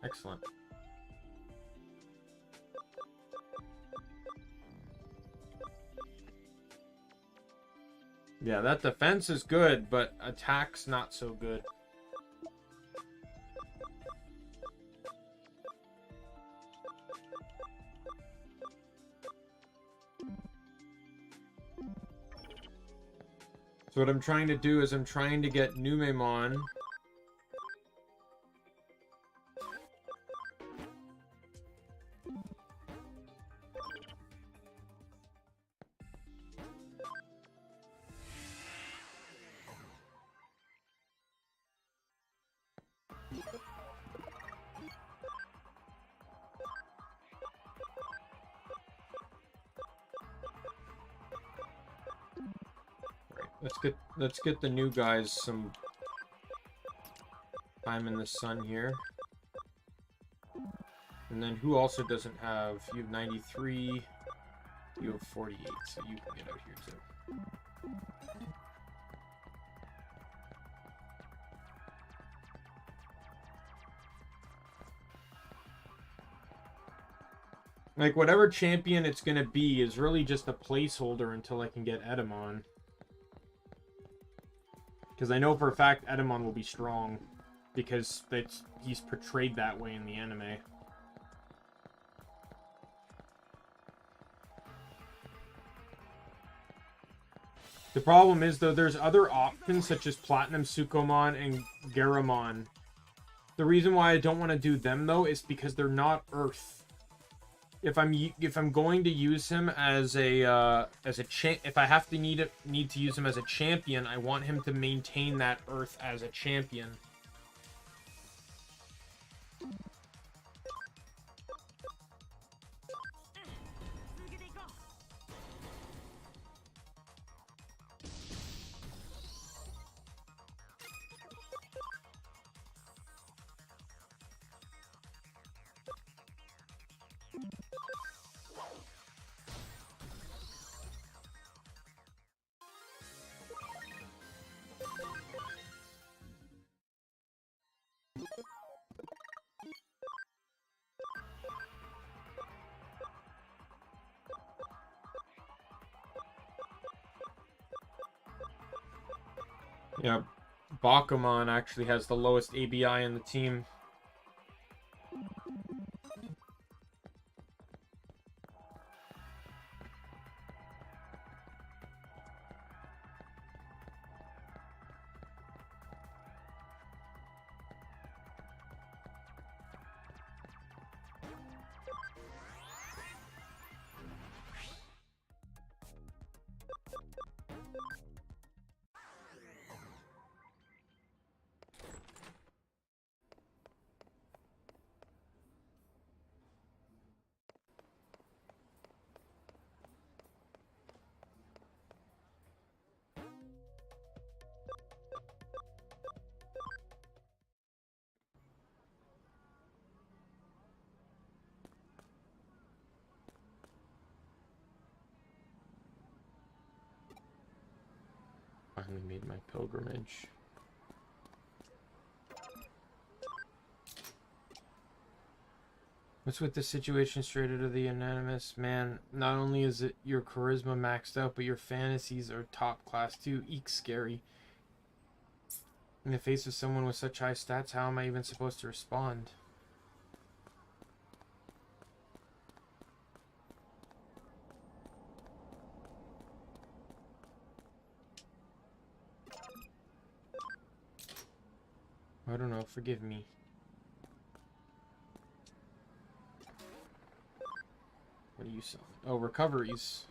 Excellent. Yeah, that defense is good, but attack's not so good. So what I'm trying to do is I'm trying to get Numemon. Let's get the new guys some time in the sun here. And then who also doesn't have? You have 93. You have 48, so you can get out here too. Like, whatever champion it's gonna be is really just a placeholder until I can get Edamon. Because I know for a fact Edamon will be strong. Because he's portrayed that way in the anime. The problem is, though, there's other options such as Platinum Sukomon and Garamon. The reason why I don't want to do them, though, is because they're not Earth. If I'm going to use him as a if I have to need to use him as a champion, I want him to maintain that Earth as a champion. Yeah, Bakuman actually has the lowest ABI in the team. Finally made my pilgrimage. What's with the situation straight out of the anonymous? Man, not only is it your charisma maxed out, but your fantasies are top class too. Eek, scary. In the face of someone with such high stats, how am I even supposed to respond? I don't know, forgive me. What are you selling? Oh, recoveries.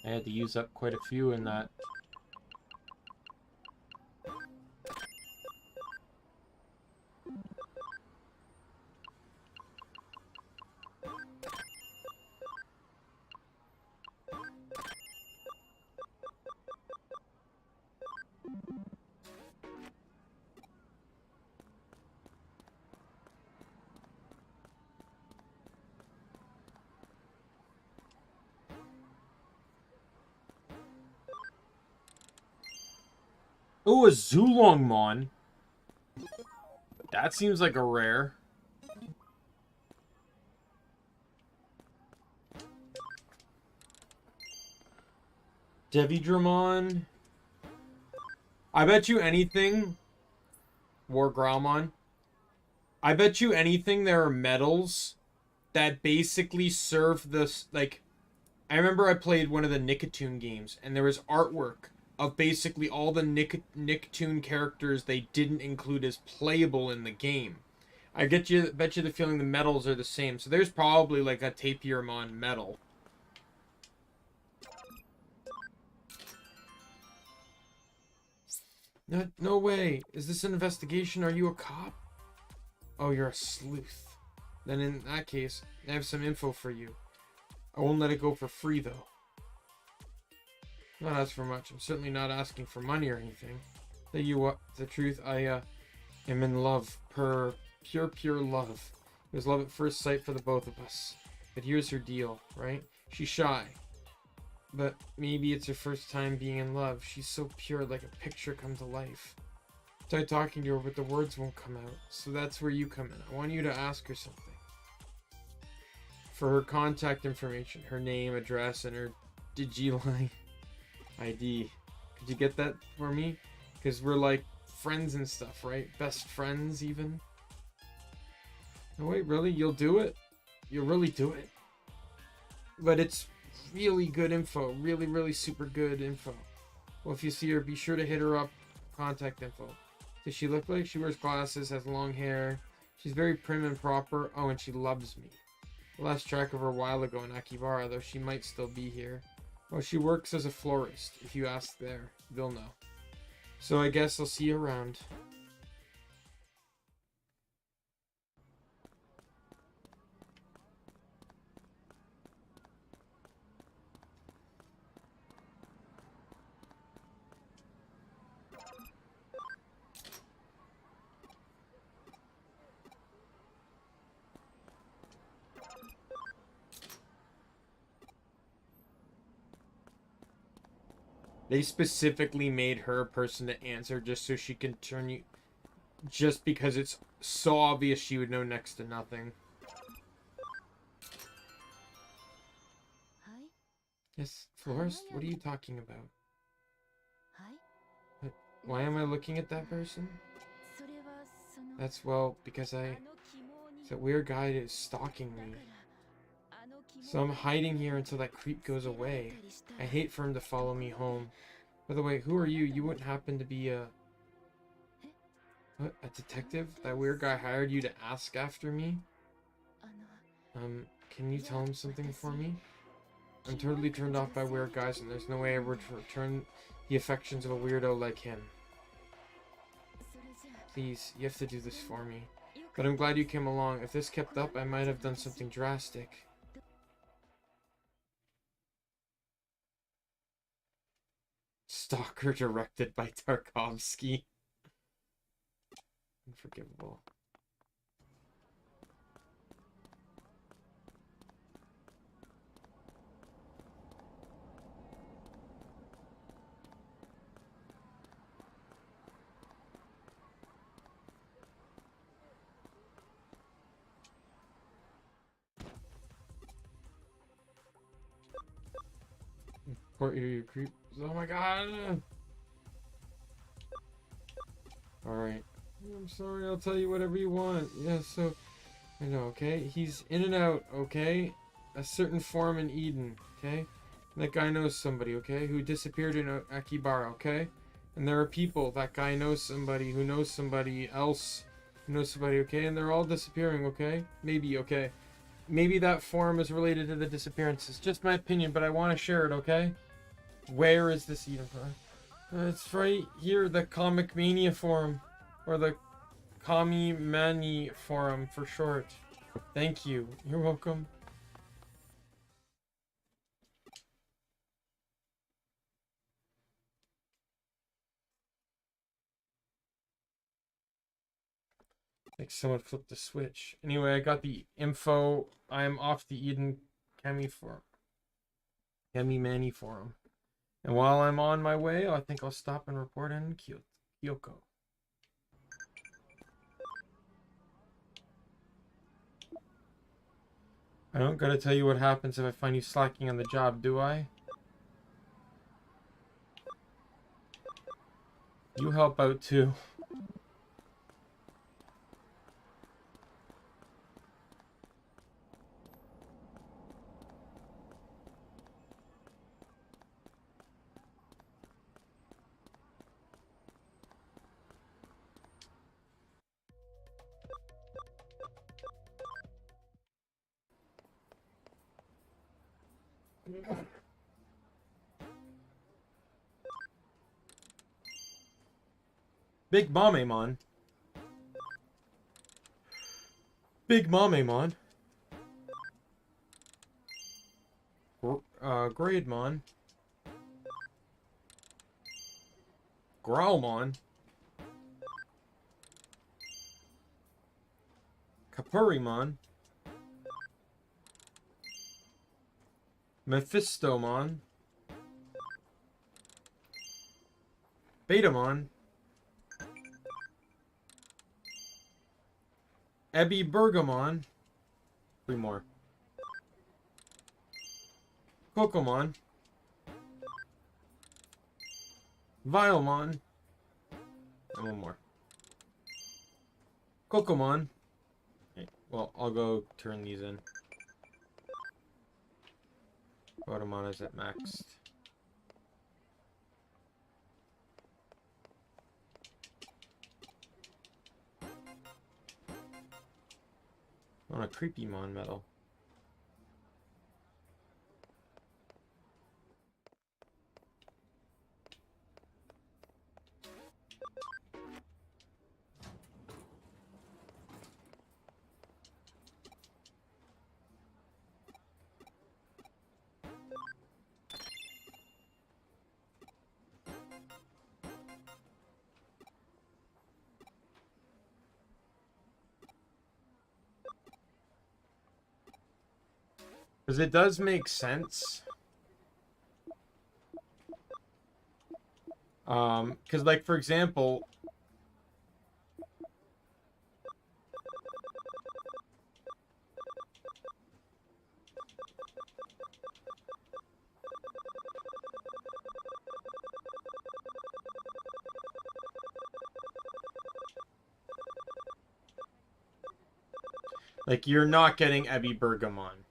I had to use up quite a few in that. Oh, a Zulongmon. That seems like a rare. Devidramon. I bet you anything. Wargrowmon. I bet you anything there are medals that basically serve this, like, I remember I played one of the Nicktoon games, and there was artwork of basically all the Nicktoon characters they didn't include as playable in the game. I bet you the feeling the medals are the same. So there's probably like a Tapirmon medal. No way. Is this an investigation? Are you a cop? Oh, you're a sleuth. Then in that case, I have some info for you. I won't let it go for free, though. Not ask for much. I'm certainly not asking for money or anything. Tell you what, the truth, I am in love. Pure love. It was love at first sight for the both of us. But here's her deal, right? She's shy. But maybe it's her first time being in love. She's so pure, like a picture come to life. I tried talking to her, but the words won't come out. So that's where you come in. I want you to ask her something. For her contact information, her name, address, and her Digiline ID. Could you get that for me? Because we're like friends and stuff, right? Best friends even. No, wait, really? You'll do it? You'll really do it? But it's really good info. Really super good info. Well, if you see her, be sure to hit her up. Contact info. Does she look like? She wears glasses, has long hair. She's very prim and proper. Oh, and she loves me. I lost track of her a while ago in Akihabara, though she might still be here. Oh, she works as a florist. If you ask there, they'll know. So I guess I'll see you around. They specifically made her a person to answer just so she can turn you... Just because it's so obvious she would know next to nothing. Yes, Florist, what are you talking about? はい。 What, why am I looking at that person? それはその That's, well, because あの希望に that weird guy is stalking だ me. からあの希 So 望 I'm が hiding here until that creep goes 捨てられ away. たりしたら I hate for him to follow me home. By the way, who are you? You wouldn't happen to be a... What? A detective? That weird guy hired you to ask after me? あの Can you tell him something for me? I'm totally turned off by weird guys, and there's no way I would return the affections of a weirdo like him. それじゃあ Please, you have to do this for me. よく But I'm glad you came along. If this kept up, I might have done something drastic. Stalker directed by Tarkovsky. Unforgivable. Report you creep. Oh my god! Alright. I'm sorry, I'll tell you whatever you want. Yeah, so... I know, okay? He's in and out, okay? A certain form in Eden, okay? That guy knows somebody, okay? Who disappeared in Akibara, okay? And there are people, that guy knows somebody who knows somebody else who knows somebody, okay? And they're all disappearing, okay? Maybe, okay? Maybe that form is related to the disappearances. Just my opinion, but I want to share it, okay? Where is this Eden from? It's right here, the Comic Mania forum. Or the Kami Mani forum for short. Thank you. You're welcome. Like someone flipped the switch. Anyway, I got the info. I'm off the Eden Kami forum. Kami Mani forum. And while I'm on my way, I think I'll stop and report in Kyoko. I don't gotta tell you what happens if I find you slacking on the job, do I? You help out too. Big Mamemon. Big Mamemon. Grademon. Growlmon. Kapurimon. Mephistomon. Betamon. Ebby Bergamon. 3 more. Kokomon. Vilemon. And 1 more. Kokomon. Okay, well, I'll go turn these in. Kokomon is at maxed. On a creepy mon medal. Because it does make sense. Because, like, for example... Like, you're not getting Ebi Bergamon.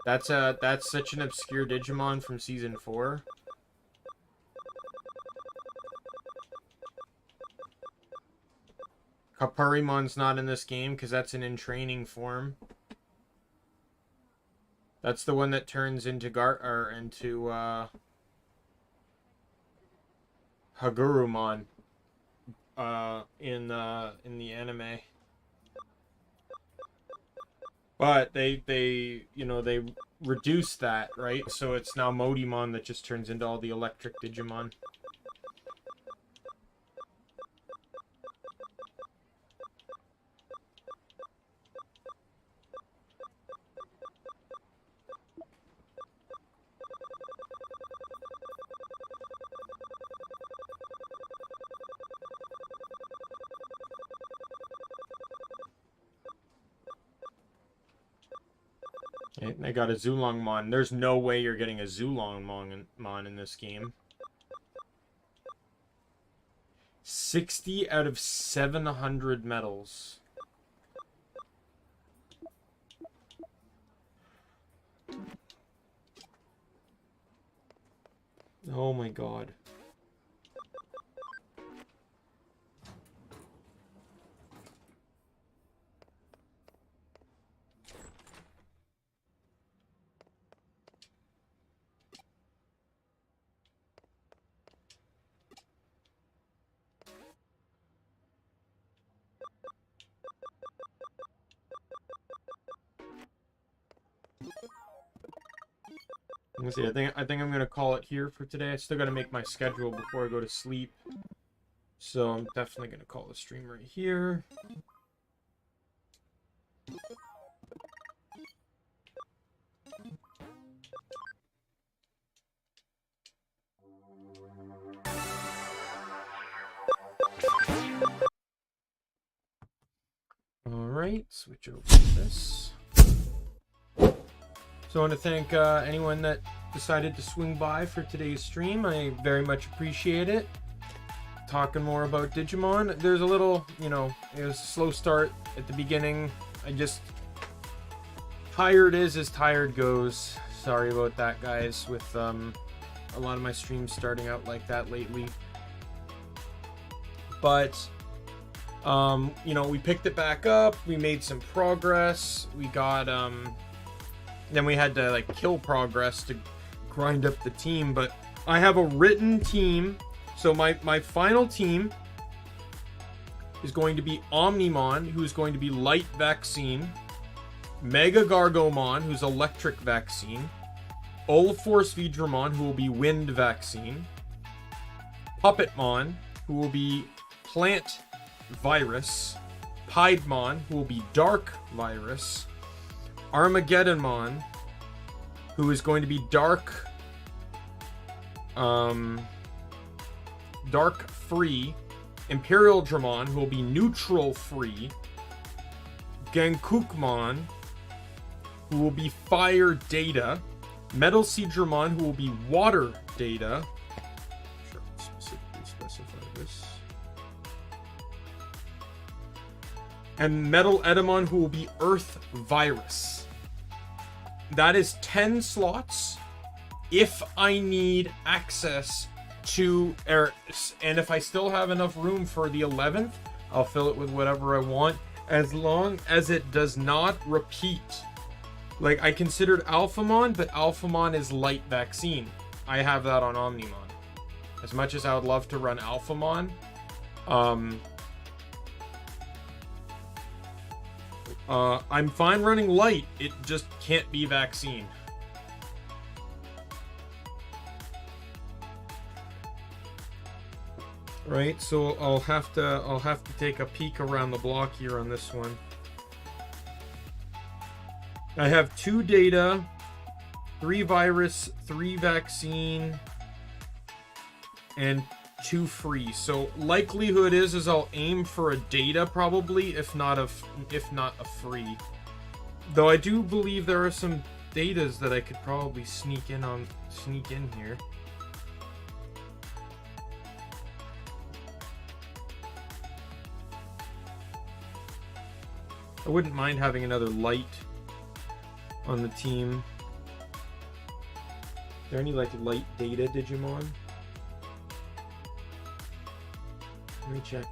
That's such an obscure Digimon from Season 4. Kaparimon's not in this game because that's an in training form. That's the one that turns into Hagurumon in the anime. But they reduced that, right? So it's now Modimon that just turns into all the electric Digimon. And they got a Zulongmon. There's no way you're getting a Zulongmon in this game. 60 out of 700 medals. Oh my god. Let's see, I think I'm gonna call it here for today. I still gotta make my schedule before I go to sleep. So I'm definitely gonna call the stream right here. Alright, switch over to this. So I want to thank anyone that decided to swing by for today's stream. I very much appreciate it. Talking more about Digimon. There's a little, it was a slow start at the beginning. I just... Tired is as tired goes. Sorry about that, guys, with a lot of my streams starting out like that lately. But... we picked it back up. We made some progress. We got, then we had to, kill progress to grind up the team. But I have a written team. So my final team is going to be Omnimon, who's going to be light vaccine. Mega Gargomon, who's electric vaccine. Ulforce Vidramon, who will be wind vaccine. Puppetmon, who will be plant virus. Piedmon, who will be dark virus. Armageddonmon, who is going to be dark free. Imperial Dramon, who will be neutral free. Genkookmon, who will be fire data. Metal Seedramon, who will be water data. Sure, specifically specify this. And Metal Edamon, who will be Earth Virus. That is 10 slots. If I need access to... and if I still have enough room for the 11th, I'll fill it with whatever I want. As long as it does not repeat. Like, I considered Alphamon, but Alphamon is light vaccine. I have that on Omnimon. As much as I would love to run Alphamon, I'm fine running light. It just can't be vaccine. Right, so I'll have to take a peek around the block here on this one. I have 2 data, 3 virus, 3 vaccine, and 2 free. So likelihood is I'll aim for a data probably, if not a free. Though I do believe there are some datas that I could probably sneak in here. wouldn't mind having another light on the team. Are there any like light data Digimon? Let me check.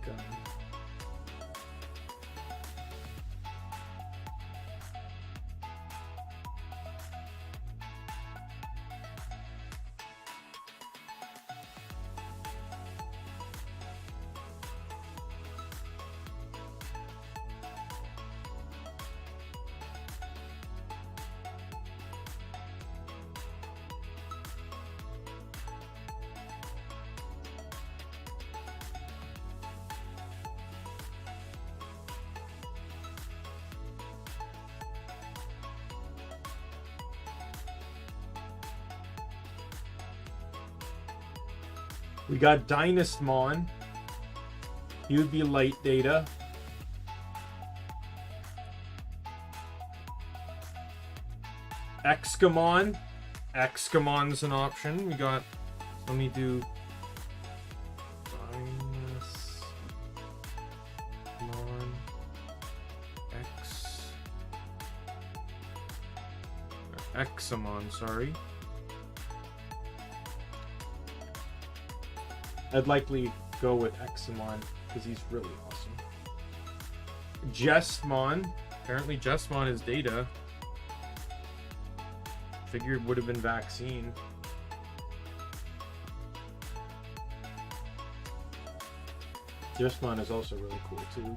We got Dynastmon. He would be light data. Excamon. Excamon's an option. We got... Let me do... Dynastmon. Examon, sorry. I'd likely go with Examon because he's really awesome. Jestmon. Apparently Jestmon is data. Figured would have been vaccine. Jestmon is also really cool too.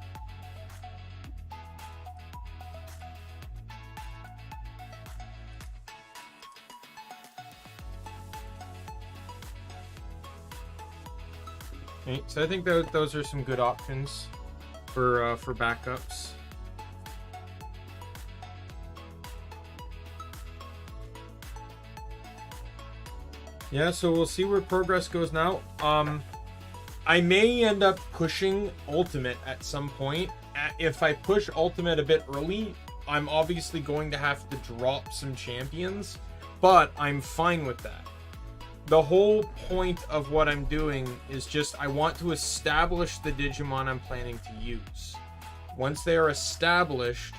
Okay, so I think those are some good options for backups. Yeah, so we'll see where progress goes now. I may end up pushing Ultimate at some point. If I push Ultimate a bit early, I'm obviously going to have to drop some champions, but I'm fine with that. The whole point of what I'm doing is just I want to establish the Digimon I'm planning to use. Once they are established,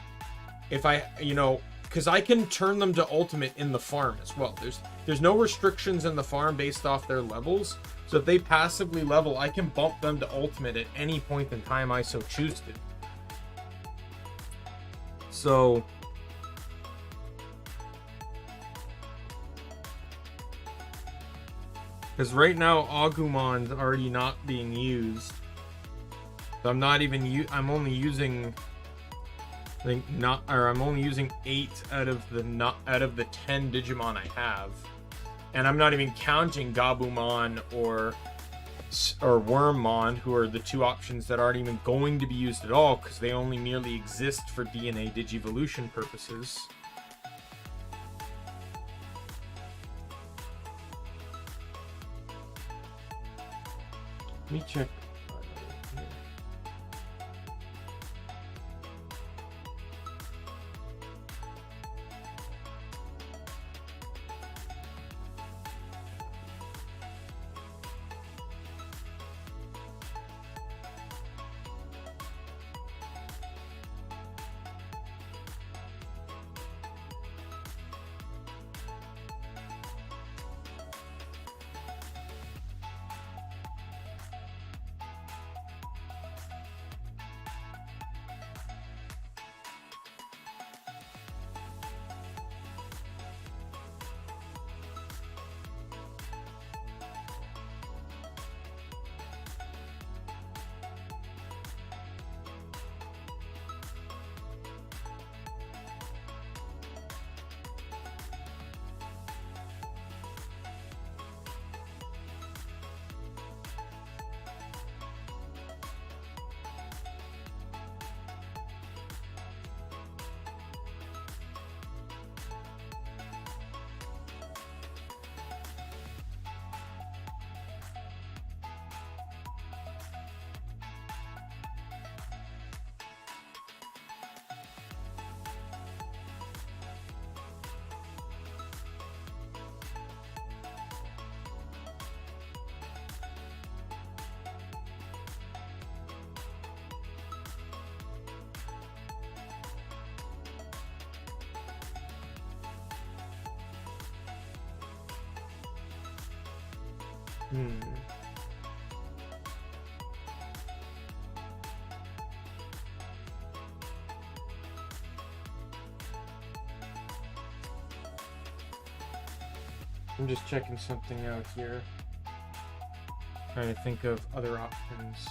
if I, because I can turn them to Ultimate in the farm as well. There's no restrictions in the farm based off their levels. So if they passively level, I can bump them to Ultimate at any point in time I so choose to. So... Because right now, Agumon's already not being used. So I'm not even... I'm only using... I think not... Or I'm only using 8 out of the 10 Digimon I have. And I'm not even counting Gabumon or Wormmon, who are the two options that aren't even going to be used at all, because they only merely exist for DNA Digivolution purposes. Let me check. I'm just checking something out here. Trying to think of other options.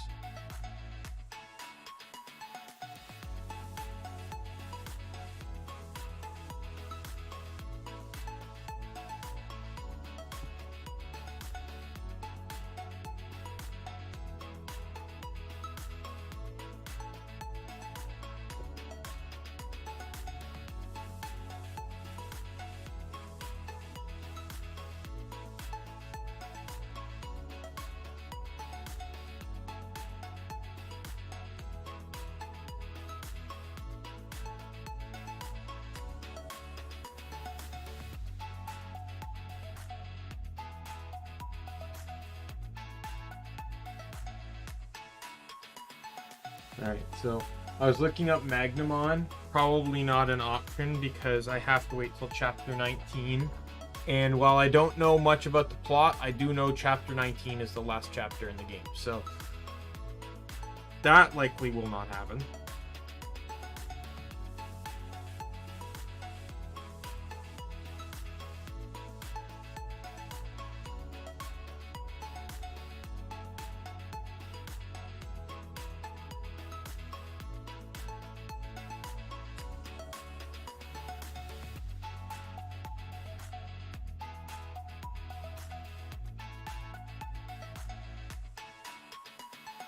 Alright, so I was looking up Magnamon. Probably not an option because I have to wait till chapter 19. And while I don't know much about the plot, I do know chapter 19 is the last chapter in the game. So that likely will not happen.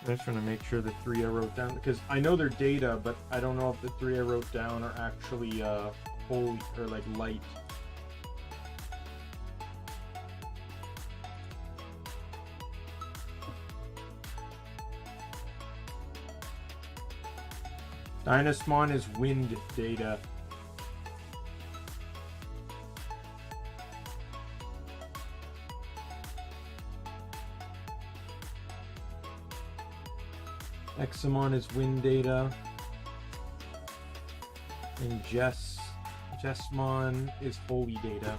I'm just trying to make sure the 3 I wrote down, because I know they're data, but I don't know if the 3 I wrote down are actually holy or like light. Dynasmon is wind data. Examon is wind data. And Jessmon is holy data.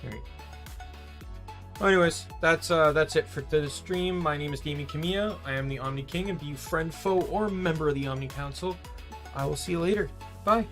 Alright. Well, anyways, that's it for the stream. My name is Daimien Kamiya. I am the Omni King, and be you friend, foe, or member of the Omni Council, I will see you later. Bye.